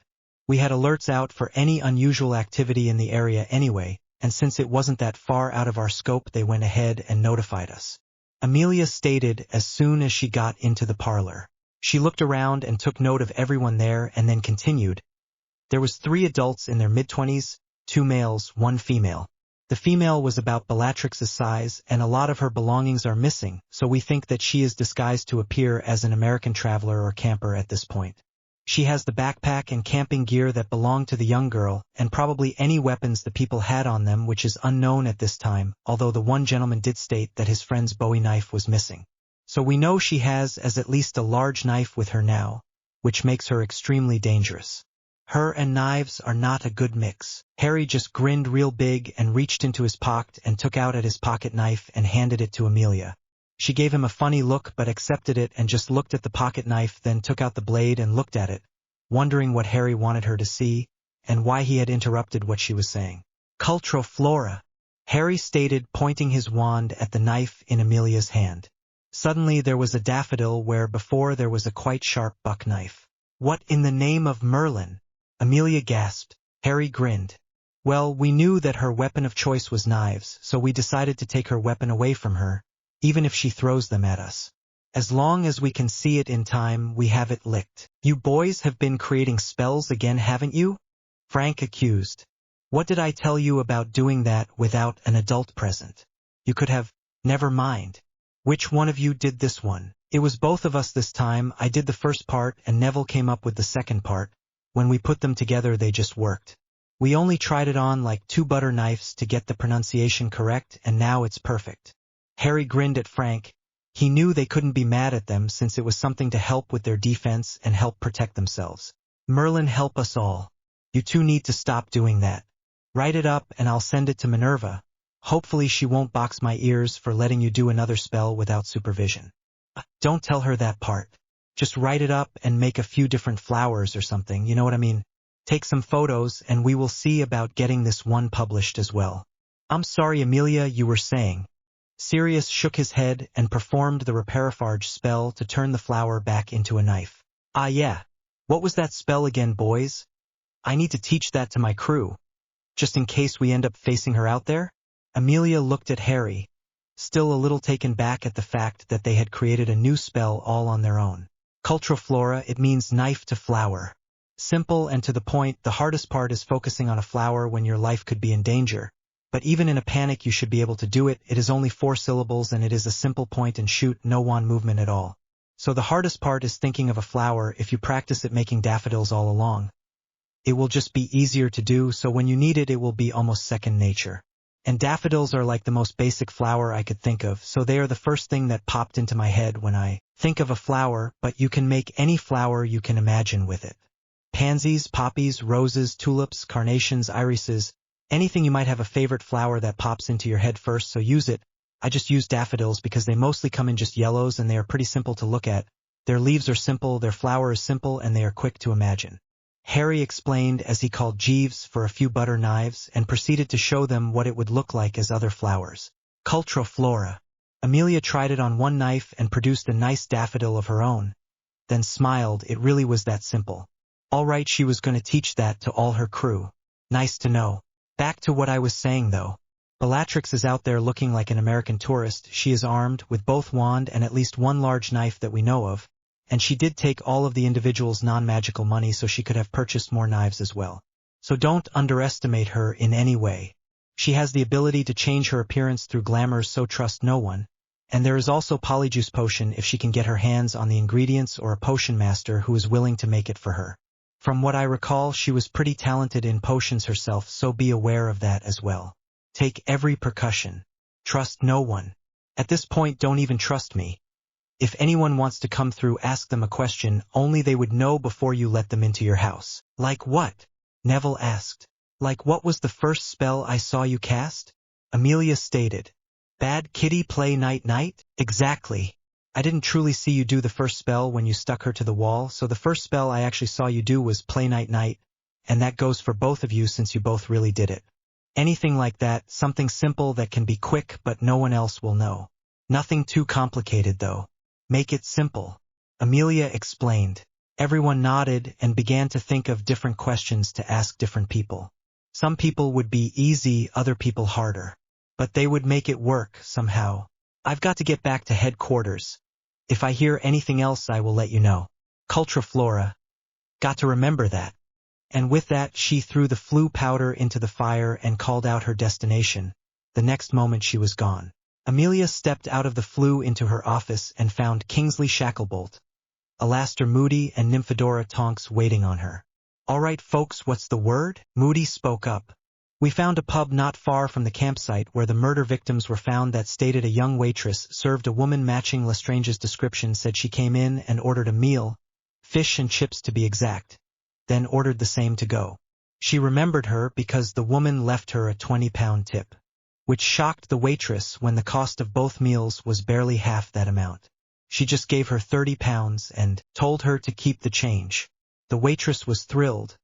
We had alerts out for any unusual activity in the area anyway, and since it wasn't that far out of our scope, they went ahead and notified us. Amelia stated as soon as she got into the parlor. She looked around and took note of everyone there and then continued. There was 3 adults in their mid-20s, 2 males, 1 female. The female was about Bellatrix's size, and a lot of her belongings are missing, so we think that she is disguised to appear as an American traveler or camper at this point. She has the backpack and camping gear that belonged to the young girl, and probably any weapons the people had on them, which is unknown at this time, although the one gentleman did state that his friend's Bowie knife was missing. So we know she has at least a large knife with her now, which makes her extremely dangerous. Her and knives are not a good mix. Harry just grinned real big and reached into his pocket and took out his pocket knife and handed it to Amelia. She gave him a funny look but accepted it and just looked at the pocket knife, then took out the blade and looked at it, wondering what Harry wanted her to see and why he had interrupted what she was saying. Cultural flora, Harry stated, pointing his wand at the knife in Amelia's hand. Suddenly there was a daffodil where before there was a quite sharp buck knife. What in the name of Merlin? Amelia gasped. Harry grinned. Well, we knew that her weapon of choice was knives, so we decided to take her weapon away from her, even if she throws them at us. As long as we can see it in time, we have it licked. You boys have been creating spells again, haven't you? Frank accused. What did I tell you about doing that without an adult present? You could have. Never mind. Which one of you did this one? It was both of us this time. I did the first part and Neville came up with the second part. When we put them together they just worked. We only tried it on like 2 butter knives to get the pronunciation correct and now it's perfect. Harry grinned at Frank. He knew they couldn't be mad at them since it was something to help with their defense and help protect themselves. Merlin, help us all. You two need to stop doing that. Write it up and I'll send it to Minerva. Hopefully she won't box my ears for letting you do another spell without supervision. Don't tell her that part. Just write it up and make a few different flowers or something, you know what I mean? Take some photos and we will see about getting this one published as well. I'm sorry, Amelia, you were saying. Sirius shook his head and performed the repariphage spell to turn the flower back into a knife. Ah yeah. What was that spell again, boys? I need to teach that to my crew. Just in case we end up facing her out there? Amelia looked at Harry, still a little taken back at the fact that they had created a new spell all on their own. Cultural flora, it means knife to flower. Simple and to the point. The hardest part is focusing on a flower when your life could be in danger. But even in a panic you should be able to do it. It is only 4 syllables and it is a simple point and shoot, no wand movement at all. So the hardest part is thinking of a flower. If you practice it making daffodils all along, it will just be easier to do, so when you need it, it will be almost second nature. And daffodils are like the most basic flower I could think of, so they are the first thing that popped into my head when I think of a flower, but you can make any flower you can imagine with it. Pansies, poppies, roses, tulips, carnations, irises, anything you might have a favorite flower that pops into your head first, so use it. I just use daffodils because they mostly come in just yellows and they are pretty simple to look at. Their leaves are simple, their flower is simple, and they are quick to imagine. Harry explained as he called Jeeves for a few butter knives and proceeded to show them what it would look like as other flowers. Cultural flora. Amelia tried it on one knife and produced a nice daffodil of her own, then smiled. It really was that simple. All right, she was going to teach that to all her crew. Nice to know. Back to what I was saying though. Bellatrix is out there looking like an American tourist. She is armed with both wand and at least one large knife that we know of. And she did take all of the individual's non-magical money so she could have purchased more knives as well. So don't underestimate her in any way. She has the ability to change her appearance through glamour, so trust no one. And there is also polyjuice potion if she can get her hands on the ingredients or a potion master who is willing to make it for her. From what I recall, she was pretty talented in potions herself, so be aware of that as well. Take every precaution. Trust no one. At this point, don't even trust me. If anyone wants to come through, ask them a question, only they would know before you let them into your house. Like what? Neville asked. Like what was the first spell I saw you cast? Amelia stated. Bad kitty play night-night? Exactly. I didn't truly see you do the first spell when you stuck her to the wall, so the first spell I actually saw you do was play night-night, and that goes for both of you since you both really did it. Anything like that, something simple that can be quick but no one else will know. Nothing too complicated though. Make it simple. Amelia explained. Everyone nodded and began to think of different questions to ask different people. Some people would be easy, other people harder. But they would make it work somehow. I've got to get back to headquarters. If I hear anything else I will let you know. Cultura Flora. Got to remember that. And with that she threw the flue powder into the fire and called out her destination. The next moment she was gone. Amelia stepped out of the flue into her office and found Kingsley Shacklebolt, Alastair Moody and Nymphadora Tonks waiting on her. All right folks, what's the word? Moody spoke up. We found a pub not far from the campsite where the murder victims were found that stated a young waitress served a woman matching Lestrange's description, said she came in and ordered a meal, fish and chips to be exact. then ordered the same to go. She remembered her because the woman left her a 20-pound tip, which shocked the waitress when the cost of both meals was barely half that amount. She just gave her 30 pounds and told her to keep the change. The waitress was thrilled,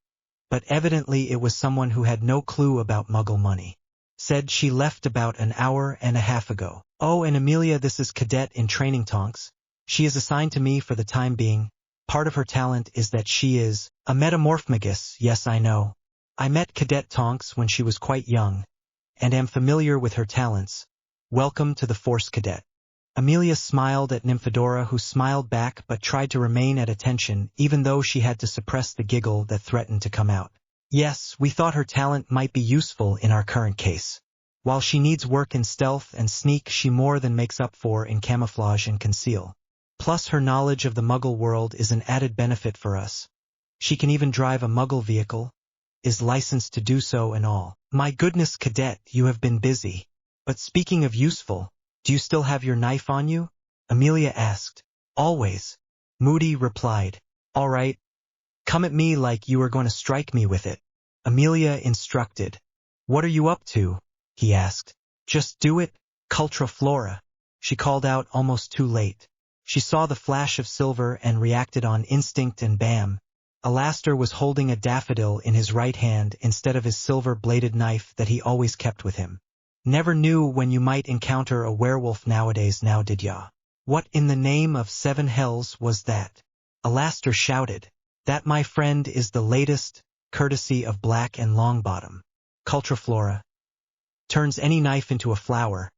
but evidently it was someone who had no clue about Muggle money. Said she left about an hour and a half ago. Oh, and Amelia, this is Cadet in training, Tonks. She is assigned to me for the time being. Part of her talent is that she is a metamorphmagus. Yes, I know. I met Cadet Tonks when she was quite young, and am familiar with her talents. Welcome to the Force, Cadet. Amelia smiled at Nymphadora, who smiled back but tried to remain at attention even though she had to suppress the giggle that threatened to come out. Yes, we thought her talent might be useful in our current case. While she needs work in stealth and sneak, she more than makes up for in camouflage and conceal. Plus her knowledge of the Muggle world is an added benefit for us. She can even drive a Muggle vehicle, is licensed to do so and all. My goodness, Cadet, you have been busy. But speaking of useful, do you still have your knife on you? Amelia asked. Always. Moody replied. All right. Come at me like you are going to strike me with it. Amelia instructed. What are you up to? He asked. Just do it, Cultra Flora. She called out almost too late. She saw the flash of silver and reacted on instinct, and bam. Alastor was holding a daffodil in his right hand instead of his silver-bladed knife that he always kept with him. Never knew when you might encounter a werewolf nowadays, now did ya? What in the name of seven hells was that? Alastor shouted. That, my friend, is the latest, courtesy of Black and Longbottom. Cultraflora turns any knife into a flower.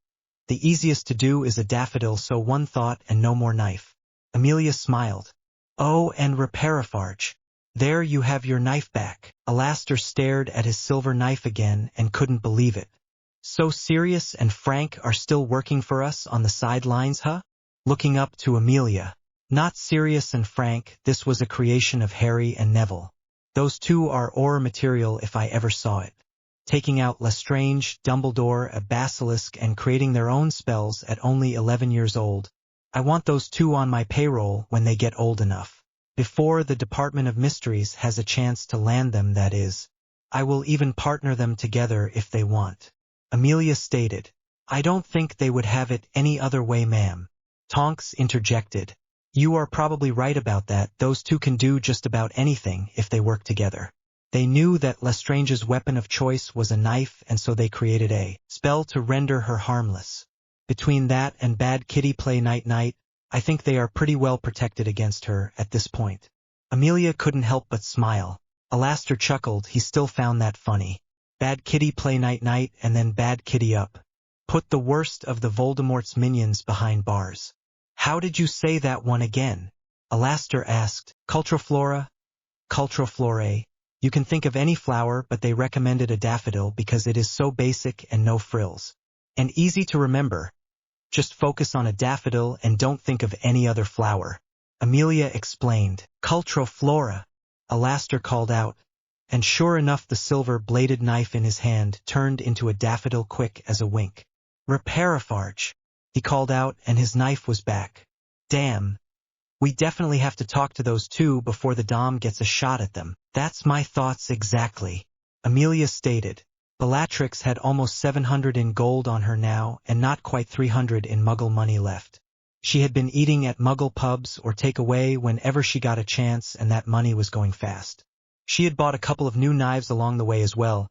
The easiest to do is a daffodil, so one thought, and no more knife. Amelia smiled. Oh, and Reparafarge. There you have your knife back. Alastor stared at his silver knife again and couldn't believe it. So Sirius and Frank are still working for us on the sidelines, huh? Looking up to Amelia. Not Sirius and Frank, this was a creation of Harry and Neville. Those two are Auror material if I ever saw it. Taking out Lestrange, Dumbledore, a basilisk, and creating their own spells at only 11 years old. I want those two on my payroll when they get old enough. Before the Department of Mysteries has a chance to land them, that is. I will even partner them together if they want. Amelia stated. I don't think they would have it any other way, ma'am. Tonks interjected. You are probably right about that. Those two can do just about anything if they work together. They knew that Lestrange's weapon of choice was a knife, and so they created a spell to render her harmless. Between that and Bad Kitty Play Night-Night, I think they are pretty well protected against her at this point. Amelia couldn't help but smile. Alastor chuckled. He still found that funny. Bad Kitty Play Night-Night and then Bad Kitty Up. Put the worst of the Voldemort's minions behind bars. How did you say that one again? Alastor asked. Cultraflora? Cultraflorae. You can think of any flower, but they recommended a daffodil because it is so basic and no frills. And easy to remember. Just focus on a daffodil and don't think of any other flower. Amelia explained. Cultraflora. Alastor called out. And sure enough, the silver-bladed knife in his hand turned into a daffodil quick as a wink. Reparafarge. He called out, and his knife was back. Damn. We definitely have to talk to those two before the Dom gets a shot at them. That's my thoughts exactly. Amelia stated. Bellatrix had almost 700 in gold on her now and not quite 300 in Muggle money left. She had been eating at Muggle pubs or takeaway whenever she got a chance, and that money was going fast. She had bought a couple of new knives along the way as well.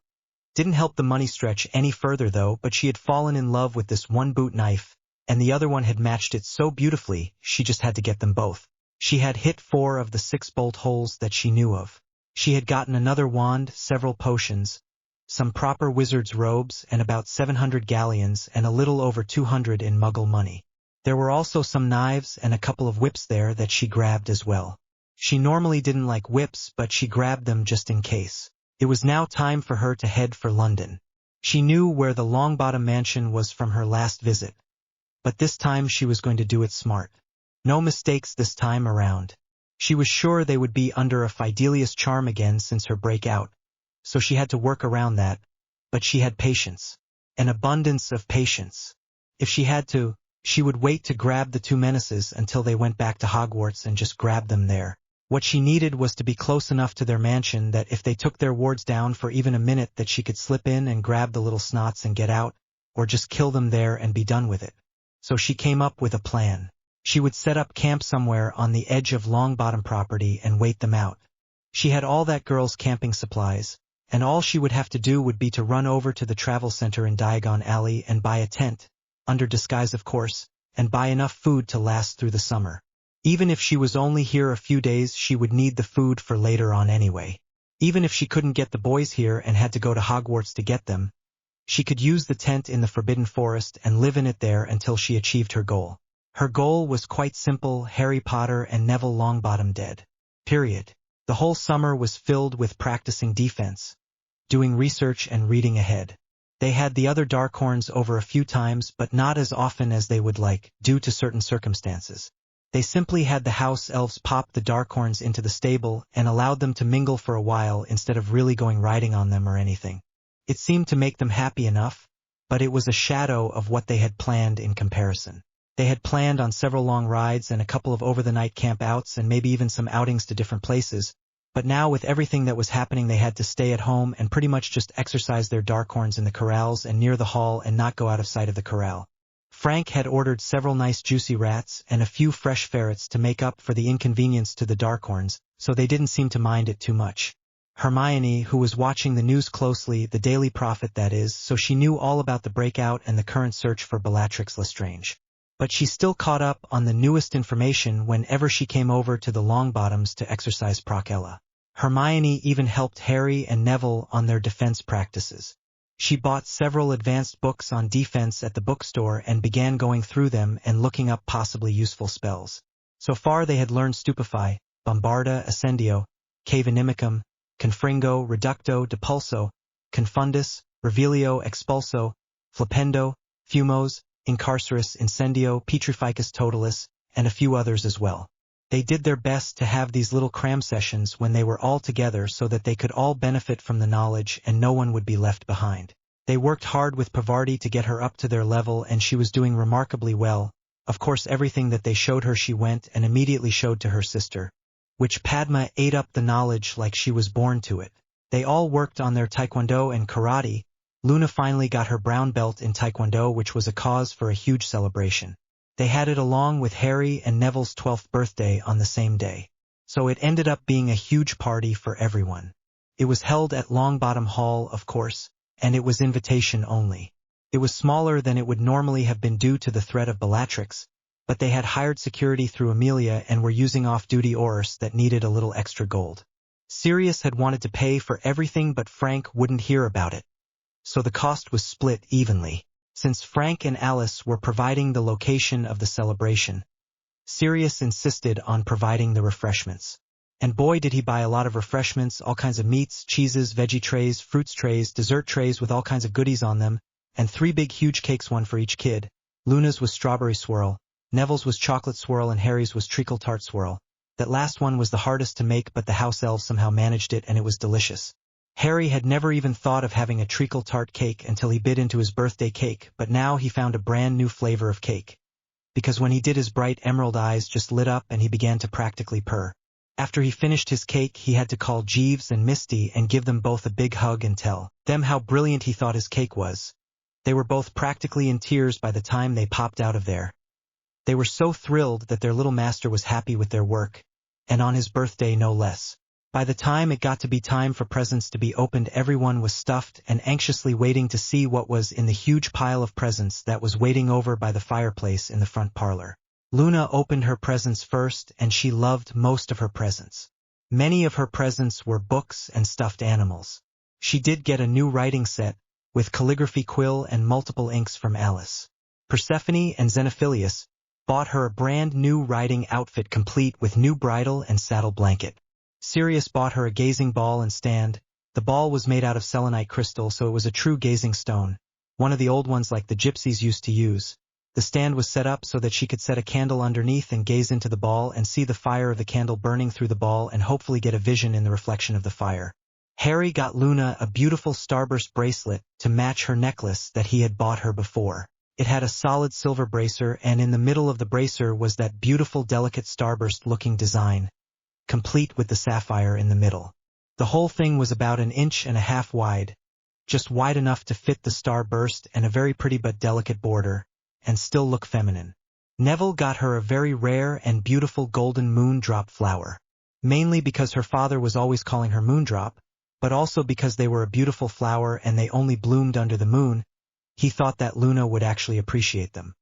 Didn't help the money stretch any further though, but she had fallen in love with this one boot knife, and the other one had matched it so beautifully, she just had to get them both. She had hit 4 of the 6 bolt holes that she knew of. She had gotten another wand, several potions, some proper wizard's robes, and about 700 galleons and a little over 200 in Muggle money. There were also some knives and a couple of whips there that she grabbed as well. She normally didn't like whips, but she grabbed them just in case. It was now time for her to head for London. She knew where the Longbottom mansion was from her last visit. But this time she was going to do it smart. No mistakes this time around. She was sure they would be under a Fidelius charm again since her breakout, so she had to work around that, but she had patience. An abundance of patience. If she had to, she would wait to grab the 2 menaces until they went back to Hogwarts and just grab them there. What she needed was to be close enough to their mansion that if they took their wards down for even a minute that she could slip in and grab the little snots and get out, or just kill them there and be done with it. So she came up with a plan. She would set up camp somewhere on the edge of Longbottom property and wait them out. She had all that girl's camping supplies, and all she would have to do would be to run over to the travel center in Diagon Alley and buy a tent, under disguise of course, and buy enough food to last through the summer. Even if she was only here a few days, she would need the food for later on anyway. Even if she couldn't get the boys here and had to go to Hogwarts to get them, she could use the tent in the Forbidden Forest and live in it there until she achieved her goal. Her goal was quite simple: Harry Potter and Neville Longbottom dead. Period. The whole summer was filled with practicing defense, doing research and reading ahead. They had the other Darkhorns over a few times, but not as often as they would like, due to certain circumstances. They simply had the house elves pop the Darkhorns into the stable and allowed them to mingle for a while instead of really going riding on them or anything. It seemed to make them happy enough, but it was a shadow of what they had planned in comparison. They had planned on several long rides and a couple of over-the-night camp-outs and maybe even some outings to different places, but now with everything that was happening they had to stay at home and pretty much just exercise their Darkhorns in the corrals and near the hall and not go out of sight of the corral. Frank had ordered several nice juicy rats and a few fresh ferrets to make up for the inconvenience to the Darkhorns, so they didn't seem to mind it too much. Hermione, who was watching the news closely, the Daily Prophet that is, so she knew all about the breakout and the current search for Bellatrix Lestrange. But she still caught up on the newest information whenever she came over to the Longbottoms to exercise Procella. Hermione even helped Harry and Neville on their defense practices. She bought several advanced books on defense at the bookstore and began going through them and looking up possibly useful spells. So far they had learned Stupefy, Bombarda, Ascendio, Cave Inimicum, Confringo, Reducto, Depulso, Confundus, Revelio, Expulso, Flipendo, Fumos, Incarcerus, Incendio, Petrificus Totalis, and a few others as well. They did their best to have these little cram sessions when they were all together so that they could all benefit from the knowledge and no one would be left behind. They worked hard with Pavarti to get her up to their level and she was doing remarkably well. Of course everything that they showed her she went and immediately showed to her sister, which Padma ate up the knowledge like she was born to it. They all worked on their taekwondo and karate. Luna finally got her brown belt in taekwondo, which was a cause for a huge celebration. They had it along with Harry and Neville's 12th birthday on the same day. So it ended up being a huge party for everyone. It was held at Longbottom Hall, of course, and it was invitation only. It was smaller than it would normally have been due to the threat of Bellatrix, but they had hired security through Amelia and were using off-duty Aurors that needed a little extra gold. Sirius had wanted to pay for everything but Frank wouldn't hear about it. So the cost was split evenly. Since Frank and Alice were providing the location of the celebration, Sirius insisted on providing the refreshments. And boy did he buy a lot of refreshments, all kinds of meats, cheeses, veggie trays, fruits trays, dessert trays with all kinds of goodies on them, and 3 big huge cakes, one for each kid. Luna's was strawberry swirl, Neville's was chocolate swirl, and Harry's was treacle tart swirl. That last one was the hardest to make, but the house elves somehow managed it and it was delicious. Harry had never even thought of having a treacle tart cake until he bit into his birthday cake, but now he found a brand new flavor of cake. Because when he did, his bright emerald eyes just lit up and he began to practically purr. After he finished his cake, he had to call Jeeves and Misty and give them both a big hug and tell them how brilliant he thought his cake was. They were both practically in tears by the time they popped out of there. They were so thrilled that their little master was happy with their work, and on his birthday no less. By the time it got to be time for presents to be opened, everyone was stuffed and anxiously waiting to see what was in the huge pile of presents that was waiting over by the fireplace in the front parlor. Luna opened her presents first, and she loved most of her presents. Many of her presents were books and stuffed animals. She did get a new writing set, with calligraphy quill and multiple inks from Alice. Persephone and Xenophilius bought her a brand new riding outfit complete with new bridle and saddle blanket. Sirius bought her a gazing ball and stand. The ball was made out of selenite crystal, so it was a true gazing stone, one of the old ones like the gypsies used to use. The stand was set up so that she could set a candle underneath and gaze into the ball and see the fire of the candle burning through the ball and hopefully get a vision in the reflection of the fire. Harry got Luna a beautiful starburst bracelet to match her necklace that he had bought her before. It had a solid silver bracer, and in the middle of the bracer was that beautiful delicate starburst-looking design. complete with the sapphire in the middle. The whole thing was about 1.5 inches wide, just wide enough to fit the starburst and a very pretty but delicate border, and still look feminine. Neville got her a very rare and beautiful golden moondrop flower, mainly because her father was always calling her Moondrop, but also because they were a beautiful flower and they only bloomed under the moon. He thought that Luna would actually appreciate them.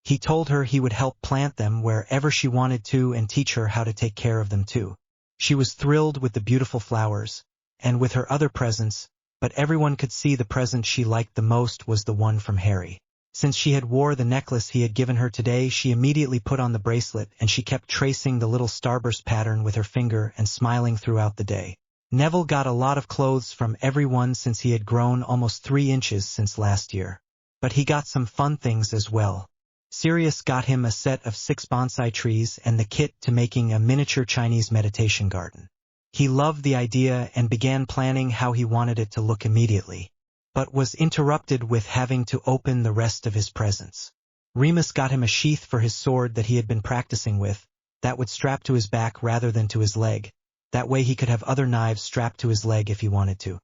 He told her he would help plant them wherever she wanted to and teach her how to take care of them too. She was thrilled with the beautiful flowers, and with her other presents, but everyone could see the present she liked the most was the one from Harry. Since she had wore the necklace he had given her today, she immediately put on the bracelet and she kept tracing the little starburst pattern with her finger and smiling throughout the day. Neville got a lot of clothes from everyone since he had grown almost 3 inches since last year. But he got some fun things as well. Sirius got him a set of 6 bonsai trees and the kit to making a miniature Chinese meditation garden. He loved the idea and began planning how he wanted it to look immediately, but was interrupted with having to open the rest of his presents. Remus got him a sheath for his sword that he had been practicing with, that would strap to his back rather than to his leg. That way he could have other knives strapped to his leg if he wanted to.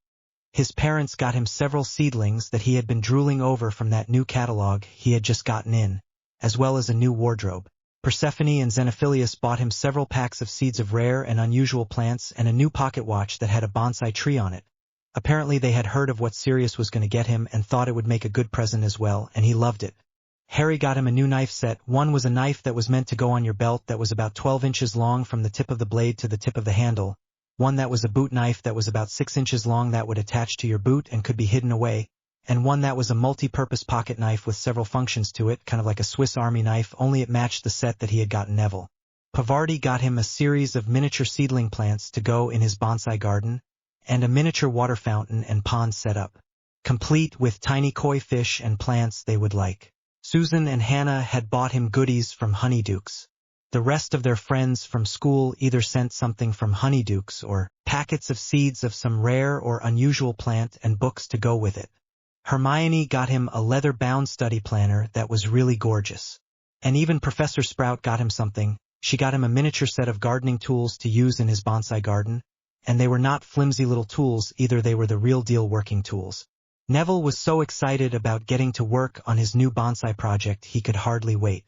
His parents got him several seedlings that he had been drooling over from that new catalog he had just gotten in, as well as a new wardrobe. Persephone and Xenophilius bought him several packs of seeds of rare and unusual plants and a new pocket watch that had a bonsai tree on it. Apparently they had heard of what Sirius was going to get him and thought it would make a good present as well, and he loved it. Harry got him a new knife set. One was a knife that was meant to go on your belt that was about 12 inches long from the tip of the blade to the tip of the handle. One that was a boot knife that was about 6 inches long that would attach to your boot and could be hidden away. And one that was a multi-purpose pocket knife with several functions to it, kind of like a Swiss Army knife, only it matched the set that he had gotten Neville. Pavarti got him a series of miniature seedling plants to go in his bonsai garden, and a miniature water fountain and pond setup, complete with tiny koi fish and plants they would like. Susan and Hannah had bought him goodies from Honeydukes. The rest of their friends from school either sent something from Honeydukes or packets of seeds of some rare or unusual plant and books to go with it. Hermione got him a leather-bound study planner that was really gorgeous. And even Professor Sprout got him something. She got him a miniature set of gardening tools to use in his bonsai garden, and they were not flimsy little tools either, they were the real deal working tools. Neville was so excited about getting to work on his new bonsai project he could hardly wait.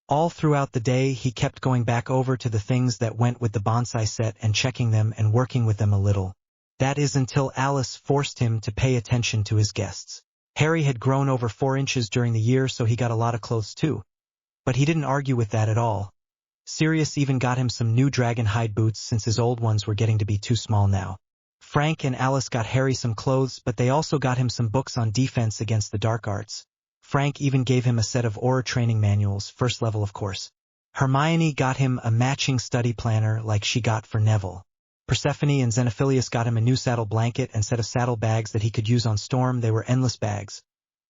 All throughout the day he kept going back over to the things that went with the bonsai set and checking them and working with them a little. That is until Alice forced him to pay attention to his guests. Harry had grown over 4 inches during the year, so he got a lot of clothes too. But he didn't argue with that at all. Sirius even got him some new dragon hide boots since his old ones were getting to be too small now. Frank and Alice got Harry some clothes, but they also got him some books on defense against the dark arts. Frank even gave him a set of Auror training manuals, first level of course. Hermione got him a matching study planner like she got for Neville. Persephone and Xenophilius got him a new saddle blanket and set of saddle bags that he could use on Storm. They were endless bags,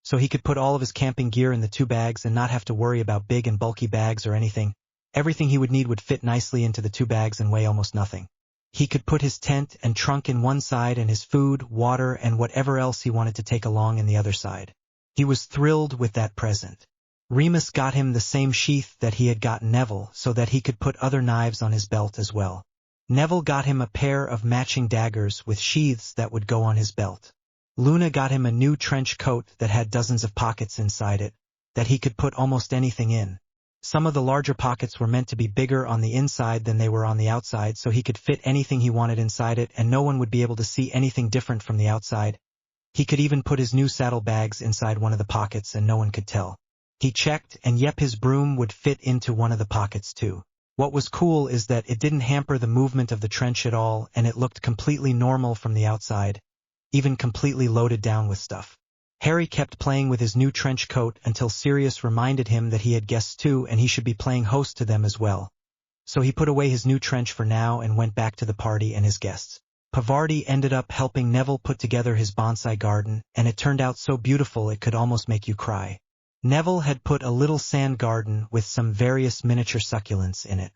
so he could put all of his camping gear in the 2 bags and not have to worry about big and bulky bags or anything. Everything he would need would fit nicely into the 2 bags and weigh almost nothing. He could put his tent and trunk in one side and his food, water, and whatever else he wanted to take along in the other side. He was thrilled with that present. Remus got him the same sheath that he had gotten Neville so that he could put other knives on his belt as well. Neville got him a pair of matching daggers with sheaths that would go on his belt. Luna got him a new trench coat that had dozens of pockets inside it, that he could put almost anything in. Some of the larger pockets were meant to be bigger on the inside than they were on the outside, so he could fit anything he wanted inside it and no one would be able to see anything different from the outside. He could even put his new saddle bags inside one of the pockets and no one could tell. He checked, and yep, his broom would fit into one of the pockets too. What was cool is that it didn't hamper the movement of the trench at all, and it looked completely normal from the outside, even completely loaded down with stuff. Harry kept playing with his new trench coat until Sirius reminded him that he had guests too and he should be playing host to them as well. So he put away his new trench for now and went back to the party and his guests. Pavarti ended up helping Neville put together his bonsai garden, and it turned out so beautiful it could almost make you cry. Neville had put a little sand garden with some various miniature succulents in it.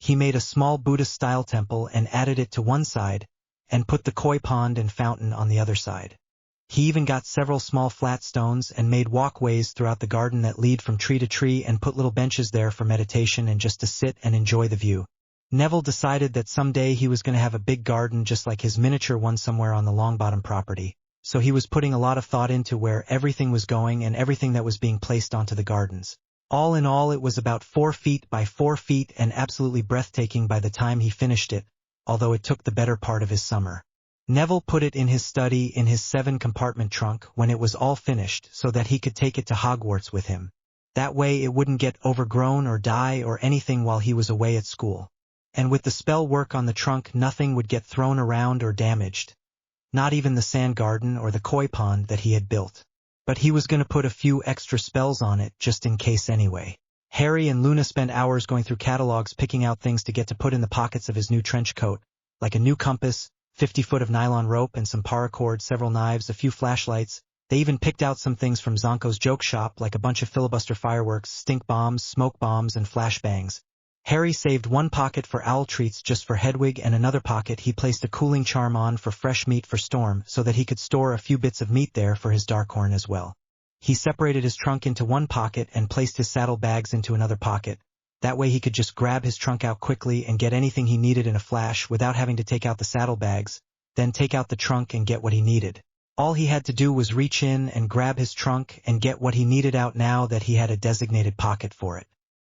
He made a small Buddhist-style temple and added it to one side, and put the koi pond and fountain on the other side. He even got several small flat stones and made walkways throughout the garden that lead from tree to tree and put little benches there for meditation and just to sit and enjoy the view. Neville decided that someday he was going to have a big garden just like his miniature one somewhere on the Longbottom property, so he was putting a lot of thought into where everything was going and everything that was being placed onto the gardens. All in all, it was about 4 feet by 4 feet and absolutely breathtaking by the time he finished it, although it took the better part of his summer. Neville put it in his study in his 7-compartment trunk when it was all finished so that he could take it to Hogwarts with him. That way it wouldn't get overgrown or die or anything while he was away at school. And with the spell work on the trunk, nothing would get thrown around or damaged. Not even the sand garden or the koi pond that he had built. But he was going to put a few extra spells on it just in case anyway. Harry and Luna spent hours going through catalogs picking out things to get to put in the pockets of his new trench coat, like a new compass, 50 foot of nylon rope and some paracord, several knives, a few flashlights. They even picked out some things from Zonko's joke shop, like a bunch of filibuster fireworks, stink bombs, smoke bombs, and flashbangs. Harry saved one pocket for owl treats just for Hedwig, and another pocket he placed a cooling charm on for fresh meat for Storm so that he could store a few bits of meat there for his Darkhorn as well. He separated his trunk into one pocket and placed his saddle bags into another pocket. That way he could just grab his trunk out quickly and get anything he needed in a flash without having to take out the saddle bags, then take out the trunk and get what he needed. All he had to do was reach in and grab his trunk and get what he needed out now that he had a designated pocket for it.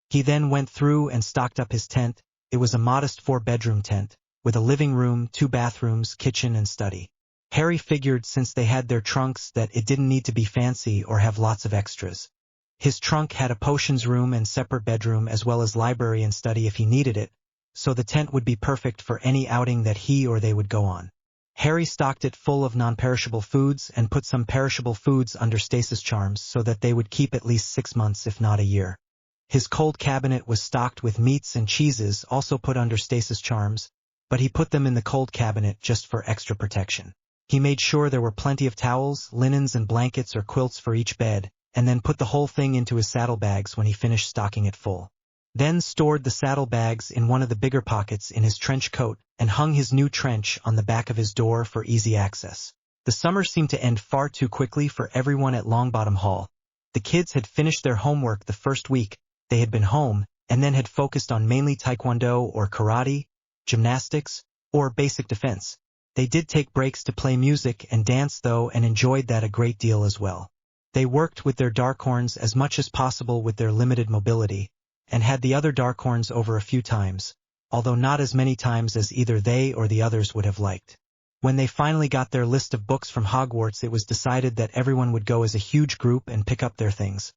He then went through and stocked up his tent. It was a modest 4-bedroom tent, with a living room, 2 bathrooms, kitchen, and study. Harry figured since they had their trunks that it didn't need to be fancy or have lots of extras. His trunk had a potions room and separate bedroom as well as library and study if he needed it, so the tent would be perfect for any outing that he or they would go on. Harry stocked it full of non-perishable foods and put some perishable foods under stasis charms so that they would keep at least 6 months if not a year. His cold cabinet was stocked with meats and cheeses also put under stasis charms, but he put them in the cold cabinet just for extra protection. He made sure there were plenty of towels, linens and blankets or quilts for each bed, and then put the whole thing into his saddlebags when he finished stocking it full. Then stored the saddlebags in one of the bigger pockets in his trench coat and hung his new trench on the back of his door for easy access. The summer seemed to end far too quickly for everyone at Longbottom Hall. The kids had finished their homework the first week they had been home, and then had focused on mainly taekwondo or karate, gymnastics, or basic defense. They did take breaks to play music and dance though, and enjoyed that a great deal as well. They worked with their Darkhorns as much as possible with their limited mobility, and had the other Darkhorns over a few times, although not as many times as either they or the others would have liked. When they finally got their list of books from Hogwarts, it was decided that everyone would go as a huge group and pick up their things.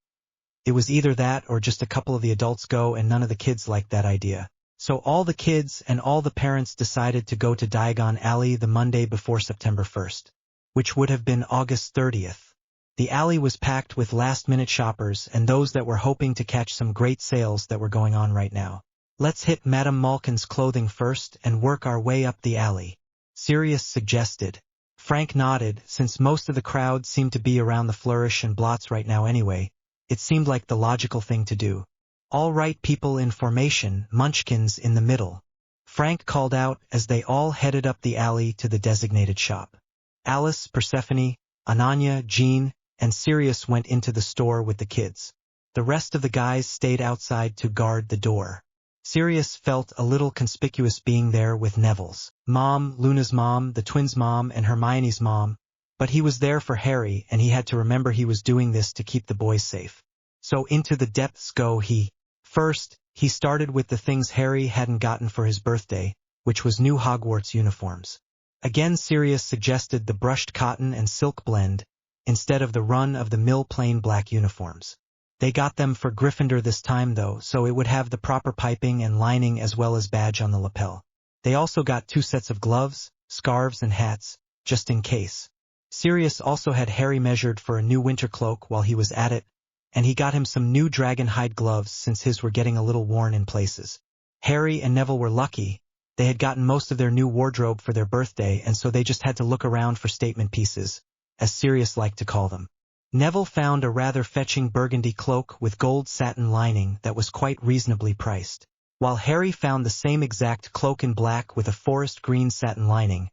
It was either that or just a couple of the adults go, and none of the kids liked that idea. So all the kids and all the parents decided to go to Diagon Alley the Monday before September 1st, which would have been August 30th. The alley was packed with last-minute shoppers and those that were hoping to catch some great sales that were going on right now. Let's hit Madame Malkin's clothing first and work our way up the alley, Sirius suggested. Frank nodded, since most of the crowd seemed to be around the Flourish and Blots right now anyway. It seemed like the logical thing to do. All right, people in formation, Munchkins in the middle, Frank called out as they all headed up the alley to the designated shop. Alice, Persephone, Ananya, Jean, and Sirius went into the store with the kids. The rest of the guys stayed outside to guard the door. Sirius felt a little conspicuous being there with Neville's mom, Luna's mom, the twins' mom, and Hermione's mom, but he was there for Harry, and he had to remember he was doing this to keep the boys safe. So into the depths go he. First, he started with the things Harry hadn't gotten for his birthday, which was new Hogwarts uniforms. Again, Sirius suggested the brushed cotton and silk blend, instead of the run-of-the-mill plain black uniforms. They got them for Gryffindor this time though, so it would have the proper piping and lining as well as badge on the lapel. They also got 2 sets of gloves, scarves and hats, just in case. Sirius also had Harry measured for a new winter cloak while he was at it, and he got him some new dragon hide gloves since his were getting a little worn in places. Harry and Neville were lucky. They had gotten most of their new wardrobe for their birthday, and so they just had to look around for statement pieces, as Sirius liked to call them. Neville found a rather fetching burgundy cloak with gold satin lining that was quite reasonably priced, while Harry found the same exact cloak in black with a forest green satin lining,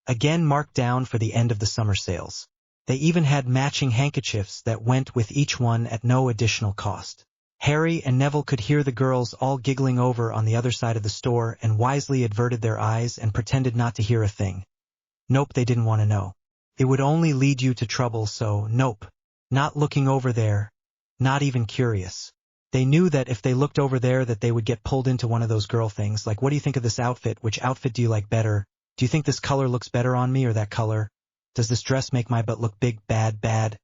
again marked down for the end of the summer sales. They even had matching handkerchiefs that went with each one at no additional cost. Harry and Neville could hear the girls all giggling over on the other side of the store and wisely averted their eyes and pretended not to hear a thing. Nope, they didn't want to know. It would only lead you to trouble, so nope. Not looking over there. Not even curious. They knew that if they looked over there that they would get pulled into one of those girl things, like, what do you think of this outfit? Which outfit do you like better? Do you think this color looks better on me or that color? Does this dress make my butt look big, bad?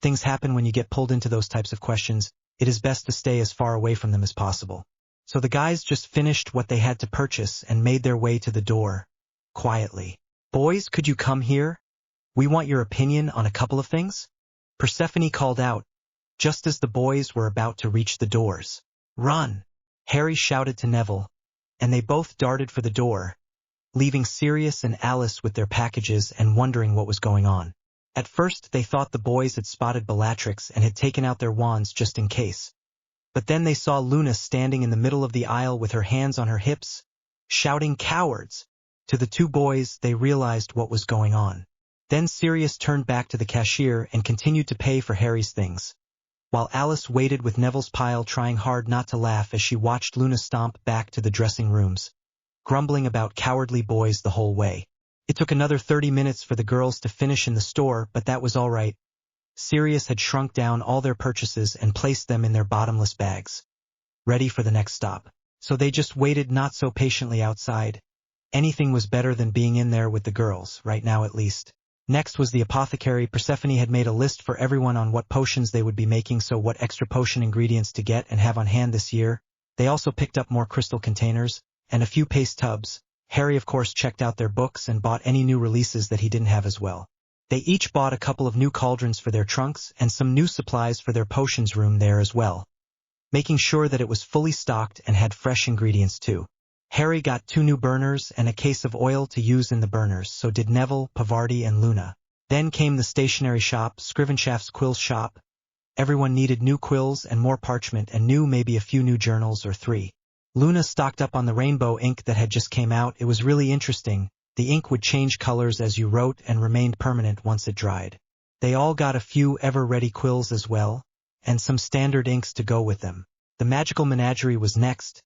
Things happen when you get pulled into those types of questions. It is best to stay as far away from them as possible. So the guys just finished what they had to purchase and made their way to the door. Quietly. Boys, could you come here? We want your opinion on a couple of things. Persephone called out, just as the boys were about to reach the doors. Run! Harry shouted to Neville, and they both darted for the door, leaving Sirius and Alice with their packages and wondering what was going on. At first they thought the boys had spotted Bellatrix and had taken out their wands just in case. But then they saw Luna standing in the middle of the aisle with her hands on her hips, shouting cowards. To the two boys, they realized what was going on. Then Sirius turned back to the cashier and continued to pay for Harry's things, while Alice waited with Neville's pile, trying hard not to laugh as she watched Luna stomp back to the dressing rooms, grumbling about cowardly boys the whole way. It took another 30 minutes for the girls to finish in the store, but that was all right. Sirius had shrunk down all their purchases and placed them in their bottomless bags, ready for the next stop. So they just waited not so patiently outside. Anything was better than being in there with the girls, right now at least. Next was the apothecary. Persephone had made a list for everyone on what potions they would be making, so what extra potion ingredients to get and have on hand this year. They also picked up more crystal containers and a few paste tubs. Harry of course checked out their books and bought any new releases that he didn't have as well. They each bought a couple of new cauldrons for their trunks and some new supplies for their potions room there as well, making sure that it was fully stocked and had fresh ingredients too. Harry got 2 new burners and a case of oil to use in the burners, so did Neville, Pavarti and Luna. Then came the stationery shop, Scrivenshaft's quill shop. Everyone needed new quills and more parchment and maybe a few new journals or 3. Luna stocked up on the rainbow ink that had just came out. It was really interesting. The ink would change colors as you wrote and remained permanent once it dried. They all got a few ever-ready quills as well, and some standard inks to go with them. The magical menagerie was next.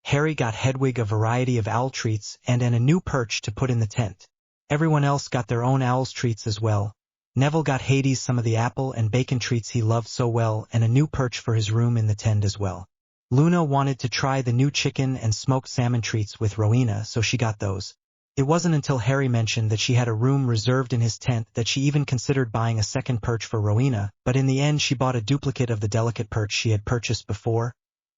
Harry got Hedwig a variety of owl treats and a new perch to put in the tent. Everyone else got their own owl's treats as well. Neville got Hades some of the apple and bacon treats he loved so well and a new perch for his room in the tent as well. Luna wanted to try the new chicken and smoked salmon treats with Rowena, so she got those. It wasn't until Harry mentioned that she had a room reserved in his tent that she even considered buying a second perch for Rowena, but in the end she bought a duplicate of the delicate perch she had purchased before,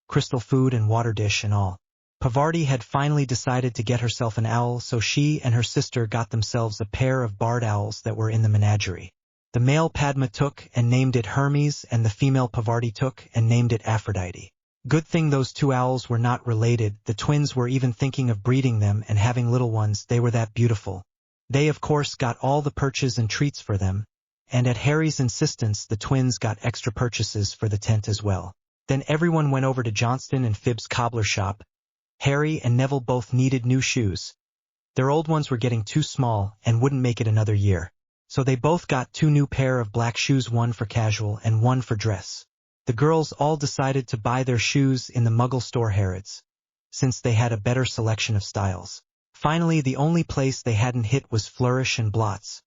crystal food and water dish and all. Pavarti had finally decided to get herself an owl, so she and her sister got themselves a pair of barred owls that were in the menagerie. The male Padma took and named it Hermes, and the female Pavarti took and named it Aphrodite. Good thing those 2 owls were not related. The twins were even thinking of breeding them and having little ones. They were that beautiful. They of course got all the perches and treats for them, and at Harry's insistence the twins got extra purchases for the tent as well. Then everyone went over to Johnston and Phibbs' cobbler shop. Harry and Neville both needed new shoes. Their old ones were getting too small and wouldn't make it another year. So they both got 2 new pair of black shoes, one for casual and one for dress. The girls all decided to buy their shoes in the Muggle store Harrods, since they had a better selection of styles. Finally, the only place they hadn't hit was Flourish and Blots,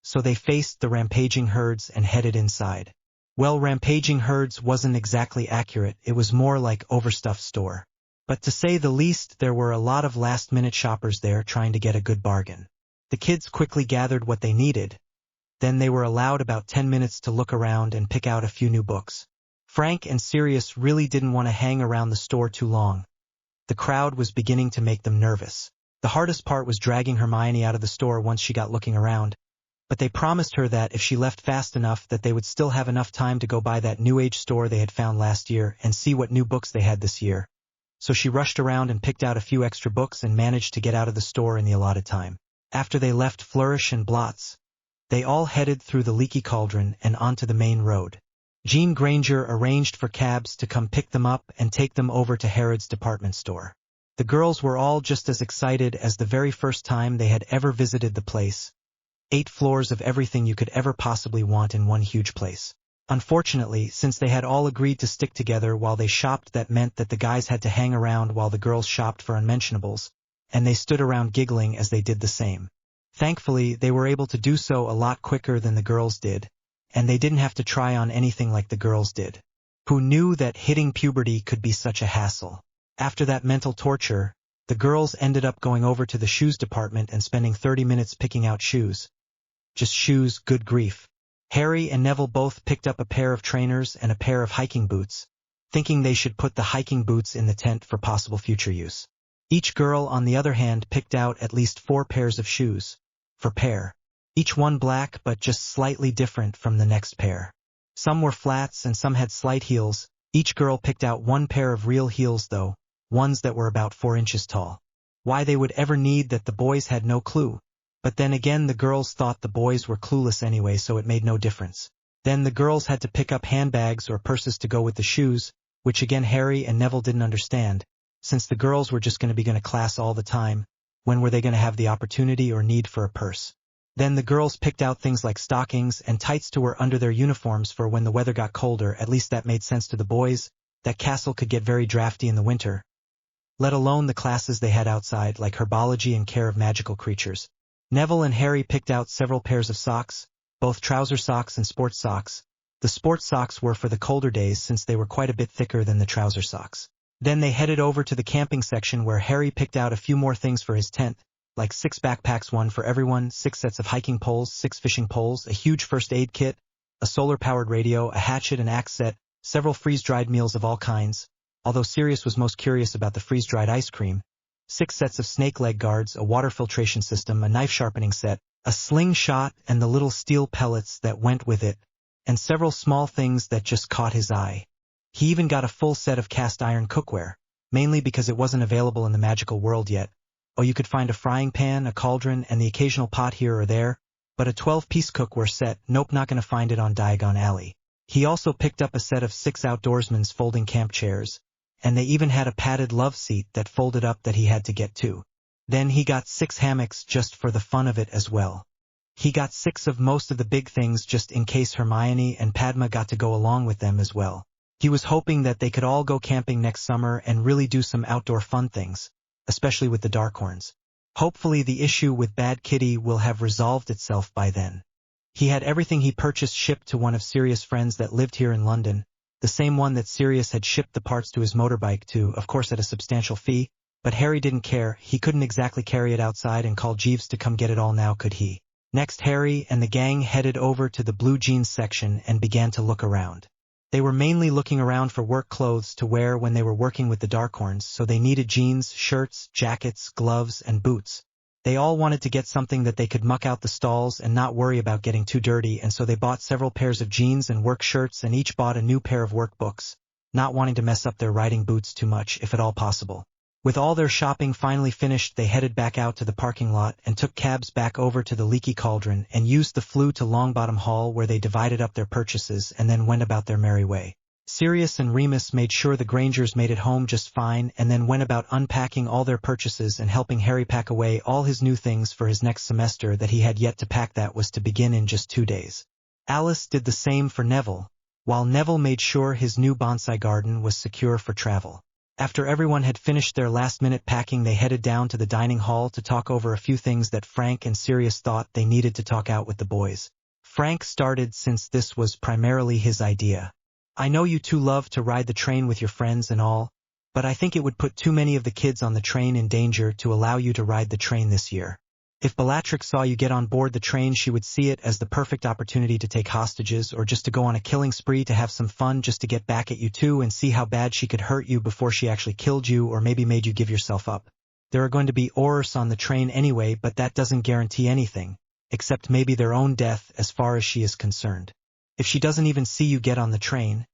so they faced the rampaging herds and headed inside. Well, rampaging herds wasn't exactly accurate, it was more like overstuffed store. But to say the least, there were a lot of last-minute shoppers there trying to get a good bargain. The kids quickly gathered what they needed. Then they were allowed about 10 minutes to look around and pick out a few new books. Frank and Sirius really didn't want to hang around the store too long. The crowd was beginning to make them nervous. The hardest part was dragging Hermione out of the store once she got looking around, but they promised her that if she left fast enough that they would still have enough time to go by that New Age store they had found last year and see what new books they had this year. So she rushed around and picked out a few extra books and managed to get out of the store in the allotted time. After they left Flourish and Blots, they all headed through the Leaky Cauldron and onto the main road. Jean Granger arranged for cabs to come pick them up and take them over to Harrods department store. The girls were all just as excited as the very first time they had ever visited the place. 8 floors of everything you could ever possibly want in one huge place. Unfortunately, since they had all agreed to stick together while they shopped, that meant that the guys had to hang around while the girls shopped for unmentionables, and they stood around giggling as they did the same. Thankfully, they were able to do so a lot quicker than the girls did, and they didn't have to try on anything like the girls did. Who knew that hitting puberty could be such a hassle? After that mental torture, the girls ended up going over to the shoes department and spending 30 minutes picking out shoes. Just shoes, good grief. Harry and Neville both picked up a pair of trainers and a pair of hiking boots, thinking they should put the hiking boots in the tent for possible future use. Each girl, on the other hand, picked out at least 4 pairs of shoes, per pair. Each one black but just slightly different from the next pair. Some were flats and some had slight heels. Each girl picked out 1 pair of real heels though, ones that were about 4 inches tall. Why they would ever need that, the boys had no clue. But then again, the girls thought the boys were clueless anyway, so it made no difference. Then the girls had to pick up handbags or purses to go with the shoes, which again Harry and Neville didn't understand. Since the girls were just going to class all the time, when were they going to have the opportunity or need for a purse? Then the girls picked out things like stockings and tights to wear under their uniforms for when the weather got colder. At least that made sense to the boys. That castle could get very drafty in the winter, let alone the classes they had outside, like herbology and care of magical creatures. Neville and Harry picked out several pairs of socks, both trouser socks and sports socks. The sports socks were for the colder days since they were quite a bit thicker than the trouser socks. Then they headed over to the camping section where Harry picked out a few more things for his tent, like 6 backpacks, 1 for everyone, 6 sets of hiking poles, 6 fishing poles, a huge first aid kit, a solar-powered radio, a hatchet and axe set, several freeze-dried meals of all kinds, although Sirius was most curious about the freeze-dried ice cream, 6 sets of snake leg guards, a water filtration system, a knife sharpening set, a slingshot and the little steel pellets that went with it, and several small things that just caught his eye. He even got a full set of cast iron cookware, mainly because it wasn't available in the magical world yet. Oh, you could find a frying pan, a cauldron, and the occasional pot here or there, but a 12-piece cookware set, nope, not gonna find it on Diagon Alley. He also picked up a set of 6 outdoorsmen's folding camp chairs, and they even had a padded love seat that folded up that he had to get to. Then he got 6 hammocks just for the fun of it as well. He got 6 of most of the big things just in case Hermione and Padma got to go along with them as well. He was hoping that they could all go camping next summer and really do some outdoor fun things, especially with the Darkhorns. Hopefully the issue with Bad Kitty will have resolved itself by then. He had everything he purchased shipped to one of Sirius' friends that lived here in London, the same one that Sirius had shipped the parts to his motorbike to, of course at a substantial fee, but Harry didn't care. He couldn't exactly carry it outside and call Jeeves to come get it all now, could he? Next, Harry and the gang headed over to the blue jeans section and began to look around. They were mainly looking around for work clothes to wear when they were working with the Darkhorns, so they needed jeans, shirts, jackets, gloves, and boots. They all wanted to get something that they could muck out the stalls and not worry about getting too dirty, and so they bought several pairs of jeans and work shirts and each bought a new pair of workbooks, not wanting to mess up their riding boots too much, if at all possible. With all their shopping finally finished, they headed back out to the parking lot and took cabs back over to the Leaky Cauldron and used the flue to Longbottom Hall where they divided up their purchases and then went about their merry way. Sirius and Remus made sure the Grangers made it home just fine and then went about unpacking all their purchases and helping Harry pack away all his new things for his next semester that he had yet to pack, that was to begin in just 2 days. Alice did the same for Neville, while Neville made sure his new bonsai garden was secure for travel. After everyone had finished their last-minute packing, they headed down to the dining hall to talk over a few things that Frank and Sirius thought they needed to talk out with the boys. Frank started since this was primarily his idea. I know you two love to ride the train with your friends and all, but I think it would put too many of the kids on the train in danger to allow you to ride the train this year. If Bellatrix saw you get on board the train, she would see it as the perfect opportunity to take hostages or just to go on a killing spree to have some fun, just to get back at you two and see how bad she could hurt you before she actually killed you or maybe made you give yourself up. There are going to be Aurors on the train anyway, but that doesn't guarantee anything, except maybe their own death as far as she is concerned. If she doesn't even see you get on the train,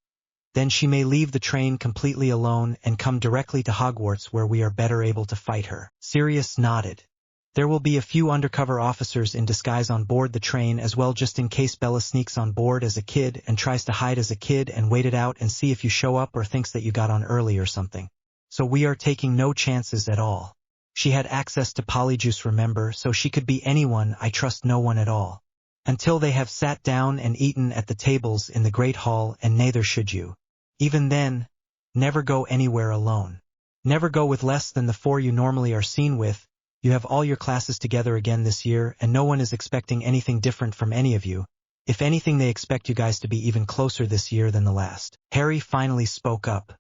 then she may leave the train completely alone and come directly to Hogwarts where we are better able to fight her. Sirius nodded. There will be a few undercover officers in disguise on board the train as well, just in case Bella sneaks on board as a kid and tries to hide as a kid and wait it out and see if you show up or thinks that you got on early or something. So we are taking no chances at all. She had access to polyjuice, remember, so she could be anyone. I trust no one at all. until they have sat down and eaten at the tables in the Great Hall, and neither should you. Even then, never go anywhere alone. Never go with less than the 4 you normally are seen with. You have all your classes together again this year, and no one is expecting anything different from any of you. If anything, they expect you guys to be even closer this year than the last. Harry finally spoke up.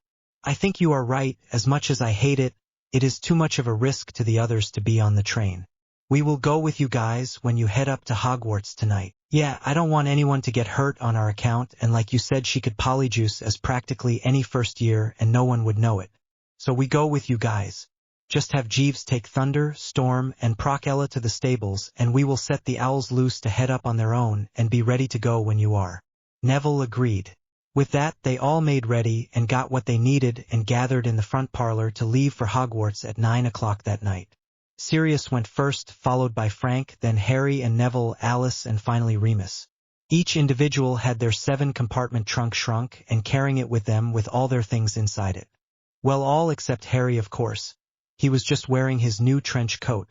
I think you are right. As much as I hate it, it is too much of a risk to the others to be on the train. We will go with you guys when you head up to Hogwarts tonight. Yeah, I don't want anyone to get hurt on our account, and like you said, she could polyjuice as practically any first year and no one would know it. So we go with you guys. Just have Jeeves take Thunder, Storm, and Procella to the stables, and we will set the owls loose to head up on their own and be ready to go when you are. Neville agreed. With that, they all made ready and got what they needed and gathered in the front parlor to leave for Hogwarts at 9 o'clock that night. Sirius went first, followed by Frank, then Harry and Neville, Alice, and finally Remus. Each individual had their 7-compartment trunk shrunk and carrying it with them with all their things inside it. Well, all except Harry, of course. He was just wearing his new trench coat,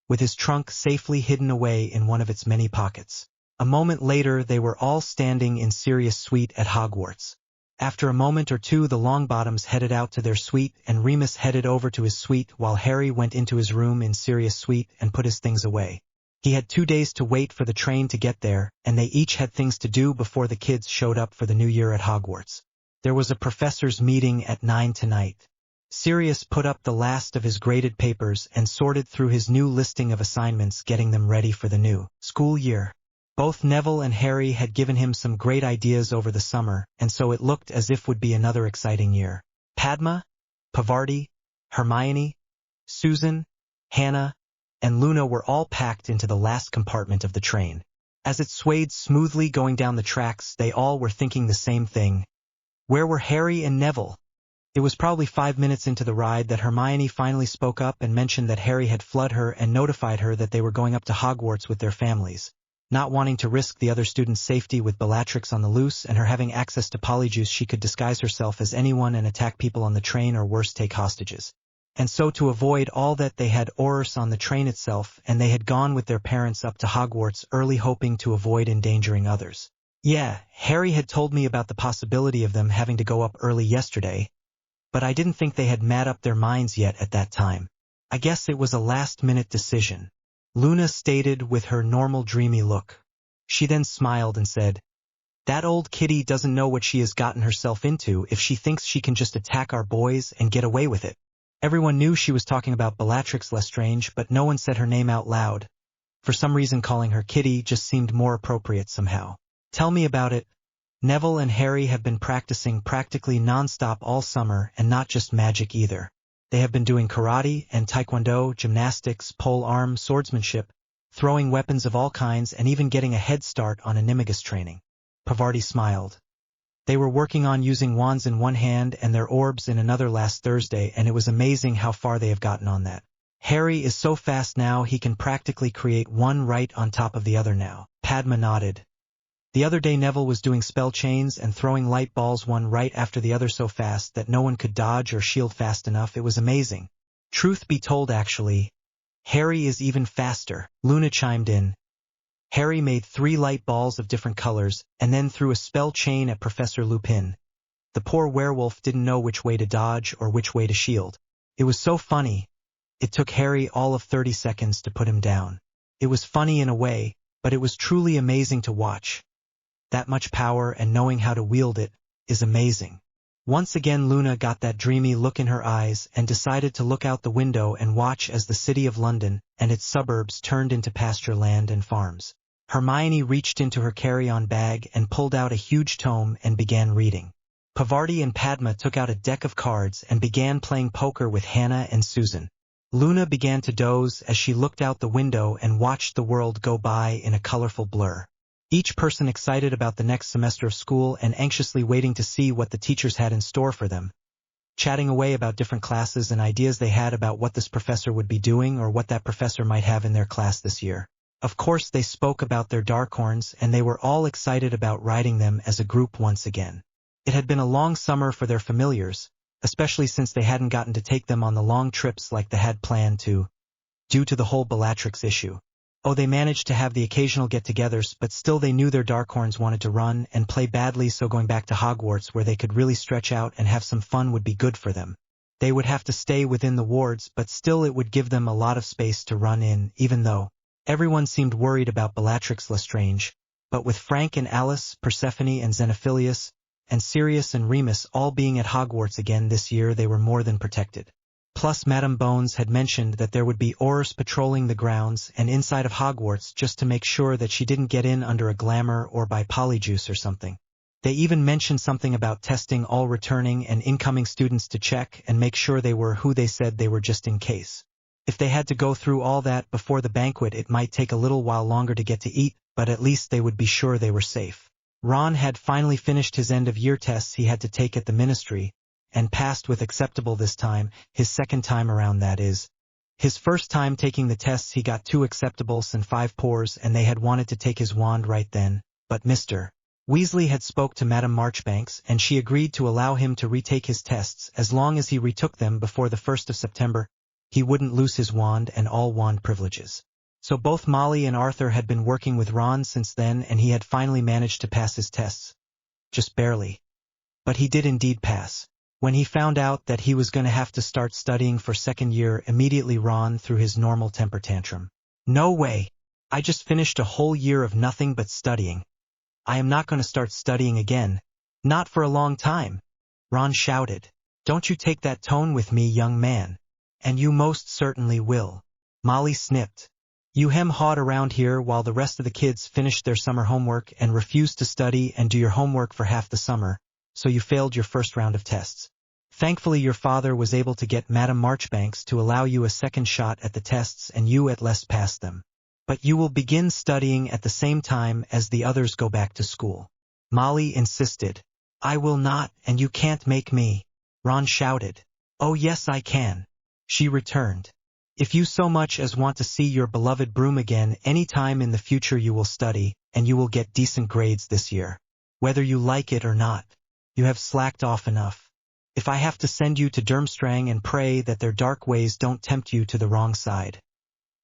with his trunk safely hidden away in one of its many pockets. A moment later, they were all standing in Sirius' suite at Hogwarts. After a moment or two, the Longbottoms headed out to their suite, and Remus headed over to his suite while Harry went into his room in Sirius' suite and put his things away. He had 2 days to wait for the train to get there, and they each had things to do before the kids showed up for the new year at Hogwarts. There was a professors' meeting at 9 tonight. Sirius put up the last of his graded papers and sorted through his new listing of assignments, getting them ready for the new school year. Both Neville and Harry had given him some great ideas over the summer, and so it looked as if would be another exciting year. Padma, Pavarti, Hermione, Susan, Hannah, and Luna were all packed into the last compartment of the train. As it swayed smoothly going down the tracks, they all were thinking the same thing. Where were Harry and Neville? It was probably 5 minutes into the ride that Hermione finally spoke up and mentioned that Harry had flooded her and notified her that they were going up to Hogwarts with their families. Not wanting to risk the other students' safety with Bellatrix on the loose and her having access to polyjuice, she could disguise herself as anyone and attack people on the train, or worse, take hostages. And so to avoid all that, they had Auror on the train itself, and they had gone with their parents up to Hogwarts early, hoping to avoid endangering others. Yeah, Harry had told me about the possibility of them having to go up early yesterday, but I didn't think they had made up their minds yet at that time. I guess it was a last-minute decision, Luna stated with her normal dreamy look. She then smiled and said, "That old kitty doesn't know what she has gotten herself into if she thinks she can just attack our boys and get away with it." Everyone knew she was talking about Bellatrix Lestrange, but no one said her name out loud. For some reason, calling her Kitty just seemed more appropriate somehow. "Tell me about it." Neville and Harry have been practicing practically non-stop all summer, and not just magic either. They have been doing karate and taekwondo, gymnastics, pole arm, swordsmanship, throwing weapons of all kinds, and even getting a head start on animagus training. Pavarti smiled. They were working on using wands in one hand and their orbs in another last Thursday, and it was amazing how far they have gotten on that. Harry is so fast now he can practically create one right on top of the other now. Padma nodded. The other day Neville was doing spell chains and throwing light balls one right after the other so fast that no one could dodge or shield fast enough. It was amazing. Truth be told, actually, Harry is even faster, Luna chimed in. Harry made 3 light balls of different colors and then threw a spell chain at Professor Lupin. The poor werewolf didn't know which way to dodge or which way to shield. It was so funny. It took Harry all of 30 seconds to put him down. It was funny in a way, but it was truly amazing to watch. That much power and knowing how to wield it is amazing. Once again Luna got that dreamy look in her eyes and decided to look out the window and watch as the city of London and its suburbs turned into pasture land and farms. Hermione reached into her carry-on bag and pulled out a huge tome and began reading. Pavarti and Padma took out a deck of cards and began playing poker with Hannah and Susan. Luna began to doze as she looked out the window and watched the world go by in a colorful blur. Each person excited about the next semester of school and anxiously waiting to see what the teachers had in store for them, chatting away about different classes and ideas they had about what this professor would be doing or what that professor might have in their class this year. Of course, they spoke about their Darkhorns, and they were all excited about riding them as a group once again. It had been a long summer for their familiars, especially since they hadn't gotten to take them on the long trips like they had planned to, due to the whole Bellatrix issue. Oh, they managed to have the occasional get-togethers, but still they knew their Darkhorns wanted to run and play badly, so going back to Hogwarts where they could really stretch out and have some fun would be good for them. They would have to stay within the wards, but still it would give them a lot of space to run in, even though everyone seemed worried about Bellatrix Lestrange. But with Frank and Alice, Persephone and Xenophilius, and Sirius and Remus all being at Hogwarts again this year, they were more than protected. Plus Madame Bones had mentioned that there would be Aurors patrolling the grounds and inside of Hogwarts just to make sure that she didn't get in under a glamour or by polyjuice or something. They even mentioned something about testing all returning and incoming students to check and make sure they were who they said they were, just in case. If they had to go through all that before the banquet, it might take a little while longer to get to eat, but at least they would be sure they were safe. Ron had finally finished his end-of-year tests he had to take at the ministry, and passed with acceptable this time, his second time around that is. His first time taking the tests he got 2 acceptables and 5 poors, and they had wanted to take his wand right then, but Mr. Weasley had spoke to Madame Marchbanks and she agreed to allow him to retake his tests as long as he retook them before the 1st of September. He wouldn't lose his wand and all wand privileges. So both Molly and Arthur had been working with Ron since then, and he had finally managed to pass his tests. Just barely. But he did indeed pass. When he found out that he was going to have to start studying for second year, immediately Ron threw his normal temper tantrum. No way! I just finished a whole year of nothing but studying. I am not going to start studying again. Not for a long time. Ron shouted. Don't you take that tone with me, young man. And you most certainly will. Molly snipped. You hem-hawed around here while the rest of the kids finished their summer homework and refused to study and do your homework for half the summer, so you failed your first round of tests. Thankfully your father was able to get Madame Marchbanks to allow you a second shot at the tests, and you at least passed them. But you will begin studying at the same time as the others go back to school. Molly insisted. I will not, and you can't make me. Ron shouted. Oh yes I can. She returned. If you so much as want to see your beloved Broom again any time in the future, you will study, and you will get decent grades this year. Whether you like it or not. You have slacked off enough. If I have to send you to Durmstrang and pray that their dark ways don't tempt you to the wrong side,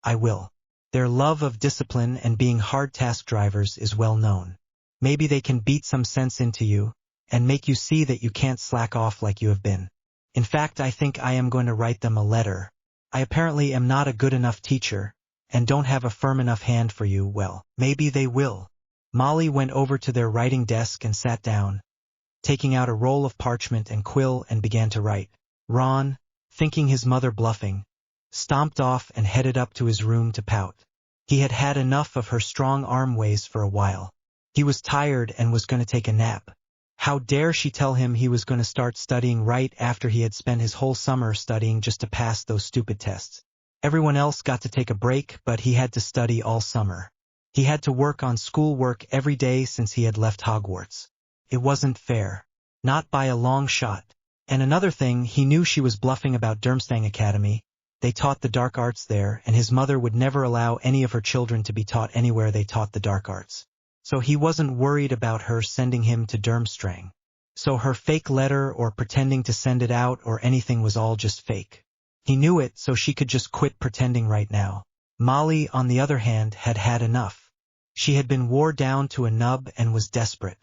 I will. Their love of discipline and being hard task drivers is well known. Maybe they can beat some sense into you, and make you see that you can't slack off like you have been. In fact, I think I am going to write them a letter. I apparently am not a good enough teacher, and don't have a firm enough hand for you. Well, maybe they will. Molly went over to their writing desk and sat down, taking out a roll of parchment and quill, and began to write. Ron, thinking his mother bluffing, stomped off and headed up to his room to pout. He had had enough of her strong arm ways for a while. He was tired and was going to take a nap. How dare she tell him he was going to start studying right after he had spent his whole summer studying just to pass those stupid tests. Everyone else got to take a break, but he had to study all summer. He had to work on schoolwork every day since he had left Hogwarts. It wasn't fair. Not by a long shot. And another thing, he knew she was bluffing about Durmstrang Academy. They taught the dark arts there, and his mother would never allow any of her children to be taught anywhere they taught the dark arts. So he wasn't worried about her sending him to Durmstrang. So her fake letter or pretending to send it out or anything was all just fake. He knew it, so she could just quit pretending right now. Molly, on the other hand, had had enough. She had been wore down to a nub and was desperate.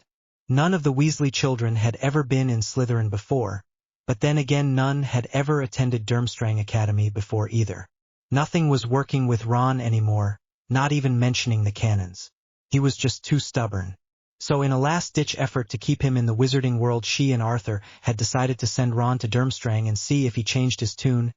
None of the Weasley children had ever been in Slytherin before, but then again none had ever attended Durmstrang Academy before either. Nothing was working with Ron anymore, not even mentioning the cannons. He was just too stubborn. So in a last-ditch effort to keep him in the wizarding world, she and Arthur had decided to send Ron to Durmstrang and see if he changed his tune.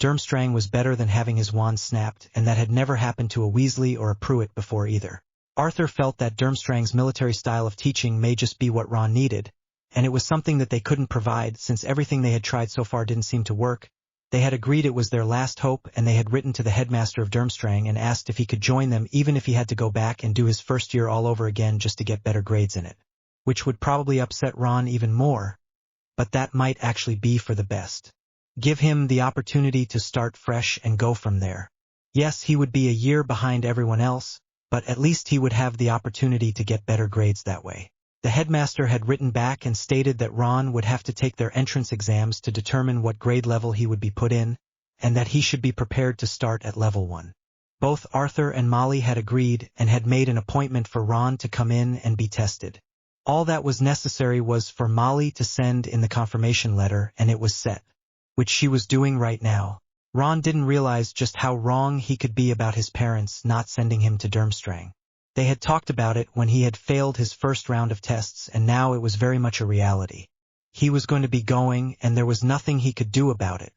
Durmstrang was better than having his wand snapped, and that had never happened to a Weasley or a Pruitt before either. Arthur felt that Durmstrang's military style of teaching may just be what Ron needed, and it was something that they couldn't provide since everything they had tried so far didn't seem to work. They had agreed it was their last hope, and they had written to the headmaster of Durmstrang and asked if he could join them, even if he had to go back and do his first year all over again just to get better grades in it. Which would probably upset Ron even more, but that might actually be for the best. Give him the opportunity to start fresh and go from there. Yes, he would be a year behind everyone else, but at least he would have the opportunity to get better grades that way. The headmaster had written back and stated that Ron would have to take their entrance exams to determine what grade level he would be put in, and that he should be prepared to start at level 1. Both Arthur and Molly had agreed and had made an appointment for Ron to come in and be tested. All that was necessary was for Molly to send in the confirmation letter, and it was set, which she was doing right now. Ron didn't realize just how wrong he could be about his parents not sending him to Durmstrang. They had talked about it when he had failed his first round of tests, and now it was very much a reality. He was going to be going, and there was nothing he could do about it.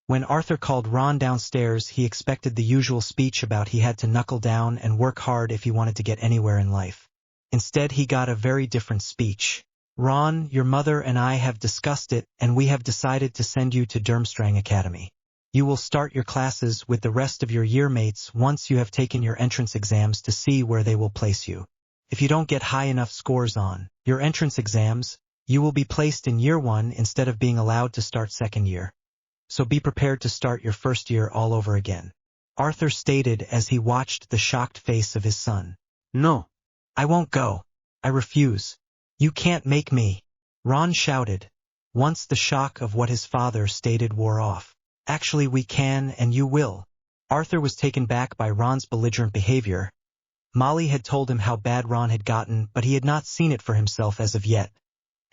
When Arthur called Ron downstairs, he expected the usual speech about he had to knuckle down and work hard if he wanted to get anywhere in life. Instead, he got a very different speech. Ron, your mother and I have discussed it, and we have decided to send you to Durmstrang Academy. You will start your classes with the rest of your year mates once you have taken your entrance exams to see where they will place you. If you don't get high enough scores on your entrance exams, you will be placed in year 1 instead of being allowed to start second year. So be prepared to start your first year all over again. Arthur stated as he watched the shocked face of his son. No. I won't go. I refuse. You can't make me. Ron shouted. Once the shock of what his father stated wore off. Actually, we can and you will. Arthur was taken back by Ron's belligerent behavior. Molly had told him how bad Ron had gotten, but he had not seen it for himself as of yet.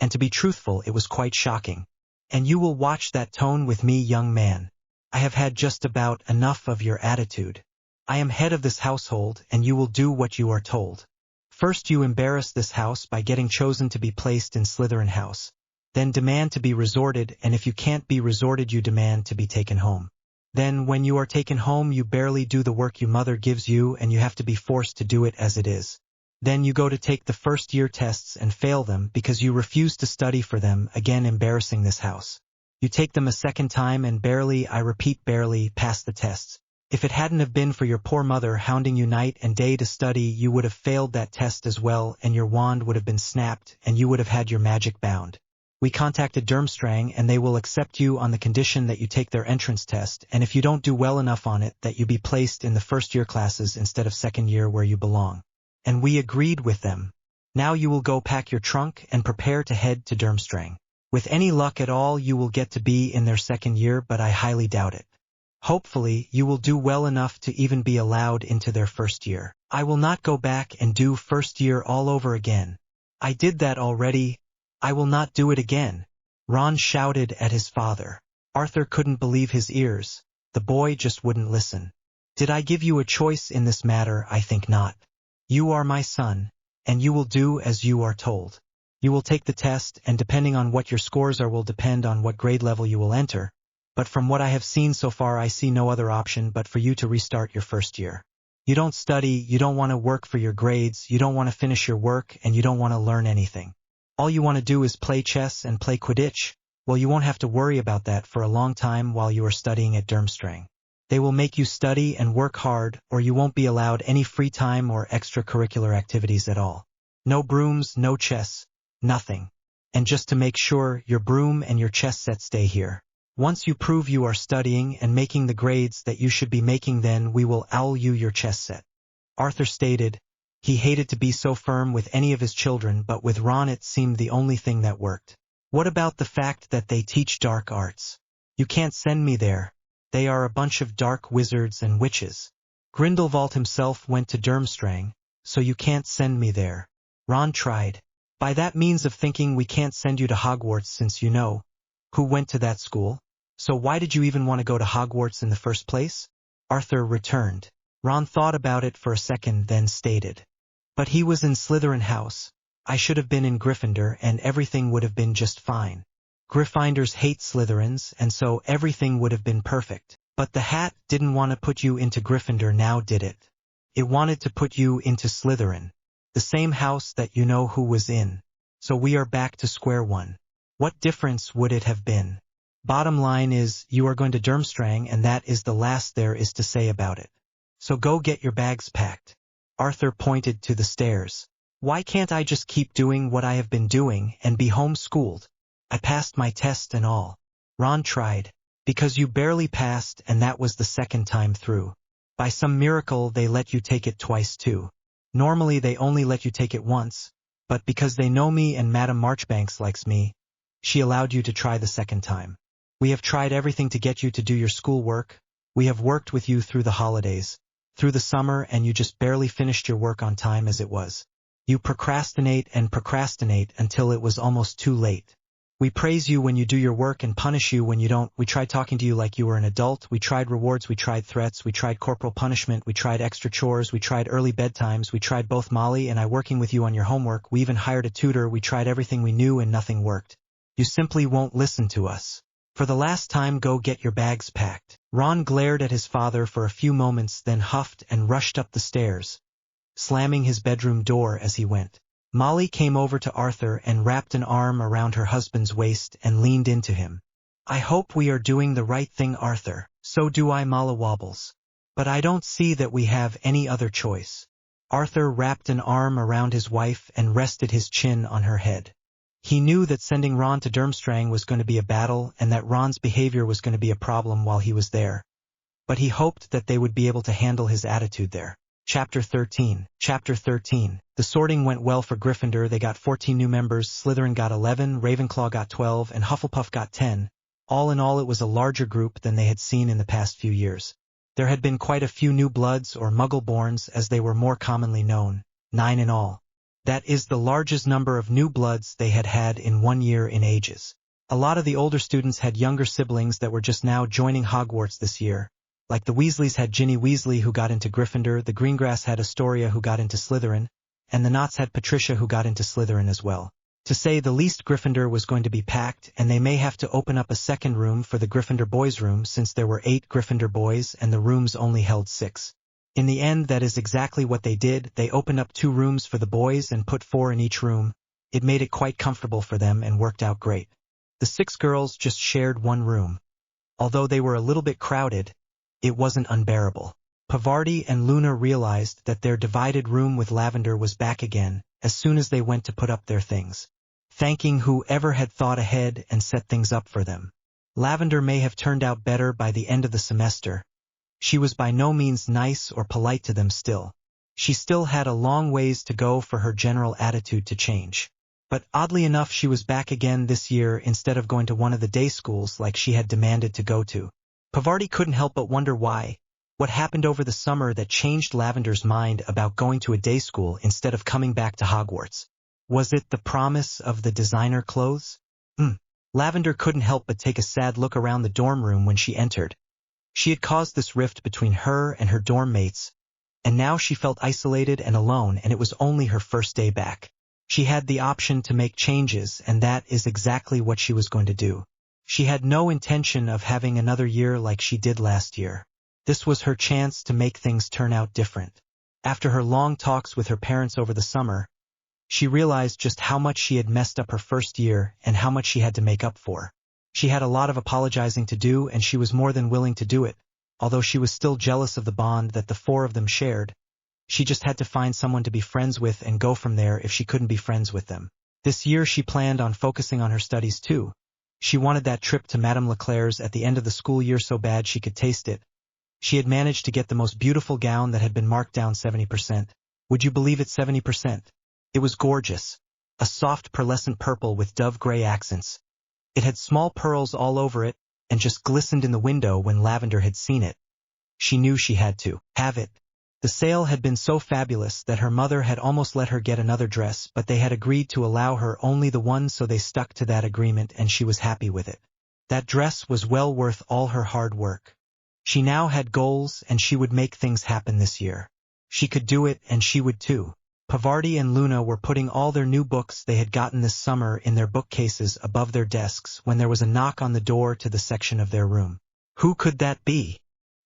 And to be truthful, it was quite shocking. And you will watch that tone with me, young man. I have had just about enough of your attitude. I am head of this household, and you will do what you are told. First you embarrass this house by getting chosen to be placed in Slytherin House. Then demand to be resorted, and if you can't be resorted you demand to be taken home. Then when you are taken home you barely do the work your mother gives you and you have to be forced to do it as it is. Then you go to take the first year tests and fail them because you refuse to study for them, again embarrassing this house. You take them a second time and barely, I repeat barely, pass the tests. If it hadn't have been for your poor mother hounding you night and day to study, you would have failed that test as well, and your wand would have been snapped and you would have had your magic bound. We contacted Durmstrang and they will accept you on the condition that you take their entrance test, and if you don't do well enough on it, that you be placed in the first year classes instead of second year where you belong. And we agreed with them. Now you will go pack your trunk and prepare to head to Durmstrang. With any luck at all you will get to be in their second year, but I highly doubt it. Hopefully you will do well enough to even be allowed into their first year. I will not go back and do first year all over again. I did that already. I will not do it again. Ron shouted at his father. Arthur couldn't believe his ears. The boy just wouldn't listen. Did I give you a choice in this matter? I think not. You are my son, and you will do as you are told. You will take the test, and depending on what your scores are will depend on what grade level you will enter. But from what I have seen so far, I see no other option but for you to restart your first year. You don't study, you don't want to work for your grades, you don't want to finish your work, and you don't want to learn anything. All you want to do is play chess and play Quidditch. Well, you won't have to worry about that for a long time while you are studying at Durmstrang. They will make you study and work hard, or you won't be allowed any free time or extracurricular activities at all. No brooms, no chess, nothing. And just to make sure, your broom and your chess set stay here. Once you prove you are studying and making the grades that you should be making, then we will owl you your chess set. Arthur stated. He hated to be so firm with any of his children, but with Ron it seemed the only thing that worked. What about the fact that they teach dark arts? You can't send me there. They are a bunch of dark wizards and witches. Grindelwald himself went to Durmstrang, so you can't send me there. Ron tried. By that means of thinking, we can't send you to Hogwarts since you know who went to that school. So why did you even want to go to Hogwarts in the first place? Arthur returned. Ron thought about it for a second, then stated. But he was in Slytherin House. I should have been in Gryffindor and everything would have been just fine. Gryffindors hate Slytherins, and so everything would have been perfect. But the hat didn't want to put you into Gryffindor now, did it? It wanted to put you into Slytherin. The same house that you know who was in. So we are back to square one. What difference would it have been? Bottom line is, you are going to Durmstrang, and that is the last there is to say about it. So go get your bags packed. Arthur pointed to the stairs. Why can't I just keep doing what I have been doing and be homeschooled? I passed my test and all. Ron tried. Because you barely passed, and that was the second time through. By some miracle they let you take it twice too. Normally they only let you take it once, but because they know me and Madame Marchbanks likes me, she allowed you to try the second time. We have tried everything to get you to do your schoolwork. We have worked with you through the holidays. through the summer and you just barely finished your work on time as it was. You procrastinate and procrastinate until it was almost too late. We praise you when you do your work and punish you when you don't. We tried talking to you like you were an adult. We tried rewards. We tried threats. We tried corporal punishment. We tried extra chores. We tried early bedtimes. We tried both Molly and I working with you on your homework. We even hired a tutor. We tried everything we knew and nothing worked. You simply won't listen to us. For the last time, go get your bags packed. Ron glared at his father for a few moments, then huffed and rushed up the stairs, slamming his bedroom door as he went. Molly came over to Arthur and wrapped an arm around her husband's waist and leaned into him. I hope we are doing the right thing, Arthur. So do I, Mala wobbles. But I don't see that we have any other choice. Arthur wrapped an arm around his wife and rested his chin on her head. He knew that sending Ron to Durmstrang was going to be a battle and that Ron's behavior was going to be a problem while he was there. But he hoped that they would be able to handle his attitude there. Chapter 13. Chapter 13. The sorting went well for Gryffindor. They got 14 new members, Slytherin got 11, Ravenclaw got 12, and Hufflepuff got 10. All in all, it was a larger group than they had seen in the past few years. There had been quite a few new bloods, or Muggle-borns as they were more commonly known, 9 in all. That is the largest number of new bloods they had had in 1 year in ages. A lot of the older students had younger siblings that were just now joining Hogwarts this year. Like the Weasleys had Ginny Weasley who got into Gryffindor, the Greengrass had Astoria who got into Slytherin, and the Knots had Patricia who got into Slytherin as well. To say the least, Gryffindor was going to be packed, and they may have to open up a second room for the Gryffindor boys' room since there were 8 Gryffindor boys and the rooms only held 6. In the end, that is exactly what they did. They opened up 2 rooms for the boys and put 4 in each room. It made it quite comfortable for them and worked out great. The 6 girls just shared 1 room. Although they were a little bit crowded, it wasn't unbearable. Pavarti and Luna realized that their divided room with Lavender was back again as soon as they went to put up their things, thanking whoever had thought ahead and set things up for them. Lavender may have turned out better by the end of the semester. She was by no means nice or polite to them still. She still had a long ways to go for her general attitude to change. But oddly enough, she was back again this year instead of going to one of the day schools like she had demanded to go to. Pavarti couldn't help but wonder why. What happened over the summer that changed Lavender's mind about going to a day school instead of coming back to Hogwarts? Was it the promise of the designer clothes? Lavender couldn't help but take a sad look around the dorm room when she entered. She had caused this rift between her and her dorm mates, and now she felt isolated and alone, and it was only her first day back. She had the option to make changes, and that is exactly what she was going to do. She had no intention of having another year like she did last year. This was her chance to make things turn out different. After her long talks with her parents over the summer, she realized just how much she had messed up her first year and how much she had to make up for. She had a lot of apologizing to do, and she was more than willing to do it, although she was still jealous of the bond that the 4 of them shared. She just had to find someone to be friends with and go from there if she couldn't be friends with them. This year she planned on focusing on her studies too. She wanted that trip to Madame Leclerc's at the end of the school year so bad she could taste it. She had managed to get the most beautiful gown that had been marked down 70%. Would you believe it, 70%? It was gorgeous. A soft pearlescent purple with dove gray accents. It had small pearls all over it and just glistened in the window when Lavender had seen it. She knew she had to have it. The sale had been so fabulous that her mother had almost let her get another dress, but they had agreed to allow her only the one, so they stuck to that agreement and she was happy with it. That dress was well worth all her hard work. She now had goals and she would make things happen this year. She could do it and she would too. Pavarti and Luna were putting all their new books they had gotten this summer in their bookcases above their desks when there was a knock on the door to the section of their room. Who could that be?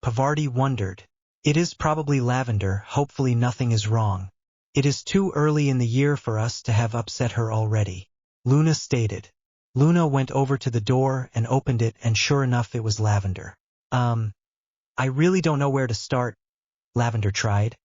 Pavarti wondered. It is probably Lavender. Hopefully nothing is wrong. It is too early in the year for us to have upset her already, Luna stated. Luna went over to the door and opened it, and sure enough it was Lavender. I really don't know where to start, Lavender tried.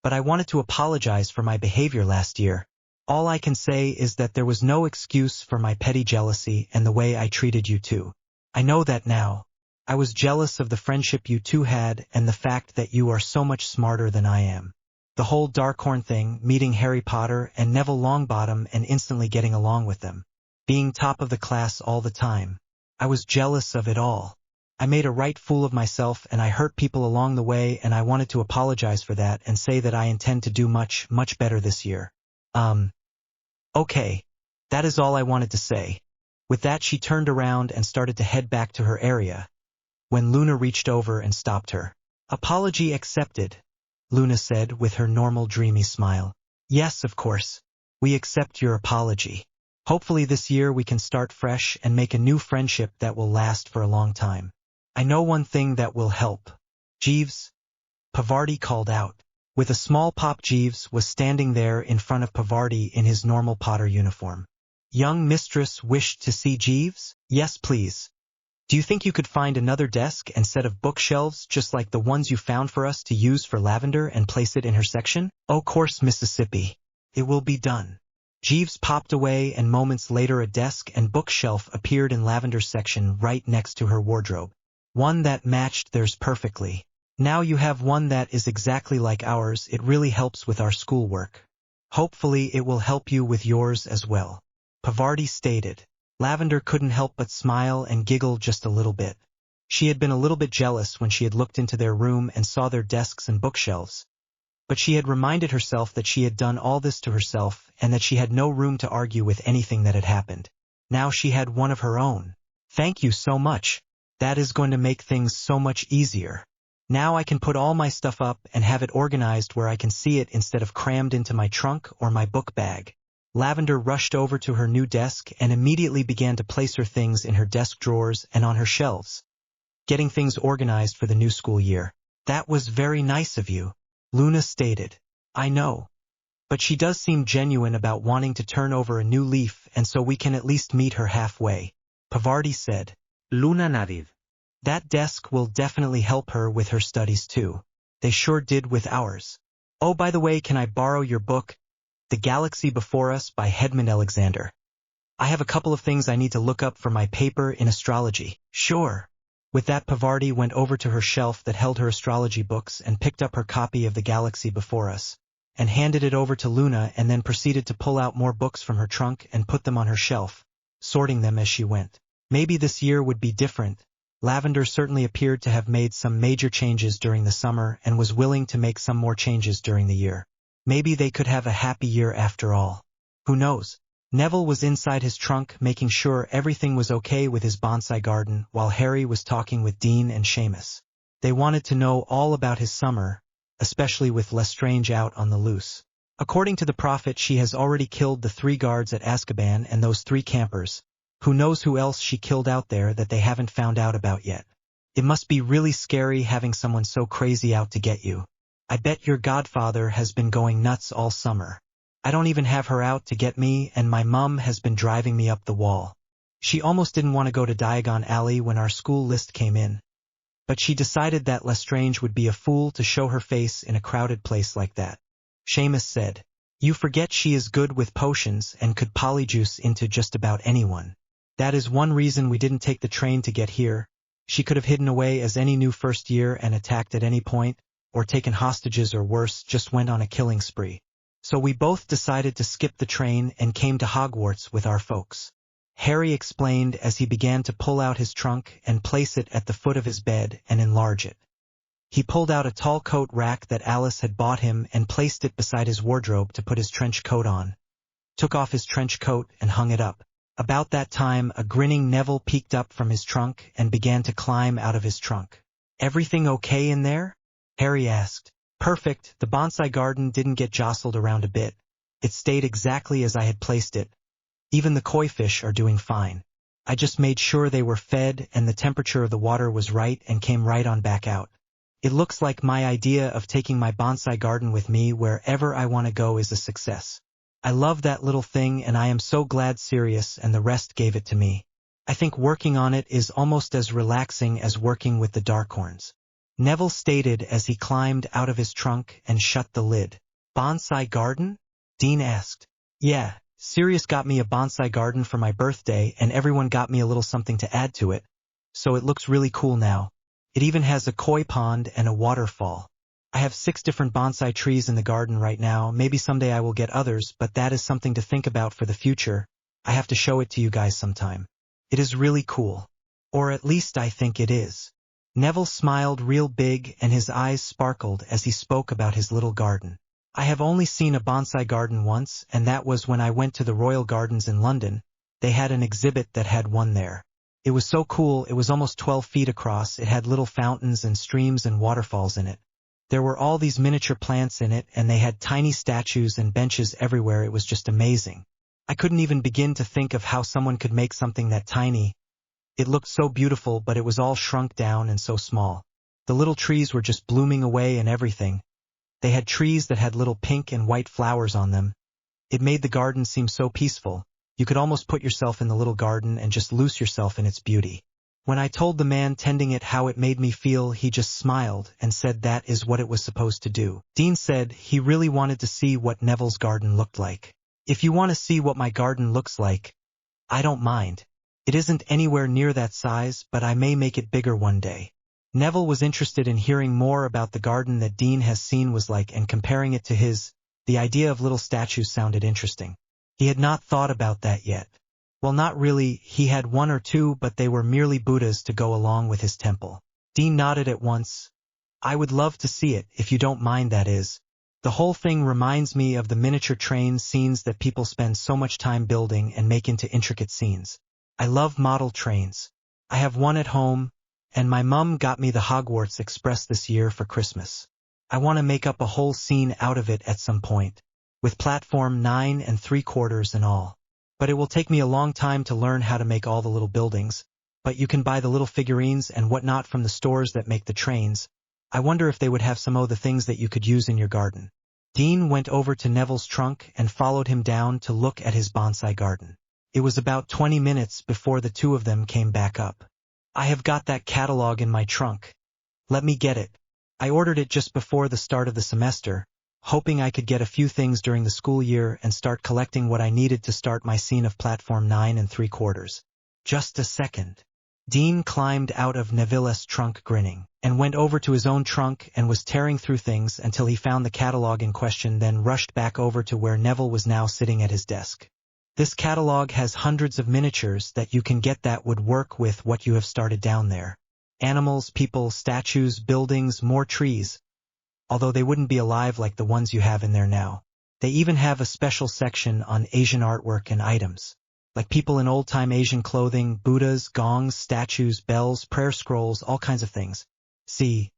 But I wanted to apologize for my behavior last year. All I can say is that there was no excuse for my petty jealousy and the way I treated you two. I know that now. I was jealous of the friendship you two had and the fact that you are so much smarter than I am. The whole Darkhorn thing, meeting Harry Potter and Neville Longbottom and instantly getting along with them. Being top of the class all the time. I was jealous of it all. I made a right fool of myself and I hurt people along the way, and I wanted to apologize for that and say that I intend to do much, much better this year. Okay. That is all I wanted to say. With that, she turned around and started to head back to her area, when Luna reached over and stopped her. Apology accepted, Luna said with her normal dreamy smile. Yes, of course. We accept your apology. Hopefully this year we can start fresh and make a new friendship that will last for a long time. I know one thing that will help. Jeeves? Pavarti called out. With a small pop, Jeeves was standing there in front of Pavarti in his normal Potter uniform. Young mistress wished to see Jeeves? Yes, please. Do you think you could find another desk and set of bookshelves just like the ones you found for us to use for Lavender and place it in her section? Oh, course, Mississippi. It will be done. Jeeves popped away, and moments later a desk and bookshelf appeared in Lavender's section right next to her wardrobe. One that matched theirs perfectly. Now you have one that is exactly like ours. It really helps with our schoolwork. Hopefully it will help you with yours as well, Pavarti stated. Lavender couldn't help but smile and giggle just a little bit. She had been a little bit jealous when she had looked into their room and saw their desks and bookshelves. But she had reminded herself that she had done all this to herself and that she had no room to argue with anything that had happened. Now she had one of her own. Thank you so much. That is going to make things so much easier. Now I can put all my stuff up and have it organized where I can see it instead of crammed into my trunk or my book bag. Lavender rushed over to her new desk and immediately began to place her things in her desk drawers and on her shelves, getting things organized for the new school year. That was very nice of you, Luna stated. I know. But she does seem genuine about wanting to turn over a new leaf, and so we can at least meet her halfway, Pavarti said. Luna nodded. That desk will definitely help her with her studies too. They sure did with ours. Oh, by the way, can I borrow your book, The Galaxy Before Us by Edmund Alexander? I have a couple of things I need to look up for my paper in astrology. Sure. With that, Pavarti went over to her shelf that held her astrology books and picked up her copy of The Galaxy Before Us, and handed it over to Luna, and then proceeded to pull out more books from her trunk and put them on her shelf, sorting them as she went. Maybe this year would be different. Lavender certainly appeared to have made some major changes during the summer and was willing to make some more changes during the year. Maybe they could have a happy year after all. Who knows? Neville was inside his trunk making sure everything was okay with his bonsai garden while Harry was talking with Dean and Seamus. They wanted to know all about his summer, especially with Lestrange out on the loose. According to the prophet, she has already killed the 3 guards at Azkaban and those 3 campers. Who knows who else she killed out there that they haven't found out about yet. It must be really scary having someone so crazy out to get you. I bet your godfather has been going nuts all summer. I don't even have her out to get me, and my mum has been driving me up the wall. She almost didn't want to go to Diagon Alley when our school list came in. But she decided that Lestrange would be a fool to show her face in a crowded place like that. Seamus said, You forget she is good with potions and could polyjuice into just about anyone. That is one reason we didn't take the train to get here. She could have hidden away as any new first year and attacked at any point, or taken hostages, or worse, just went on a killing spree. So we both decided to skip the train and came to Hogwarts with our folks. Harry explained as he began to pull out his trunk and place it at the foot of his bed and enlarge it. He pulled out a tall coat rack that Alice had bought him and placed it beside his wardrobe to put his trench coat on. Took off his trench coat and hung it up. About that time, a grinning Neville peeked up from his trunk and began to climb out of his trunk. Everything okay in there? Harry asked. Perfect. The bonsai garden didn't get jostled around a bit. It stayed exactly as I had placed it. Even the koi fish are doing fine. I just made sure they were fed and the temperature of the water was right and came right on back out. It looks like my idea of taking my bonsai garden with me wherever I want to go is a success. I love that little thing, and I am so glad Sirius and the rest gave it to me. I think working on it is almost as relaxing as working with the Darkhorns, Neville stated as he climbed out of his trunk and shut the lid. Bonsai garden? Dean asked. Yeah, Sirius got me a bonsai garden for my birthday, and everyone got me a little something to add to it. So it looks really cool now. It even has a koi pond and a waterfall. I have 6 different bonsai trees in the garden right now. Maybe someday I will get others, but that is something to think about for the future. I have to show it to you guys sometime. It is really cool. Or at least I think it is. Neville smiled real big and his eyes sparkled as he spoke about his little garden. I have only seen a bonsai garden once, and that was when I went to the Royal Gardens in London. They had an exhibit that had one there. It was so cool, it was almost 12 feet across, it had little fountains and streams and waterfalls in it. There were all these miniature plants in it, and they had tiny statues and benches everywhere. It was just amazing. I couldn't even begin to think of how someone could make something that tiny. It looked so beautiful, but it was all shrunk down and so small. The little trees were just blooming away and everything. They had trees that had little pink and white flowers on them. It made the garden seem so peaceful. You could almost put yourself in the little garden and just lose yourself in its beauty. When I told the man tending it how it made me feel, he just smiled and said that is what it was supposed to do. Dean said he really wanted to see what Neville's garden looked like. If you want to see what my garden looks like, I don't mind. It isn't anywhere near that size, but I may make it bigger one day. Neville was interested in hearing more about the garden that Dean has seen was like and comparing it to his. The idea of little statues sounded interesting. He had not thought about that yet. Well, not really, he had one or two, but they were merely Buddhas to go along with his temple. Dean nodded at once. I would love to see it, if you don't mind, that is. The whole thing reminds me of the miniature train scenes that people spend so much time building and make into intricate scenes. I love model trains. I have one at home, and my mum got me the Hogwarts Express this year for Christmas. I want to make up a whole scene out of it at some point, with platform 9 3/4 and all. But it will take me a long time to learn how to make all the little buildings, but you can buy the little figurines and whatnot from the stores that make the trains. I wonder if they would have some of the things that you could use in your garden. Dean went over to Neville's trunk and followed him down to look at his bonsai garden. It was about 20 minutes before the two of them came back up. I have got that catalog in my trunk. Let me get it. I ordered it just before the start of the semester, hoping I could get a few things during the school year and start collecting what I needed to start my scene of platform 9 3/4. Just a second. Dean climbed out of Neville's trunk grinning, and went over to his own trunk and was tearing through things until he found the catalog in question, then rushed back over to where Neville was now sitting at his desk. This catalog has hundreds of miniatures that you can get that would work with what you have started down there. Animals, people, statues, buildings, more trees. Although they wouldn't be alive like the ones you have in there now. They even have a special section on Asian artwork and items. Like people in old-time Asian clothing, Buddhas, gongs, statues, bells, prayer scrolls, all kinds of things. See.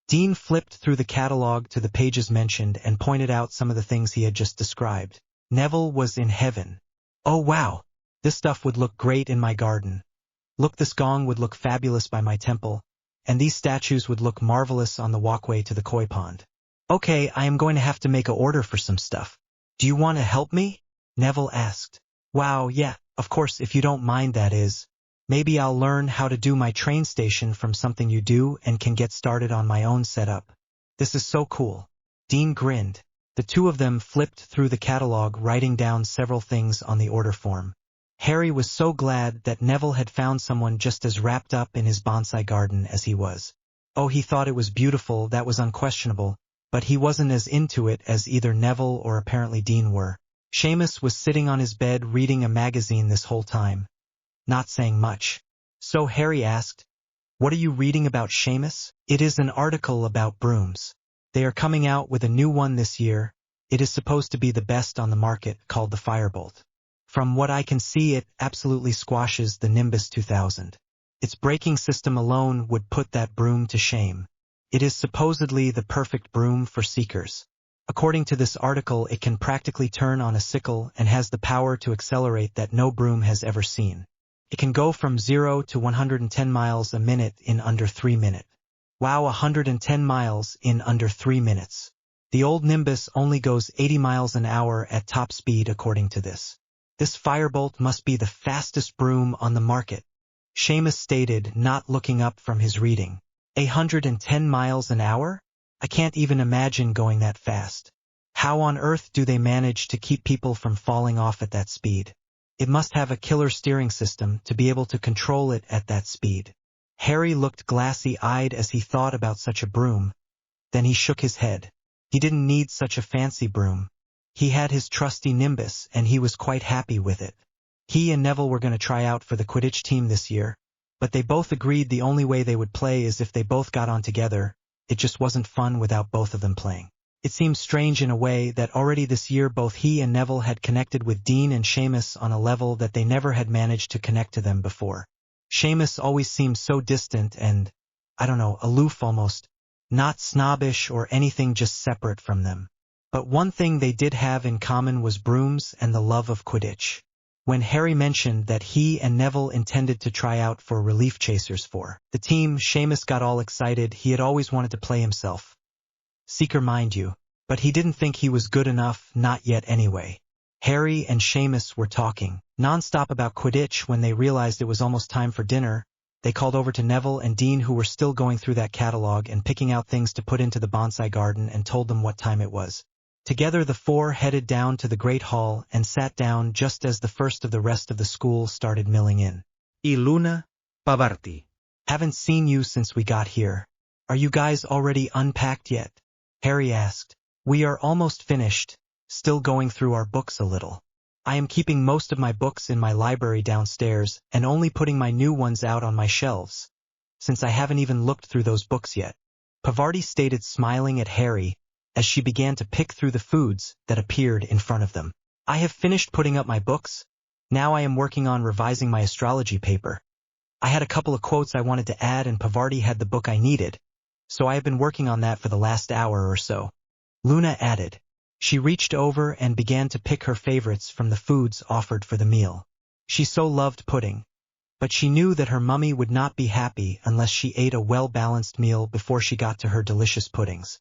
Dean flipped through the catalog to the pages mentioned and pointed out some of the things he had just described. Neville was in heaven. Oh wow, this stuff would look great in my garden. Look, this gong would look fabulous by my temple, and these statues would look marvelous on the walkway to the koi pond. Okay, I am going to have to make an order for some stuff. Do you want to help me? Neville asked. Wow, yeah, of course, if you don't mind, that is. Maybe I'll learn how to do my train station from something you do and can get started on my own setup. This is so cool. Dean grinned. The two of them flipped through the catalog, writing down several things on the order form. Harry was so glad that Neville had found someone just as wrapped up in his bonsai garden as he was. Oh, he thought it was beautiful, that was unquestionable, but he wasn't as into it as either Neville or apparently Dean were. Seamus was sitting on his bed reading a magazine this whole time, not saying much. So Harry asked, "What are you reading about, Seamus?" "It is an article about brooms. They are coming out with a new one this year. It is supposed to be the best on the market, called the Firebolt. From what I can see, it absolutely squashes the Nimbus 2000. Its braking system alone would put that broom to shame. It is supposedly the perfect broom for seekers. According to this article, it can practically turn on a sickle and has the power to accelerate that no broom has ever seen. It can go from 0 to 110 miles a minute in under 3 minutes. Wow, 110 miles in under 3 minutes. The old Nimbus only goes 80 miles an hour at top speed according to this. This Firebolt must be the fastest broom on the market," Seamus stated, not looking up from his reading. 110 miles an hour? I can't even imagine going that fast. How on earth do they manage to keep people from falling off at that speed? It must have a killer steering system to be able to control it at that speed. Harry looked glassy-eyed as he thought about such a broom. Then he shook his head. He didn't need such a fancy broom. He had his trusty Nimbus, and he was quite happy with it. He and Neville were going to try out for the Quidditch team this year. but they both agreed the only way they would play is if they both got on together. It just wasn't fun without both of them playing. It seemed strange in a way that already this year both he and Neville had connected with Dean and Seamus on a level that they never had managed to connect to them before. Seamus always seemed so distant and, I don't know, aloof almost, not snobbish or anything, just separate from them. But one thing they did have in common was brooms and the love of Quidditch. When Harry mentioned that he and Neville intended to try out for Relief Chasers for the team, Seamus got all excited. He had always wanted to play himself. Seeker, mind you, but he didn't think he was good enough, not yet anyway. Harry and Seamus were talking non-stop about Quidditch. When they realized it was almost time for dinner, they called over to Neville and Dean, who were still going through that catalog and picking out things to put into the bonsai garden, and told them what time it was. Together the four headed down to the Great Hall and sat down just as the first of the rest of the school started milling in. Y Luna, Pavarti. Haven't seen you since we got here. Are you guys already unpacked yet? Harry asked. We are almost finished, still going through our books a little. I am keeping most of my books in my library downstairs and only putting my new ones out on my shelves, since I haven't even looked through those books yet. Pavarti stated, smiling at Harry as she began to pick through the foods that appeared in front of them. I have finished putting up my books. Now I am working on revising my astrology paper. I had a couple of quotes I wanted to add, and Pavarti had the book I needed, so I have been working on that for the last hour or so. Luna added. She reached over and began to pick her favorites from the foods offered for the meal. She so loved pudding, but she knew that her mummy would not be happy unless she ate a well-balanced meal before she got to her delicious puddings.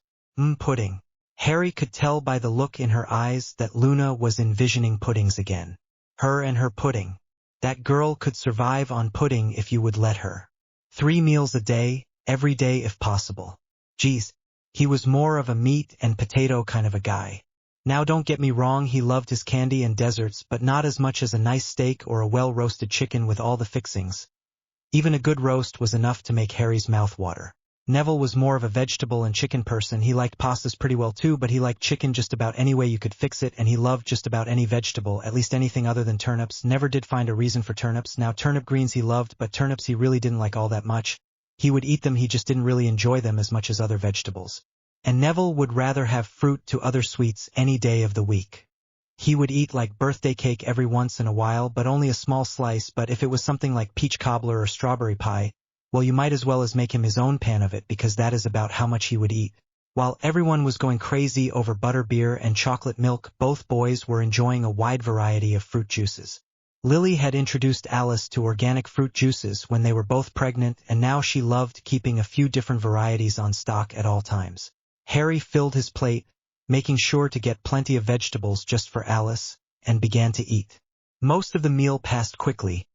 Pudding. Harry could tell by the look in her eyes that Luna was envisioning puddings again. Her and her pudding. That girl could survive on pudding if you would let her. 3 meals a day, every day if possible. Geez, he was more of a meat and potato kind of a guy. Now don't get me wrong, he loved his candy and desserts, but not as much as a nice steak or a well-roasted chicken with all the fixings. Even a good roast was enough to make Harry's mouth water. Neville was more of a vegetable and chicken person. He liked pastas pretty well too, but he liked chicken just about any way you could fix it, and he loved just about any vegetable, at least anything other than turnips. Never did find a reason for turnips. Now turnip greens he loved, but turnips he really didn't like all that much. He would eat them, he just didn't really enjoy them as much as other vegetables. And Neville would rather have fruit to other sweets any day of the week. He would eat like birthday cake every once in a while, but only a small slice. But if it was something like peach cobbler or strawberry pie, well, you might as well as make him his own pan of it, because that is about how much he would eat. While everyone was going crazy over butterbeer and chocolate milk, both boys were enjoying a wide variety of fruit juices. Lily had introduced Alice to organic fruit juices when they were both pregnant, and now she loved keeping a few different varieties on stock at all times. Harry filled his plate, making sure to get plenty of vegetables just for Alice, and began to eat. Most of the meal passed quickly,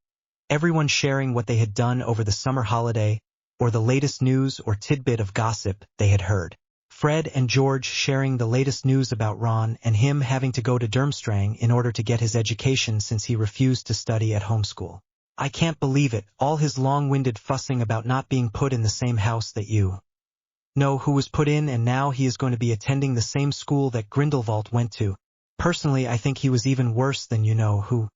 everyone sharing what they had done over the summer holiday, or the latest news or tidbit of gossip they had heard. Fred and George sharing the latest news about Ron and him having to go to Durmstrang in order to get his education since he refused to study at homeschool. I can't believe it, all his long-winded fussing about not being put in the same house that you know who was put in, and now he is going to be attending the same school that Grindelwald went to. Personally, I think he was even worse than you know who.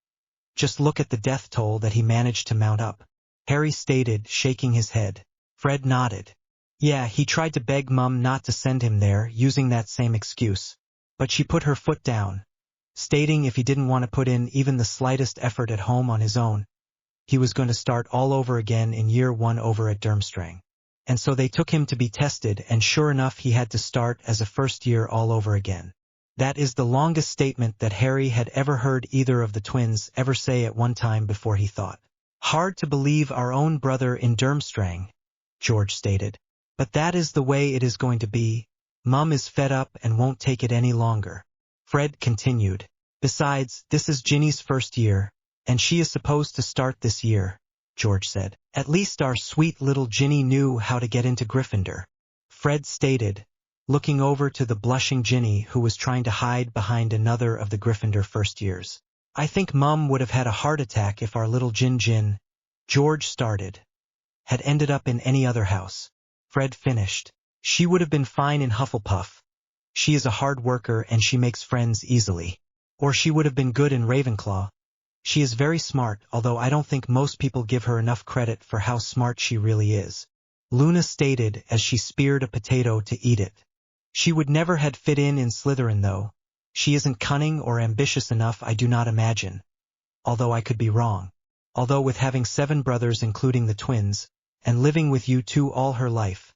Just look at the death toll that he managed to mount up. Harry stated, shaking his head. Fred nodded. Yeah, he tried to beg Mum not to send him there, using that same excuse. But she put her foot down, stating if he didn't want to put in even the slightest effort at home on his own, he was going to start all over again in year 1 over at Durmstrang. And so they took him to be tested, and sure enough he had to start as a first year all over again. That is the longest statement that Harry had ever heard either of the twins ever say at one time before, he thought. Hard to believe our own brother in Durmstrang, George stated. But that is the way it is going to be. Mum is fed up and won't take it any longer. Fred continued. Besides, this is Ginny's first year, and she is supposed to start this year, George said. At least our sweet little Ginny knew how to get into Gryffindor, Fred stated, looking over to the blushing Ginny, who was trying to hide behind another of the Gryffindor first years. I think Mum would have had a heart attack if our little Gin, George started, had ended up in any other house. Fred finished. She would have been fine in Hufflepuff. She is a hard worker and she makes friends easily. Or she would have been good in Ravenclaw. She is very smart, although I don't think most people give her enough credit for how smart she really is," Luna stated as she speared a potato to eat it. "She would never had fit in Slytherin though. She isn't cunning or ambitious enough, I do not imagine. Although I could be wrong. Although with having 7 brothers including the twins, and living with you two all her life,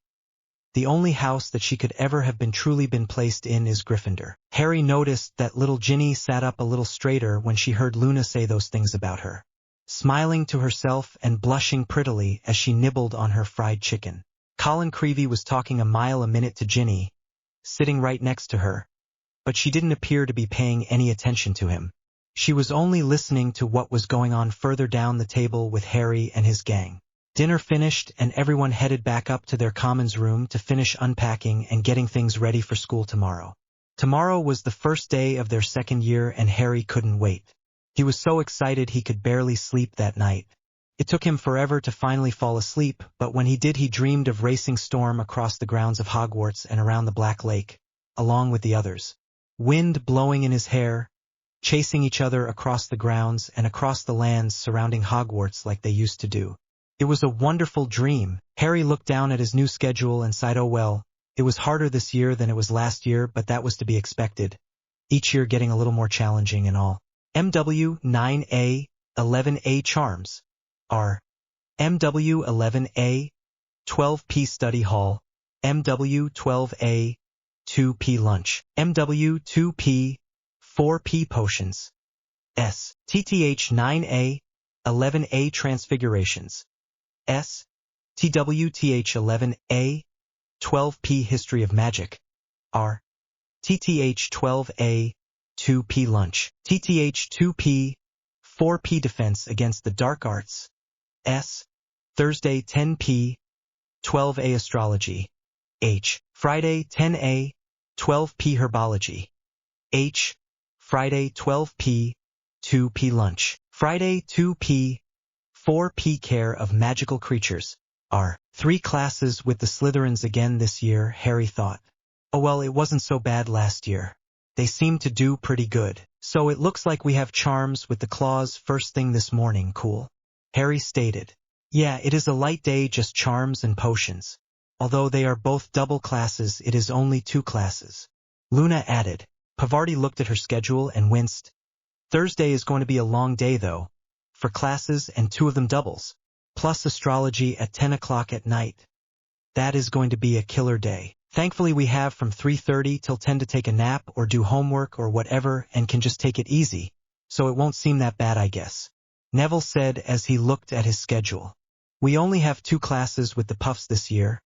the only house that she could ever have been truly been placed in is Gryffindor." Harry noticed that little Ginny sat up a little straighter when she heard Luna say those things about her, smiling to herself and blushing prettily as she nibbled on her fried chicken. Colin Creevey was talking a mile a minute to Ginny, sitting right next to her, but she didn't appear to be paying any attention to him. She was only listening to what was going on further down the table with Harry and his gang. Dinner finished and everyone headed back up to their commons room to finish unpacking and getting things ready for school tomorrow. Tomorrow was the first day of their second year and Harry couldn't wait. He was so excited he could barely sleep that night. It took him forever to finally fall asleep, but when he did he dreamed of racing Storm across the grounds of Hogwarts and around the Black Lake, along with the others. Wind blowing in his hair, chasing each other across the grounds and across the lands surrounding Hogwarts like they used to do. It was a wonderful dream. Harry looked down at his new schedule and sighed, oh well, it was harder this year than it was last year, but that was to be expected. Each year getting a little more challenging and all. MW 9A, 11A charms are MW 11A, 12P study hall, MW 12A, 2P lunch, MW 2P, 4P potions, TTH 9A, 11A transfigurations, TWTH 11A, 12P history of magic, TTH 12A, 2P lunch, TTH 2P, 4P defense against the dark arts, Thursday 10P, 12A astrology, Friday 10A, 12P herbology, Friday 12P, 2P lunch, Friday 2P, 4P care of magical creatures, 3 classes with the Slytherins again this year, Harry thought. Oh well, it wasn't so bad last year. They seemed to do pretty good. So it looks like we have charms with the claws first thing this morning, cool, Harry stated. Yeah, it is a light day, just charms and potions. Although they are both double classes, it is only 2 classes, Luna added. Pavarti looked at her schedule and winced. Thursday is going to be a long day though, for classes and 2 of them doubles, plus astrology at 10 o'clock at night. That is going to be a killer day. Thankfully we have from 3:30 till 10 to take a nap or do homework or whatever and can just take it easy, so it won't seem that bad I guess, Neville said as he looked at his schedule. We only have 2 classes with the Puffs this year,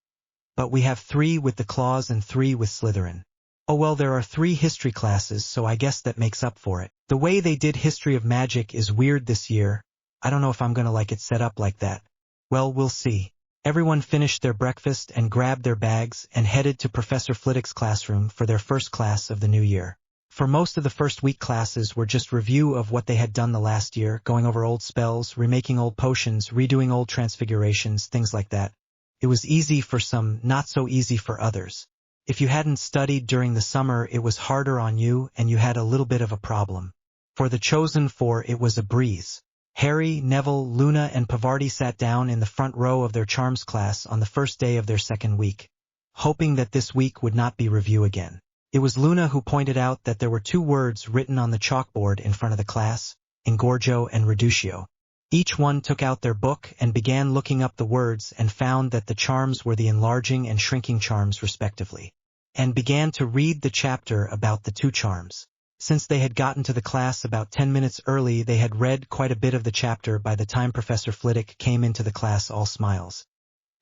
but we have 3 with the Claws and 3 with Slytherin. Oh well, there are 3 history classes, so I guess that makes up for it. The way they did History of Magic is weird this year. I don't know if I'm gonna like it set up like that. Well, we'll see. Everyone finished their breakfast and grabbed their bags and headed to Professor Flitwick's classroom for their first class of the new year. For most of the first week classes were just review of what they had done the last year, going over old spells, remaking old potions, redoing old transfigurations, things like that. It was easy for some, not so easy for others. If you hadn't studied during the summer, it was harder on you and you had a little bit of a problem. For the chosen 4, it was a breeze. Harry, Neville, Luna, and Pavarti sat down in the front row of their charms class on the first day of their second week, hoping that this week would not be review again. It was Luna who pointed out that there were 2 words written on the chalkboard in front of the class, Engorgio and Reducio. Each one took out their book and began looking up the words and found that the charms were the enlarging and shrinking charms respectively, and began to read the chapter about the 2 charms. Since they had gotten to the class about 10 minutes early, they had read quite a bit of the chapter by the time Professor Flitwick came into the class all smiles.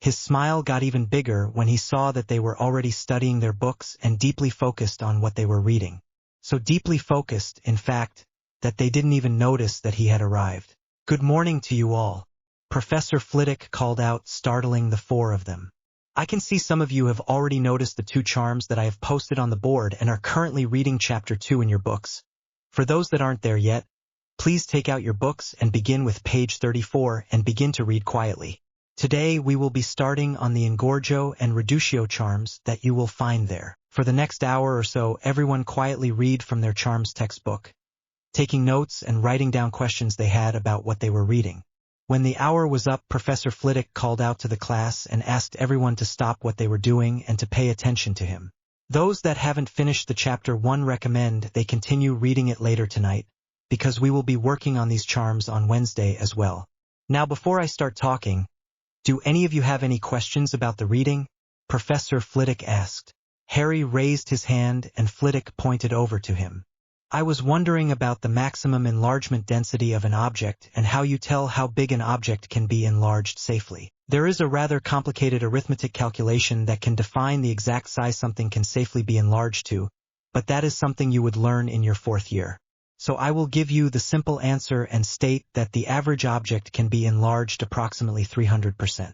His smile got even bigger when he saw that they were already studying their books and deeply focused on what they were reading. So deeply focused, in fact, that they didn't even notice that he had arrived. Good morning to you all, Professor Flitwick called out, startling the 4 of them. I can see some of you have already noticed the 2 charms that I have posted on the board and are currently reading chapter 2 in your books. For those that aren't there yet, please take out your books and begin with page 34 and begin to read quietly. Today we will be starting on the Engorgio and Reducio charms that you will find there. For the next hour or so, everyone quietly read from their charms textbook. taking notes and writing down questions they had about what they were reading. When the hour was up, Professor Flitwick called out to the class and asked everyone to stop what they were doing and to pay attention to him. Those that haven't finished the chapter 1 recommend they continue reading it later tonight, because we will be working on these charms on Wednesday as well. Now before I start talking, do any of you have any questions about the reading? Professor Flitwick asked. Harry raised his hand and Flitwick pointed over to him. I was wondering about the maximum enlargement density of an object and how you tell how big an object can be enlarged safely. There is a rather complicated arithmetic calculation that can define the exact size something can safely be enlarged to, but that is something you would learn in your 4th year. So I will give you the simple answer and state that the average object can be enlarged approximately 300%.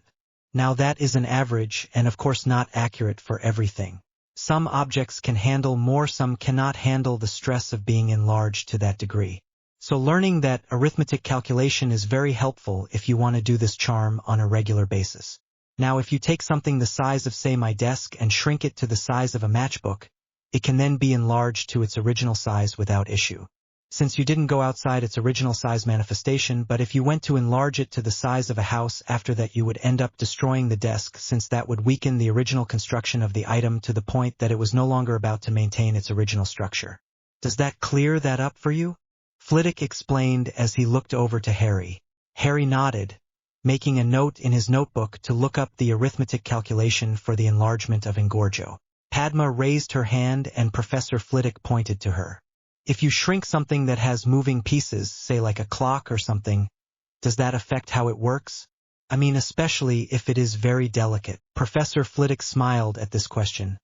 Now that is an average and of course not accurate for everything. Some objects can handle more, some cannot handle the stress of being enlarged to that degree. So learning that arithmetic calculation is very helpful if you want to do this charm on a regular basis. Now if you take something the size of say my desk and shrink it to the size of a matchbook, it can then be enlarged to its original size without issue. Since you didn't go outside its original size manifestation, but if you went to enlarge it to the size of a house after that, you would end up destroying the desk, since that would weaken the original construction of the item to the point that it was no longer about to maintain its original structure. Does that clear that up for you? Flitwick explained as he looked over to Harry. Harry nodded, making a note in his notebook to look up the arithmetic calculation for the enlargement of Engorgio. Padma raised her hand and Professor Flitwick pointed to her. If you shrink something that has moving pieces, say like a clock or something, does that affect how it works? I mean, especially if it is very delicate. Professor Flitwick smiled at this question.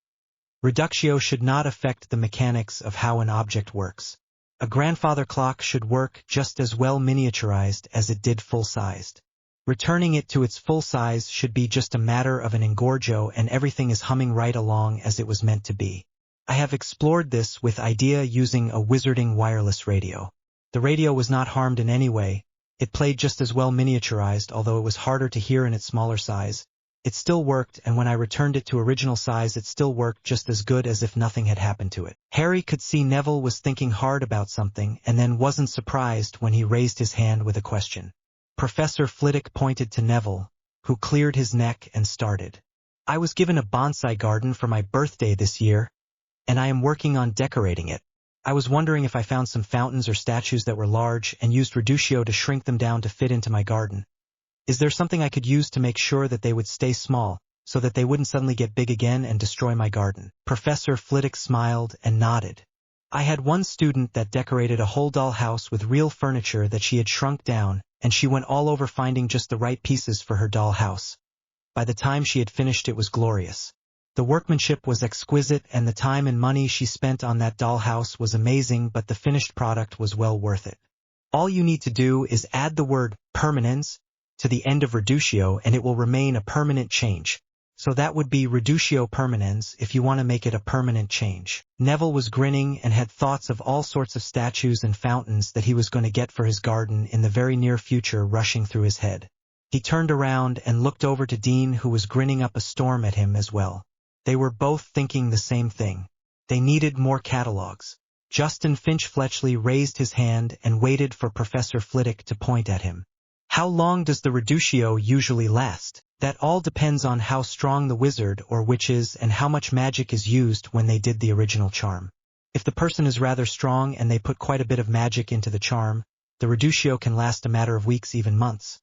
Reductio should not affect the mechanics of how an object works. A grandfather clock should work just as well miniaturized as it did full-sized. Returning it to its full size should be just a matter of an engorgio and everything is humming right along as it was meant to be. I have explored this with idea using a wizarding wireless radio. The radio was not harmed in any way. It played just as well miniaturized, although it was harder to hear in its smaller size. It still worked, and when I returned it to original size it still worked just as good as if nothing had happened to it. Harry could see Neville was thinking hard about something and then wasn't surprised when he raised his hand with a question. Professor Flitwick pointed to Neville, who cleared his neck and started. I was given a bonsai garden for my birthday this year, and I am working on decorating it. I was wondering if I found some fountains or statues that were large and used reductio to shrink them down to fit into my garden. Is there something I could use to make sure that they would stay small, so that they wouldn't suddenly get big again and destroy my garden? Professor Flitwick smiled and nodded. I had one student that decorated a whole doll house with real furniture that she had shrunk down, and she went all over finding just the right pieces for her doll house. By the time she had finished, it was glorious. The workmanship was exquisite and the time and money she spent on that dollhouse was amazing, but the finished product was well worth it. All you need to do is add the word permanens to the end of reductio and it will remain a permanent change. So that would be reductio permanens if you want to make it a permanent change. Neville was grinning and had thoughts of all sorts of statues and fountains that he was going to get for his garden in the very near future rushing through his head. He turned around and looked over to Dean, who was grinning up a storm at him as well. They were both thinking the same thing. They needed more catalogs. Justin Finch-Fletchley raised his hand and waited for Professor Flitwick to point at him. How long does the reductio usually last? That all depends on how strong the wizard or witch is and how much magic is used when they did the original charm. If the person is rather strong and they put quite a bit of magic into the charm, the reductio can last a matter of weeks, even months.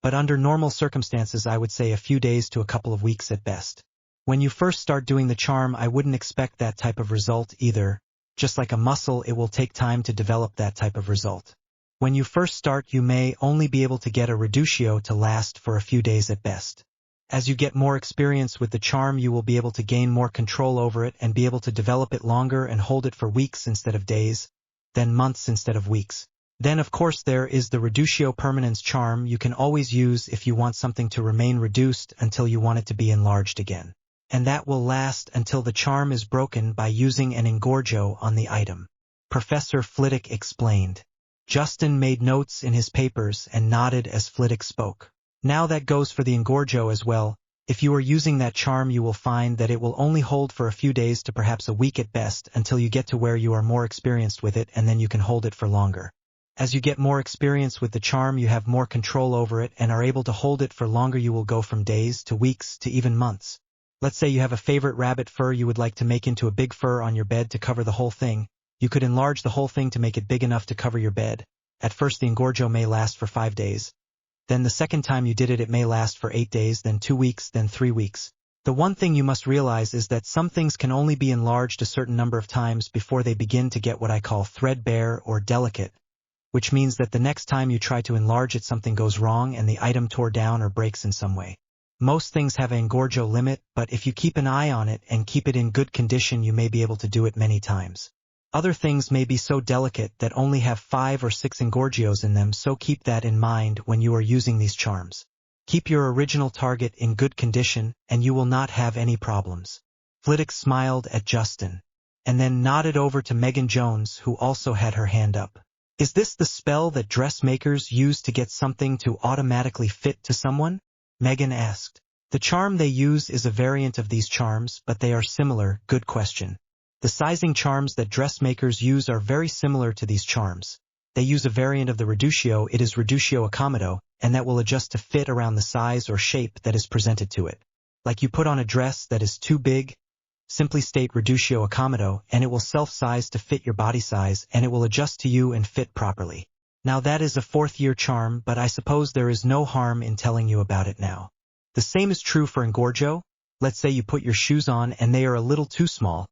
But under normal circumstances, I would say a few days to a couple of weeks at best. When you first start doing the charm, I wouldn't expect that type of result either. Just like a muscle, it will take time to develop that type of result. When you first start, you may only be able to get a reductio to last for a few days at best. As you get more experience with the charm, you will be able to gain more control over it and be able to develop it longer and hold it for weeks instead of days, then months instead of weeks. Then of course there is the reductio permanens charm you can always use if you want something to remain reduced until you want it to be enlarged again. And that will last until the charm is broken by using an engorgio on the item. Professor Flitwick explained. Justin made notes in his papers and nodded as Flitwick spoke. Now that goes for the engorgio as well. If you are using that charm, you will find that it will only hold for a few days to perhaps a week at best until you get to where you are more experienced with it, and then you can hold it for longer. As you get more experience with the charm, you have more control over it and are able to hold it for longer. You will go from days to weeks to even months. Let's say you have a favorite rabbit fur you would like to make into a big fur on your bed to cover the whole thing. You could enlarge the whole thing to make it big enough to cover your bed. At first the engorgio may last for 5 days. Then the second time you did it, it may last for 8 days, then 2 weeks, then 3 weeks. The one thing you must realize is that some things can only be enlarged a certain number of times before they begin to get what I call threadbare or delicate, which means that the next time you try to enlarge it, something goes wrong and the item tore down or breaks in some way. Most things have an engorgio limit, but if you keep an eye on it and keep it in good condition, you may be able to do it many times. Other things may be so delicate that only have 5 or 6 engorgios in them, so keep that in mind when you are using these charms. Keep your original target in good condition, and you will not have any problems. Flitwick smiled at Justin, and then nodded over to Megan Jones, who also had her hand up. Is this the spell that dressmakers use to get something to automatically fit to someone? Megan asked. The charm they use is a variant of these charms, but they are similar. Good question. The sizing charms that dressmakers use are very similar to these charms. They use a variant of the reductio. It is reductio accommodo, and that will adjust to fit around the size or shape that is presented to it. Like you put on a dress that is too big, simply state reductio accommodo, and it will self-size to fit your body size, and it will adjust to you and fit properly. Now that is a 4th-year charm, but I suppose there is no harm in telling you about it now. The same is true for engorgio. Let's say you put your shoes on and they are a little too small.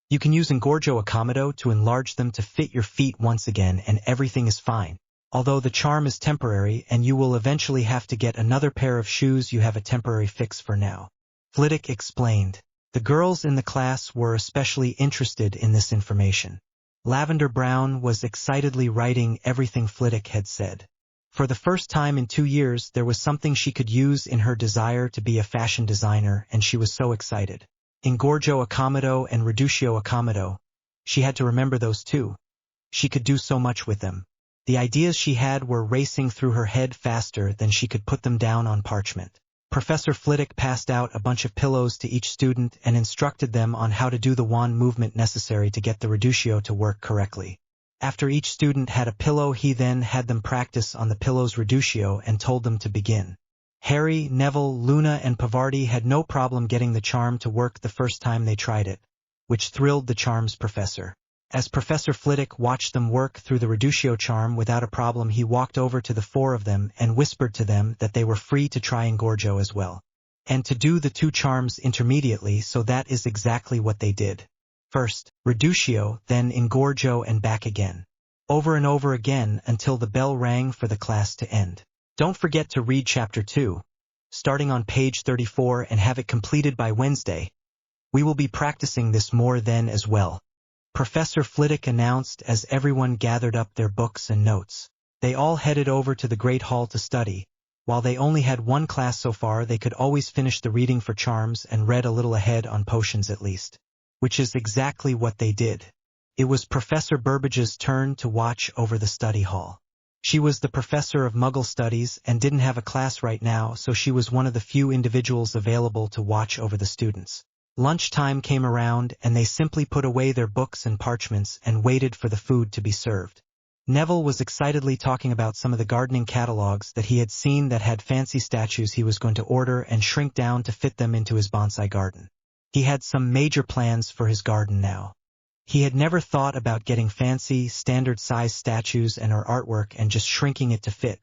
You can use engorgio accommodo to enlarge them to fit your feet once again, and everything is fine. Although the charm is temporary and you will eventually have to get another pair of shoes, you have a temporary fix for now. Flitwick explained. The girls in the class were especially interested in this information. Lavender Brown was excitedly writing everything Flitwick had said. For the first time in 2 years, there was something she could use in her desire to be a fashion designer, and she was so excited. Engorgio accommodo and reductio accommodo. She had to remember those two. She could do so much with them. The ideas she had were racing through her head faster than she could put them down on parchment. Professor Flitwick passed out a bunch of pillows to each student and instructed them on how to do the wand movement necessary to get the reductio to work correctly. After each student had a pillow, he then had them practice on the pillow's reductio and told them to begin. Harry, Neville, Luna, and Pavarti had no problem getting the charm to work the first time they tried it, which thrilled the charm's professor. As Professor Flitwick watched them work through the reductio charm without a problem, he walked over to the 4 of them and whispered to them that they were free to try engorgio as well, and to do the 2 charms intermediately, so that is exactly what they did. First, reductio, then engorgio, and back again. Over and over again until the bell rang for the class to end. Don't forget to read Chapter 2, starting on page 34, and have it completed by Wednesday. We will be practicing this more then as well. Professor Flitwick announced as everyone gathered up their books and notes. They all headed over to the Great Hall to study. While they only had 1 class so far, they could always finish the reading for charms and read a little ahead on potions at least. Which is exactly what they did. It was Professor Burbage's turn to watch over the study hall. She was the professor of Muggle studies and didn't have a class right now, so she was one of the few individuals available to watch over the students. Lunchtime came around and they simply put away their books and parchments and waited for the food to be served. Neville was excitedly talking about some of the gardening catalogs that he had seen that had fancy statues he was going to order and shrink down to fit them into his bonsai garden. He had some major plans for his garden now. He had never thought about getting fancy, standard-sized statues and or artwork and just shrinking it to fit.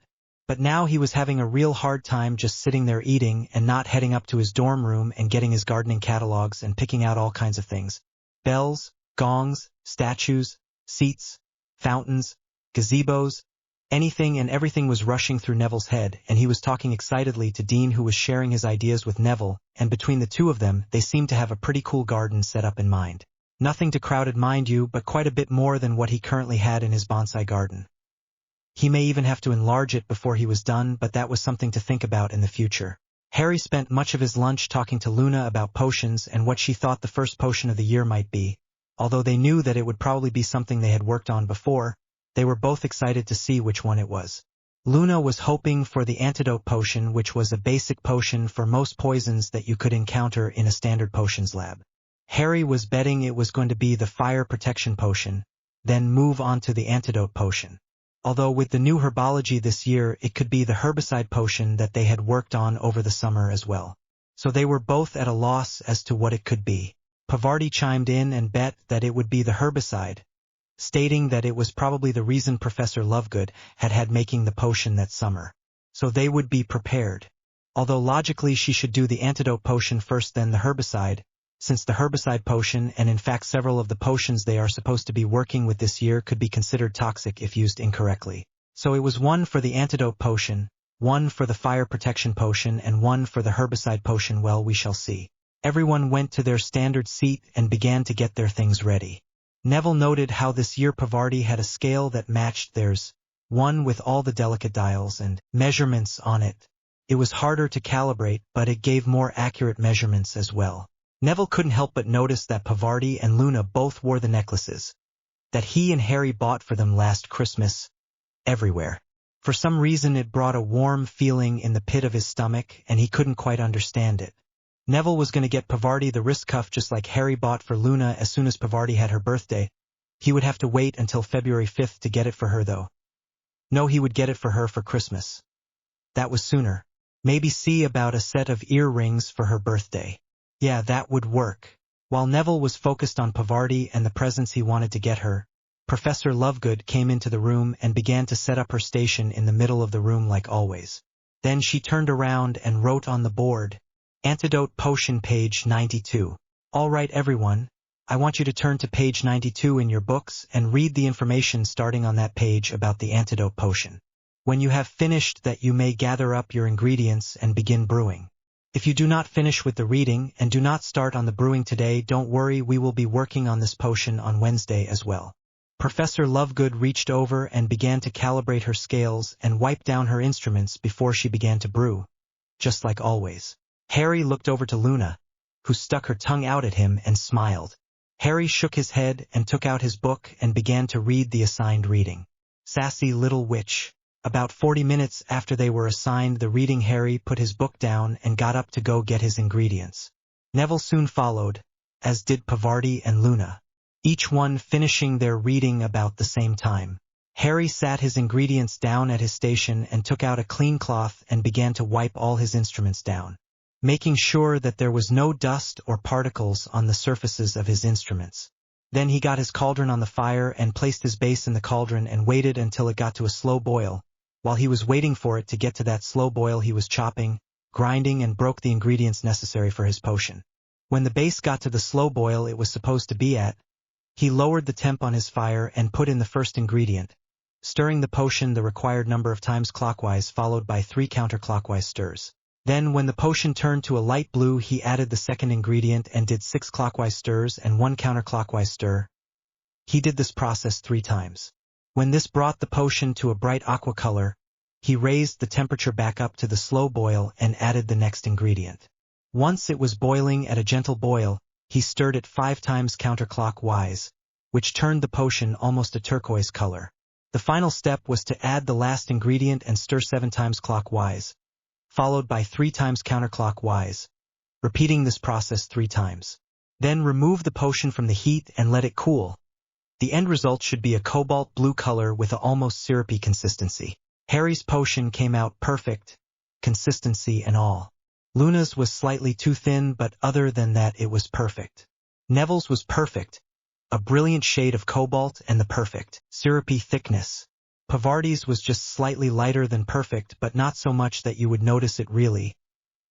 But now he was having a real hard time just sitting there eating and not heading up to his dorm room and getting his gardening catalogs and picking out all kinds of things. Bells, gongs, statues, seats, fountains, gazebos, anything and everything was rushing through Neville's head, and he was talking excitedly to Dean, who was sharing his ideas with Neville, and between the 2 of them, they seemed to have a pretty cool garden set up in mind. Nothing too crowded, mind you, but quite a bit more than what he currently had in his bonsai garden. He may even have to enlarge it before he was done, but that was something to think about in the future. Harry spent much of his lunch talking to Luna about potions and what she thought the first potion of the year might be. Although they knew that it would probably be something they had worked on before, they were both excited to see which one it was. Luna was hoping for the antidote potion, which was a basic potion for most poisons that you could encounter in a standard potions lab. Harry was betting it was going to be the fire protection potion, then move on to the antidote potion. Although with the new herbology this year, it could be the herbicide potion that they had worked on over the summer as well. So they were both at a loss as to what it could be. Pavarti chimed in and bet that it would be the herbicide, stating that it was probably the reason Professor Lovegood had making the potion that summer. So they would be prepared. Although logically she should do the antidote potion first, then the herbicide, since the herbicide potion and in fact several of the potions they are supposed to be working with this year could be considered toxic if used incorrectly. So it was one for the antidote potion, one for the fire protection potion, and one for the herbicide potion. Well, we shall see. Everyone went to their standard seat and began to get their things ready. Neville noted how this year Pavarti had a scale that matched theirs, one with all the delicate dials and measurements on it. It was harder to calibrate, but it gave more accurate measurements as well. Neville couldn't help but notice that Pavarti and Luna both wore the necklaces that he and Harry bought for them last Christmas, everywhere. For some reason it brought a warm feeling in the pit of his stomach, and he couldn't quite understand it. Neville was going to get Pavarti the wrist cuff just like Harry bought for Luna as soon as Pavarti had her birthday. He would have to wait until February 5th to get it for her though. No, he would get it for her for Christmas. That was sooner. Maybe see about a set of earrings for her birthday. Yeah, that would work. While Neville was focused on Pavarti and the presents he wanted to get her, Professor Lovegood came into the room and began to set up her station in the middle of the room like always. Then she turned around and wrote on the board, "Antidote Potion, page 92. All right, everyone, I want you to turn to page 92 in your books and read the information starting on that page about the antidote potion. When you have finished that, you may gather up your ingredients and begin brewing. If you do not finish with the reading and do not start on the brewing today, don't worry, we will be working on this potion on Wednesday as well." Professor Lovegood reached over and began to calibrate her scales and wipe down her instruments before she began to brew, just like always. Harry looked over to Luna, who stuck her tongue out at him and smiled. Harry shook his head and took out his book and began to read the assigned reading. Sassy little witch. About 40 minutes after they were assigned the reading, Harry put his book down and got up to go get his ingredients. Neville soon followed, as did Pavarti and Luna, each one finishing their reading about the same time. Harry sat his ingredients down at his station and took out a clean cloth and began to wipe all his instruments down, making sure that there was no dust or particles on the surfaces of his instruments. Then he got his cauldron on the fire and placed his base in the cauldron and waited until it got to a slow boil. While he was waiting for it to get to that slow boil, he was chopping, grinding, and broke the ingredients necessary for his potion. When the base got to the slow boil it was supposed to be at, he lowered the temp on his fire and put in the first ingredient, stirring the potion the required number of times clockwise, followed by 3 counterclockwise stirs. Then when the potion turned to a light blue, he added the second ingredient and did 6 clockwise stirs and 1 counterclockwise stir. He did this process 3 times. When this brought the potion to a bright aqua color, he raised the temperature back up to the slow boil and added the next ingredient. Once it was boiling at a gentle boil, he stirred it 5 times counterclockwise, which turned the potion almost a turquoise color. The final step was to add the last ingredient and stir 7 times clockwise, followed by 3 times counterclockwise, repeating this process 3 times. Then remove the potion from the heat and let it cool. The end result should be a cobalt blue color with an almost syrupy consistency. Harry's potion came out perfect, consistency and all. Luna's was slightly too thin, but other than that it was perfect. Neville's was perfect, a brilliant shade of cobalt and the perfect, syrupy thickness. Pavarti's was just slightly lighter than perfect, but not so much that you would notice it really.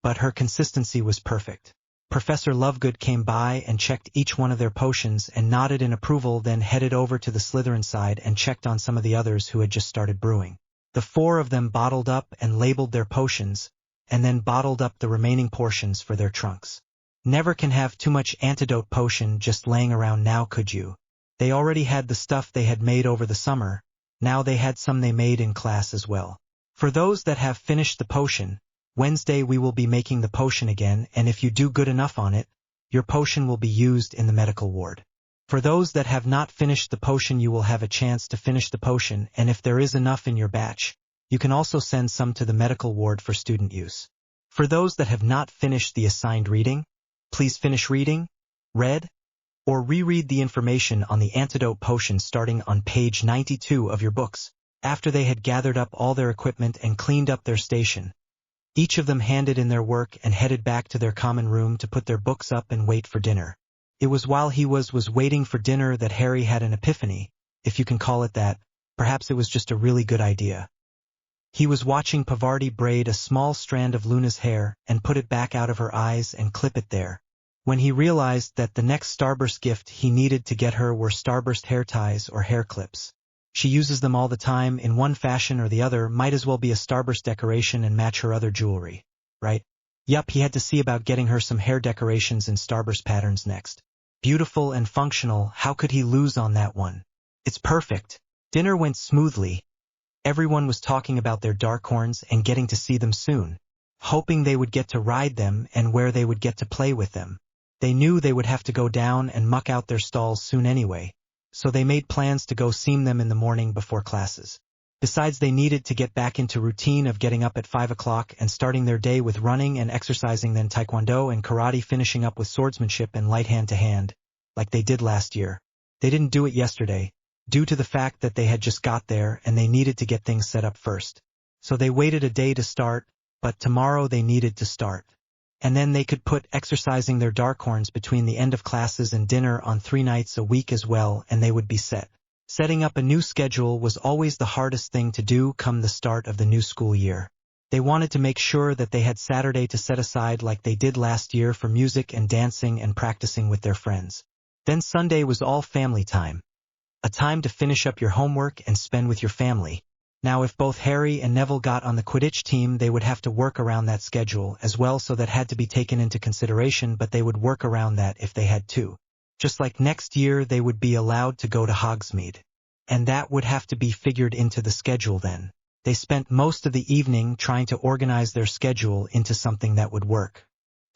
But her consistency was perfect. Professor Lovegood came by and checked each one of their potions and nodded in approval, then headed over to the Slytherin side and checked on some of the others who had just started brewing. The 4 of them bottled up and labeled their potions, and then bottled up the remaining portions for their trunks. Never can have too much antidote potion just laying around now, could you? They already had the stuff they had made over the summer. Now they had some they made in class as well. For those that have finished the potion, Wednesday we will be making the potion again, and if you do good enough on it, your potion will be used in the medical ward. For those that have not finished the potion, you will have a chance to finish the potion, and if there is enough in your batch, You can also send some to the medical ward for student use. For those that have not finished the assigned reading, please finish reading, read, or reread the information on the antidote potion starting on page 92 of your books. After they had gathered up all their equipment and cleaned up their station, each of them handed in their work and headed back to their common room to put their books up and wait for dinner. It was while he was waiting for dinner that Harry had an epiphany, if you can call it that. Perhaps it was just a really good idea. He was watching Pavarti braid a small strand of Luna's hair and put it back out of her eyes and clip it there, when he realized that the next starburst gift he needed to get her were starburst hair ties or hair clips. She uses them all the time in one fashion or the other, might as well be a starburst decoration and match her other jewelry, right? Yup, he had to see about getting her some hair decorations in starburst patterns next. Beautiful and functional, how could he lose on that one? It's perfect. Dinner went smoothly. Everyone was talking about their darkhorns and getting to see them soon, hoping they would get to ride them and where they would get to play with them. They knew they would have to go down and muck out their stalls soon anyway, so they made plans to go seam them in the morning before classes. Besides, they needed to get back into routine of getting up at 5 o'clock and starting their day with running and exercising, then taekwondo and karate, finishing up with swordsmanship and light hand-to-hand, like they did last year. They didn't do it yesterday, due to the fact that they had just got there and they needed to get things set up first. So they waited a day to start, but tomorrow they needed to start. And then they could put exercising their darkhorns between the end of classes and dinner on 3 nights a week as well, and they would be set. Setting up a new schedule was always the hardest thing to do come the start of the new school year. They wanted to make sure that they had Saturday to set aside like they did last year for music and dancing and practicing with their friends. Then Sunday was all family time. A time to finish up your homework and spend with your family. Now if both Harry and Neville got on the Quidditch team, they would have to work around that schedule as well, so that had to be taken into consideration, but they would work around that if they had to. Just like next year they would be allowed to go to Hogsmeade. And that would have to be figured into the schedule then. They spent most of the evening trying to organize their schedule into something that would work.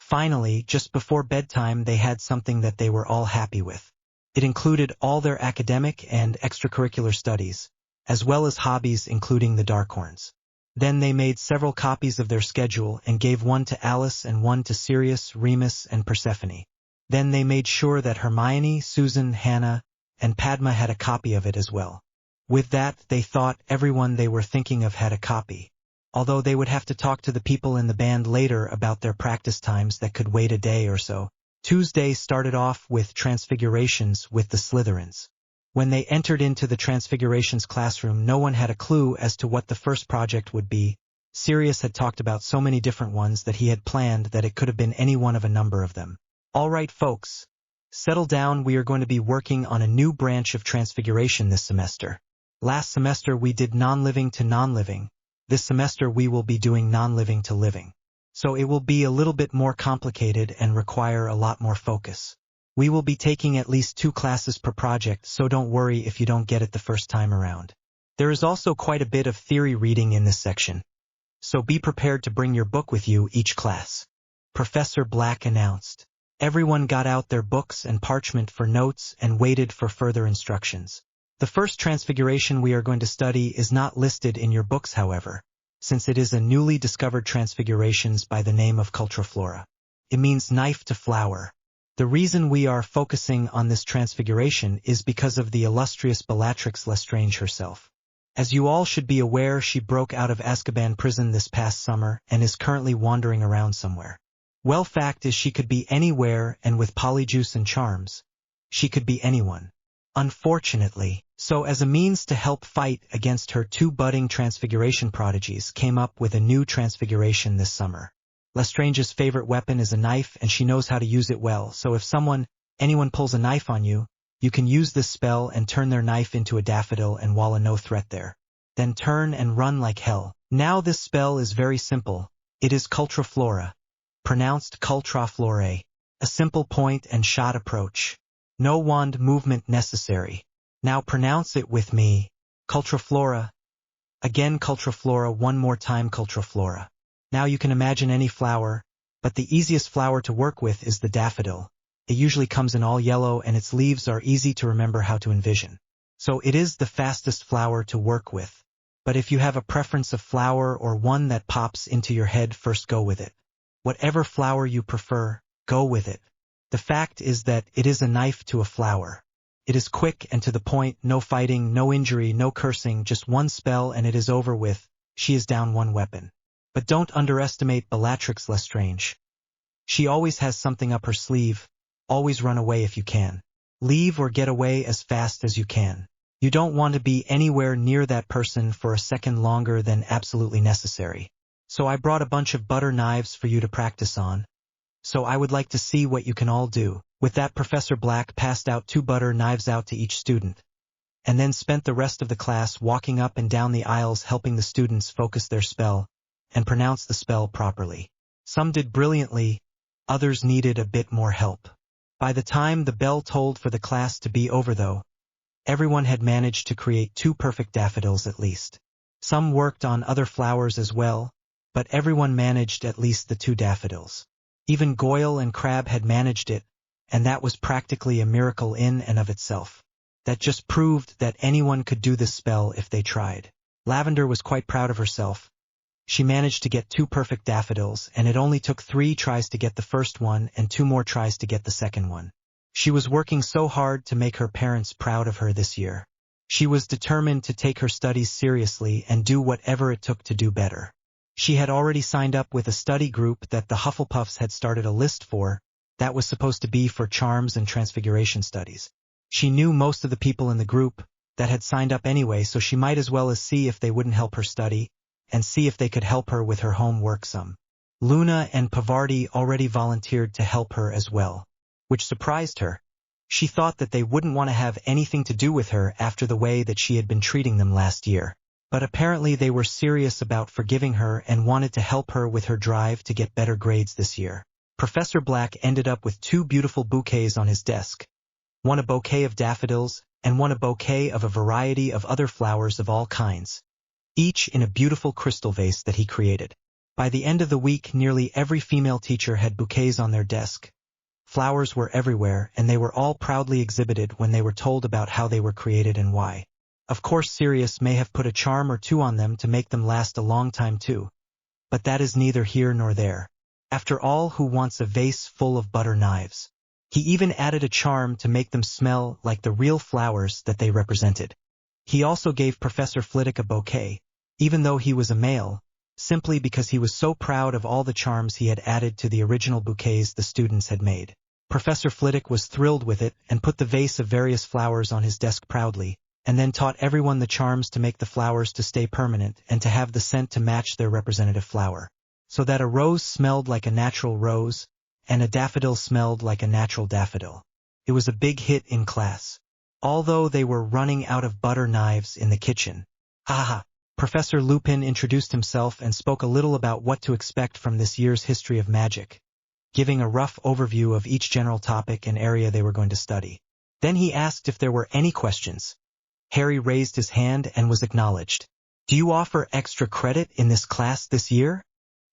Finally, just before bedtime, they had something that they were all happy with. It included all their academic and extracurricular studies, as well as hobbies including the Darkhorns. Then they made several copies of their schedule and gave one to Alice and one to Sirius, Remus, and Persephone. Then they made sure that Hermione, Susan, Hannah, and Padma had a copy of it as well. With that, they thought everyone they were thinking of had a copy, although they would have to talk to the people in the band later about their practice times that could wait a day or so. Tuesday started off with Transfigurations with the Slytherins. When they entered into the Transfigurations classroom, no one had a clue as to what the first project would be. Sirius had talked about so many different ones that he had planned that it could have been any one of a number of them. All right, folks, settle down. We are going to be working on a new branch of Transfiguration this semester. Last semester we did non-living to non-living. This semester we will be doing non-living to living. So it will be a little bit more complicated and require a lot more focus. We will be taking at least 2 classes per project, so don't worry if you don't get it the first time around. There is also quite a bit of theory reading in this section, so be prepared to bring your book with you each class. Professor Black announced. Everyone got out their books and parchment for notes and waited for further instructions. The first transfiguration we are going to study is not listed in your books, however, since it is a newly discovered transfigurations by the name of Cultraflora. It means knife to flower. The reason we are focusing on this transfiguration is because of the illustrious Bellatrix Lestrange herself. As you all should be aware, she broke out of Azkaban prison this past summer and is currently wandering around somewhere. Well, fact is she could be anywhere, and with polyjuice and charms, she could be anyone. Unfortunately, so as a means to help fight against her 2 budding transfiguration prodigies came up with a new transfiguration this summer. Lestrange's favorite weapon is a knife, and she knows how to use it well, so if anyone pulls a knife on you, you can use this spell and turn their knife into a daffodil and walla no threat there. Then turn and run like hell. Now this spell is very simple. It is Cultraflora, pronounced Cultraflore, a simple point and shot approach. No wand movement necessary. Now pronounce it with me. Cultraflora. Again Cultraflora, one more time Cultraflora. Now you can imagine any flower, but the easiest flower to work with is the daffodil. It usually comes in all yellow and its leaves are easy to remember how to envision. So it is the fastest flower to work with. but if you have a preference of flower or one that pops into your head, first go with it. Whatever flower you prefer, go with it. The fact is that it is a knife to a flower. It is quick and to the point, no fighting, no injury, no cursing, just one spell and it is over with. She is down one weapon. But don't underestimate Bellatrix Lestrange. She always has something up her sleeve. Always run away if you can. Leave or get away as fast as you can. You don't want to be anywhere near that person for a second longer than absolutely necessary. So I brought a bunch of butter knives for you to practice on. So I would like to see what you can all do. With that, Professor Black passed out 2 butter knives out to each student, and then spent the rest of the class walking up and down the aisles helping the students focus their spell and pronounce the spell properly. Some did brilliantly, others needed a bit more help. By the time the bell tolled for the class to be over though, everyone had managed to create 2 perfect daffodils at least. Some worked on other flowers as well, but everyone managed at least the 2 daffodils. Even Goyle and Crab had managed it, and that was practically a miracle in and of itself. That just proved that anyone could do this spell if they tried. Lavender was quite proud of herself. She managed to get 2 perfect daffodils, and it only took 3 tries to get the first one and 2 more tries to get the second one. She was working so hard to make her parents proud of her this year. She was determined to take her studies seriously and do whatever it took to do better. She had already signed up with a study group that the Hufflepuffs had started a list for, that was supposed to be for charms and transfiguration studies. She knew most of the people in the group that had signed up anyway, so she might as well as see if they wouldn't help her study, and see if they could help her with her homework some. Luna and Pavarti already volunteered to help her as well, which surprised her. She thought that they wouldn't want to have anything to do with her after the way that she had been treating them last year. But apparently they were serious about forgiving her and wanted to help her with her drive to get better grades this year. Professor Black ended up with 2 beautiful bouquets on his desk. One a bouquet of daffodils, and one a bouquet of a variety of other flowers of all kinds, each in a beautiful crystal vase that he created. By the end of the week, nearly every female teacher had bouquets on their desk. Flowers were everywhere, and they were all proudly exhibited when they were told about how they were created and why. Of course, Sirius may have put a charm or 2 on them to make them last a long time too. But that is neither here nor there. After all, who wants a vase full of butter knives? He even added a charm to make them smell like the real flowers that they represented. He also gave Professor Flitwick a bouquet, even though he was a male, simply because he was so proud of all the charms he had added to the original bouquets the students had made. Professor Flitwick was thrilled with it and put the vase of various flowers on his desk proudly, and then taught everyone the charms to make the flowers to stay permanent and to have the scent to match their representative flower. So that a rose smelled like a natural rose, and a daffodil smelled like a natural daffodil. It was a big hit in class. Although they were running out of butter knives in the kitchen. Professor Lupin introduced himself and spoke a little about what to expect from this year's history of magic, giving a rough overview of each general topic and area they were going to study. Then he asked if there were any questions. Harry raised his hand and was acknowledged. Do you offer extra credit in this class this year?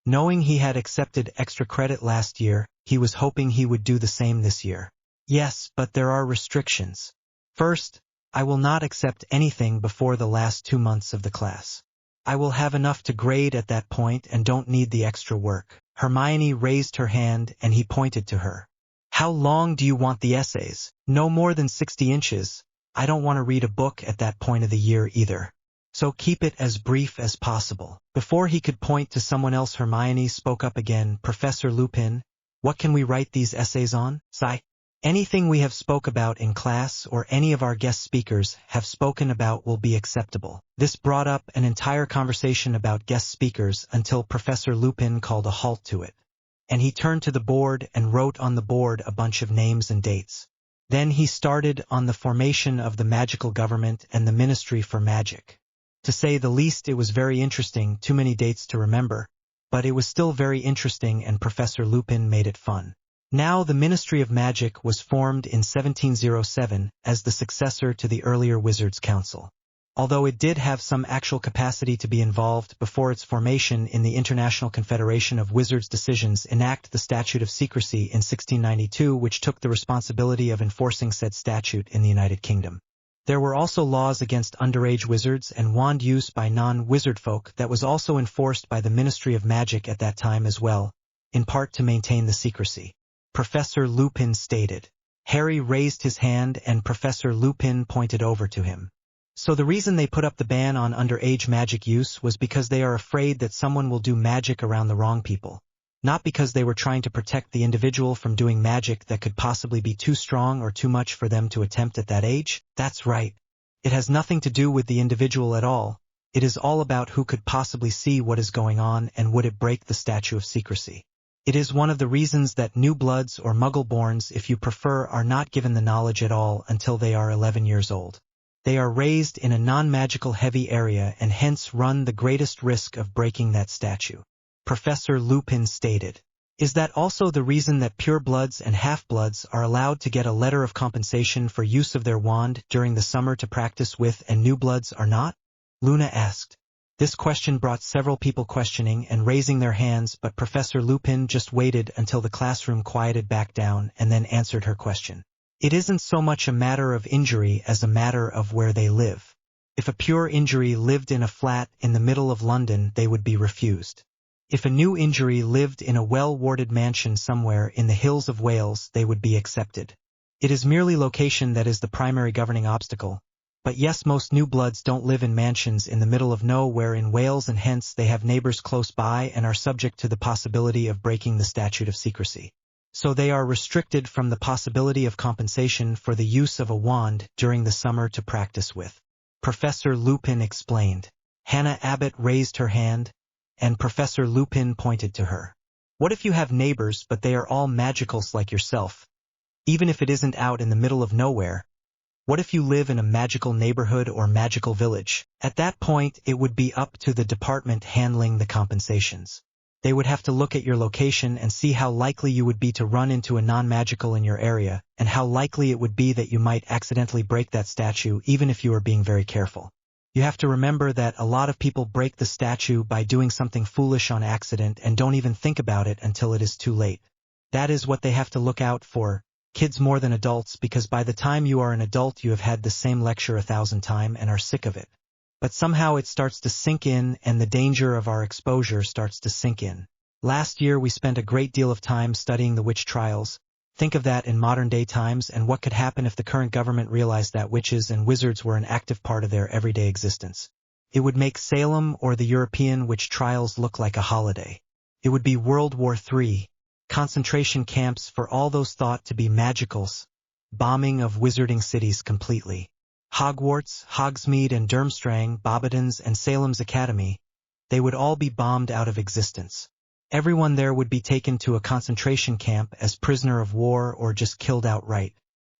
Knowing he had accepted extra credit last year, he was hoping he would do the same this year. Yes, but there are restrictions. First, I will not accept anything before the last 2 months of the class. I will have enough to grade at that point and don't need the extra work. Hermione raised her hand and he pointed to her. How long do you want the essays? No more than 60 inches. I don't want to read a book at that point of the year either. So keep it as brief as possible. Before he could point to someone else, Hermione spoke up again. Professor Lupin, what can we write these essays on? Sigh. Anything we have spoke about in class or any of our guest speakers have spoken about will be acceptable. This brought up an entire conversation about guest speakers until Professor Lupin called a halt to it. And he turned to the board and wrote on the board a bunch of names and dates. Then he started on the formation of the magical government and the Ministry for Magic. To say the least, it was very interesting, too many dates to remember, but it was still very interesting and Professor Lupin made it fun. Now the Ministry of Magic was formed in 1707 as the successor to the earlier Wizards' Council. Although it did have some actual capacity to be involved before its formation in the International Confederation of Wizards' decisions enact the Statute of Secrecy in 1692, which took the responsibility of enforcing said statute in the United Kingdom. There were also laws against underage wizards and wand use by non-wizard folk that was also enforced by the Ministry of Magic at that time as well, in part to maintain the secrecy. Professor Lupin stated. Harry raised his hand and Professor Lupin pointed over to him. So the reason they put up the ban on underage magic use was because they are afraid that someone will do magic around the wrong people. Not because they were trying to protect the individual from doing magic that could possibly be too strong or too much for them to attempt at that age? That's right. It has nothing to do with the individual at all. It is all about who could possibly see what is going on and would it break the statute of secrecy. It is one of the reasons that new bloods or muggle-borns, if you prefer, are not given the knowledge at all until they are 11 years old. They are raised in a non-magical heavy area and hence run the greatest risk of breaking that statute. Professor Lupin stated. Is that also the reason that purebloods and half-bloods are allowed to get a letter of compensation for use of their wand during the summer to practice with and new bloods are not? Luna asked. This question brought several people questioning and raising their hands, but Professor Lupin just waited until the classroom quieted back down and then answered her question. It isn't so much a matter of injury as a matter of where they live. If a pure injury lived in a flat in the middle of London, they would be refused. If a new injury lived in a well-warded mansion somewhere in the hills of Wales, they would be accepted. It is merely location that is the primary governing obstacle. But yes, most new bloods don't live in mansions in the middle of nowhere in Wales and hence they have neighbors close by and are subject to the possibility of breaking the statute of secrecy. So they are restricted from the possibility of compensation for the use of a wand during the summer to practice with. Professor Lupin explained. Hannah Abbott raised her hand, and Professor Lupin pointed to her. What if you have neighbors but they are all magicals like yourself? Even if it isn't out in the middle of nowhere. What if you live in a magical neighborhood or magical village? At that point, it would be up to the department handling the compensations. They would have to look at your location and see how likely you would be to run into a non-magical in your area, and how likely it would be that you might accidentally break that statue even if you are being very careful. You have to remember that a lot of people break the statue by doing something foolish on accident and don't even think about it until it is too late. That is what they have to look out for, kids more than adults, because by the time you are an adult you have had the same lecture 1,000 times and are sick of it. But somehow it starts to sink in and the danger of our exposure starts to sink in. Last year we spent a great deal of time studying the witch trials. Think of that in modern-day times and what could happen if the current government realized that witches and wizards were an active part of their everyday existence. It would make Salem or the European witch trials look like a holiday. It would be World War III, concentration camps for all those thought to be magicals, bombing of wizarding cities completely. Hogwarts, Hogsmeade and Durmstrang, Bobbitons and Salem's Academy, they would all be bombed out of existence. Everyone there would be taken to a concentration camp as prisoner of war or just killed outright.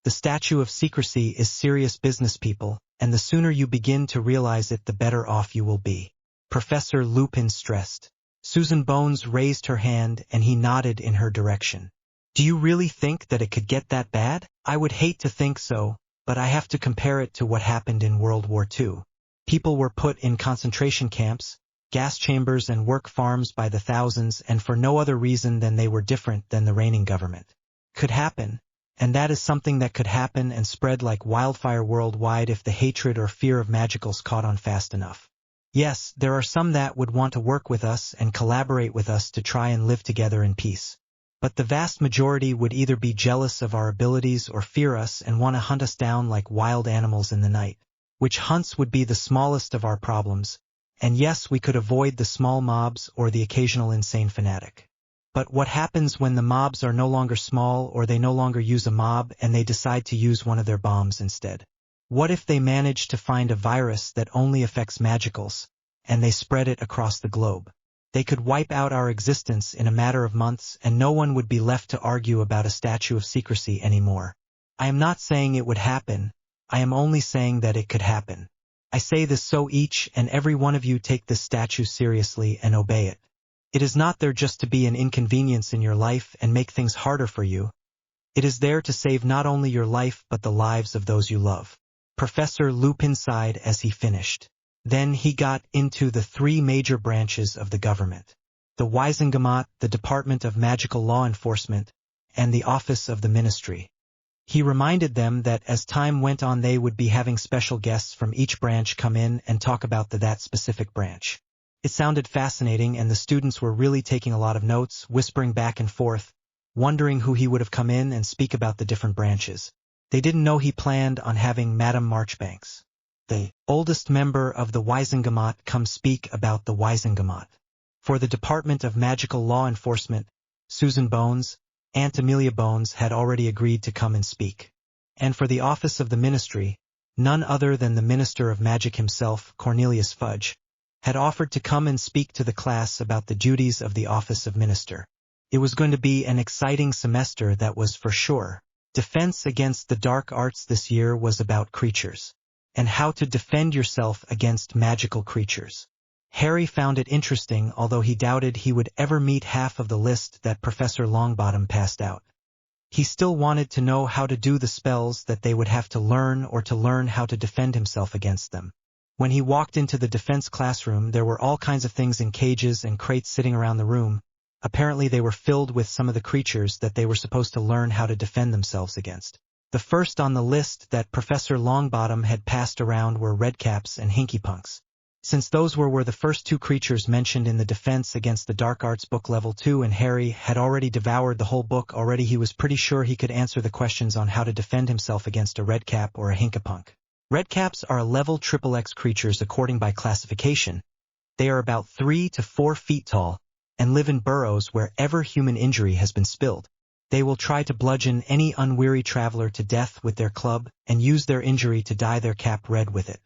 The statute of secrecy is serious business, people, and the sooner you begin to realize it, the better off you will be. Professor Lupin stressed. Susan Bones raised her hand and he nodded in her direction. Do you really think that it could get that bad? I would hate to think so, but I have to compare it to what happened in World War II. People were put in concentration camps, gas chambers and work farms by the thousands, and for no other reason than they were different than the reigning government. Could happen, and that is something that could happen and spread like wildfire worldwide if the hatred or fear of magicals caught on fast enough. Yes, there are some that would want to work with us and collaborate with us to try and live together in peace. But the vast majority would either be jealous of our abilities or fear us and want to hunt us down like wild animals in the night. Which hunts would be the smallest of our problems. And yes, we could avoid the small mobs or the occasional insane fanatic. But what happens when the mobs are no longer small or they no longer use a mob and they decide to use one of their bombs instead? What if they manage to find a virus that only affects magicals, and they spread it across the globe? They could wipe out our existence in a matter of months and no one would be left to argue about a statute of secrecy anymore. I am not saying it would happen, I am only saying that it could happen. I say this so each and every one of you take this statute seriously and obey it. It is not there just to be an inconvenience in your life and make things harder for you. It is there to save not only your life but the lives of those you love. Professor Lupin sighed as he finished. Then he got into the three major branches of the government. The Wiesengamat, the Department of Magical Law Enforcement, and the Office of the Ministry. He reminded them that as time went on they would be having special guests from each branch come in and talk about that specific branch. It sounded fascinating and the students were really taking a lot of notes, whispering back and forth, wondering who he would have come in and speak about the different branches. They didn't know he planned on having Madame Marchbanks, the oldest member of the Wisengamot, come speak about the Wisengamot. For the Department of Magical Law Enforcement, Susan Bones, Aunt Amelia Bones had already agreed to come and speak. And for the office of the ministry, none other than the Minister of Magic himself, Cornelius Fudge, had offered to come and speak to the class about the duties of the office of minister. It was going to be an exciting semester, that was for sure. Defense against the dark arts this year was about creatures, and how to defend yourself against magical creatures. Harry found it interesting, although he doubted he would ever meet half of the list that Professor Longbottom passed out. He still wanted to know how to do the spells that they would have to learn, or to learn how to defend himself against them. When he walked into the defense classroom, there were all kinds of things in cages and crates sitting around the room. Apparently they were filled with some of the creatures that they were supposed to learn how to defend themselves against. The first on the list that Professor Longbottom had passed around were redcaps and hinkypunks. Since those were the first two creatures mentioned in the Defense Against the Dark Arts book level 2, and Harry had already devoured the whole book already, he was pretty sure he could answer the questions on how to defend himself against a redcap or a hinkapunk. Redcaps are level XXX creatures according by classification. They are about 3 to 4 feet tall, and live in burrows wherever human injury has been spilled. They will try to bludgeon any unweary traveler to death with their club, and use their injury to dye their cap red with it.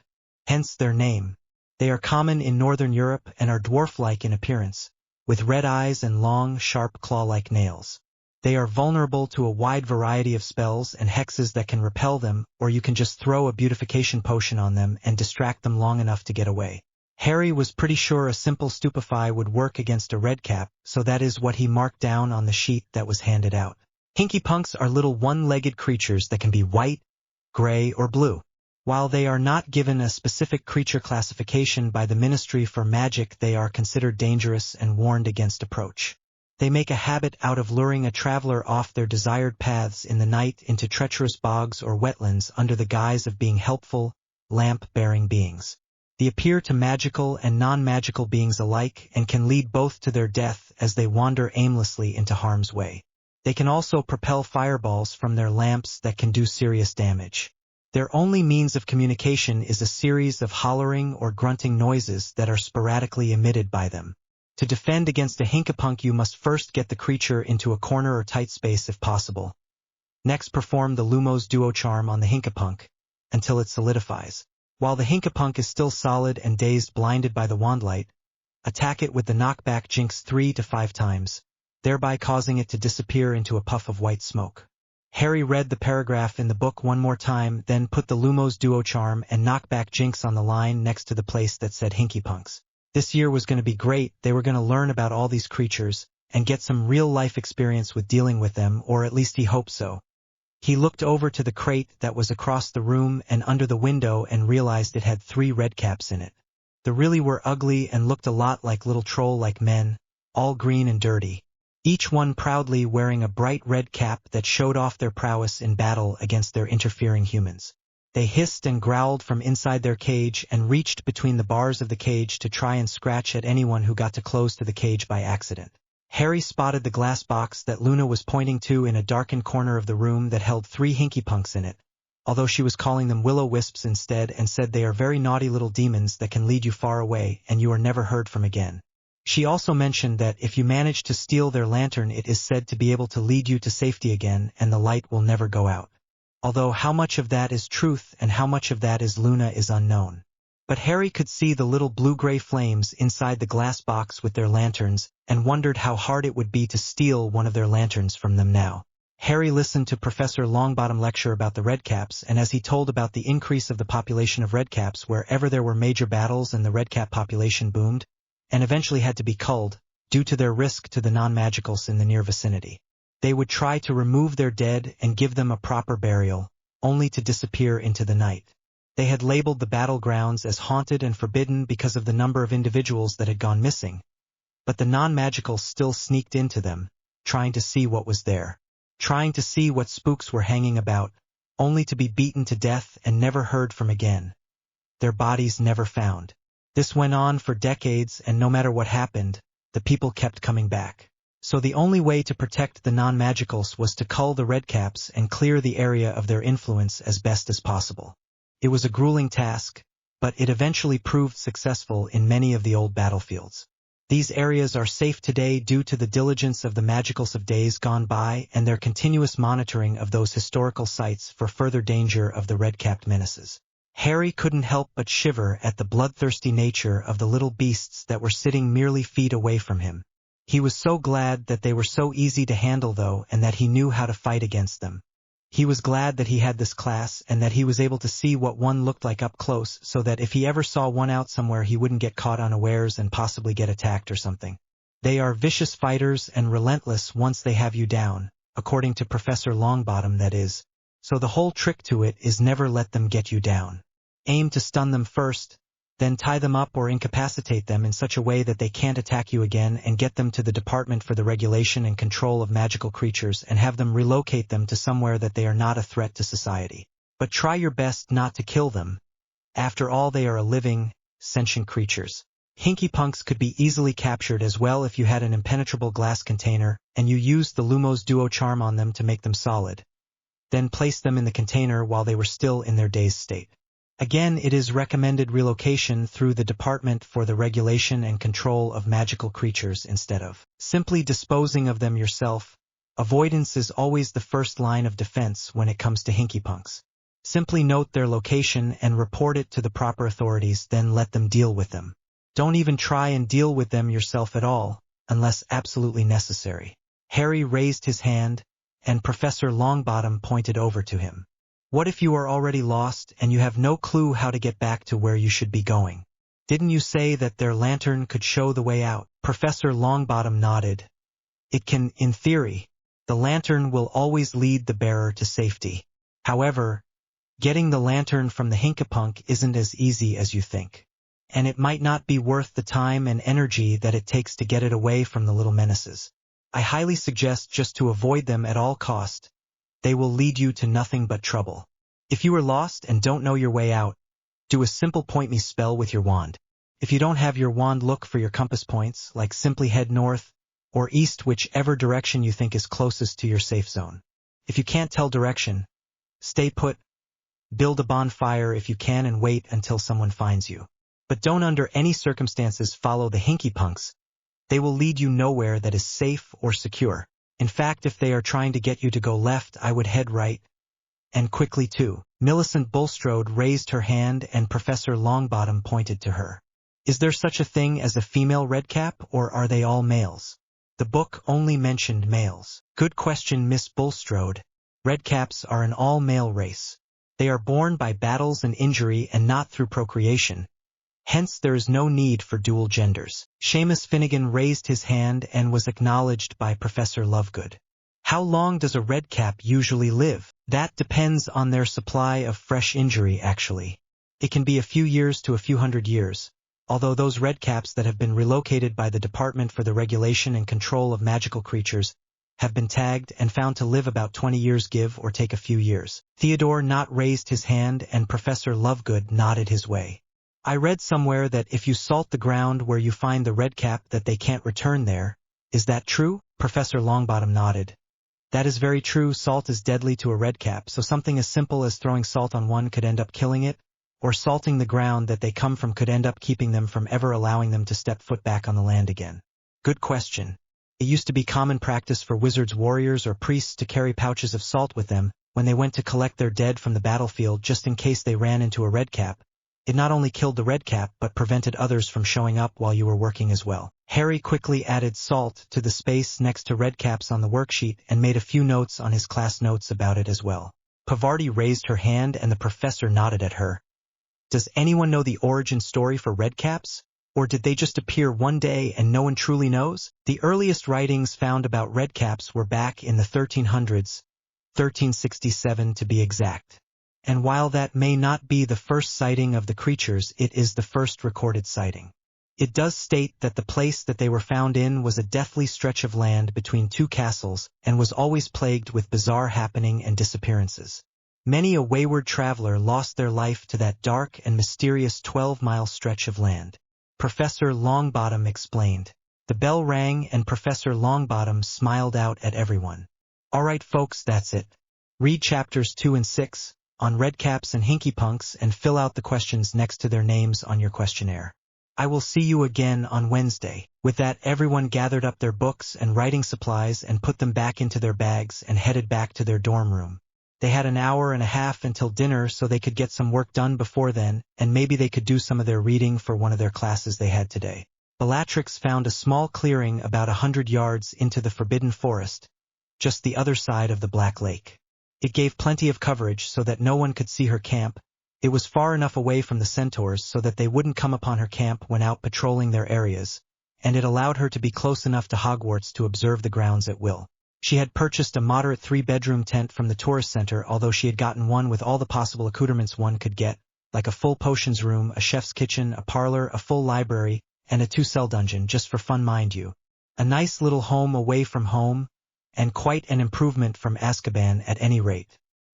Hence their name. They are common in northern Europe and are dwarf-like in appearance, with red eyes and long, sharp claw-like nails. They are vulnerable to a wide variety of spells and hexes that can repel them, or you can just throw a beautification potion on them and distract them long enough to get away. Harry was pretty sure a simple stupefy would work against a redcap, so that is what he marked down on the sheet that was handed out. Hinkypunks are little one-legged creatures that can be white, gray, or blue. While they are not given a specific creature classification by the Ministry for Magic, they are considered dangerous and warned against approach. They make a habit out of luring a traveler off their desired paths in the night into treacherous bogs or wetlands under the guise of being helpful, lamp-bearing beings. They appear to magical and non-magical beings alike and can lead both to their death as they wander aimlessly into harm's way. They can also propel fireballs from their lamps that can do serious damage. Their only means of communication is a series of hollering or grunting noises that are sporadically emitted by them. To defend against a hinkapunk, you must first get the creature into a corner or tight space if possible. Next, perform the Lumos Duo Charm on the hinkapunk until it solidifies. While the hinkapunk is still solid and dazed, blinded by the wandlight, attack it with the knockback jinx 3 to 5 times, thereby causing it to disappear into a puff of white smoke. Harry read the paragraph in the book one more time, then put the Lumos Duo Charm and knockback jinx on the line next to the place that said hinkypunks. This year was going to be great. They were going to learn about all these creatures and get some real-life experience with dealing with them, or at least he hoped so. He looked over to the crate that was across the room and under the window and realized it had 3 redcaps in it. They really were ugly and looked a lot like little troll-like men, all green and dirty. Each one proudly wearing a bright red cap that showed off their prowess in battle against their interfering humans. They hissed and growled from inside their cage and reached between the bars of the cage to try and scratch at anyone who got too close to the cage by accident. Harry spotted the glass box that Luna was pointing to in a darkened corner of the room that held 3 hinkypunks in it, although she was calling them will-o-wisps instead, and said they are very naughty little demons that can lead you far away and you are never heard from again. She also mentioned that if you manage to steal their lantern, it is said to be able to lead you to safety again and the light will never go out. Although how much of that is truth and how much of that is Luna is unknown. But Harry could see the little blue-gray flames inside the glass box with their lanterns and wondered how hard it would be to steal one of their lanterns from them now. Harry listened to Professor Longbottom lecture about the redcaps, and as he told about the increase of the population of redcaps wherever there were major battles and the redcap population boomed, and eventually had to be culled, due to their risk to the non-magicals in the near vicinity. They would try to remove their dead and give them a proper burial, only to disappear into the night. They had labeled the battlegrounds as haunted and forbidden because of the number of individuals that had gone missing, but the non-magicals still sneaked into them, trying to see what was there. trying to see what spooks were hanging about, only to be beaten to death and never heard from again. Their bodies never found. This went on for decades, and no matter what happened, the people kept coming back. So the only way to protect the non-magicals was to cull the redcaps and clear the area of their influence as best as possible. It was a grueling task, but it eventually proved successful in many of the old battlefields. These areas are safe today due to the diligence of the magicals of days gone by and their continuous monitoring of those historical sites for further danger of the red-capped menaces. Harry couldn't help but shiver at the bloodthirsty nature of the little beasts that were sitting merely feet away from him. He was so glad that they were so easy to handle though, and that he knew how to fight against them. He was glad that he had this class and that he was able to see what one looked like up close, so that if he ever saw one out somewhere he wouldn't get caught unawares and possibly get attacked or something. They are vicious fighters and relentless once they have you down, according to Professor Longbottom, that is. So the whole trick to it is never let them get you down. Aim to stun them first, then tie them up or incapacitate them in such a way that they can't attack you again, and get them to the Department for the Regulation and Control of Magical Creatures and have them relocate them to somewhere that they are not a threat to society. But try your best not to kill them. After all, they are a living, sentient creatures. Hinkypunks could be easily captured as well if you had an impenetrable glass container, and you used the Lumos Duo charm on them to make them solid. Then place them in the container while they were still in their dazed state. Again, it is recommended relocation through the Department for the Regulation and Control of Magical Creatures instead of simply disposing of them yourself. Avoidance is always the first line of defense when it comes to hinkypunks. Simply note their location and report it to the proper authorities, then let them deal with them. Don't even try and deal with them yourself at all, unless absolutely necessary. Harry raised his hand, and Professor Longbottom pointed over to him. What if you are already lost and you have no clue how to get back to where you should be going? Didn't you say that their lantern could show the way out? Professor Longbottom nodded. It can, in theory. The lantern will always lead the bearer to safety. However, getting the lantern from the hinkapunk isn't as easy as you think. And it might not be worth the time and energy that it takes to get it away from the little menaces. I highly suggest just to avoid them at all cost. They will lead you to nothing but trouble. If you are lost and don't know your way out, do a simple point me spell with your wand. If you don't have your wand, look for your compass points, like simply head north or east, whichever direction you think is closest to your safe zone. If you can't tell direction, stay put, build a bonfire if you can, and wait until someone finds you. But don't under any circumstances follow the hinkypunks. They will lead you nowhere that is safe or secure. In fact, if they are trying to get you to go left, I would head right. And quickly too. Millicent Bulstrode raised her hand and Professor Longbottom pointed to her. Is there such a thing as a female redcap, or are they all males? The book only mentioned males. Good question, Miss Bulstrode. Redcaps are an all-male race. They are born by battles and injury and not through procreation. Hence there is no need for dual genders. Seamus Finnegan raised his hand and was acknowledged by Professor Lovegood. How long does a redcap usually live? That depends on their supply of fresh injury, actually. It can be a few years to a few hundred years, although those redcaps that have been relocated by the Department for the Regulation and Control of Magical Creatures have been tagged and found to live about 20 years, give or take a few years. Theodore Knott raised his hand and Professor Lovegood nodded his way. I read somewhere that if you salt the ground where you find the redcap that they can't return there. Is that true? Professor Longbottom nodded. That is very true. Salt is deadly to a redcap, so something as simple as throwing salt on one could end up killing it, or salting the ground that they come from could end up keeping them from ever allowing them to step foot back on the land again. Good question. It used to be common practice for wizards, warriors, or priests to carry pouches of salt with them when they went to collect their dead from the battlefield, just in case they ran into a redcap. It not only killed the redcap but prevented others from showing up while you were working as well. Harry quickly added salt to the space next to redcaps on the worksheet and made a few notes on his class notes about it as well. Pavarti raised her hand and the professor nodded at her. Does anyone know the origin story for redcaps? Or did they just appear one day and no one truly knows? The earliest writings found about redcaps were back in the 1300s, 1367 to be exact. And while that may not be the first sighting of the creatures, it is the first recorded sighting. It does state that the place that they were found in was a deathly stretch of land between two castles and was always plagued with bizarre happening and disappearances. Many a wayward traveler lost their life to that dark and mysterious 12-mile stretch of land. Professor Longbottom explained. The bell rang and Professor Longbottom smiled out at everyone. Alright folks, that's it. Read chapters 2 and 6 on Redcaps and Hinkypunks and fill out the questions next to their names on your questionnaire. I will see you again on Wednesday. With that, everyone gathered up their books and writing supplies and put them back into their bags and headed back to their dorm room. They had an hour and a half until dinner so they could get some work done before then, and maybe they could do some of their reading for one of their classes they had today. Bellatrix found a small clearing about 100 yards into the Forbidden Forest, just the other side of the Black Lake. It gave plenty of coverage so that no one could see her camp. It was far enough away from the centaurs so that they wouldn't come upon her camp when out patrolling their areas, and it allowed her to be close enough to Hogwarts to observe the grounds at will. She had purchased a moderate 3-bedroom tent from the tourist center, although she had gotten one with all the possible accoutrements one could get, like a full potions room, a chef's kitchen, a parlor, a full library, and a 2-cell dungeon, just for fun mind you. A nice little home away from home, and quite an improvement from Azkaban at any rate.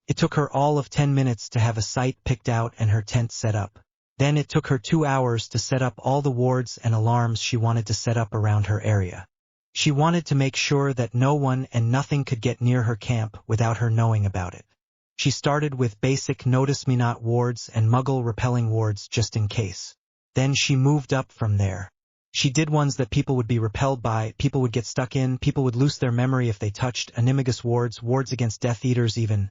It took her all of 10 minutes to have a site picked out and her tent set up. Then it took her 2 hours to set up all the wards and alarms she wanted to set up around her area. She wanted to make sure that no one and nothing could get near her camp without her knowing about it. She started with basic notice-me-not wards and muggle-repelling wards just in case. Then she moved up from there. She did ones that people would be repelled by, people would get stuck in, people would lose their memory if they touched, animagus wards, wards against Death Eaters even.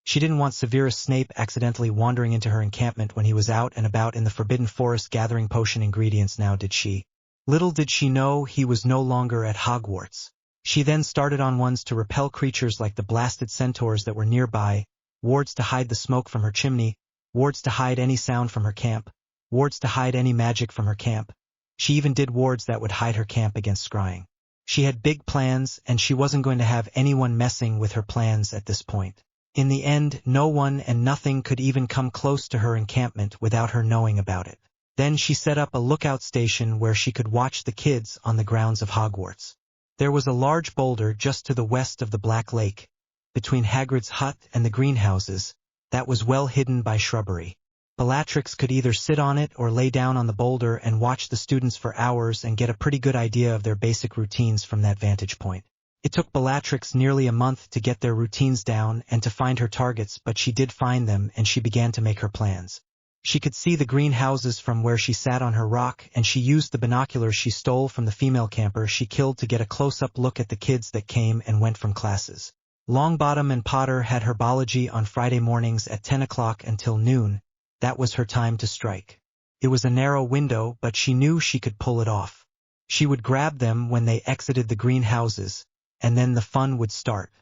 She didn't want Severus Snape accidentally wandering into her encampment when he was out and about in the Forbidden Forest gathering potion ingredients, now did she? Little did she know he was no longer at Hogwarts. She then started on ones to repel creatures like the blasted centaurs that were nearby, wards to hide the smoke from her chimney, wards to hide any sound from her camp, wards to hide any magic from her camp. She even did wards that would hide her camp against scrying. She had big plans, and she wasn't going to have anyone messing with her plans at this point. In the end, no one and nothing could even come close to her encampment without her knowing about it. Then she set up a lookout station where she could watch the kids on the grounds of Hogwarts. There was a large boulder just to the west of the Black Lake, between Hagrid's hut and the greenhouses, that was well hidden by shrubbery. Bellatrix could either sit on it or lay down on the boulder and watch the students for hours and get a pretty good idea of their basic routines from that vantage point. It took Bellatrix nearly a month to get their routines down and to find her targets, but she did find them and she began to make her plans. She could see the greenhouses from where she sat on her rock, and she used the binoculars she stole from the female camper she killed to get a close-up look at the kids that came and went from classes. Longbottom and Potter had herbology on Friday mornings at 10 o'clock until noon. That was her time to strike. It was a narrow window, but she knew she could pull it off. She would grab them when they exited the greenhouses, and then the fun would start.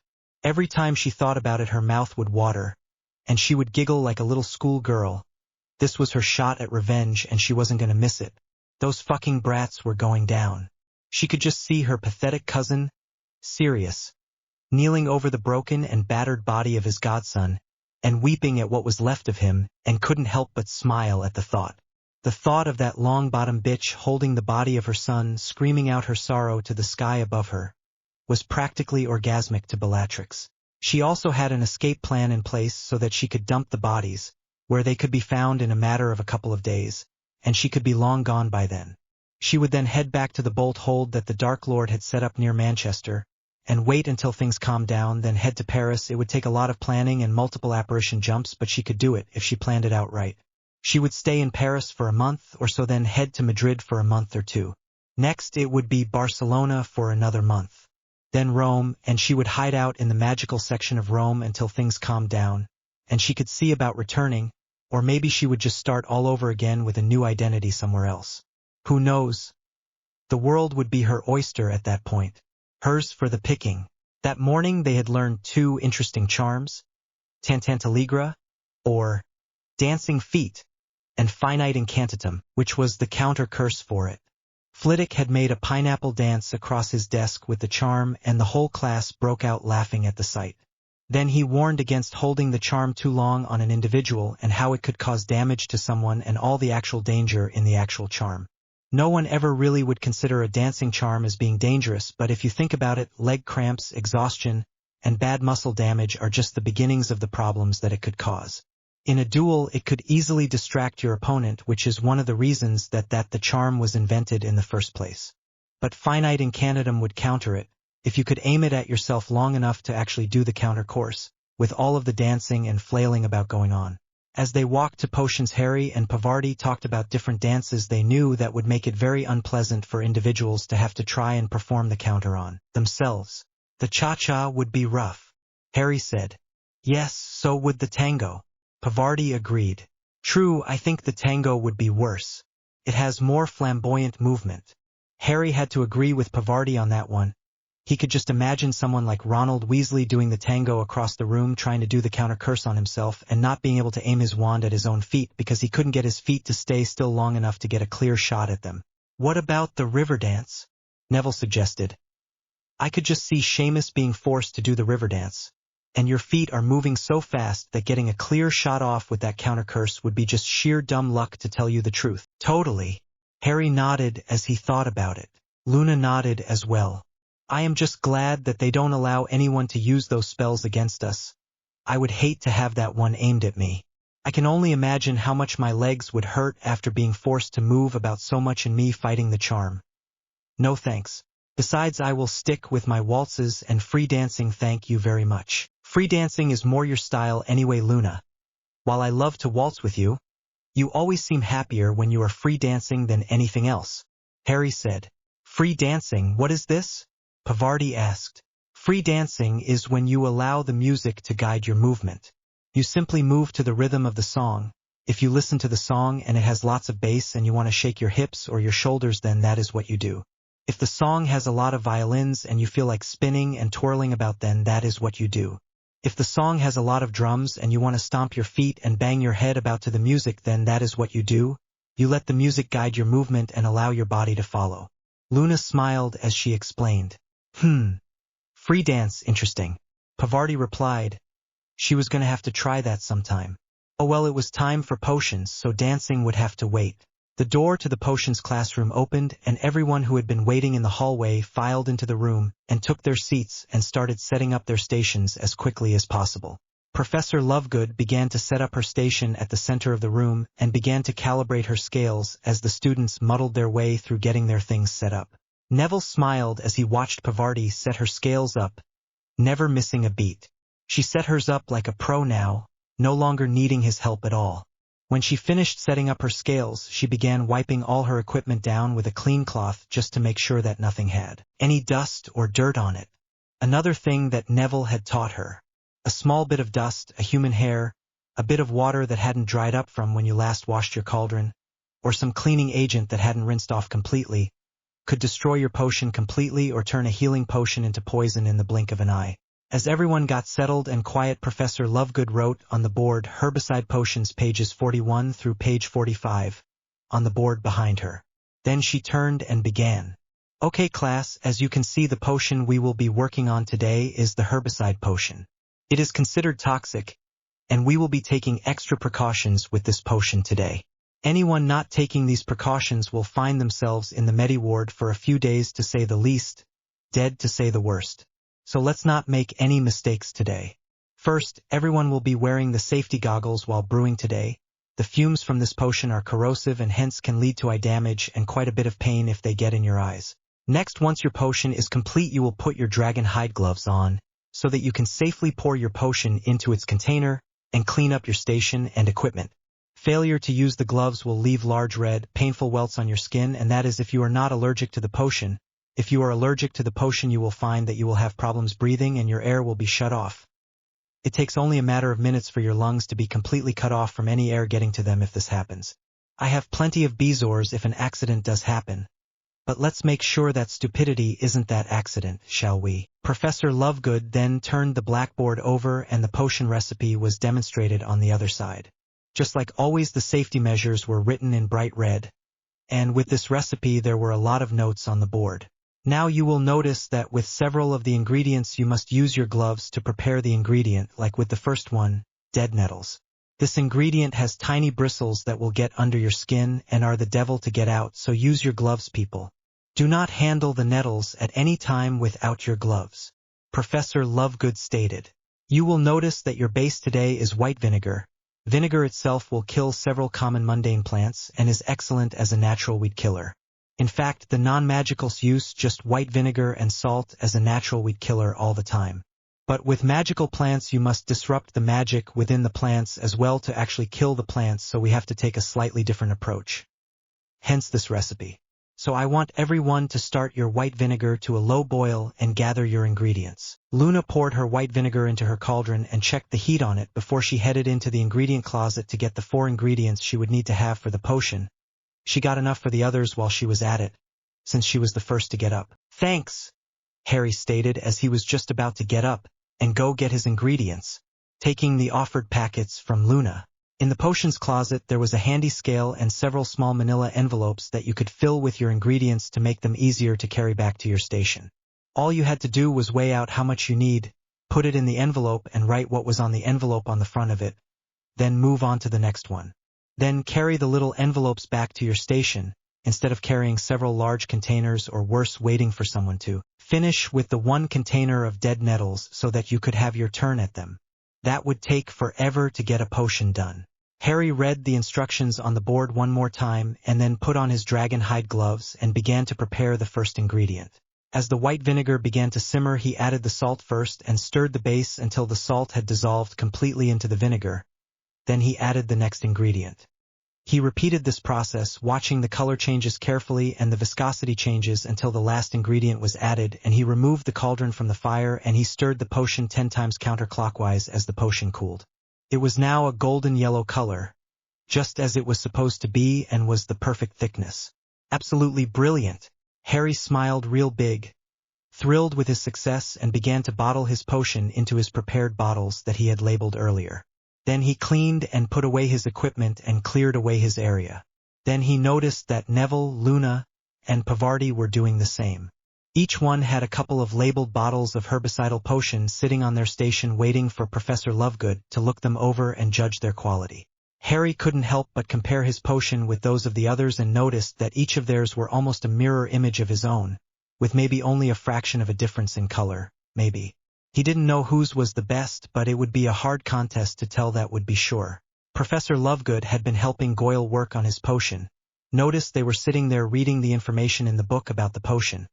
Every time she thought about it, her mouth would water, and she would giggle like a little schoolgirl. This was her shot at revenge, and she wasn't going to miss it. Those fucking brats were going down. She could just see her pathetic cousin, Sirius, kneeling over the broken and battered body of his godson, and weeping at what was left of him, and couldn't help but smile at the thought. The thought of that long-bottom bitch holding the body of her son, screaming out her sorrow to the sky above her, was practically orgasmic to Bellatrix. She also had an escape plan in place so that she could dump the bodies, where they could be found in a matter of a couple of days, and she could be long gone by then. She would then head back to the bolt hold that the Dark Lord had set up near Manchester, and wait until things calmed down, then head to Paris. It would take a lot of planning and multiple apparition jumps, but she could do it if she planned it out right. She would stay in Paris for a month or so, then head to Madrid for a month or two. Next it would be Barcelona for another month. Then Rome, and she would hide out in the magical section of Rome until things calmed down, and she could see about returning, or maybe she would just start all over again with a new identity somewhere else. Who knows? The world would be her oyster at that point, hers for the picking. That morning they had learned 2 interesting charms, Tantantaligra, or Dancing Feet, and Finite Incantatum, which was the counter-curse for it. Flitwick had made a pineapple dance across his desk with the charm, and the whole class broke out laughing at the sight. Then he warned against holding the charm too long on an individual and how it could cause damage to someone and all the actual danger in the actual charm. No one ever really would consider a dancing charm as being dangerous, but if you think about it, leg cramps, exhaustion, and bad muscle damage are just the beginnings of the problems that it could cause. In a duel, it could easily distract your opponent, which is one of the reasons that the charm was invented in the first place. But finite incantum would counter it, if you could aim it at yourself long enough to actually do the counter course, with all of the dancing and flailing about going on. As they walked to potions, Harry and Pavarti talked about different dances they knew that would make it very unpleasant for individuals to have to try and perform the counter on themselves. The cha-cha would be rough, Harry said. Yes, so would the tango. Pavarti agreed. True, I think the tango would be worse. It has more flamboyant movement. Harry had to agree with Pavarti on that one. He could just imagine someone like Ronald Weasley doing the tango across the room, trying to do the counter curse on himself and not being able to aim his wand at his own feet because he couldn't get his feet to stay still long enough to get a clear shot at them. What about the river dance? Neville suggested. I could just see Seamus being forced to do the river dance. And your feet are moving so fast that getting a clear shot off with that counter curse would be just sheer dumb luck, to tell you the truth. Totally. Harry nodded as he thought about it. Luna nodded as well. I am just glad that they don't allow anyone to use those spells against us. I would hate to have that one aimed at me. I can only imagine how much my legs would hurt after being forced to move about so much and me fighting the charm. No thanks. Besides, I will stick with my waltzes and free dancing, thank you very much. Free dancing is more your style anyway, Luna. While I love to waltz with you, you always seem happier when you are free dancing than anything else, Harry said. Free dancing, what is this? Pavarti asked. Free dancing is when you allow the music to guide your movement. You simply move to the rhythm of the song. If you listen to the song and it has lots of bass and you want to shake your hips or your shoulders, then that is what you do. If the song has a lot of violins and you feel like spinning and twirling about, then that is what you do. If the song has a lot of drums and you want to stomp your feet and bang your head about to the music, then that is what you do. You let the music guide your movement and allow your body to follow. Luna smiled as she explained. Free dance, interesting. Pavarti replied. She was going to have to try that sometime. Oh well, it was time for potions, so dancing would have to wait. The door to the potions classroom opened and everyone who had been waiting in the hallway filed into the room and took their seats and started setting up their stations as quickly as possible. Professor Lovegood began to set up her station at the center of the room and began to calibrate her scales as the students muddled their way through getting their things set up. Neville smiled as he watched Pavarti set her scales up, never missing a beat. She set hers up like a pro now, no longer needing his help at all. When she finished setting up her scales, she began wiping all her equipment down with a clean cloth just to make sure that nothing had any dust or dirt on it. Another thing that Neville had taught her. A small bit of dust, a human hair, a bit of water that hadn't dried up from when you last washed your cauldron, or some cleaning agent that hadn't rinsed off completely, could destroy your potion completely or turn a healing potion into poison in the blink of an eye. As everyone got settled and quiet, Professor Lovegood wrote on the board herbicide potions pages 41 through page 45, on the board behind her. Then she turned and began. Okay class, as you can see, the potion we will be working on today is the herbicide potion. It is considered toxic, and we will be taking extra precautions with this potion today. Anyone not taking these precautions will find themselves in the Medi-ward for a few days, to say the least, dead to say the worst. So let's not make any mistakes today. First, everyone will be wearing the safety goggles while brewing today. The fumes from this potion are corrosive and hence can lead to eye damage and quite a bit of pain if they get in your eyes. Next, once your potion is complete, you will put your dragon hide gloves on so that you can safely pour your potion into its container and clean up your station and equipment. Failure to use the gloves will leave large red, painful welts on your skin, and that is if you are not allergic to the potion. If you are allergic to the potion, you will find that you will have problems breathing and your air will be shut off. It takes only a matter of minutes for your lungs to be completely cut off from any air getting to them if this happens. I have plenty of bezoars if an accident does happen. But let's make sure that stupidity isn't that accident, shall we? Professor Lovegood then turned the blackboard over and the potion recipe was demonstrated on the other side. Just like always, the safety measures were written in bright red. And with this recipe there were a lot of notes on the board. Now you will notice that with several of the ingredients you must use your gloves to prepare the ingredient, like with the first one, dead nettles. This ingredient has tiny bristles that will get under your skin and are the devil to get out, so use your gloves, people. Do not handle the nettles at any time without your gloves. Professor Lovegood stated. You will notice that your base today is white vinegar. Vinegar itself will kill several common mundane plants and is excellent as a natural weed killer. In fact, the non-magicals use just white vinegar and salt as a natural weed killer all the time. But with magical plants you must disrupt the magic within the plants as well to actually kill the plants, so we have to take a slightly different approach. Hence this recipe. So I want everyone to start your white vinegar to a low boil and gather your ingredients. Luna poured her white vinegar into her cauldron and checked the heat on it before she headed into the ingredient closet to get the 4 ingredients she would need to have for the potion. She got enough for the others while she was at it, since she was the first to get up. Thanks, Harry stated as he was just about to get up and go get his ingredients, taking the offered packets from Luna. In the potions closet there was a handy scale and several small manila envelopes that you could fill with your ingredients to make them easier to carry back to your station. All you had to do was weigh out how much you need, put it in the envelope and write what was on the envelope on the front of it, then move on to the next one. Then carry the little envelopes back to your station, instead of carrying several large containers or worse waiting for someone to. Finish with the 1 container of dead nettles so that you could have your turn at them. That would take forever to get a potion done. Harry read the instructions on the board one more time and then put on his dragon hide gloves and began to prepare the first ingredient. As the white vinegar began to simmer, he added the salt first and stirred the base until the salt had dissolved completely into the vinegar. Then he added the next ingredient. He repeated this process, watching the color changes carefully and the viscosity changes until the last ingredient was added, and he removed the cauldron from the fire and he stirred the potion 10 times counterclockwise as the potion cooled. It was now a golden yellow color, just as it was supposed to be, and was the perfect thickness. Absolutely brilliant. Harry smiled real big, thrilled with his success, and began to bottle his potion into his prepared bottles that he had labeled earlier. Then he cleaned and put away his equipment and cleared away his area. Then he noticed that Neville, Luna, and Pavarti were doing the same. Each one had a couple of labeled bottles of herbicidal potion sitting on their station waiting for Professor Lovegood to look them over and judge their quality. Harry couldn't help but compare his potion with those of the others and noticed that each of theirs were almost a mirror image of his own, with maybe only a fraction of a difference in color, maybe. He didn't know whose was the best, but it would be a hard contest to tell, that would be sure. Professor Lovegood had been helping Goyle work on his potion. Noticed they were sitting there reading the information in the book about the potion.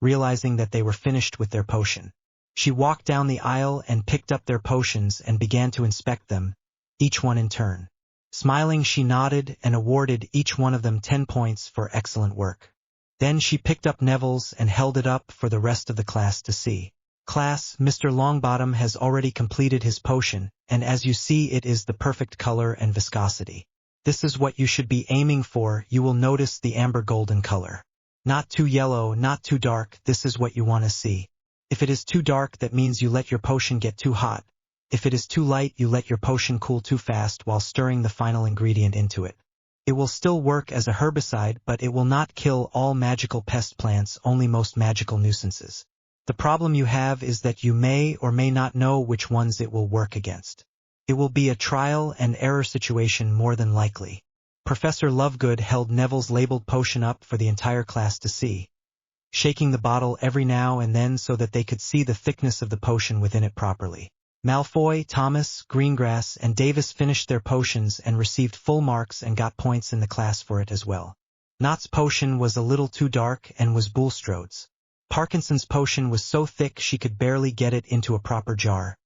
Realizing that they were finished with their potion, she walked down the aisle and picked up their potions and began to inspect them, each one in turn. Smiling, she nodded and awarded each one of them 10 points for excellent work. Then she picked up Neville's and held it up for the rest of the class to see. Class, Mr. Longbottom has already completed his potion, and as you see, it is the perfect color and viscosity. This is what you should be aiming for. You will notice the amber golden color. Not too yellow, not too dark, this is what you want to see. If it is too dark, that means you let your potion get too hot. If it is too light, you let your potion cool too fast while stirring the final ingredient into it. It will still work as a herbicide, but it will not kill all magical pest plants, only most magical nuisances. The problem you have is that you may or may not know which ones it will work against. It will be a trial and error situation more than likely. Professor Lovegood held Neville's labeled potion up for the entire class to see, shaking the bottle every now and then so that they could see the thickness of the potion within it properly. Malfoy, Thomas, Greengrass, and Davis finished their potions and received full marks and got points in the class for it as well. Knott's potion was a little too dark and was Bulstrode's. Parkinson's potion was so thick she could barely get it into a proper jar,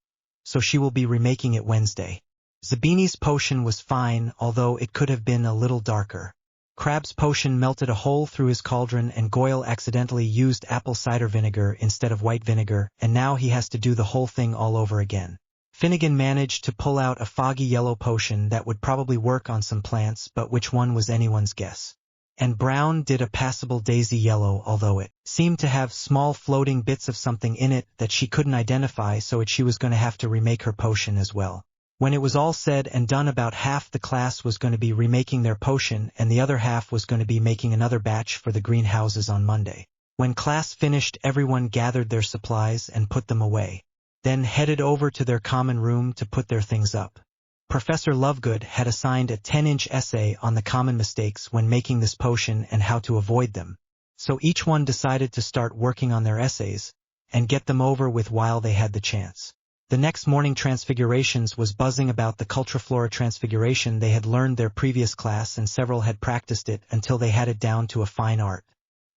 so she will be remaking it Wednesday. Zabini's potion was fine, although it could have been a little darker. Crabbe's potion melted a hole through his cauldron, and Goyle accidentally used apple cider vinegar instead of white vinegar, and now he has to do the whole thing all over again. Finnegan managed to pull out a foggy yellow potion that would probably work on some plants, but which one was anyone's guess. And Brown did a passable daisy yellow, although it seemed to have small floating bits of something in it that she couldn't identify, so she was going to have to remake her potion as well. When it was all said and done, about half the class was going to be remaking their potion, and the other half was going to be making another batch for the greenhouses on Monday. When class finished, everyone gathered their supplies and put them away, then headed over to their common room to put their things up. Professor Lovegood had assigned a 10-inch essay on the common mistakes when making this potion and how to avoid them. So each one decided to start working on their essays and get them over with while they had the chance. The next morning Transfigurations was buzzing about the Cultraflora Transfiguration they had learned their previous class, and several had practiced it until they had it down to a fine art.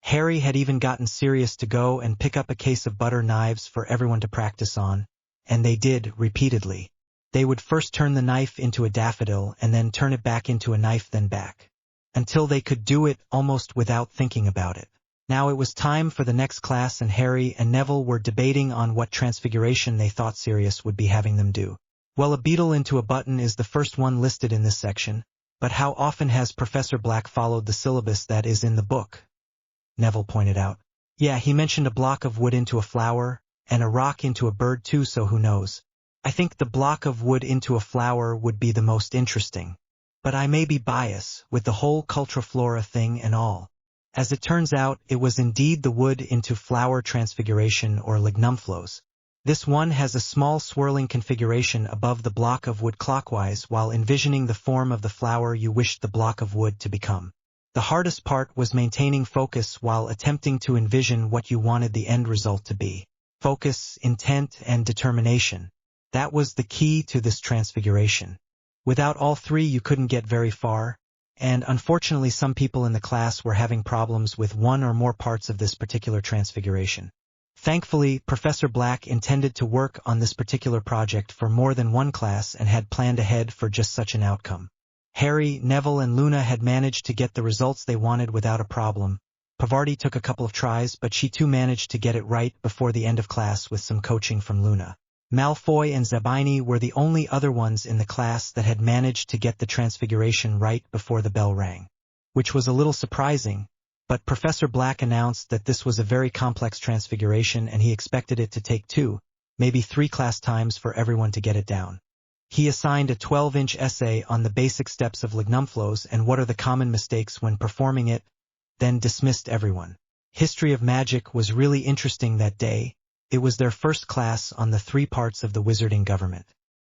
Harry had even gotten Sirius to go and pick up a case of butter knives for everyone to practice on, and they did repeatedly. They would first turn the knife into a daffodil and then turn it back into a knife, then back, until they could do it almost without thinking about it. Now it was time for the next class, and Harry and Neville were debating on what transfiguration they thought Sirius would be having them do. Well, a beetle into a button is the first one listed in this section, but how often has Professor Black followed the syllabus that is in the book? Neville pointed out. Yeah, he mentioned a block of wood into a flower, and a rock into a bird too, so who knows. I think the block of wood into a flower would be the most interesting. But I may be biased with the whole Cultraflora thing and all. As it turns out, it was indeed the wood into flower transfiguration, or lignumflows. This one has a small swirling configuration above the block of wood clockwise while envisioning the form of the flower you wished the block of wood to become. The hardest part was maintaining focus while attempting to envision what you wanted the end result to be. Focus, intent, and determination. That was the key to this transfiguration. Without all three you couldn't get very far, and unfortunately some people in the class were having problems with one or more parts of this particular transfiguration. Thankfully, Professor Black intended to work on this particular project for more than one class and had planned ahead for just such an outcome. Harry, Neville, and Luna had managed to get the results they wanted without a problem. Pavarti took a couple of tries, but she too managed to get it right before the end of class with some coaching from Luna. Malfoy and Zabini were the only other ones in the class that had managed to get the transfiguration right before the bell rang, which was a little surprising, but Professor Black announced that this was a very complex transfiguration and he expected it to take 2, maybe 3 class times for everyone to get it down. He assigned a 12-inch essay on the basic steps of lignumflows and what are the common mistakes when performing it, then dismissed everyone. History of magic was really interesting that day. It was their first class on the 3 parts of the wizarding government.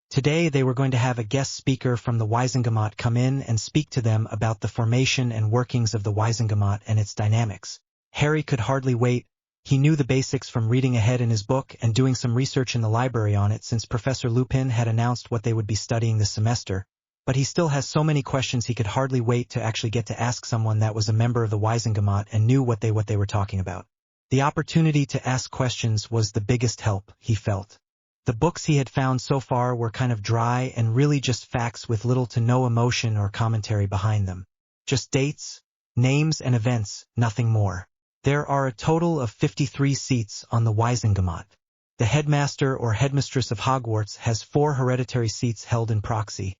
Today they were going to have a guest speaker from the Wizengamot come in and speak to them about the formation and workings of the Wizengamot and its dynamics. Harry could hardly wait. He knew the basics from reading ahead in his book and doing some research in the library on it since Professor Lupin had announced what they would be studying this semester, but he still has so many questions he could hardly wait to actually get to ask someone that was a member of the Wizengamot and knew what they were talking about. The opportunity to ask questions was the biggest help, he felt. The books he had found so far were kind of dry and really just facts with little to no emotion or commentary behind them. Just dates, names, and events, nothing more. There are a total of 53 seats on the Wizengamot. The headmaster or headmistress of Hogwarts has 4 hereditary seats held in proxy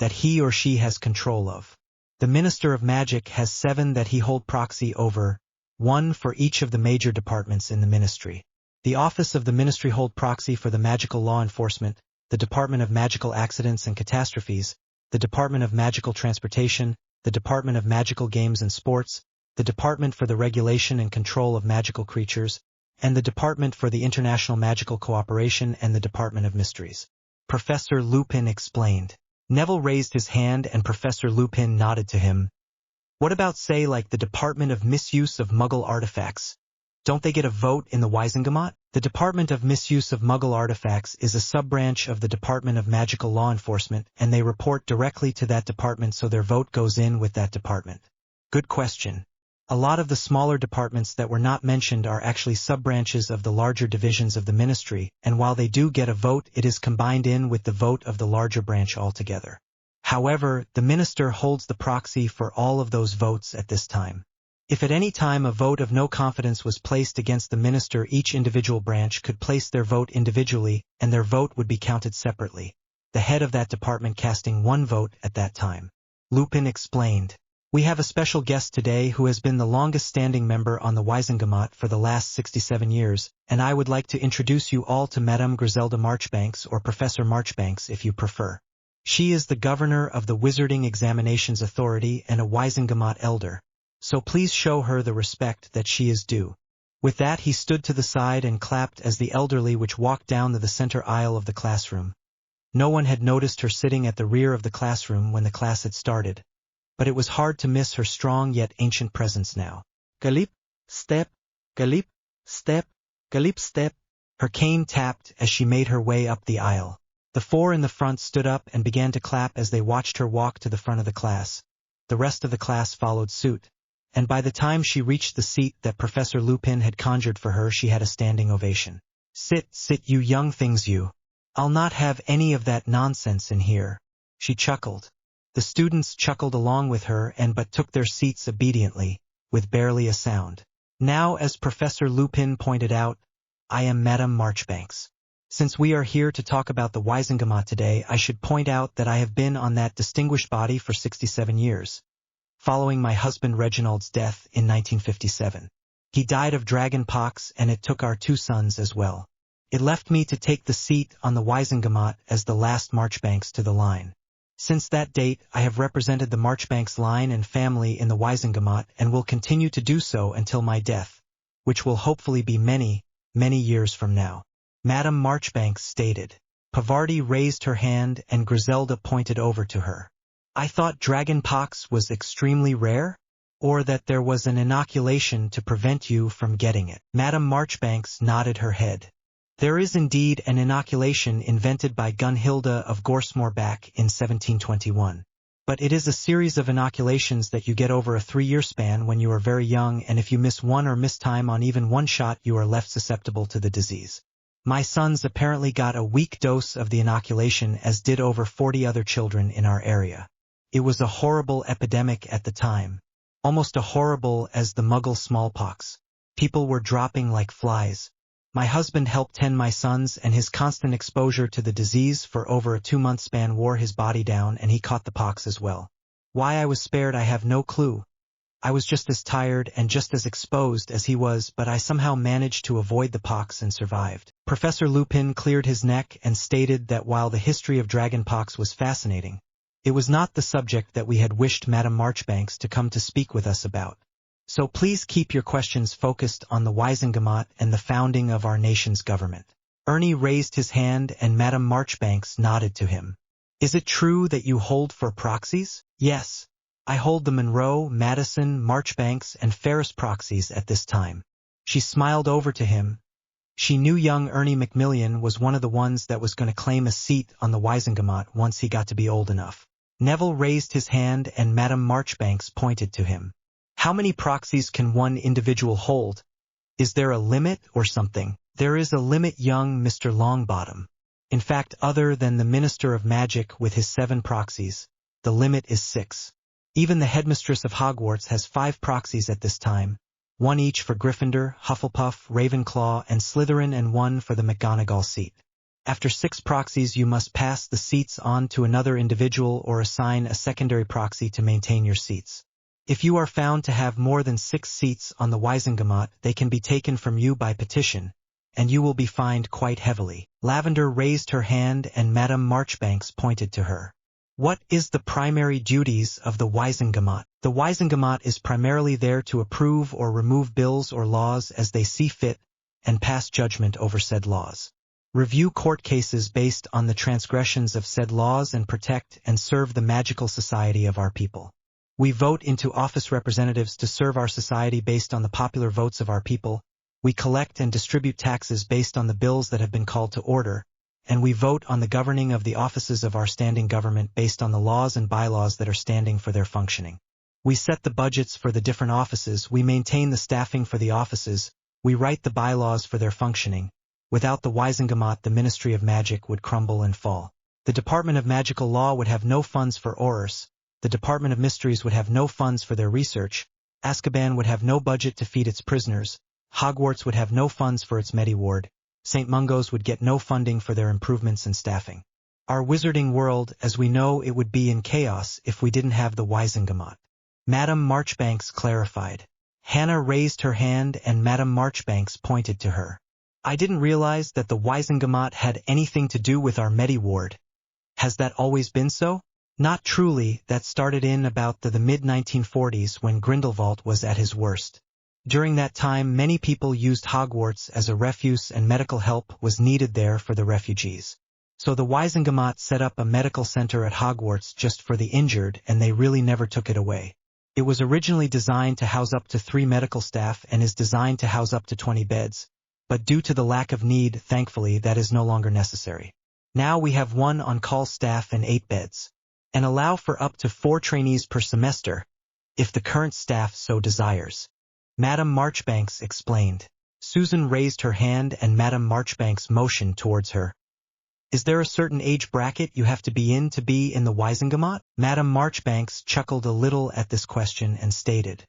that he or she has control of. The Minister of Magic has 7 that he hold proxy over, 1 for each of the major departments in the ministry. The Office of the Ministry hold proxy for the Magical Law Enforcement, the Department of Magical Accidents and Catastrophes, the Department of Magical Transportation, the Department of Magical Games and Sports, the Department for the Regulation and Control of Magical Creatures, and the Department for the International Magical Cooperation and the Department of Mysteries. Professor Lupin explained. Neville raised his hand and Professor Lupin nodded to him. What about, say, like the Department of Misuse of Muggle Artifacts? Don't they get a vote in the Wizengamot? The Department of Misuse of Muggle Artifacts is a sub-branch of the Department of Magical Law Enforcement, and they report directly to that department, so their vote goes in with that department. Good question. A lot of the smaller departments that were not mentioned are actually sub-branches of the larger divisions of the ministry, and while they do get a vote, it is combined in with the vote of the larger branch altogether. However, the minister holds the proxy for all of those votes at this time. If at any time a vote of no confidence was placed against the minister, each individual branch could place their vote individually, and their vote would be counted separately, the head of that department casting 1 vote at that time. Lupin explained. We have a special guest today who has been the longest-standing member on the Wizengamot for the last 67 years, and I would like to introduce you all to Madame Griselda Marchbanks, or Professor Marchbanks if you prefer. She is the governor of the Wizarding Examinations Authority and a Wizengamot elder, so please show her the respect that she is due. With that he stood to the side and clapped as the elderly which walked down the center aisle of the classroom. No one had noticed her sitting at the rear of the classroom when the class had started, but it was hard to miss her strong yet ancient presence now. Galip, step, galip, step, galip, step. Her cane tapped as she made her way up the aisle. The four in the front stood up and began to clap as they watched her walk to the front of the class. The rest of the class followed suit, and by the time she reached the seat that Professor Lupin had conjured for her, she had a standing ovation. Sit, sit, you young things, you. I'll not have any of that nonsense in here. She chuckled. The students chuckled along with her but took their seats obediently, with barely a sound. Now, as Professor Lupin pointed out, I am Madame Marchbanks. Since we are here to talk about the Waisengamot today, I should point out that I have been on that distinguished body for 67 years, following my husband Reginald's death in 1957. He died of dragon pox, and it took our 2 sons as well. It left me to take the seat on the Waisengamot as the last Marchbanks to the line. Since that date, I have represented the Marchbanks line and family in the Waisengamot and will continue to do so until my death, which will hopefully be many, many years from now. Madame Marchbanks stated. Pavarti raised her hand and Griselda pointed over to her. I thought dragon pox was extremely rare, or that there was an inoculation to prevent you from getting it. Madame Marchbanks nodded her head. There is indeed an inoculation invented by Gunhilda of Gorsmore back in 1721. But it is a series of inoculations that you get over a 3-year span when you are very young, and if you miss one or miss time on even one shot, you are left susceptible to the disease. My sons apparently got a weak dose of the inoculation, as did over 40 other children in our area. It was a horrible epidemic at the time, almost as horrible as the Muggle smallpox. People were dropping like flies. My husband helped tend my sons, and his constant exposure to the disease for over a 2-month span wore his body down, and he caught the pox as well. Why I was spared I have no clue. I was just as tired and just as exposed as he was, but I somehow managed to avoid the pox and survived. Professor Lupin cleared his neck and stated that while the history of dragon pox was fascinating, it was not the subject that we had wished Madame Marchbanks to come to speak with us about. So please keep your questions focused on the Waisengamot and the founding of our nation's government. Ernie raised his hand and Madame Marchbanks nodded to him. Is it true that you hold for proxies? Yes. I hold the Monroe, Madison, Marchbanks, and Ferris proxies at this time. She smiled over to him. She knew young Ernie Macmillan was one of the ones that was going to claim a seat on the Waisengamot once he got to be old enough. Neville raised his hand and Madame Marchbanks pointed to him. How many proxies can one individual hold? Is there a limit or something? There is a limit, young Mr. Longbottom. In fact, other than the Minister of Magic with his 7 proxies, the limit is 6. Even the headmistress of Hogwarts has 5 proxies at this time, 1 each for Gryffindor, Hufflepuff, Ravenclaw, and Slytherin, and 1 for the McGonagall seat. After 6 proxies, you must pass the seats on to another individual or assign a secondary proxy to maintain your seats. If you are found to have more than 6 seats on the Waisengamot, they can be taken from you by petition, and you will be fined quite heavily. Lavender raised her hand and Madame Marchbanks pointed to her. What is the primary duties of the Waisengamot? The Waisengamot is primarily there to approve or remove bills or laws as they see fit, and pass judgment over said laws. Review court cases based on the transgressions of said laws and protect and serve the magical society of our people. We vote into office representatives to serve our society based on the popular votes of our people. We collect and distribute taxes based on the bills that have been called to order, and we vote on the governing of the offices of our standing government based on the laws and bylaws that are standing for their functioning. We set the budgets for the different offices, we maintain the staffing for the offices, we write the bylaws for their functioning. Without the Waisengamot, the Ministry of Magic would crumble and fall. The Department of Magical Law would have no funds for Aurors. The Department of Mysteries would have no funds for their research, Azkaban would have no budget to feed its prisoners, Hogwarts would have no funds for its Medi-Ward, St. Mungo's would get no funding for their improvements and staffing. Our wizarding world, as we know it, would be in chaos if we didn't have the Waisengamot. Madame Marchbanks clarified. Hannah raised her hand and Madame Marchbanks pointed to her. I didn't realize that the Waisengamot had anything to do with our Medi-Ward. Has that always been so? Not truly. That started in about the mid-1940s when Grindelwald was at his worst. During that time, many people used Hogwarts as a refuge and medical help was needed there for the refugees. So the Wisengamot set up a medical center at Hogwarts just for the injured, and they really never took it away. It was originally designed to house up to 3 medical staff and is designed to house up to 20 beds, but due to the lack of need, thankfully, that is no longer necessary. Now we have 1 on-call staff and 8 beds, and allow for up to 4 trainees per semester, if the current staff so desires. Madame Marchbanks explained. Susan raised her hand and Madame Marchbanks motioned towards her. Is there a certain age bracket you have to be in the Wisengamot? Madame Marchbanks chuckled a little at this question and stated,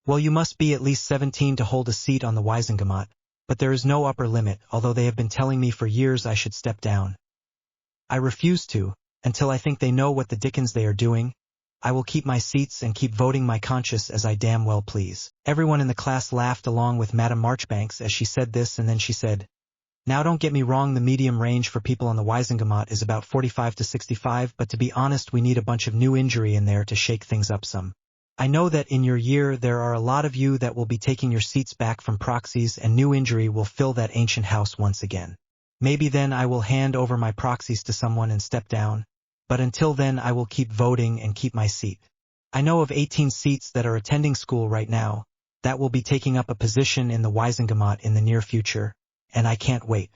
well, you must be at least 17 to hold a seat on the Wisengamot, but there is no upper limit, although they have been telling me for years I should step down. I refuse to, until I think they know what the dickens they are doing. I will keep my seats and keep voting my conscience as I damn well please. Everyone in the class laughed along with Madame Marchbanks as she said this, and then she said, now don't get me wrong, the medium range for people on the Wisengamot is about 45 to 65, but to be honest, we need a bunch of new injury in there to shake things up some. I know that in your year there are a lot of you that will be taking your seats back from proxies, and new injury will fill that ancient house once again. Maybe then I will hand over my proxies to someone and step down, but until then I will keep voting and keep my seat. I know of 18 seats that are attending school right now that will be taking up a position in the Wisengamot in the near future, and I can't wait.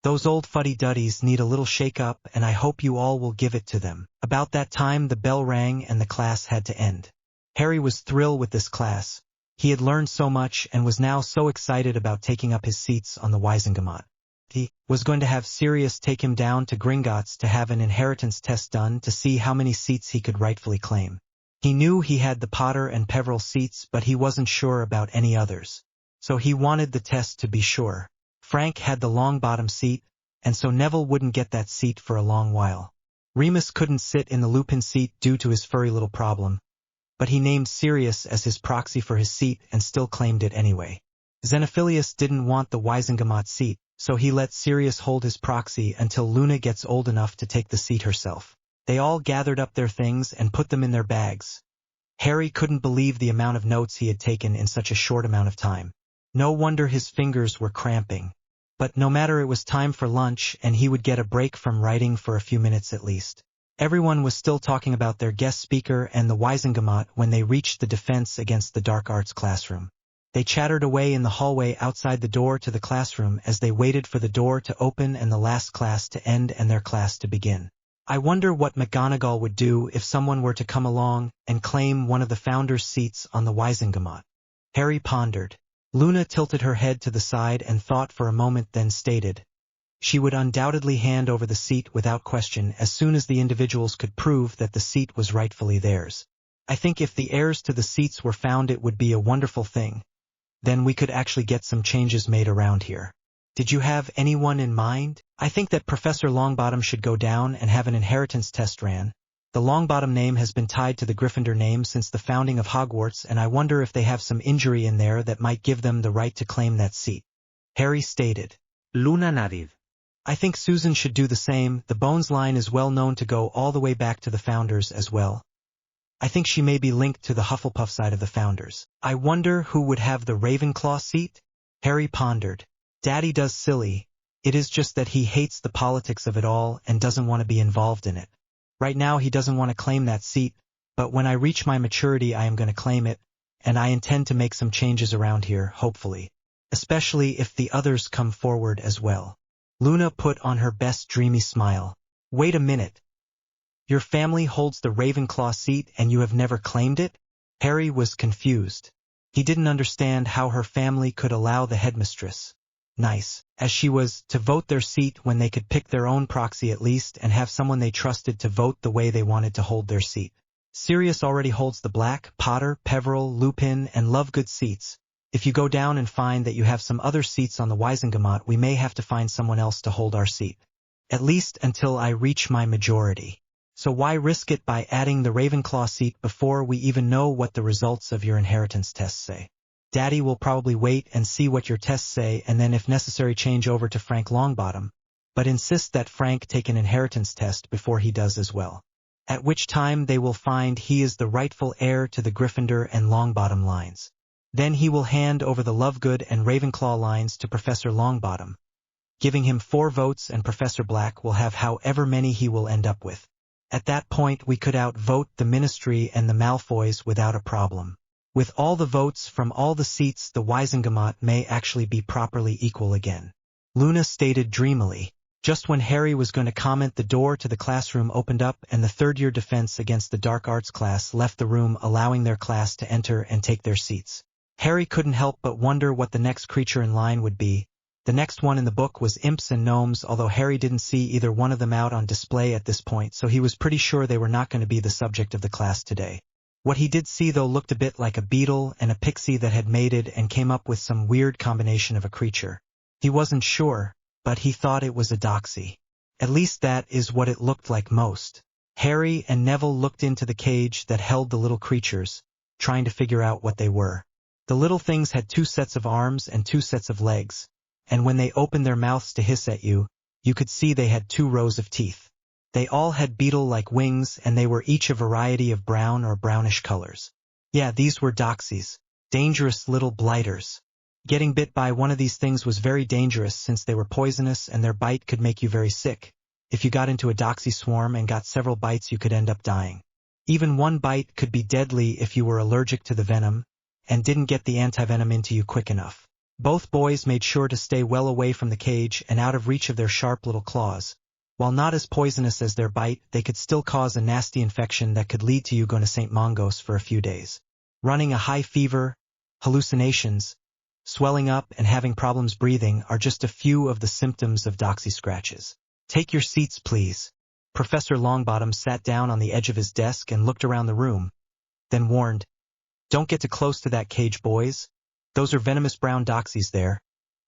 Those old fuddy-duddies need a little shake-up, and I hope you all will give it to them. About that time the bell rang and the class had to end. Harry was thrilled with this class. He had learned so much and was now so excited about taking up his seats on the Wisengamot. He was going to have Sirius take him down to Gringotts to have an inheritance test done to see how many seats he could rightfully claim. He knew he had the Potter and Peveril seats, but he wasn't sure about any others. So he wanted the test to be sure. Frank had the Longbottom seat, and so Neville wouldn't get that seat for a long while. Remus couldn't sit in the Lupin seat due to his furry little problem, but he named Sirius as his proxy for his seat and still claimed it anyway. Xenophilius didn't want the Wisengamot seat, so he let Sirius hold his proxy until Luna gets old enough to take the seat herself. They all gathered up their things and put them in their bags. Harry couldn't believe the amount of notes he had taken in such a short amount of time. No wonder his fingers were cramping. But no matter, it was time for lunch and he would get a break from writing for a few minutes at least. Everyone was still talking about their guest speaker and the Wisengamot when they reached the Defense Against the Dark Arts classroom. They chattered away in the hallway outside the door to the classroom as they waited for the door to open and the last class to end and their class to begin. I wonder what McGonagall would do if someone were to come along and claim one of the founders' seats on the Wisengamot. Harry pondered. Luna tilted her head to the side and thought for a moment, then stated, she would undoubtedly hand over the seat without question as soon as the individuals could prove that the seat was rightfully theirs. I think if the heirs to the seats were found, it would be a wonderful thing. Then we could actually get some changes made around here. Did you have anyone in mind? I think that Professor Longbottom should go down and have an inheritance test ran. The Longbottom name has been tied to the Gryffindor name since the founding of Hogwarts, and I wonder if they have some injury in there that might give them the right to claim that seat. Harry stated. Luna nodded. I think Susan should do the same. The Bones line is well known to go all the way back to the founders as well. I think she may be linked to the Hufflepuff side of the founders. I wonder who would have the Ravenclaw seat? Harry pondered. Daddy does, silly. It is just that he hates the politics of it all and doesn't want to be involved in it. Right now he doesn't want to claim that seat, but when I reach my maturity I am going to claim it, and I intend to make some changes around here, hopefully. Especially if the others come forward as well. Luna put on her best dreamy smile. Wait a minute. Your family holds the Ravenclaw seat and you have never claimed it? Harry was confused. He didn't understand how her family could allow the headmistress, nice as she was, to vote their seat when they could pick their own proxy at least and have someone they trusted to vote the way they wanted to hold their seat. Sirius already holds the Black, Potter, Peveril, Lupin, and Lovegood seats. If you go down and find that you have some other seats on the Wisengamot, we may have to find someone else to hold our seat. At least until I reach my majority. So why risk it by adding the Ravenclaw seat before we even know what the results of your inheritance tests say? Daddy will probably wait and see what your tests say and then if necessary change over to Frank Longbottom, but insist that Frank take an inheritance test before he does as well. At which time they will find he is the rightful heir to the Gryffindor and Longbottom lines. Then he will hand over the Lovegood and Ravenclaw lines to Professor Longbottom. giving him 4 votes, and Professor Black will have however many he will end up with. At that point we could outvote the Ministry and the Malfoys without a problem. With all the votes from all the seats, the Wisengamot may actually be properly equal again. Luna stated dreamily. Just when Harry was going to comment, the door to the classroom opened up and the third-year defense against the dark arts class left the room, allowing their class to enter and take their seats. Harry couldn't help but wonder what the next creature in line would be. The next one in the book was imps and gnomes, although Harry didn't see either one of them out on display at this point, so he was pretty sure they were not going to be the subject of the class today. What he did see, though, looked a bit like a beetle and a pixie that had mated and came up with some weird combination of a creature. He wasn't sure, but he thought it was a Doxy. At least that is what it looked like most. Harry and Neville looked into the cage that held the little creatures, trying to figure out what they were. The little things had 2 sets of arms and 2 sets of legs, and when they opened their mouths to hiss at you, you could see they had 2 rows of teeth. They all had beetle-like wings, and they were each a variety of brown or brownish colors. Yeah, these were Doxies, dangerous little blighters. Getting bit by one of these things was very dangerous since they were poisonous and their bite could make you very sick. If you got into a Doxy swarm and got several bites, you could end up dying. Even one bite could be deadly if you were allergic to the venom and didn't get the antivenom into you quick enough. Both boys made sure to stay well away from the cage and out of reach of their sharp little claws. While not as poisonous as their bite, they could still cause a nasty infection that could lead to you going to St. Mongos for a few days. Running a high fever, hallucinations, swelling up, and having problems breathing are just a few of the symptoms of Doxy scratches. Take your seats, please. Professor Longbottom sat down on the edge of his desk and looked around the room, then warned, "Don't get too close to that cage, boys. Those are venomous brown Doxies there,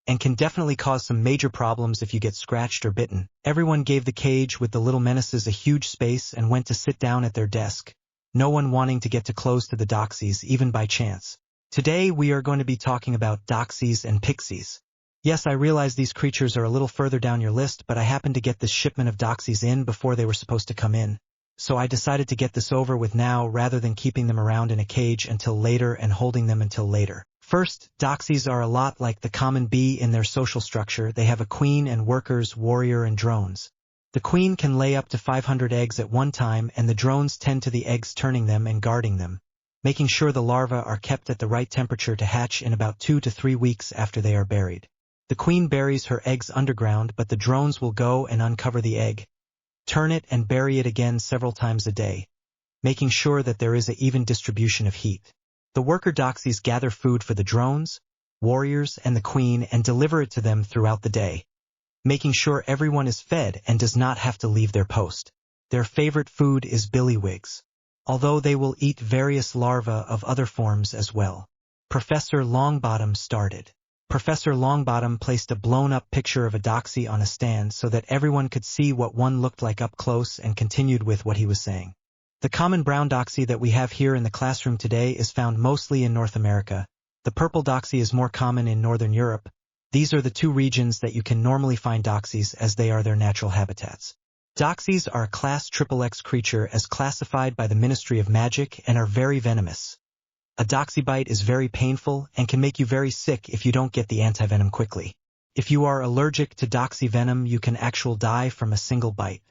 and can definitely cause some major problems if you get scratched or bitten." Everyone gave the cage with the little menaces a huge space and went to sit down at their desk, no one wanting to get too close to the Doxies even by chance. Today we are going to be talking about Doxies and pixies. Yes, I realize these creatures are a little further down your list, but I happened to get this shipment of Doxies in before they were supposed to come in, so I decided to get this over with now rather than keeping them around in a cage until later and holding them until later. First, Doxies are a lot like the common bee in their social structure. They have a queen and workers, warrior and drones. The queen can lay up to 500 eggs at one time, and the drones tend to the eggs, turning them and guarding them, making sure the larvae are kept at the right temperature to hatch in about 2 to 3 weeks after they are buried. The queen buries her eggs underground, but the drones will go and uncover the egg, turn it and bury it again several times a day, making sure that there is an even distribution of heat. The worker Doxies gather food for the drones, warriors, and the queen and deliver it to them throughout the day, making sure everyone is fed and does not have to leave their post. Their favorite food is billywigs, although they will eat various larvae of other forms as well. Professor Longbottom started. Professor Longbottom placed a blown-up picture of a Doxy on a stand so that everyone could see what one looked like up close, and continued with what he was saying. The common brown Doxy that we have here in the classroom today is found mostly in North America. The purple Doxy is more common in Northern Europe. These are the 2 regions that you can normally find Doxies, as they are their natural habitats. Doxies are a class XXX creature as classified by the Ministry of Magic and are very venomous. A Doxy bite is very painful and can make you very sick if you don't get the antivenom quickly. If you are allergic to Doxy venom, you can actually die from a single bite.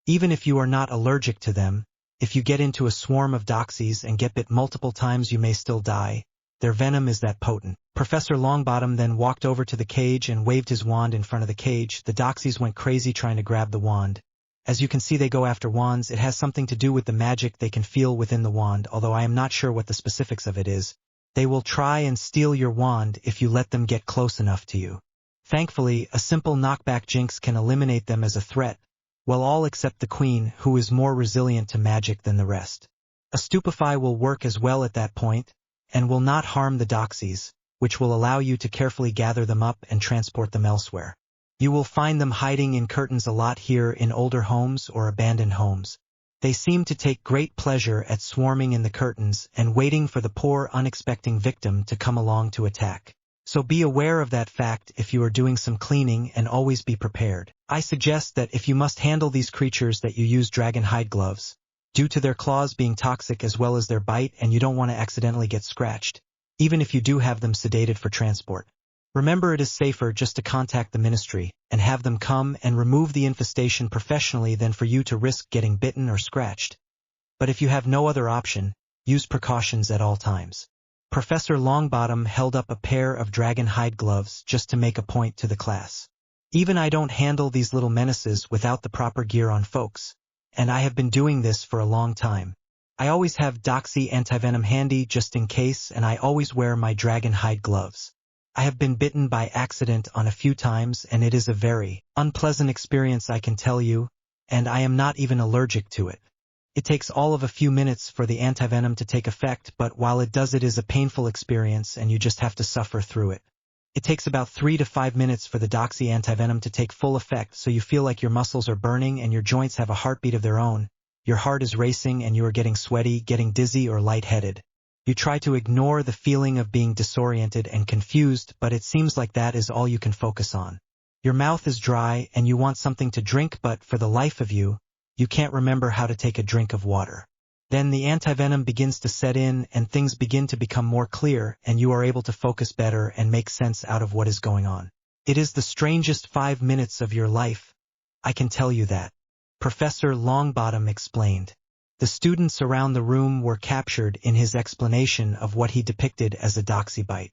Even if you are not allergic to them, if you get into a swarm of Doxies and get bit multiple times, you may still die. Their venom is that potent. Professor Longbottom then walked over to the cage and waved his wand in front of the cage. The Doxies went crazy trying to grab the wand. As you can see, they go after wands. It has something to do with the magic they can feel within the wand, although I am not sure what the specifics of it is. They will try and steal your wand if you let them get close enough to you. Thankfully, a simple knockback jinx can eliminate them as a threat, well, all except the queen, who is more resilient to magic than the rest. A stupefy will work as well at that point, and will not harm the Doxies, which will allow you to carefully gather them up and transport them elsewhere. You will find them hiding in curtains a lot here in older homes or abandoned homes. They seem to take great pleasure at swarming in the curtains and waiting for the poor unexpecting victim to come along to attack. So be aware of that fact if you are doing some cleaning, and always be prepared. I suggest that if you must handle these creatures that you use dragon hide gloves, due to their claws being toxic as well as their bite, and you don't want to accidentally get scratched, even if you do have them sedated for transport. Remember, it is safer just to contact the ministry and have them come and remove the infestation professionally than for you to risk getting bitten or scratched. But if you have no other option, use precautions at all times. Professor Longbottom held up a pair of dragon hide gloves just to make a point to the class. Even I don't handle these little menaces without the proper gear on, folks. And I have been doing this for a long time. I always have Doxy antivenom handy just in case, and I always wear my dragon hide gloves. I have been bitten by accident on a few times, and it is a very unpleasant experience, I can tell you, and I am not even allergic to it. It takes all of a few minutes for the antivenom to take effect, but while it does, it is a painful experience and you just have to suffer through it. It takes about 3 to 5 minutes for the Doxy antivenom to take full effect, so you feel like your muscles are burning and your joints have a heartbeat of their own. Your heart is racing and you are getting sweaty, getting dizzy or lightheaded. You try to ignore the feeling of being disoriented and confused, but it seems like that is all you can focus on. Your mouth is dry and you want something to drink, but for the life of you, you can't remember how to take a drink of water. Then the antivenom begins to set in and things begin to become more clear and you are able to focus better and make sense out of what is going on. It is the strangest 5 minutes of your life, I can tell you that. Professor Longbottom explained. The students around the room were captured in his explanation of what he depicted as a doxy bite.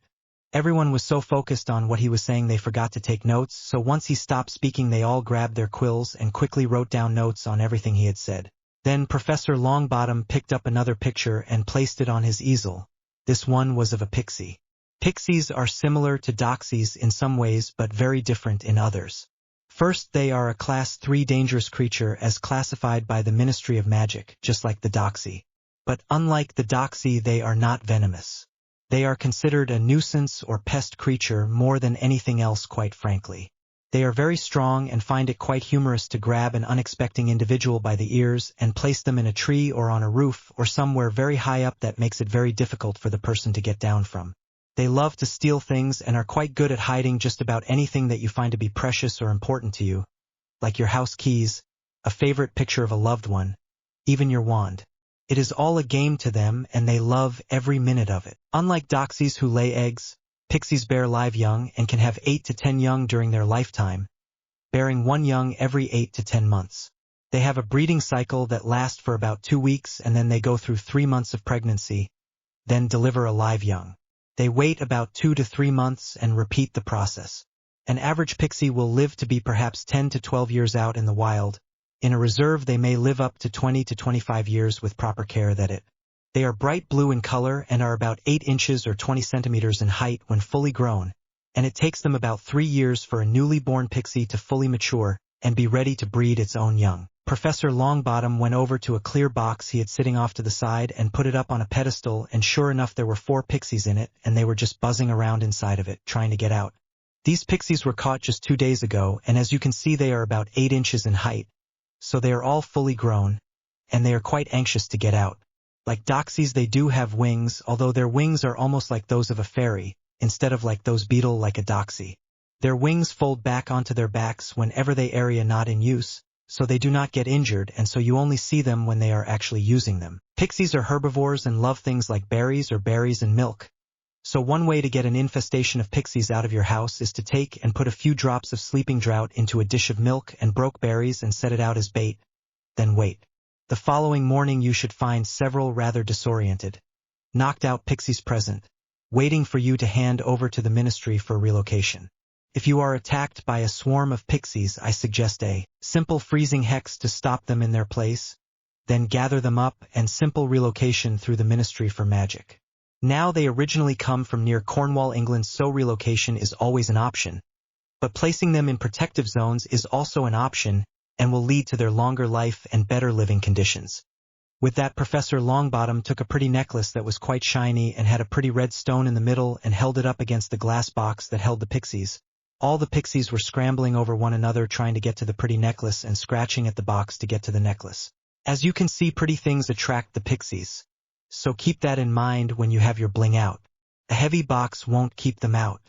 Everyone was so focused on what he was saying they forgot to take notes, so once he stopped speaking they all grabbed their quills and quickly wrote down notes on everything he had said. Then Professor Longbottom picked up another picture and placed it on his easel. This one was of a pixie. Pixies are similar to doxies in some ways but very different in others. First, they are a Class 3 dangerous creature as classified by the Ministry of Magic, just like the doxy. But unlike the doxy, they are not venomous. They are considered a nuisance or pest creature more than anything else, quite frankly. They are very strong and find it quite humorous to grab an unexpected individual by the ears and place them in a tree or on a roof or somewhere very high up that makes it very difficult for the person to get down from. They love to steal things and are quite good at hiding just about anything that you find to be precious or important to you, like your house keys, a favorite picture of a loved one, even your wand. It is all a game to them and they love every minute of it. Unlike doxies who lay eggs, pixies bear live young and can have 8 to 10 young during their lifetime, bearing 1 young every 8 to 10 months. They have a breeding cycle that lasts for about 2 weeks and then they go through 3 months of pregnancy, then deliver a live young. They wait about 2 to 3 months and repeat the process. An average pixie will live to be perhaps 10 to 12 years out in the wild. In a reserve they may live up to 20 to 25 years with proper care. They are bright blue in color and are about 8 inches or 20 centimeters in height when fully grown, and it takes them about 3 years for a newly born pixie to fully mature and be ready to breed its own young. Professor Longbottom went over to a clear box he had sitting off to the side and put it up on a pedestal, and sure enough there were 4 pixies in it and they were just buzzing around inside of it, trying to get out. These pixies were caught just 2 days ago, and as you can see they are about 8 inches in height, so they are all fully grown, and they are quite anxious to get out. Like doxies they do have wings, although their wings are almost like those of a fairy, instead of like those beetle like a doxy. Their wings fold back onto their backs whenever they area not in use, so they do not get injured, and so you only see them when they are actually using them. Pixies are herbivores and love things like berries or berries and milk. So one way to get an infestation of pixies out of your house is to take and put a few drops of sleeping draught into a dish of milk and broke berries and set it out as bait. Then wait. The following morning you should find several rather disoriented, knocked out pixies present, waiting for you to hand over to the ministry for relocation. If you are attacked by a swarm of pixies, I suggest a simple freezing hex to stop them in their place, then gather them up and simple relocation through the Ministry for Magic. Now they originally come from near Cornwall, England, so relocation is always an option, but placing them in protective zones is also an option and will lead to their longer life and better living conditions. With that, Professor Longbottom took a pretty necklace that was quite shiny and had a pretty red stone in the middle and held it up against the glass box that held the pixies. All the pixies were scrambling over one another trying to get to the pretty necklace and scratching at the box to get to the necklace. As you can see, pretty things attract the pixies, so keep that in mind when you have your bling out. A heavy box won't keep them out.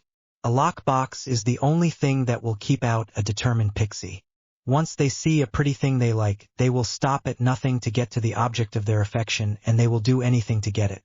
A lock box is the only thing that will keep out a determined pixie. Once they see a pretty thing they like, they will stop at nothing to get to the object of their affection, and they will do anything to get it.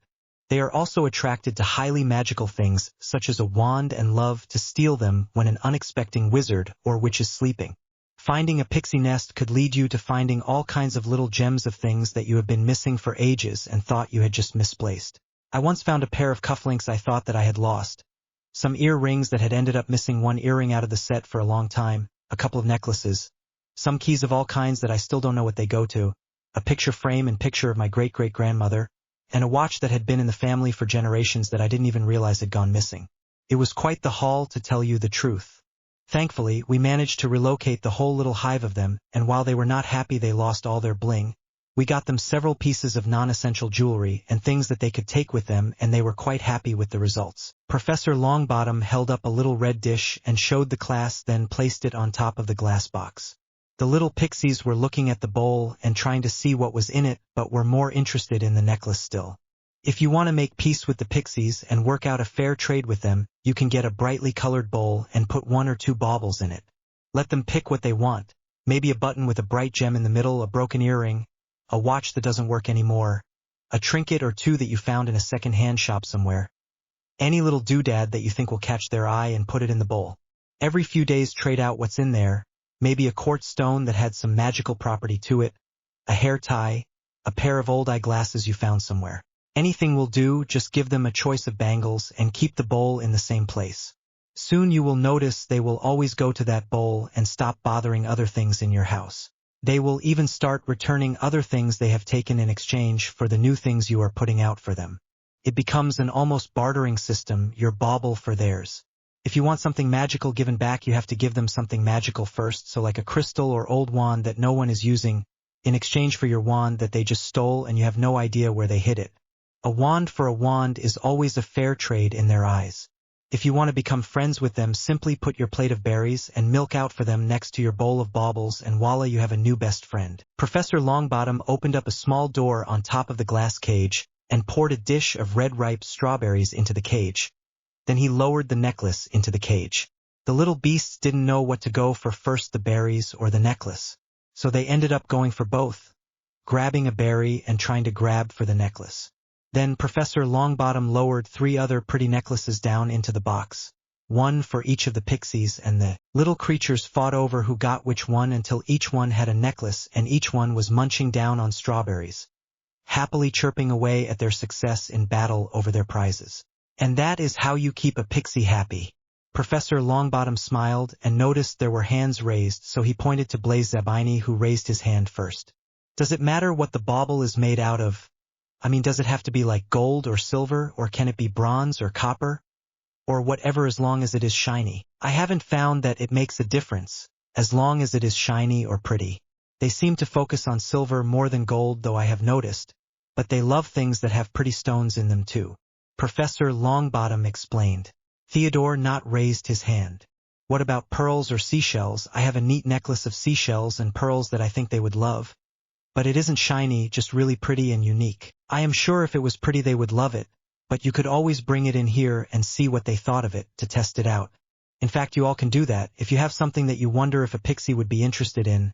They are also attracted to highly magical things, such as a wand, and love to steal them when an unexpected wizard or witch is sleeping. Finding a pixie nest could lead you to finding all kinds of little gems of things that you have been missing for ages and thought you had just misplaced. I once found a pair of cufflinks I thought that I had lost. Some earrings that had ended up missing one earring out of the set for a long time, a couple of necklaces, some keys of all kinds that I still don't know what they go to, a picture frame and picture of my great-great-grandmother, and a watch that had been in the family for generations that I didn't even realize had gone missing. It was quite the haul, to tell you the truth. Thankfully, we managed to relocate the whole little hive of them, and while they were not happy they lost all their bling, we got them several pieces of non-essential jewelry and things that they could take with them, and they were quite happy with the results. Professor Longbottom held up a little red dish and showed the class, then placed it on top of the glass box. The little pixies were looking at the bowl and trying to see what was in it, but were more interested in the necklace still. If you want to make peace with the pixies and work out a fair trade with them, you can get a brightly colored bowl and put 1 or 2 baubles in it. Let them pick what they want, maybe a button with a bright gem in the middle, a broken earring, a watch that doesn't work anymore, a trinket or 2 that you found in a second-hand shop somewhere. Any little doodad that you think will catch their eye and put it in the bowl. Every few days trade out what's in there, maybe a quartz stone that had some magical property to it, a hair tie, a pair of old eyeglasses you found somewhere. Anything will do, just give them a choice of bangles and keep the bowl in the same place. Soon you will notice they will always go to that bowl and stop bothering other things in your house. They will even start returning other things they have taken in exchange for the new things you are putting out for them. It becomes an almost bartering system, your bauble for theirs. If you want something magical given back, you have to give them something magical first, so like a crystal or old wand that no one is using, in exchange for your wand that they just stole and you have no idea where they hid it. A wand for a wand is always a fair trade in their eyes. If you want to become friends with them, simply put your plate of berries and milk out for them next to your bowl of baubles, and voila, you have a new best friend. Professor Longbottom opened up a small door on top of the glass cage and poured a dish of red ripe strawberries into the cage. Then he lowered the necklace into the cage. The little beasts didn't know what to go for first, the berries or the necklace. So they ended up going for both, grabbing a berry and trying to grab for the necklace. Then Professor Longbottom lowered 3 other pretty necklaces down into the box, 1 for each of the pixies, and the little creatures fought over who got which one until each one had a necklace and each one was munching down on strawberries, happily chirping away at their success in battle over their prizes. And that is how you keep a pixie happy. Professor Longbottom smiled and noticed there were hands raised, so he pointed to Blaze Zabini, who raised his hand first. Does it matter what the bauble is made out of? I mean, does it have to be like gold or silver, or can it be bronze or copper? Or whatever, as long as it is shiny. I haven't found that it makes a difference, as long as it is shiny or pretty. They seem to focus on silver more than gold, though, I have noticed, but they love things that have pretty stones in them too. Professor Longbottom explained. Theodore not raised his hand. What about pearls or seashells? I have a neat necklace of seashells and pearls that I think they would love. But it isn't shiny, just really pretty and unique. I am sure if it was pretty they would love it, but you could always bring it in here and see what they thought of it, to test it out. In fact, you all can do that. If you have something that you wonder if a pixie would be interested in,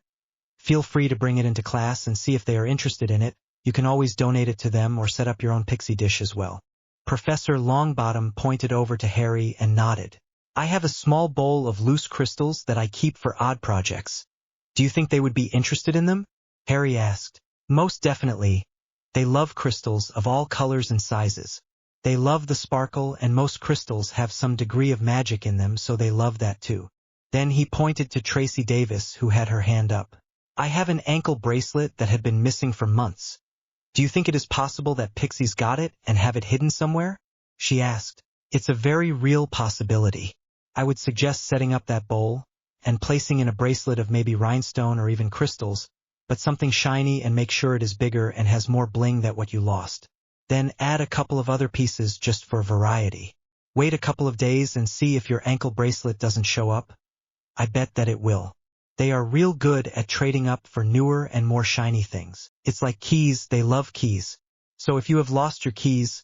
feel free to bring it into class and see if they are interested in it. You can always donate it to them or set up your own pixie dish as well. Professor Longbottom pointed over to Harry and nodded. I have a small bowl of loose crystals that I keep for odd projects. Do you think they would be interested in them? Harry asked. Most definitely. They love crystals of all colors and sizes. They love the sparkle, and most crystals have some degree of magic in them, so they love that too. Then he pointed to Tracy Davis, who had her hand up. I have an ankle bracelet that had been missing for months. Do you think it is possible that pixies got it and have it hidden somewhere? She asked. It's a very real possibility. I would suggest setting up that bowl and placing in a bracelet of maybe rhinestone or even crystals, but something shiny, and make sure it is bigger and has more bling than what you lost. Then add a couple of other pieces just for variety. Wait a couple of days and see if your ankle bracelet doesn't show up. I bet that it will. They are real good at trading up for newer and more shiny things. It's like keys, they love keys. So if you have lost your keys,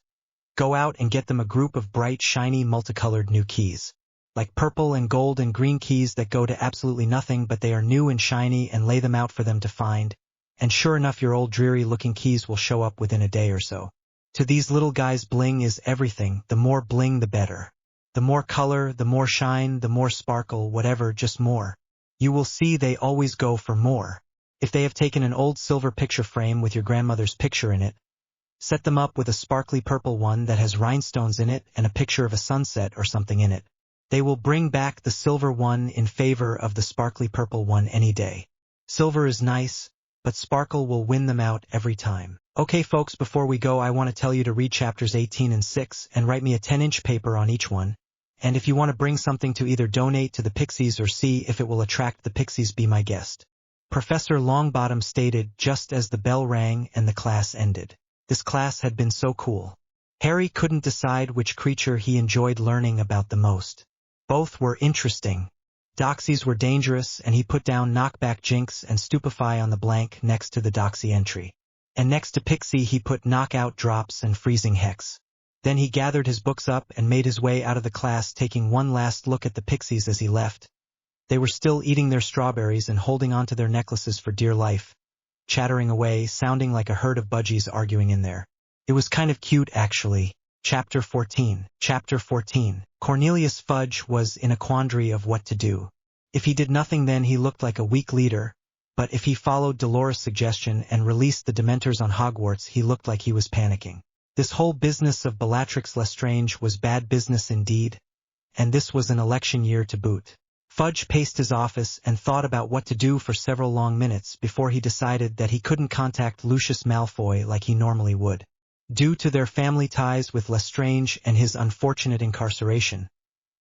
go out and get them a group of bright, shiny, multicolored new keys. Like purple and gold and green keys that go to absolutely nothing, but they are new and shiny, and lay them out for them to find. And sure enough, your old dreary-looking keys will show up within a day or so. To these little guys, bling is everything. The more bling, the better. The more color, the more shine, the more sparkle, whatever, just more. You will see they always go for more. If they have taken an old silver picture frame with your grandmother's picture in it, set them up with a sparkly purple one that has rhinestones in it and a picture of a sunset or something in it, they will bring back the silver one in favor of the sparkly purple one any day. Silver is nice, but sparkle will win them out every time. Okay folks, before we go, I want to tell you to read chapters 18 and 6 and write me a 10-inch paper on each one. And if you want to bring something to either donate to the Pixies or see if it will attract the Pixies, be my guest. Professor Longbottom stated just as the bell rang and the class ended. This class had been so cool. Harry couldn't decide which creature he enjoyed learning about the most. Both were interesting. Doxies were dangerous, and he put down Knockback Jinx and Stupefy on the blank next to the Doxy entry. And next to Pixie he put Knockout Drops and Freezing Hex. Then he gathered his books up and made his way out of the class, taking one last look at the Pixies as he left. They were still eating their strawberries and holding on to their necklaces for dear life, chattering away, sounding like a herd of budgies arguing in there. It was kind of cute, actually. Chapter 14. Chapter 14. Cornelius Fudge was in a quandary of what to do. If he did nothing, then he looked like a weak leader, but if he followed Dolores' suggestion and released the Dementors on Hogwarts, he looked like he was panicking. This whole business of Bellatrix Lestrange was bad business indeed, and this was an election year to boot. Fudge paced his office and thought about what to do for several long minutes before he decided that he couldn't contact Lucius Malfoy like he normally would. Due to their family ties with Lestrange and his unfortunate incarceration,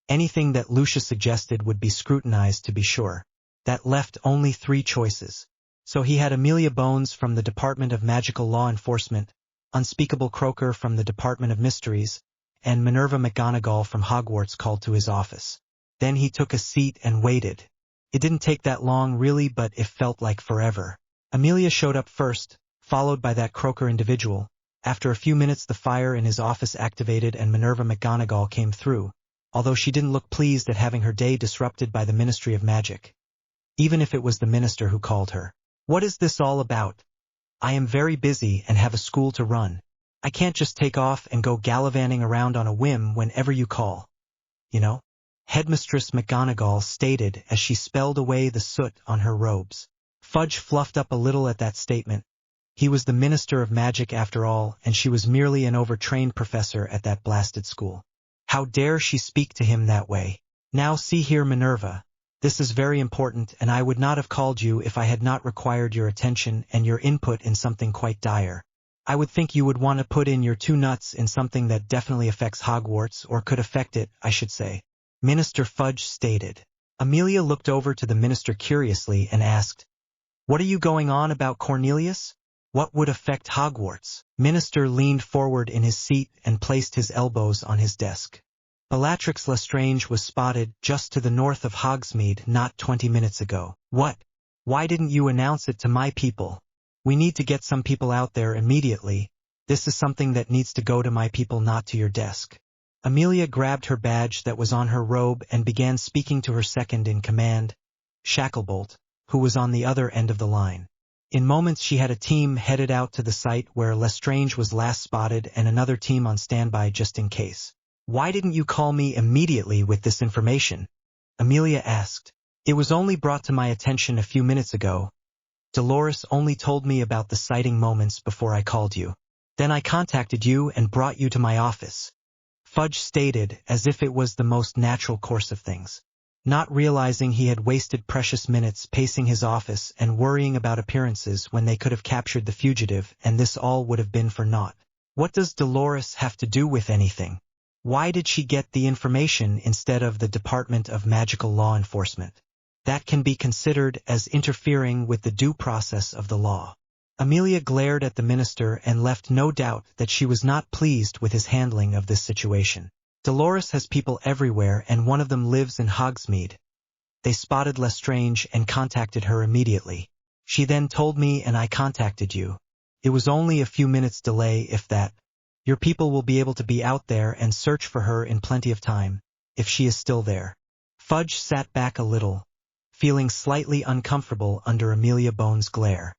anything that Lucius suggested would be scrutinized, to be sure. That left only 3 choices. So he had Amelia Bones from the Department of Magical Law Enforcement, Unspeakable Croaker from the Department of Mysteries, and Minerva McGonagall from Hogwarts called to his office. Then he took a seat and waited. It didn't take that long really, but it felt like forever. Amelia showed up first, followed by that Croaker individual. After a few minutes the fire in his office activated and Minerva McGonagall came through, although she didn't look pleased at having her day disrupted by the Ministry of Magic. Even if it was the minister who called her. What is this all about? I am very busy and have a school to run. I can't just take off and go gallivanting around on a whim whenever you call. You know? Headmistress McGonagall stated as she spelled away the soot on her robes. Fudge fluffed up a little at that statement. He was the Minister of Magic after all, and she was merely an overtrained professor at that blasted school. How dare she speak to him that way? Now see here, Minerva. This is very important, and I would not have called you if I had not required your attention and your input in something quite dire. I would think you would want to put in your 2 nuts in something that definitely affects Hogwarts, or could affect it, I should say. Minister Fudge stated. Amelia looked over to the minister curiously and asked, "What are you going on about, Cornelius? What would affect Hogwarts?" Minister leaned forward in his seat and placed his elbows on his desk. Bellatrix Lestrange was spotted just to the north of Hogsmeade not 20 minutes ago. What? Why didn't you announce it to my people? We need to get some people out there immediately. This is something that needs to go to my people, not to your desk. Amelia grabbed her badge that was on her robe and began speaking to her second in command, Shacklebolt, who was on the other end of the line. In moments she had a team headed out to the site where Lestrange was last spotted and another team on standby just in case. Why didn't you call me immediately with this information? Amelia asked. It was only brought to my attention a few minutes ago. Dolores only told me about the sighting moments before I called you. Then I contacted you and brought you to my office. Fudge stated as if it was the most natural course of things, not realizing he had wasted precious minutes pacing his office and worrying about appearances when they could have captured the fugitive, and this all would have been for naught. What does Dolores have to do with anything? Why did she get the information instead of the Department of Magical Law Enforcement? That can be considered as interfering with the due process of the law. Amelia glared at the minister and left no doubt that she was not pleased with his handling of this situation. Dolores has people everywhere, and one of them lives in Hogsmeade. They spotted Lestrange and contacted her immediately. She then told me and I contacted you. It was only a few minutes delay, if that. Your people will be able to be out there and search for her in plenty of time, if she is still there. Fudge sat back a little, feeling slightly uncomfortable under Amelia Bones' glare.